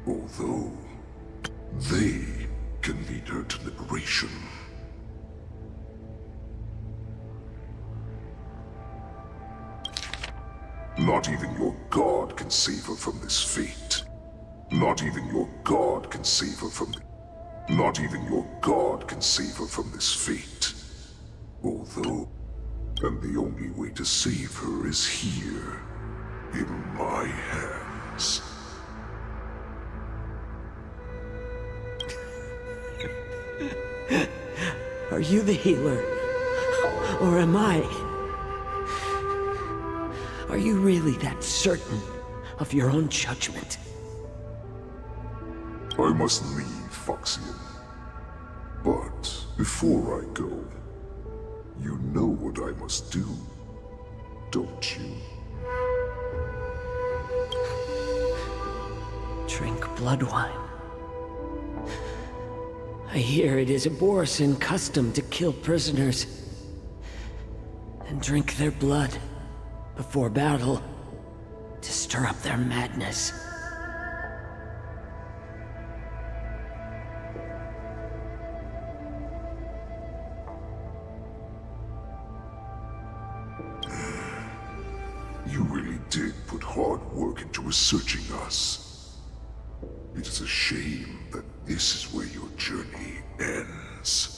although they can lead her to liberation. Not even your god can save her from this fate. Not even your god can save her from Not even your god can save her from this fate. Although, and the only way to save her is here, in my hands. Are you the healer? Or am I? Are you really that certain of your own judgment? I must leave, Foxian. But before I go, you know what I must do, don't you? Drink blood wine. I hear it is a Borisan custom to kill prisoners and drink their blood before battle to stir up their madness. You really did put hard work into researching us. It is a shame that this is where your journey ends.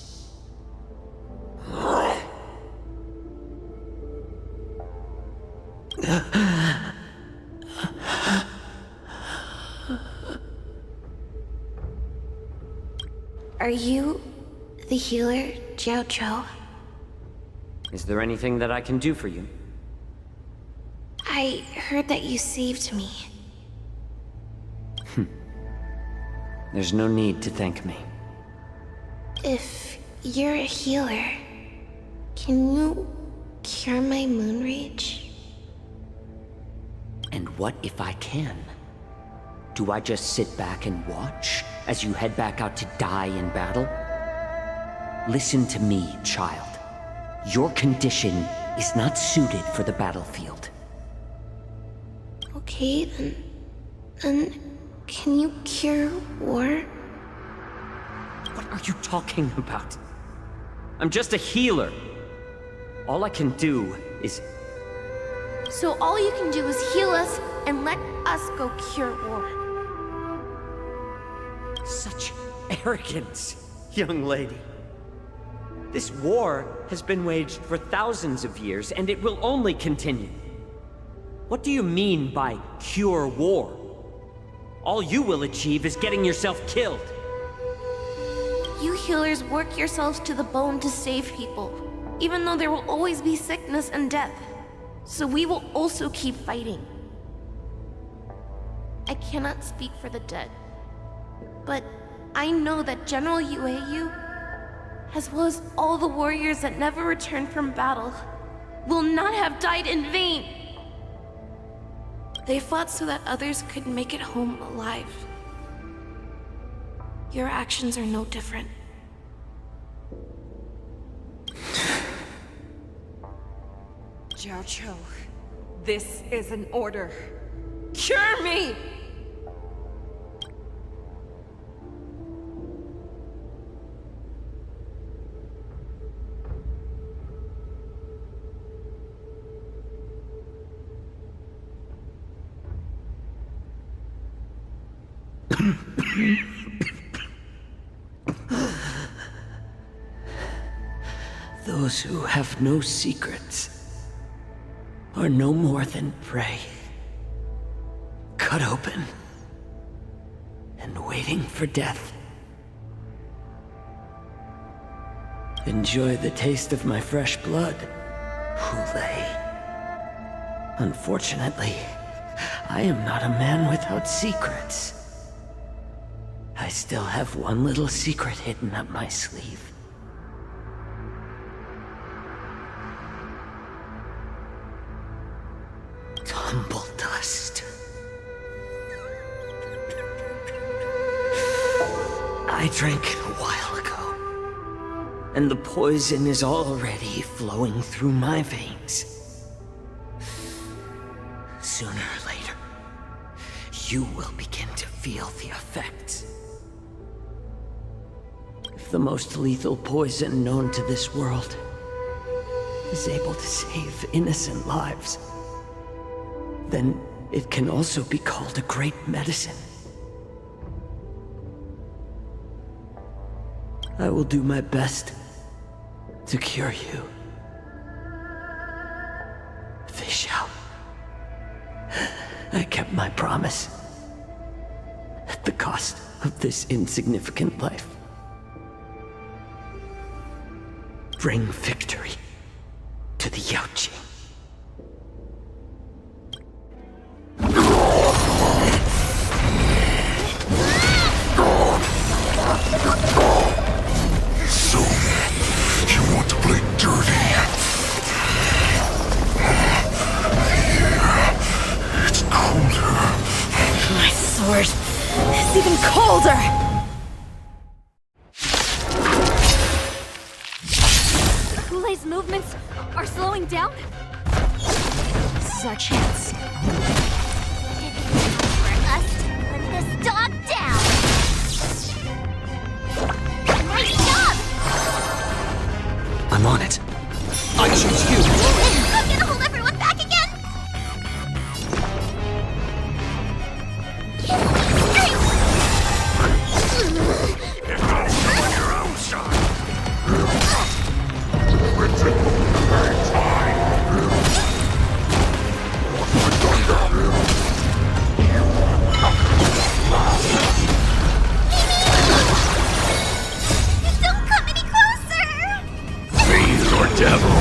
Are you the healer, Jiao Cho? Is there anything that I can do for you? I heard that you saved me. There's no need to thank me. If you're a healer, can you cure my moon rage? And what if I can? Do I just sit back and watch as you head back out to die in battle? Listen to me, child. Your condition is not suited for the battlefield. Okay, then can you cure war? What are you talking about? I'm just a healer. All I can do is... So all you can do is heal us and let us go cure war. Such arrogance, young lady. This war has been waged for thousands of years, and it will only continue. What do you mean by cure war? All you will achieve is getting yourself killed. You healers work yourselves to the bone to save people, even though there will always be sickness and death. So we will also keep fighting. I cannot speak for the dead, but I know that General Yueyu, as well as all the warriors that never returned from battle, will not have died in vain. They fought so that others could make it home alive. Your actions are no different. Jiao Cho, this is an order. Cure me! Those who have no secrets are no more than prey. Cut open and waiting for death. Enjoy the taste of my fresh blood, Hule. Unfortunately, I am not a man without secrets. I still have one little secret hidden up my sleeve. Tumble dust. I drank it a while ago, and the poison is already flowing through my veins. Sooner or later, you will begin to feel the effects. If the most lethal poison known to this world is able to save innocent lives, then it can also be called a great medicine. I will do my best to cure you. Fish out. I kept my promise at the cost of this insignificant life. Bring victory to the Yaoqing. So, you want to play dirty? Yeah, it's colder. My sword is even colder! Hule's movements are slowing down? This is our chance. For us to put this dog down! Nice job! I'm on it. I choose you. I'm gonna hold everyone back again! On your own side! Don't come any closer! Fiend or devil,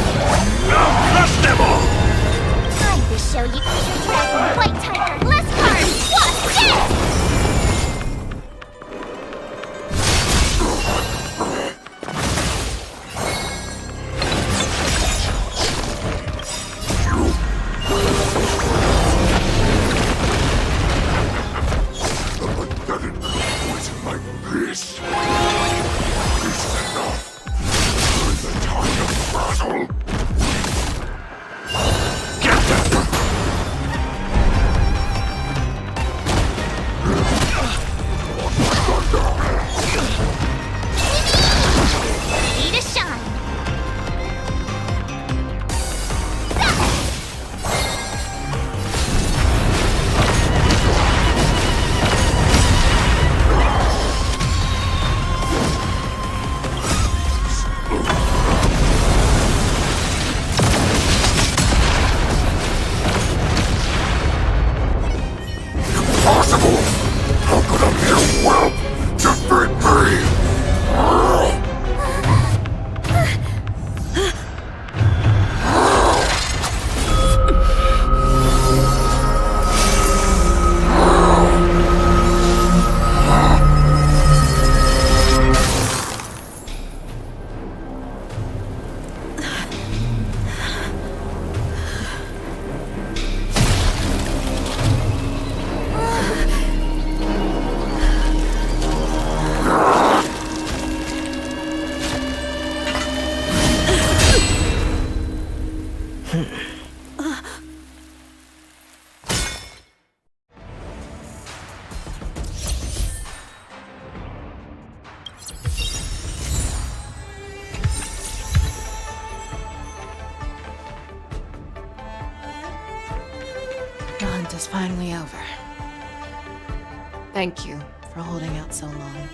hunt is finally over. Thank you for holding out so long.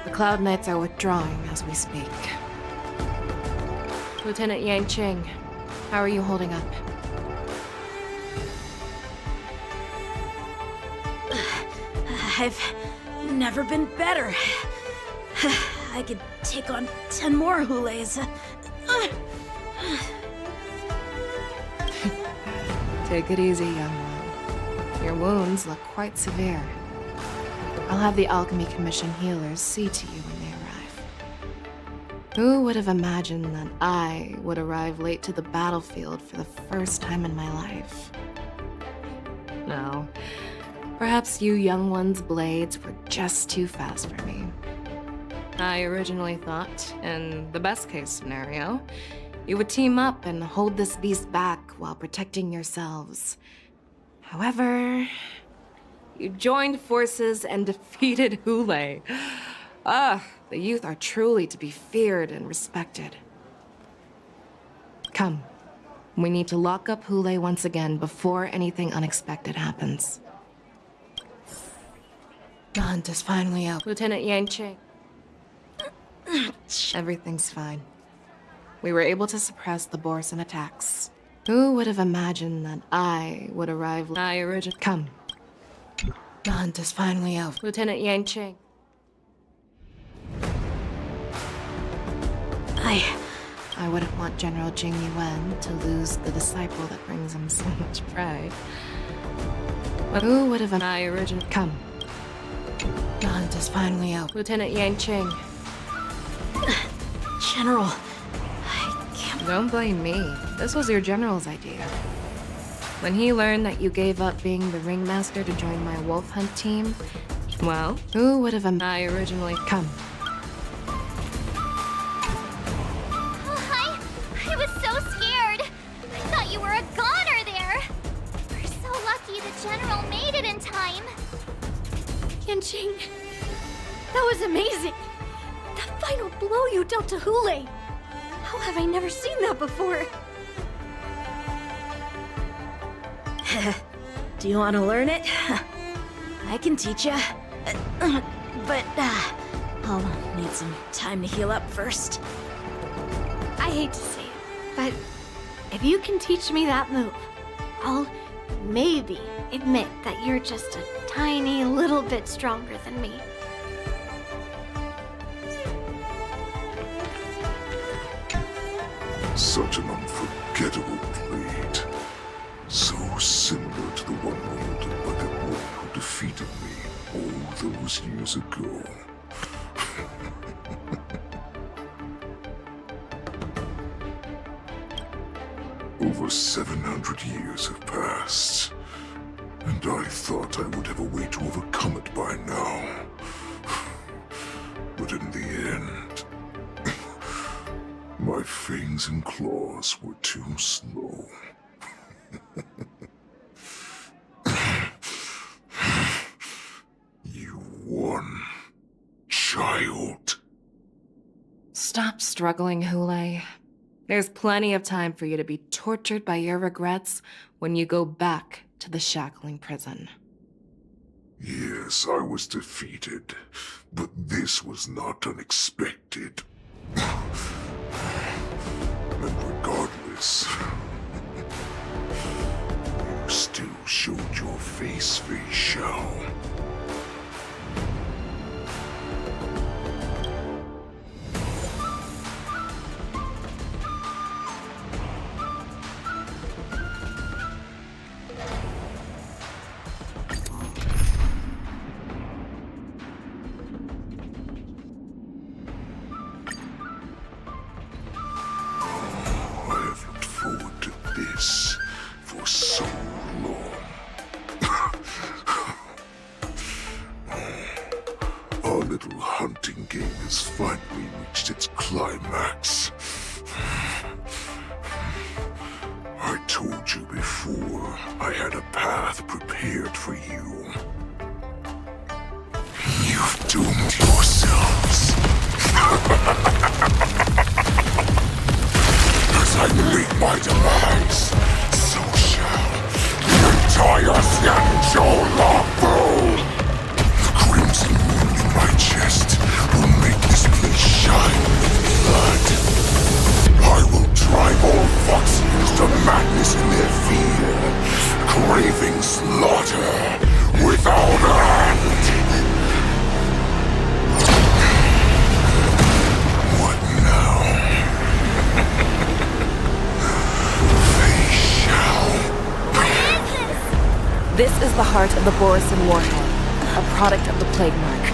The Cloud Knights are withdrawing as we speak. Lieutenant Yang Ching, how are you holding up? I've never been better. I could take on 10 more Hulays. Take it easy, young one. Your wounds look quite severe. I'll have the Alchemy Commission healers see to you when they arrive. Who would have imagined that I would arrive late to the battlefield for the first time in my life? No. Perhaps you young ones' blades were just too fast for me. I originally thought, in the best-case scenario, you would team up and hold this beast back while protecting yourselves. However, you joined forces and defeated Hulay. The youth are truly to be feared and respected. Come, we need to lock up Hulay once again before anything unexpected happens. The hunt is finally out. Lieutenant Yang Ching. Everything's fine. We were able to suppress the Borson attacks. Who would have imagined that I would arrive? Come. The hunt is finally over. Lieutenant Yang Ching. I wouldn't want General Jing Yuan to lose the disciple that brings him so much pride. But who would have Come. The hunt is finally out. Lieutenant Yang Ching. General, Don't blame me. This was your general's idea. When he learned that you gave up being the ringmaster to join my wolf hunt team, well, who would have come? I was so scared. I thought you were a goner there. We're so lucky the General made it in time. Yanqing, that was amazing. That final blow you dealt to Hulay. How have I never seen that before? Do you want to learn it? I can teach ya. But, I'll need some time to heal up first. I hate to say it, but if you can teach me that move, I'll maybe admit that you're just a tiny little bit stronger than me. Such an unforgettable blade. So similar to the one wielded by the one who defeated me all those years ago. Over 700 years have passed, and I thought I would have a way to overcome it by now. But in the end, my fangs and claws were too slow. You won, child. Stop struggling, Hulay. There's plenty of time for you to be tortured by your regrets when you go back to the shackling prison. Yes, I was defeated, but this was not unexpected. And regardless, you still showed your face, Fei Xiao. This for so long. Our little hunting game has finally reached its climax. I told you before, I had a path prepared for you. You've doomed yourselves. As I await my demise, so shall your entire Sancho Lafu! The crimson moon in my chest will make this place shine with blood. I will drive all Foxians to madness in their fear, craving slaughter without end. What now? They shall. This is the heart of the Borisin Warhead, a product of the Plague Mark.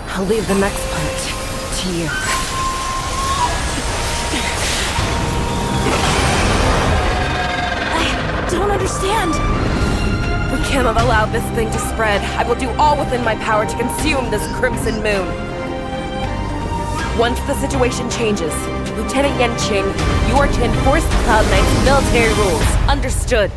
I'll leave the next part to you. I don't understand. We can't have allowed this thing to spread. I will do all within my power to consume this Crimson Moon. Once the situation changes, Lieutenant Yanqing, you are to enforce the Cloud Knight's military rules. Understood.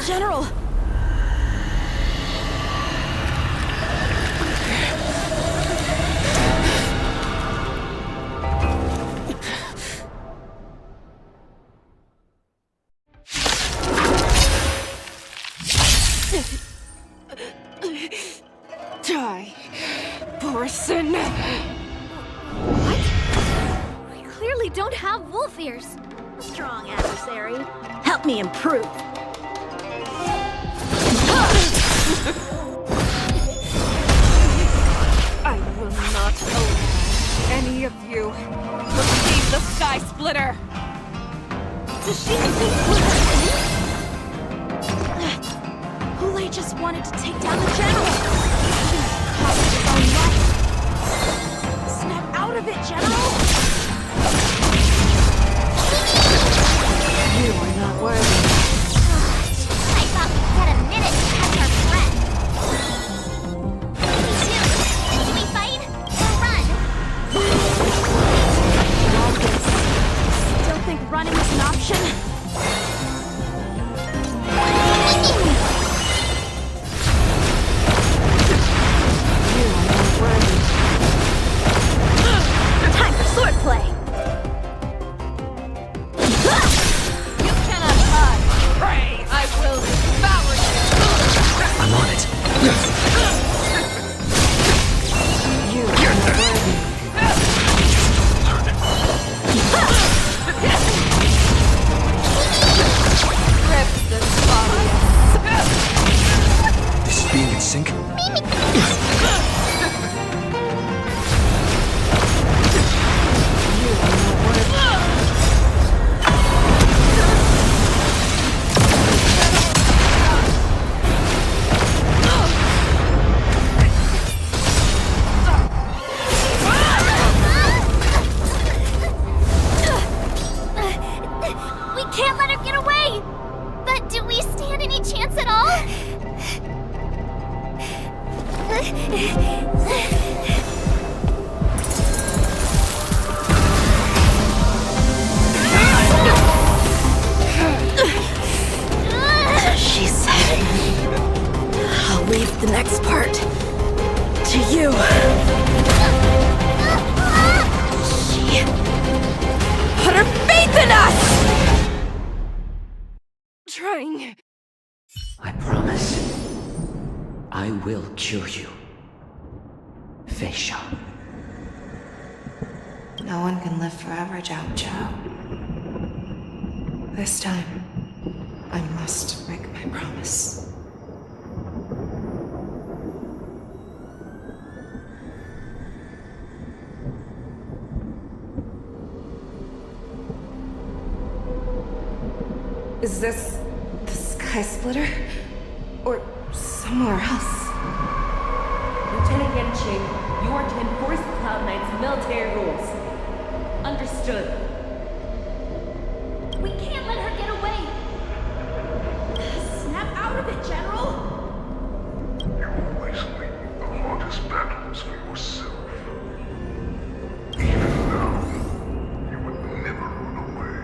General! Die, Borisin! What? We clearly don't have wolf ears. Strong adversary. Help me improve. I will not allow any of you to leave the Sky Splitter! Does she think we're Hule just wanted to take down the general. He cost his own life. Snap out of it, General! You are not worthy. I thought we'd get a minute to catch our breath. Do we fight or run? All this. Still think running is an option? Time for swordplay! You cannot hide! Pray, I will devour you! I'm on it. You are not worthy. Rip this body. This is being in sync? We can't let her get away! But do we stand any chance at all? She said, I'll leave the next part to you. She put her faith in us! Trying. I promise. I will cure you. Fei Xiao. No one can live forever, Zhao Zhao. This time, I must break my promise. Is this the Sky Splitter? Or somewhere else? Lieutenant Yanqing, you are to enforce the Cloud Knight's military rules. Understood. We can't let her get away! Snap out of it, General! You always lead the hardest battles for yourself. Even now, you would never run away.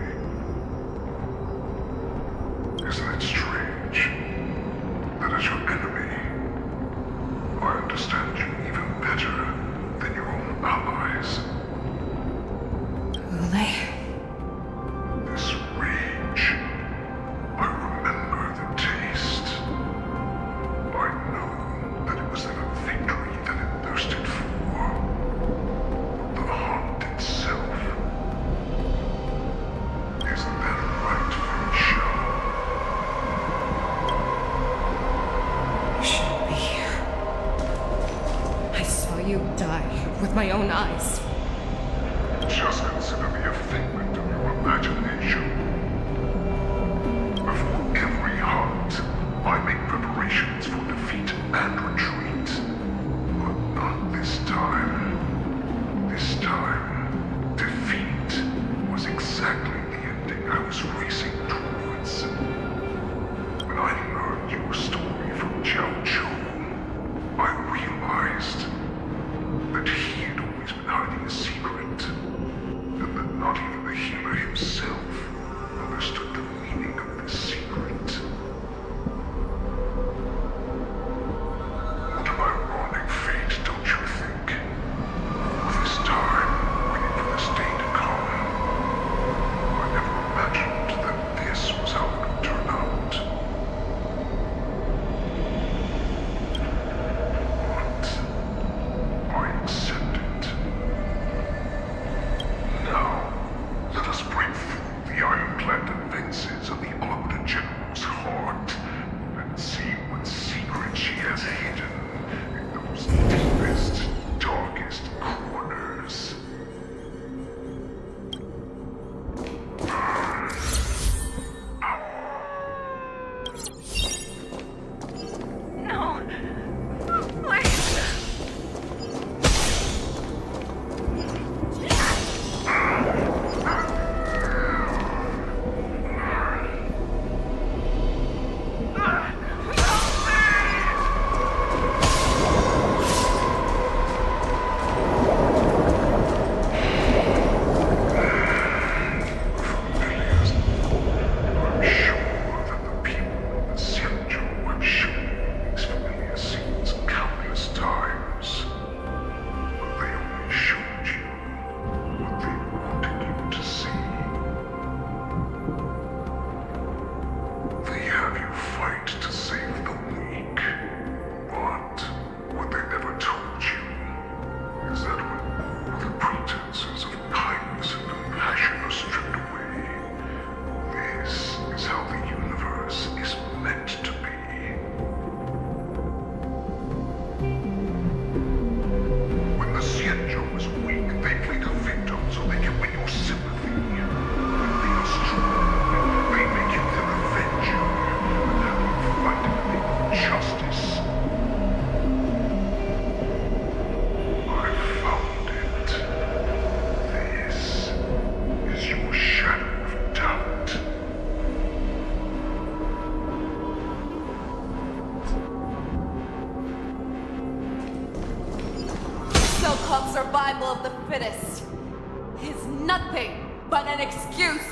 nothing but an excuse.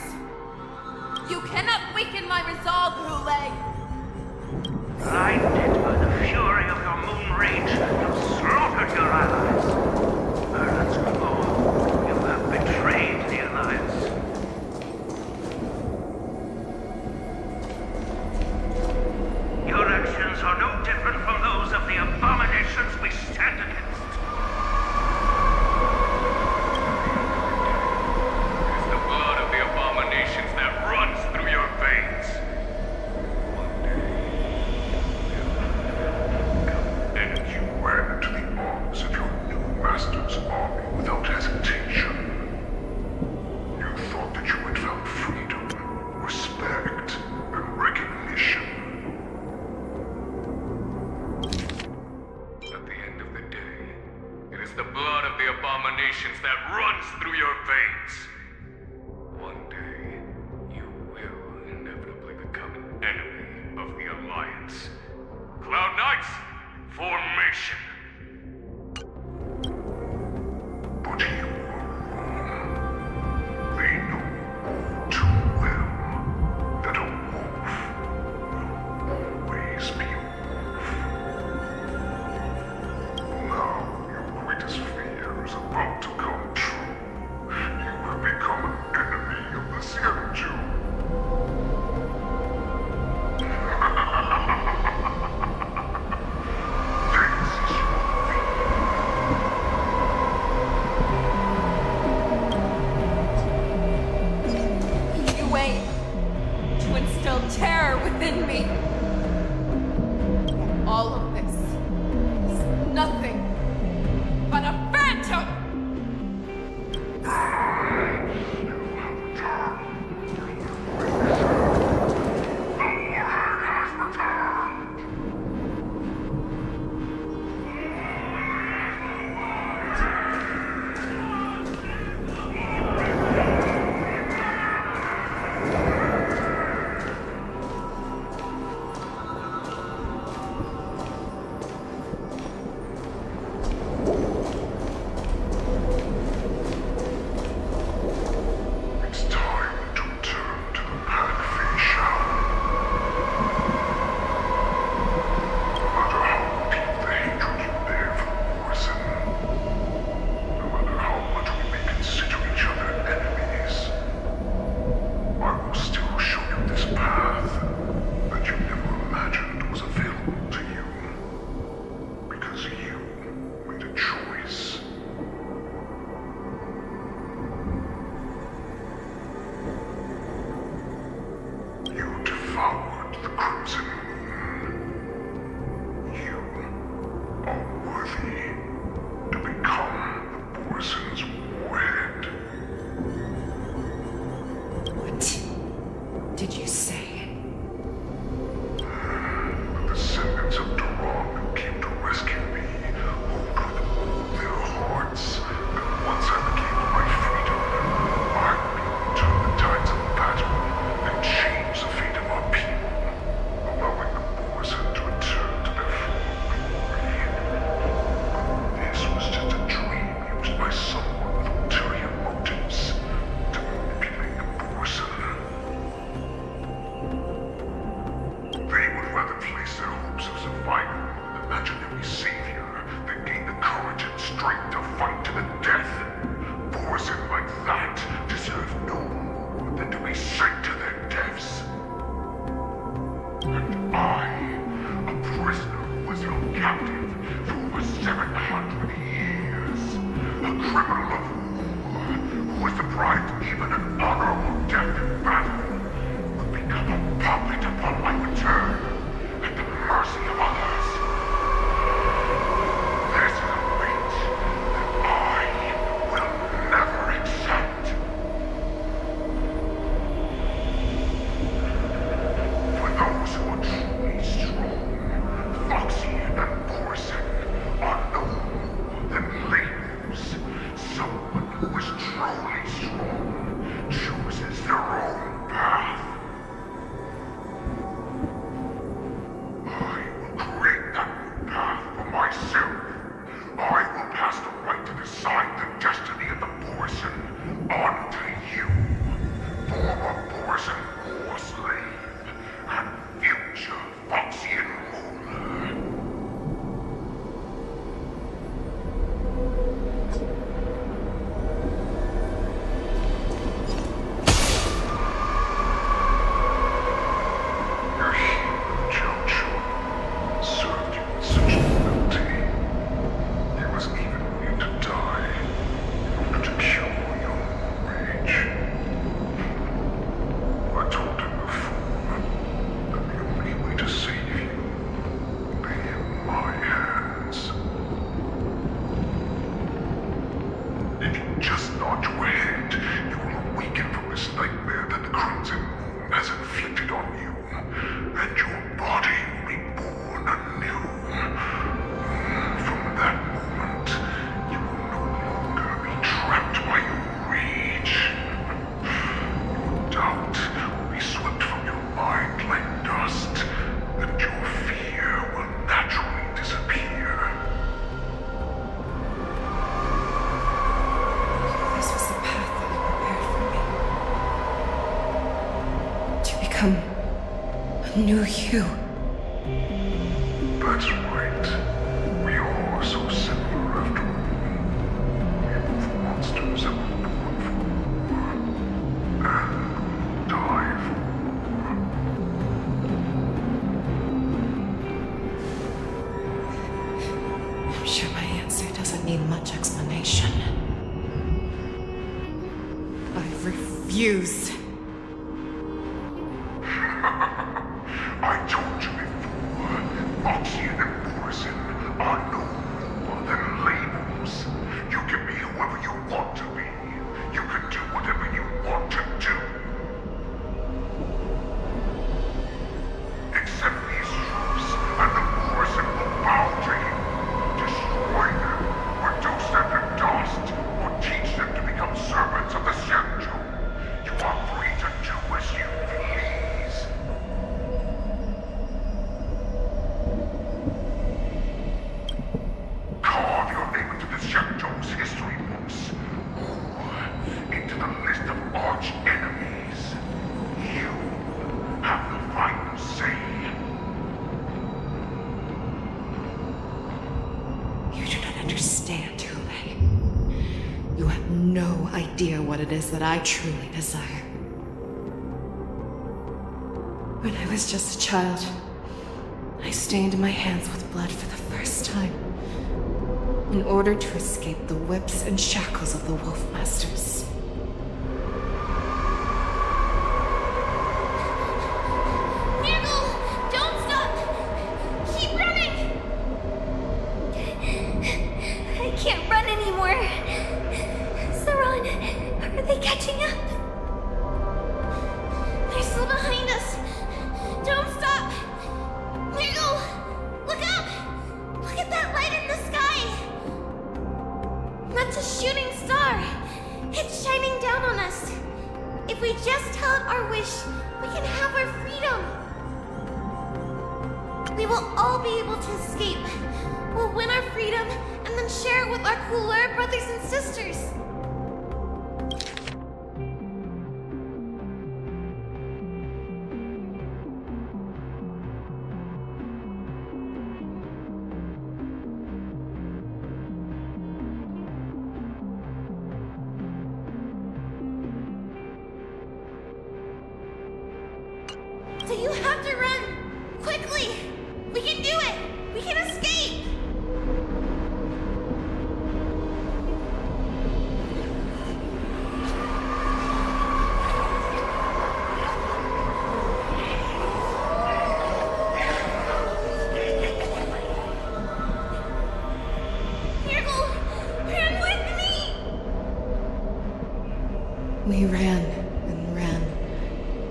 You cannot weaken my resolve, Hule. Blinded by the fury of your moon rage, you slaughtered your allies. Merlin's Claw, you have betrayed the Alliance. Your actions are no different from those of the abominations we stand against. It's the blood of the abominations that runs through your veins. And you ran into the arms of your new master's army without hesitation. You thought that you had found freedom, respect, and recognition. At the end of the day, it is the blood of the abominations that runs through your veins. One day, you will inevitably become an enemy of the Alliance. Cloud Knights, formation! But you were wrong. They know too well that a wolf will always be a wolf. Now your greatest fear is about to come true. You have become an enemy of the Xianzhu. You aim to instill terror within me. All of this is nothing but a phantom! It's time to return to the path Fei Shao. No matter how deep the hatred you bear for Morrison, no matter how much we may consider each other enemies, I will still show you this path that you never imagined was available to you. Because you made a choice. You devoured the Crimson Moon. You are worthy to become the Morrison's warhead. What did you say? The descendants of Duran who came to rescue me hold with all their hearts that once I became my freedom, I would turn the tides of battle and change the fate of our people, allowing the Morrison to return to their former glory. This was just a dream used by someone with ulterior motives to manipulate the Morrison. They would rather place their hopes of survival with an imaginary savior than gain the courage and strength to fight to the death. Morrison like that deserve no more than to be sent to their deaths. And I, a prisoner who was held captive for over 700 years, a criminal of war who was deprived even an honorable death in battle, would become a puppet upon my return at the mercy of others. This is a fate that I will never accept. For those who are truly strong, Foxy and Morrison are no more than labels. Someone who is truly strong chooses their own become a new you. That's right. We all are so similar after all. Both monsters have been born for and die for. I'm sure my answer doesn't need much explanation. I refuse. I told you before, Oxygen and Poison are no more than labels. You can be whoever you want to be. You can do whatever you want to do. Except these troops and the Poison will bow to you. Destroy them, reduce them to dust, or teach them to become servants of the Shenju. You are free to do as you please. Carve your name into the Shenju's history books, or into the list of arch enemies. You have the final say. You do not understand, Hule. You have no idea what it is that I truly desire. When I was just a child, I stained my hands with blood for the first time, in order to escape the whips and shackles of the Wolf Masters. Nigel, don't stop! Keep running! I can't run anymore. Saran, are they catching up? They're still behind us. Don't stop! Nigel, look up! Look at that light in the sky! That's a shooting star. It's shining down on us. If we just tell it our wish, we can have our freedom. We will all be able to escape. We'll win our freedom and then share it with our cooler brothers and sisters. So you have to run! Quickly! We can do it! We can escape! Miracle! Run with me! We ran and ran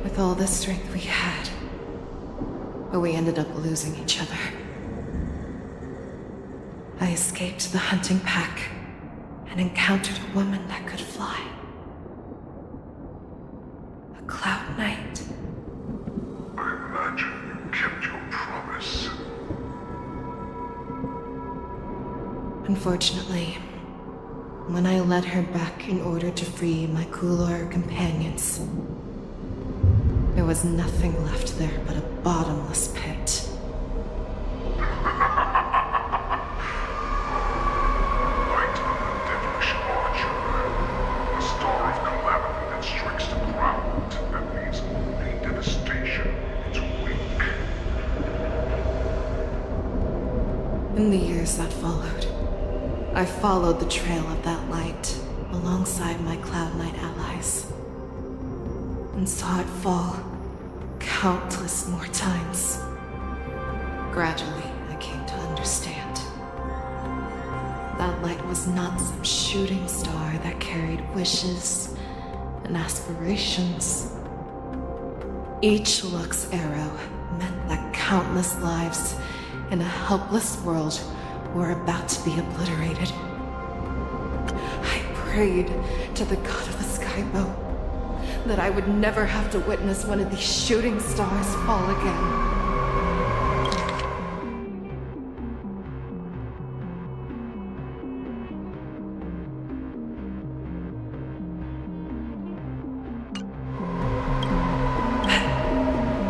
with all the strength we had, but we ended up losing each other. I escaped the hunting pack and encountered a woman that could fly. A Cloud Knight. I imagine you kept your promise. Unfortunately, when I led her back in order to free my Kulor companions, there was nothing left there but a bottomless pit. Light of the devilish archer. The star of calamity that strikes the ground and leaves only devastation in its wake. In the years that followed, I followed the trail of that light alongside my Cloud Knight allies, and saw it fall countless more times. Gradually, I came to understand. That light was not some shooting star that carried wishes and aspirations. Each Luck's arrow meant that countless lives in a helpless world were about to be obliterated. I prayed to the god of the Skybow that I would never have to witness one of these shooting stars fall again.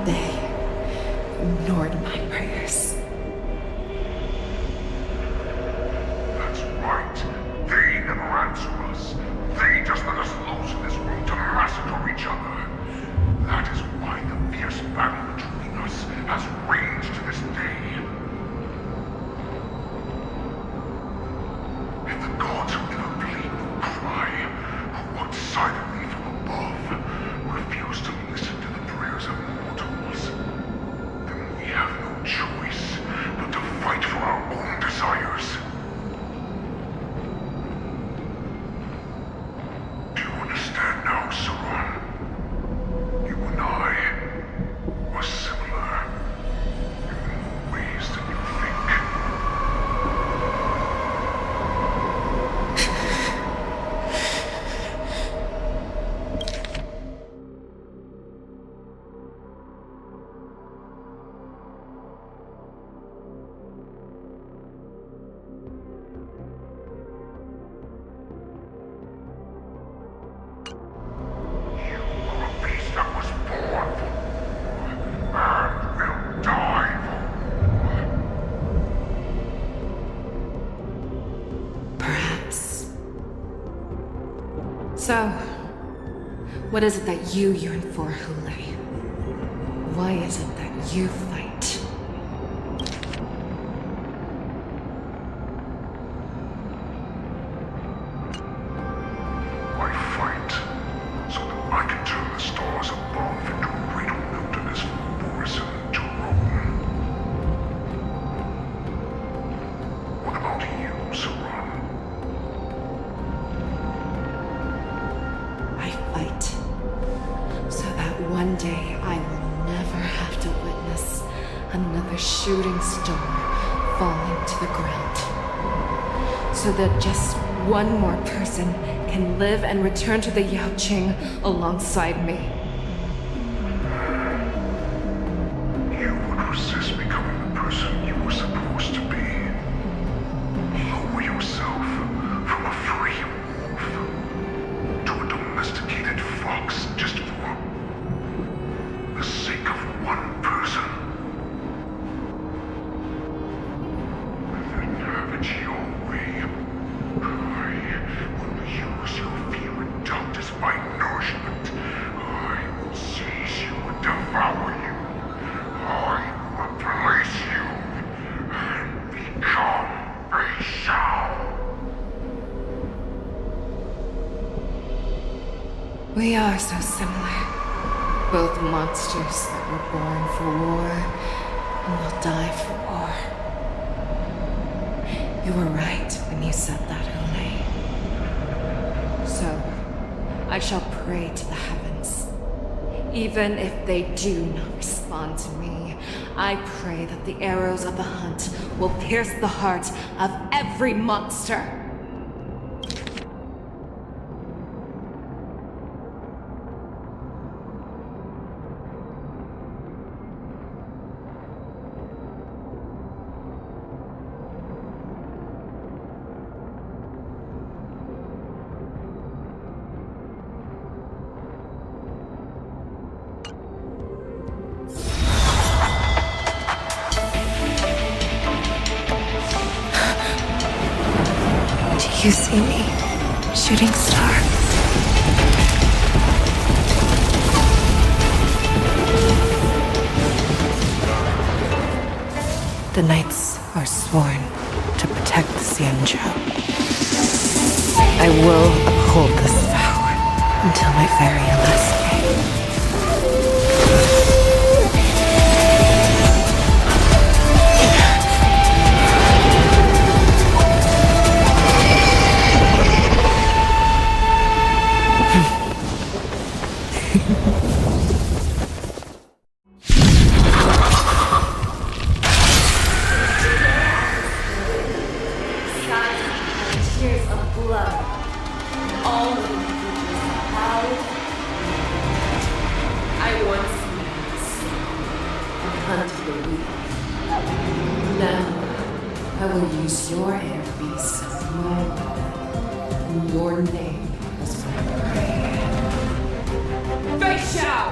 They ignored my prayers. That's right. They never answer us. They just let us loose in this room to massacre each other. That is why the fierce battle between us has raged to this day. If the gods who never plead nor cry, who walk silently from above, refuse to listen to the prayers of mortals, then we have no choice but to fight for our own desires. Do you understand now, Saran? You and I are similar in more ways than you think. Perhaps. So, what is it that you yearn for, Hule? Why is it that you fight? I fight so that I can turn the stars above into a greater wilderness for Morrison to roam. What about you, Saran? I fight so that one day I will never have to witness another shooting star falling to the ground. So that just one more person can live and return to the Yaoqing alongside me. You would resist becoming the person you were supposed to be. Lower yourself from a free wolf to a domesticated fox just for the sake of one person. Then have it your way. I will use your fear and doubt as my nourishment. I will seize you and devour you. I will replace you and become a Shao. We are so similar. Both monsters that were born for war and will die for war. You were right when you said that, Hule. So, I shall pray to the heavens. Even if they do not respond to me, I pray that the arrows of the hunt will pierce the heart of every monster. Do you see me, shooting star? The knights are sworn to protect the Xianzhou. I will uphold this vow until my very last day. Tears of blood. All of the creatures proud. I once hunted the weak. Now, I will use your air beasts as my weapon. And your name as my prey. Fei Xiao!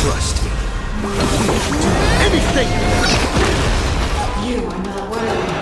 Trust me. Do anything! You are not worthy.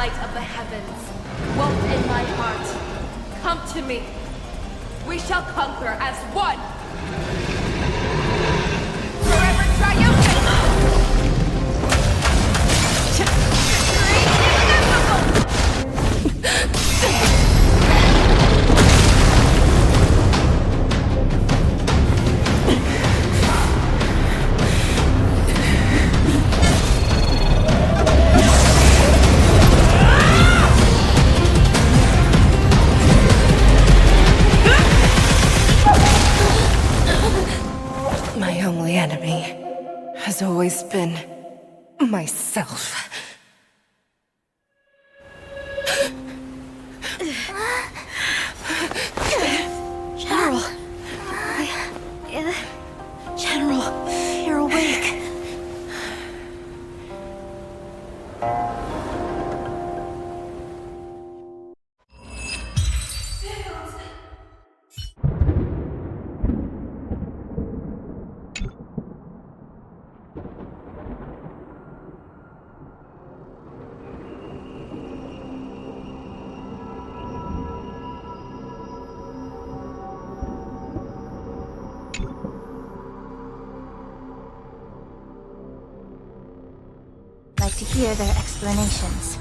light of the heavens, woke in my heart. Come to me. We shall conquer as one. Forever triumphant! Victory! like to hear their explanations.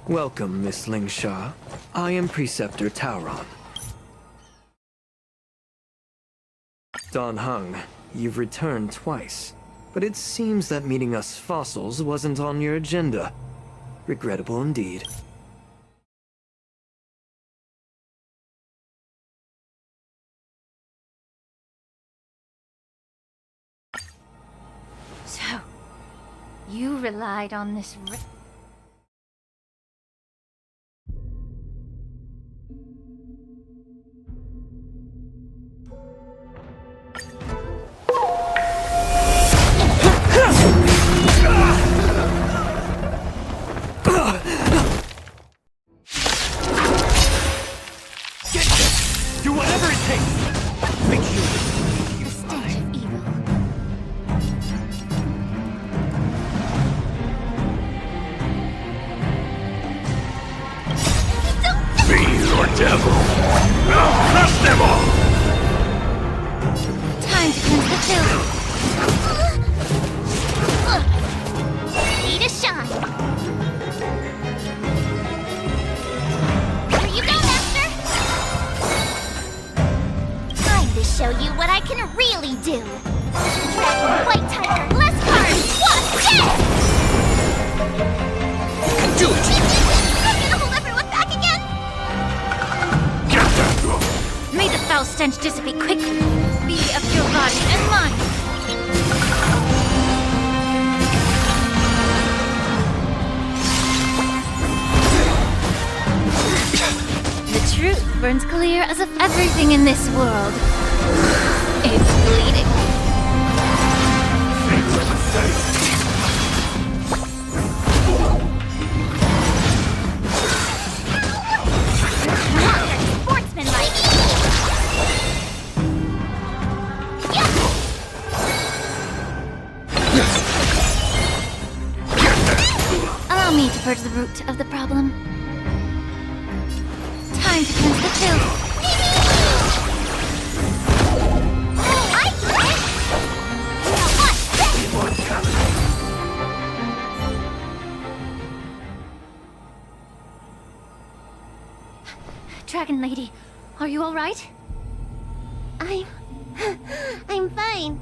Welcome, Miss Lingsha. I am Preceptor Tauron. Dan Heng, you've returned twice, but it seems that meeting us fossils wasn't on your agenda. Regrettable indeed. So, you relied on this Do whatever it takes! Make you the stench of evil. Fiend or devil, I'll crush them all! Time to cleanse the filth. Ready to shine. Here you go, Master. Time to show you what I can really do. Dragon, White Tiger, less cards. What? Yes! Do it! I'm gonna hold everyone back again. Get that girl! May the foul stench dissipate quickly. Be of your body and mind. The truth burns clear as if everything in this world is bleeding. Sportsmanlike. Allow me to purge the root of the problem. Time to cleanse the filth. I get it! Now watch this! Dragon Lady, are you alright? I'm fine.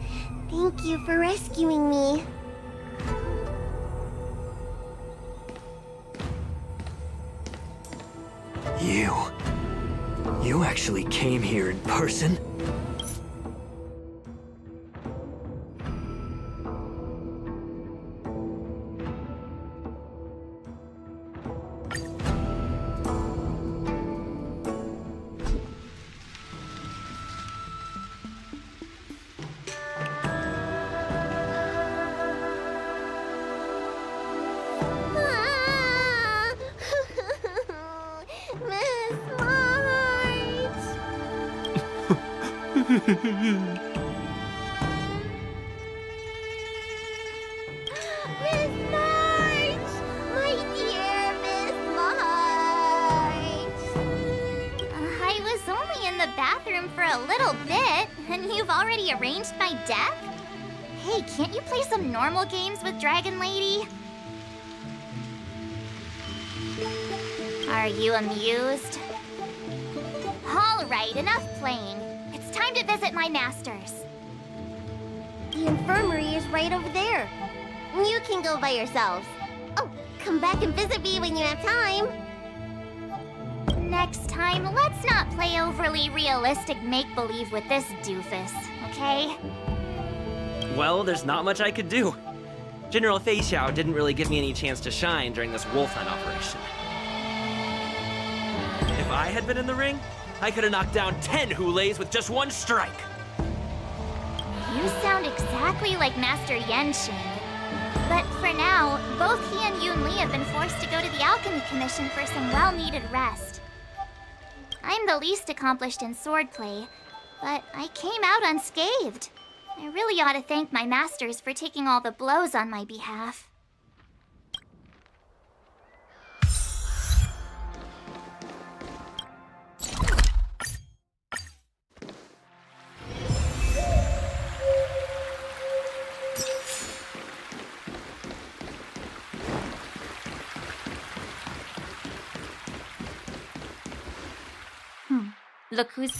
Thank you for rescuing me. You actually came here in person? Miss March! My dear Miss March! I was only in the bathroom for a little bit, and you've already arranged my deck? Hey, can't you play some normal games with Dragon Lady? Are you amused? Alright, enough playing. It's time to visit my masters. The infirmary is right over there. You can go by yourselves. Oh, come back and visit me when you have time. Next time, let's not play overly realistic make-believe with this doofus, okay? Well, there's not much I could do. General Fei Xiao didn't really give me any chance to shine during this wolf hunt operation. If I had been in the ring, I could have knocked down 10 Hulays with just one strike. You sound exactly like Master Yenshing. But for now, both he and Yun Li have been forced to go to the Alchemy Commission for some well-needed rest. I'm the least accomplished in swordplay, but I came out unscathed. I really ought to thank my masters for taking all the blows on my behalf. Look who's...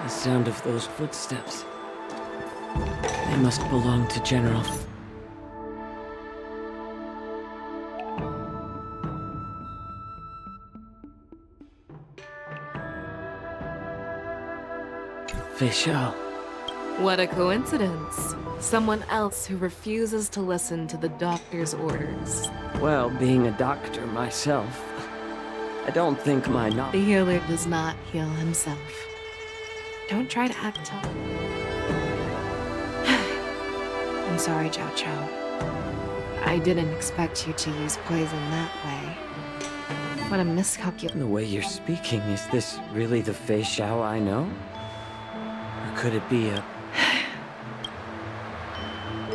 The sound of those footsteps. They must belong to General. Fei Xiao. What a coincidence. Someone else who refuses to listen to the doctor's orders. Well, being a doctor myself, I don't think my knowledge... The healer does not heal himself. Don't try to act tough. I'm sorry, Zhao Chou. I didn't expect you to use poison that way. What a miscalculation. The way you're speaking, is this really the Fei Xiao I know? Or could it be a...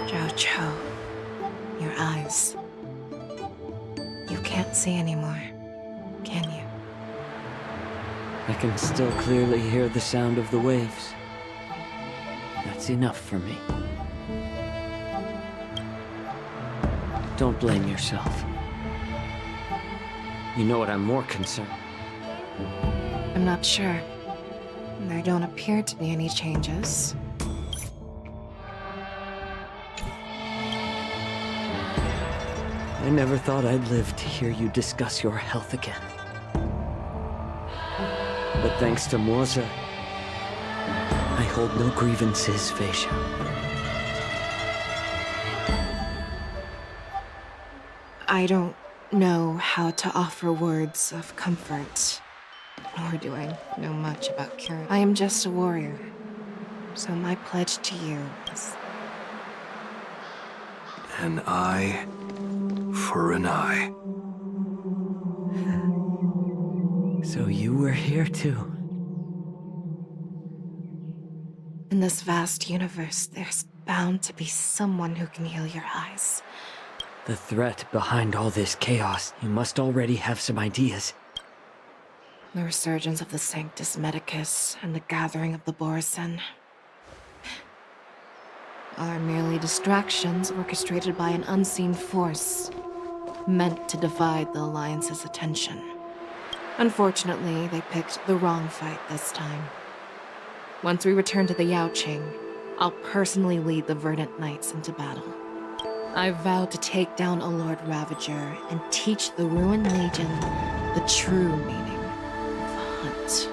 Zhao Chou, your eyes. You can't see anymore, can you? I can still clearly hear the sound of the waves. That's enough for me. Don't blame yourself. You know what I'm more concerned. I'm not sure. There don't appear to be any changes. I never thought I'd live to hear you discuss your health again. But thanks to Moza, I hold no grievances, Fei Xiao. I don't know how to offer words of comfort, nor do I know much about cure. I am just a warrior, so my pledge to you is... An eye for an eye. So you were here too. In this vast universe, there's bound to be someone who can heal your eyes. The threat behind all this chaos, you must already have some ideas. The resurgence of the Sanctus Medicus and the gathering of the Borison are merely distractions orchestrated by an unseen force, meant to divide the Alliance's attention. Unfortunately, they picked the wrong fight this time. Once we return to the Yaoqing, I'll personally lead the Verdant Knights into battle. I vow to take down a Lord Ravager and teach the Ruined Legion the true meaning of hunt.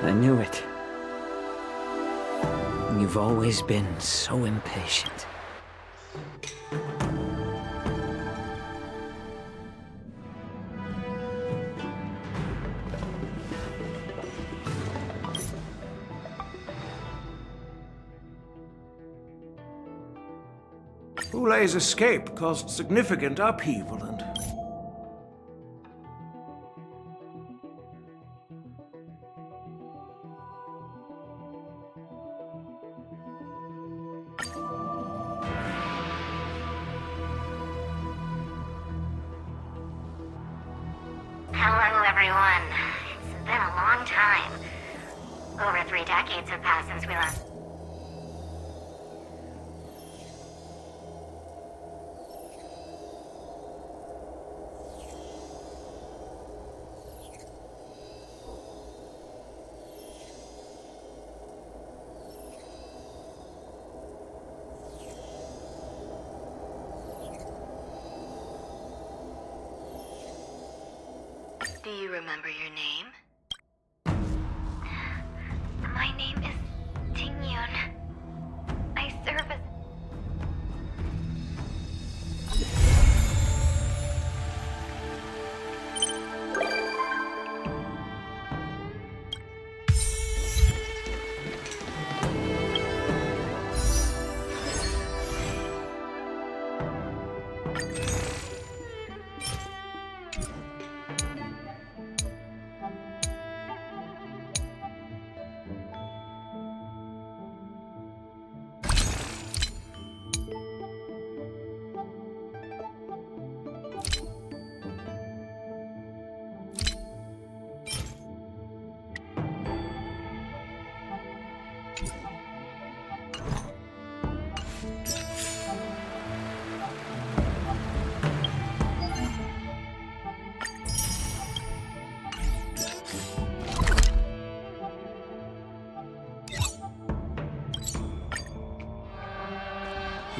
I knew it. You've always been so impatient. Ulay's escape caused significant upheaval and... Hello, everyone. It's been a long time. Over 3 decades have passed since we last... Do you remember your name? My name is Tingyun. I serve as...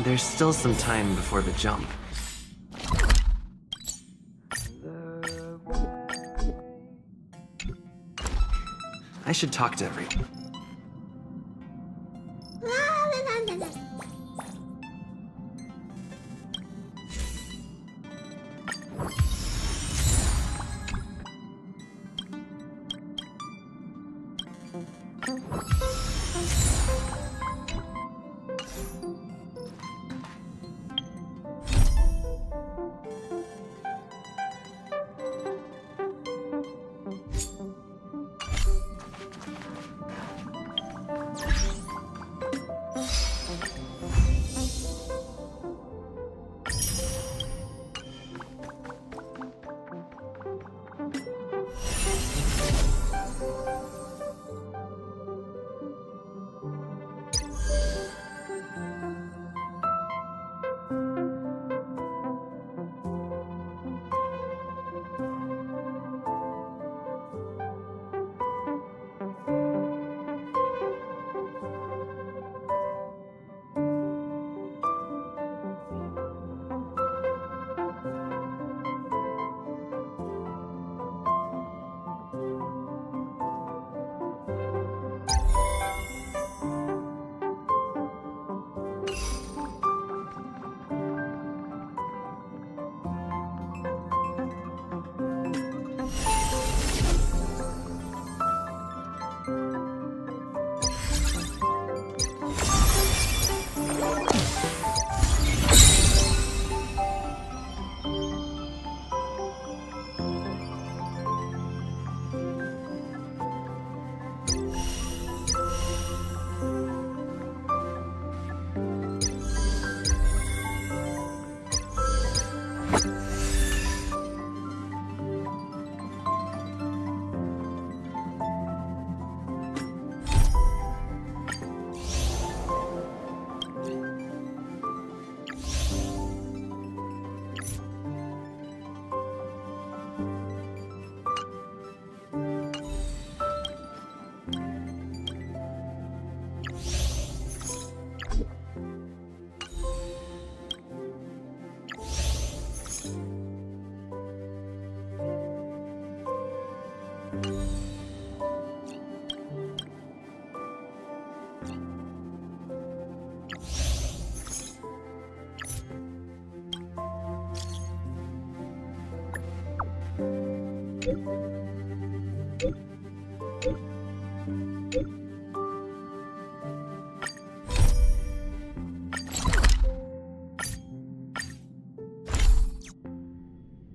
There's still some time before the jump. I should talk to everyone.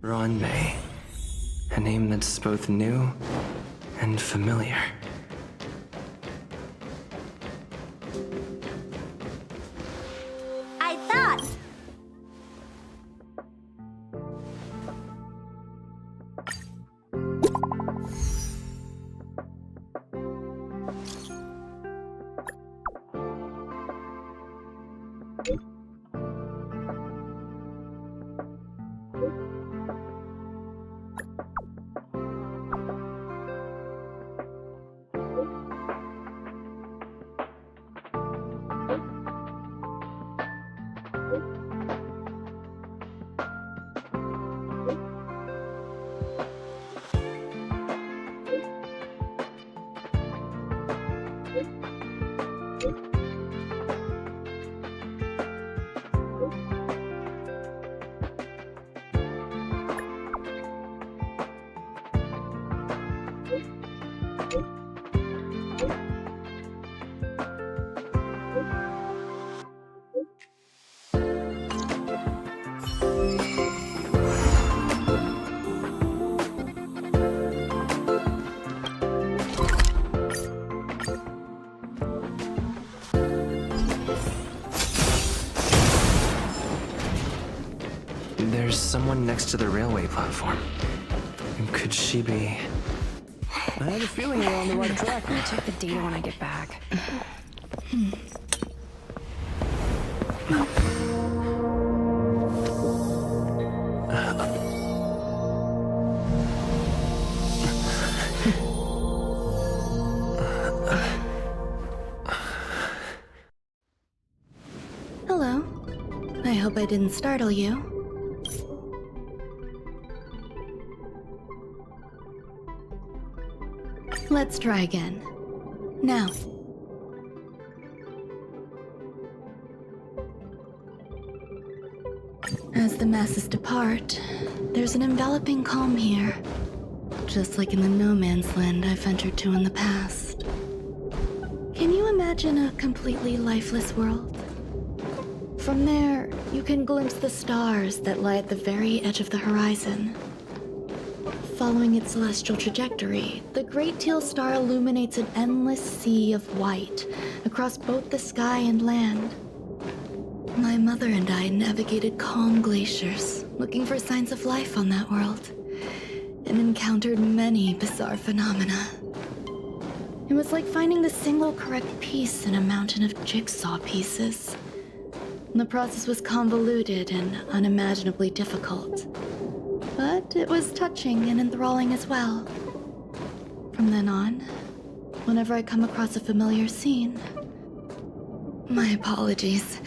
Ronmei. A name that's both new and familiar. I thought. There's someone next to the railway platform. Could she be... I have a feeling we're on the right track. I'll check the data when I get back. Hello. I hope I didn't startle you. Let's try again. Now. As the masses depart, there's an enveloping calm here. Just like in the no man's land I've ventured to in the past. Can you imagine a completely lifeless world? From there, you can glimpse the stars that lie at the very edge of the horizon. Following its celestial trajectory, the Great Teal Star illuminates an endless sea of white across both the sky and land. My mother and I navigated calm glaciers, looking for signs of life on that world, and encountered many bizarre phenomena. It was like finding the single correct piece in a mountain of jigsaw pieces. The process was convoluted and unimaginably difficult. But it was touching and enthralling as well. From then on, whenever I come across a familiar scene... My apologies.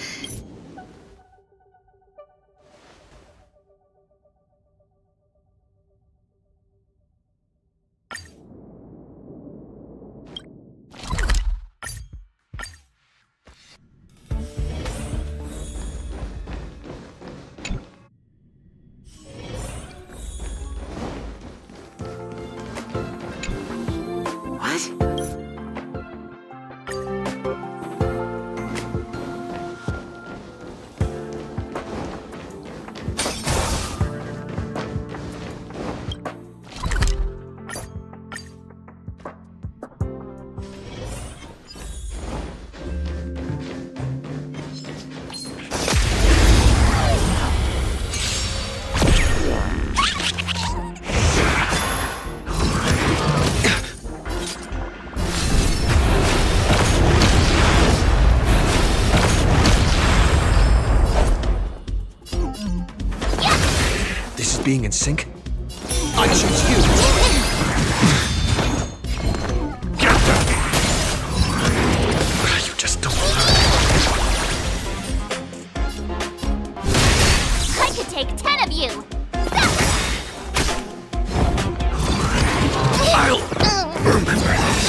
Being in sync? I choose you! You just don't learn. I could take 10 of you! I'll remember this.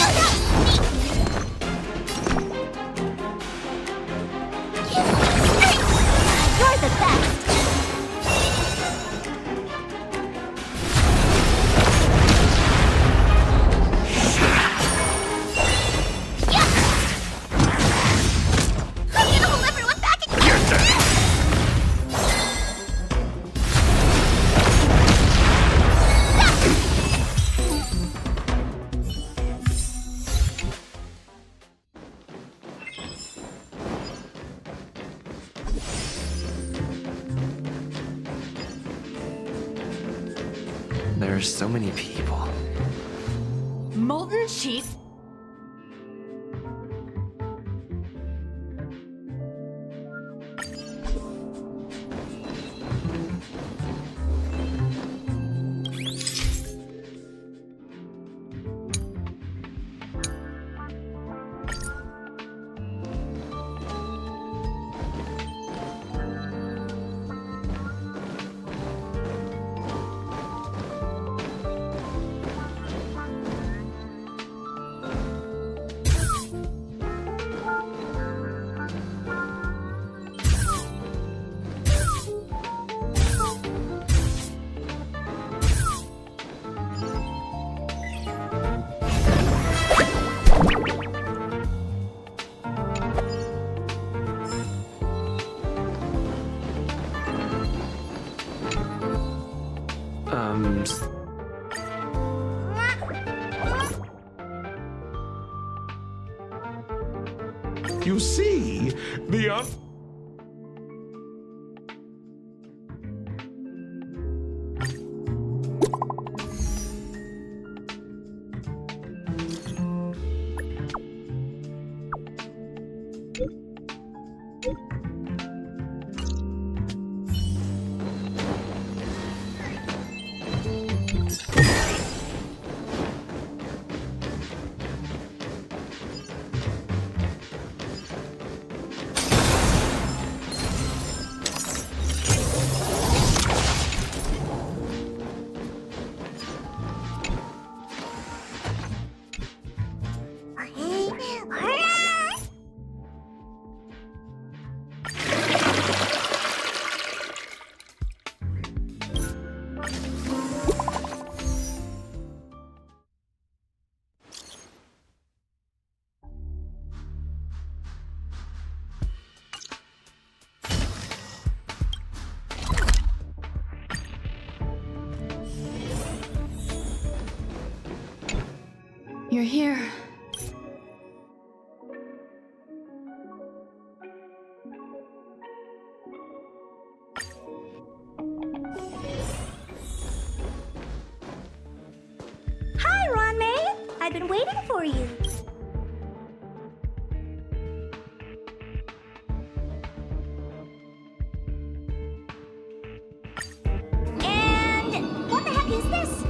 You're the best! There's so many people. Molten sheath? You see, the You're here. Hi, Ron May. I've been waiting for you. And what the heck is this?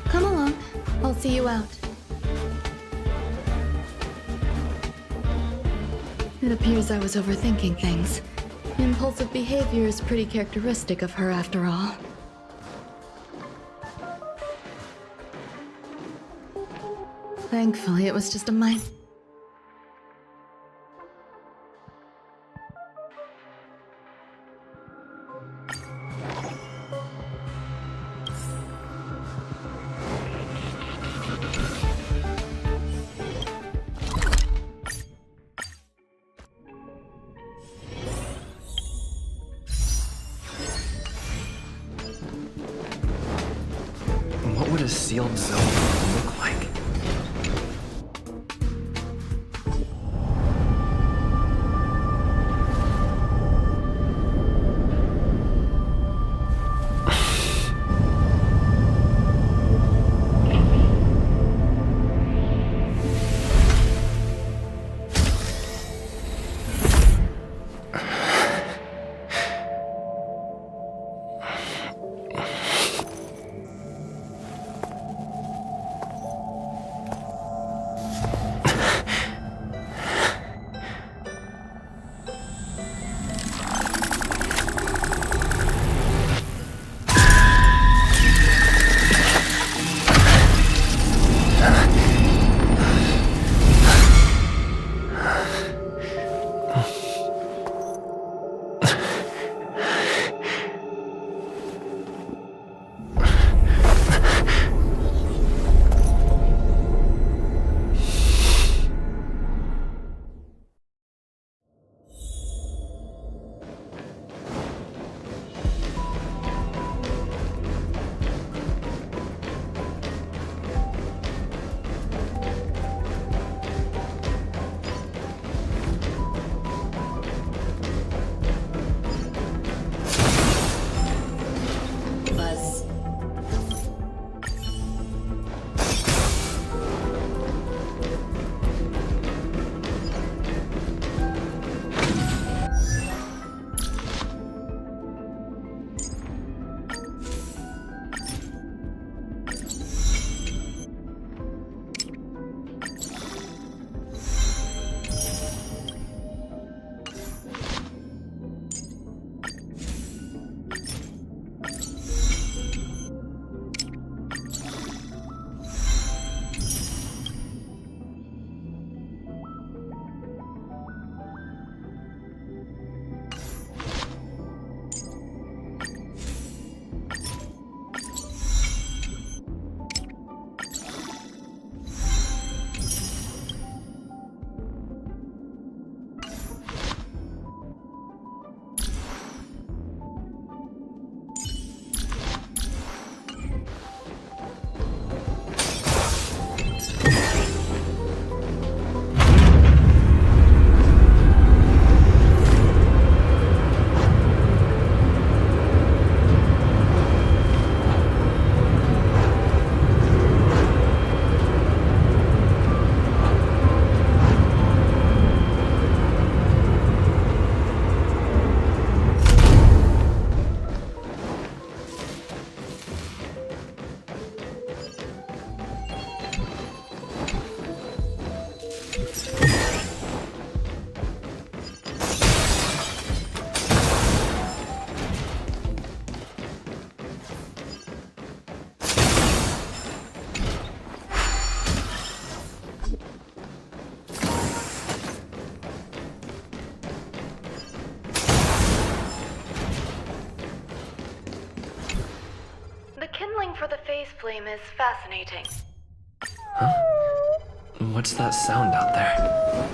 Come along. I'll see you out. It appears I was overthinking things. Impulsive behavior is pretty characteristic of her after all. Thankfully, it was just a mind. What would a sealed zone look like? space flame is fascinating. Huh? What's that sound out there?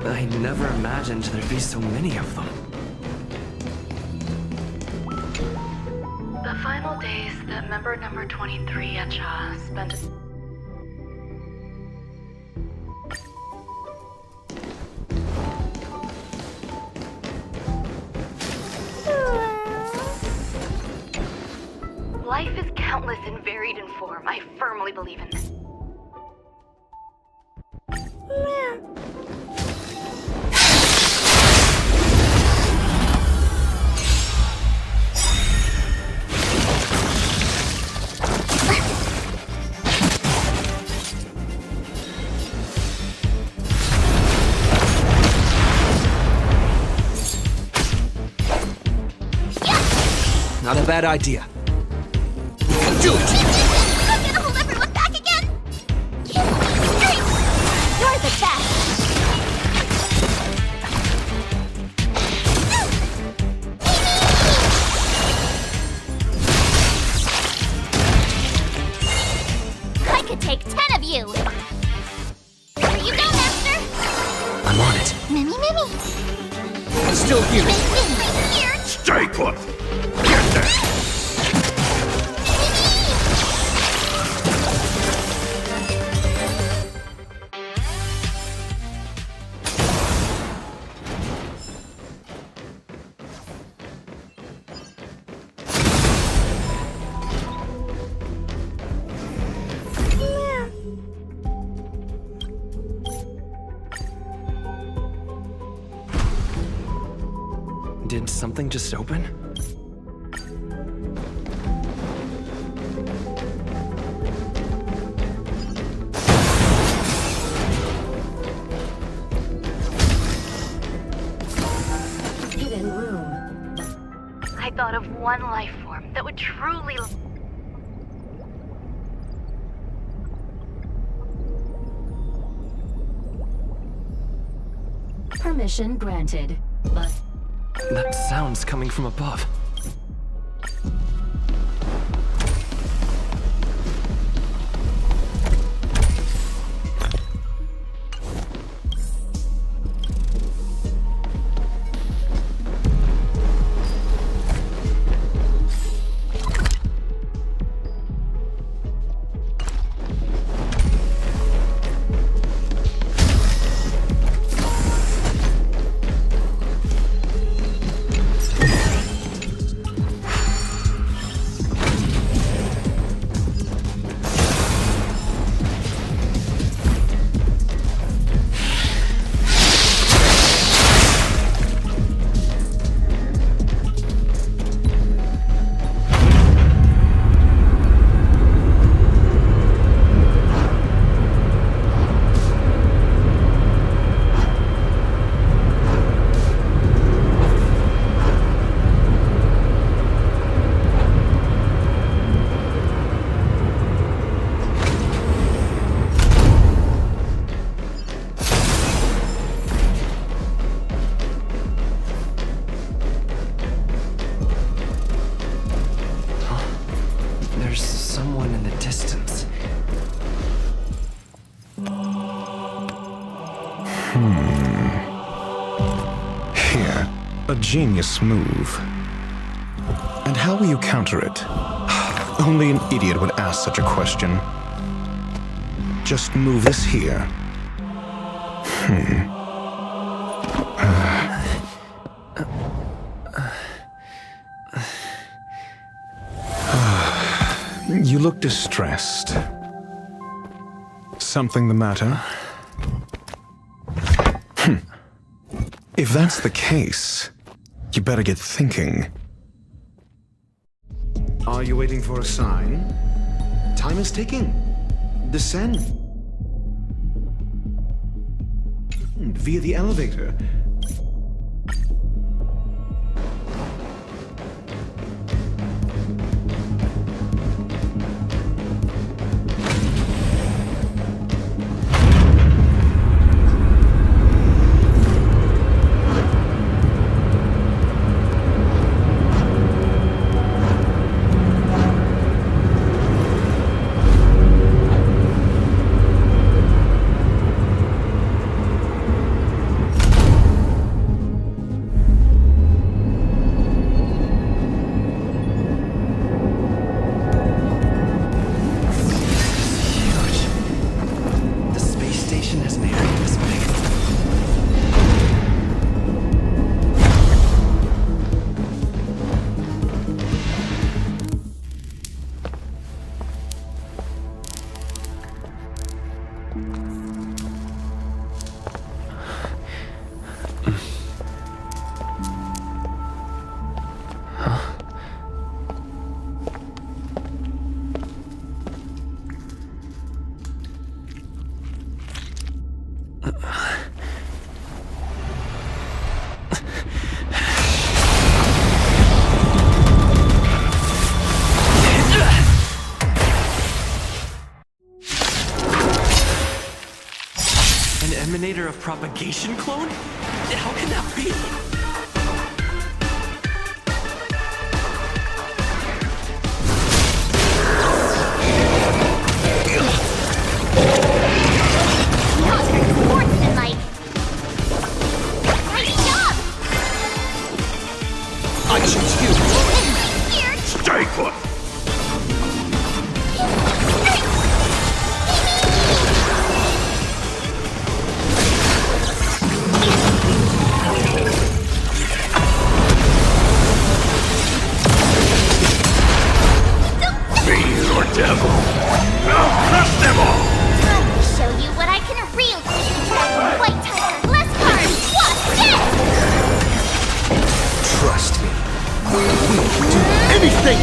I never imagined there'd be so many of them. The final days that member number 23 at Cha spent. Life is countless and varied in form. I firmly believe in this. Not a bad idea. Do it! I'm gonna hold everyone back again! You're the best! I could take 10 of you! There you go, Master! I'm on it. Mimi! I'm still here. Here! Stay put! Get there! Did something just open? Hidden room. I thought of one life form that would truly. Permission granted, but That sound's coming from above. There's someone in the distance. Here, a genius move. And how will you counter it? Only an idiot would ask such a question. just move this here. You look distressed. Something the matter? If that's the case, you better get thinking. Are you waiting for a sign? Time is ticking. Descend. Via the elevator. Emanator of propagation clone? How can that be? I choose you. Stay put. Devil! I'll crush them all! Time to show you what I can really do. White Tiger, less cards! Watch this! Trust me. We'll do anything!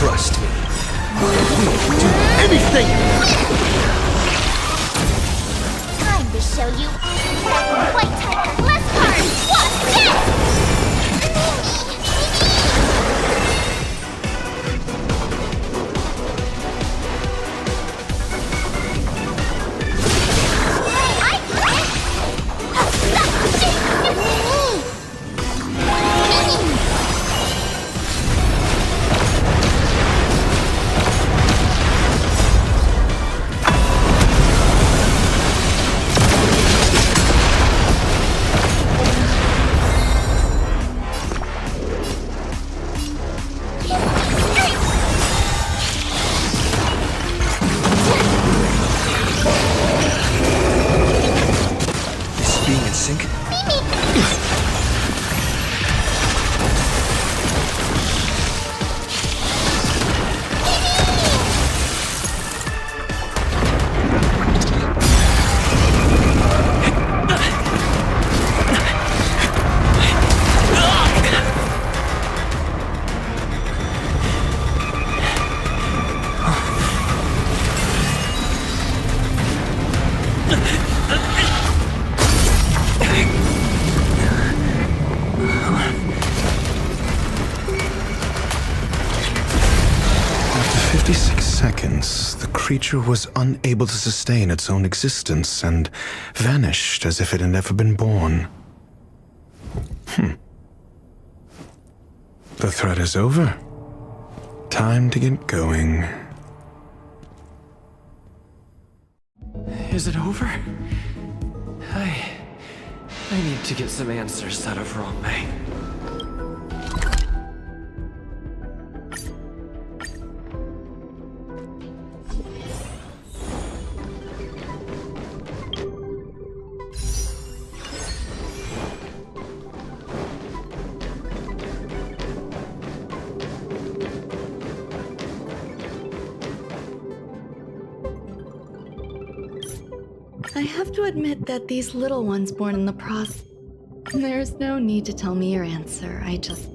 Trust me. We'll do anything! Time to show you White Tiger, less cards! Watch this! 56 seconds, the creature was unable to sustain its own existence and vanished as if it had never been born. The threat is over. Time to get going. Is it over? I need to get some answers out of Rongmei. I have to admit that these little ones born in the process. There's no need to tell me your answer. I just.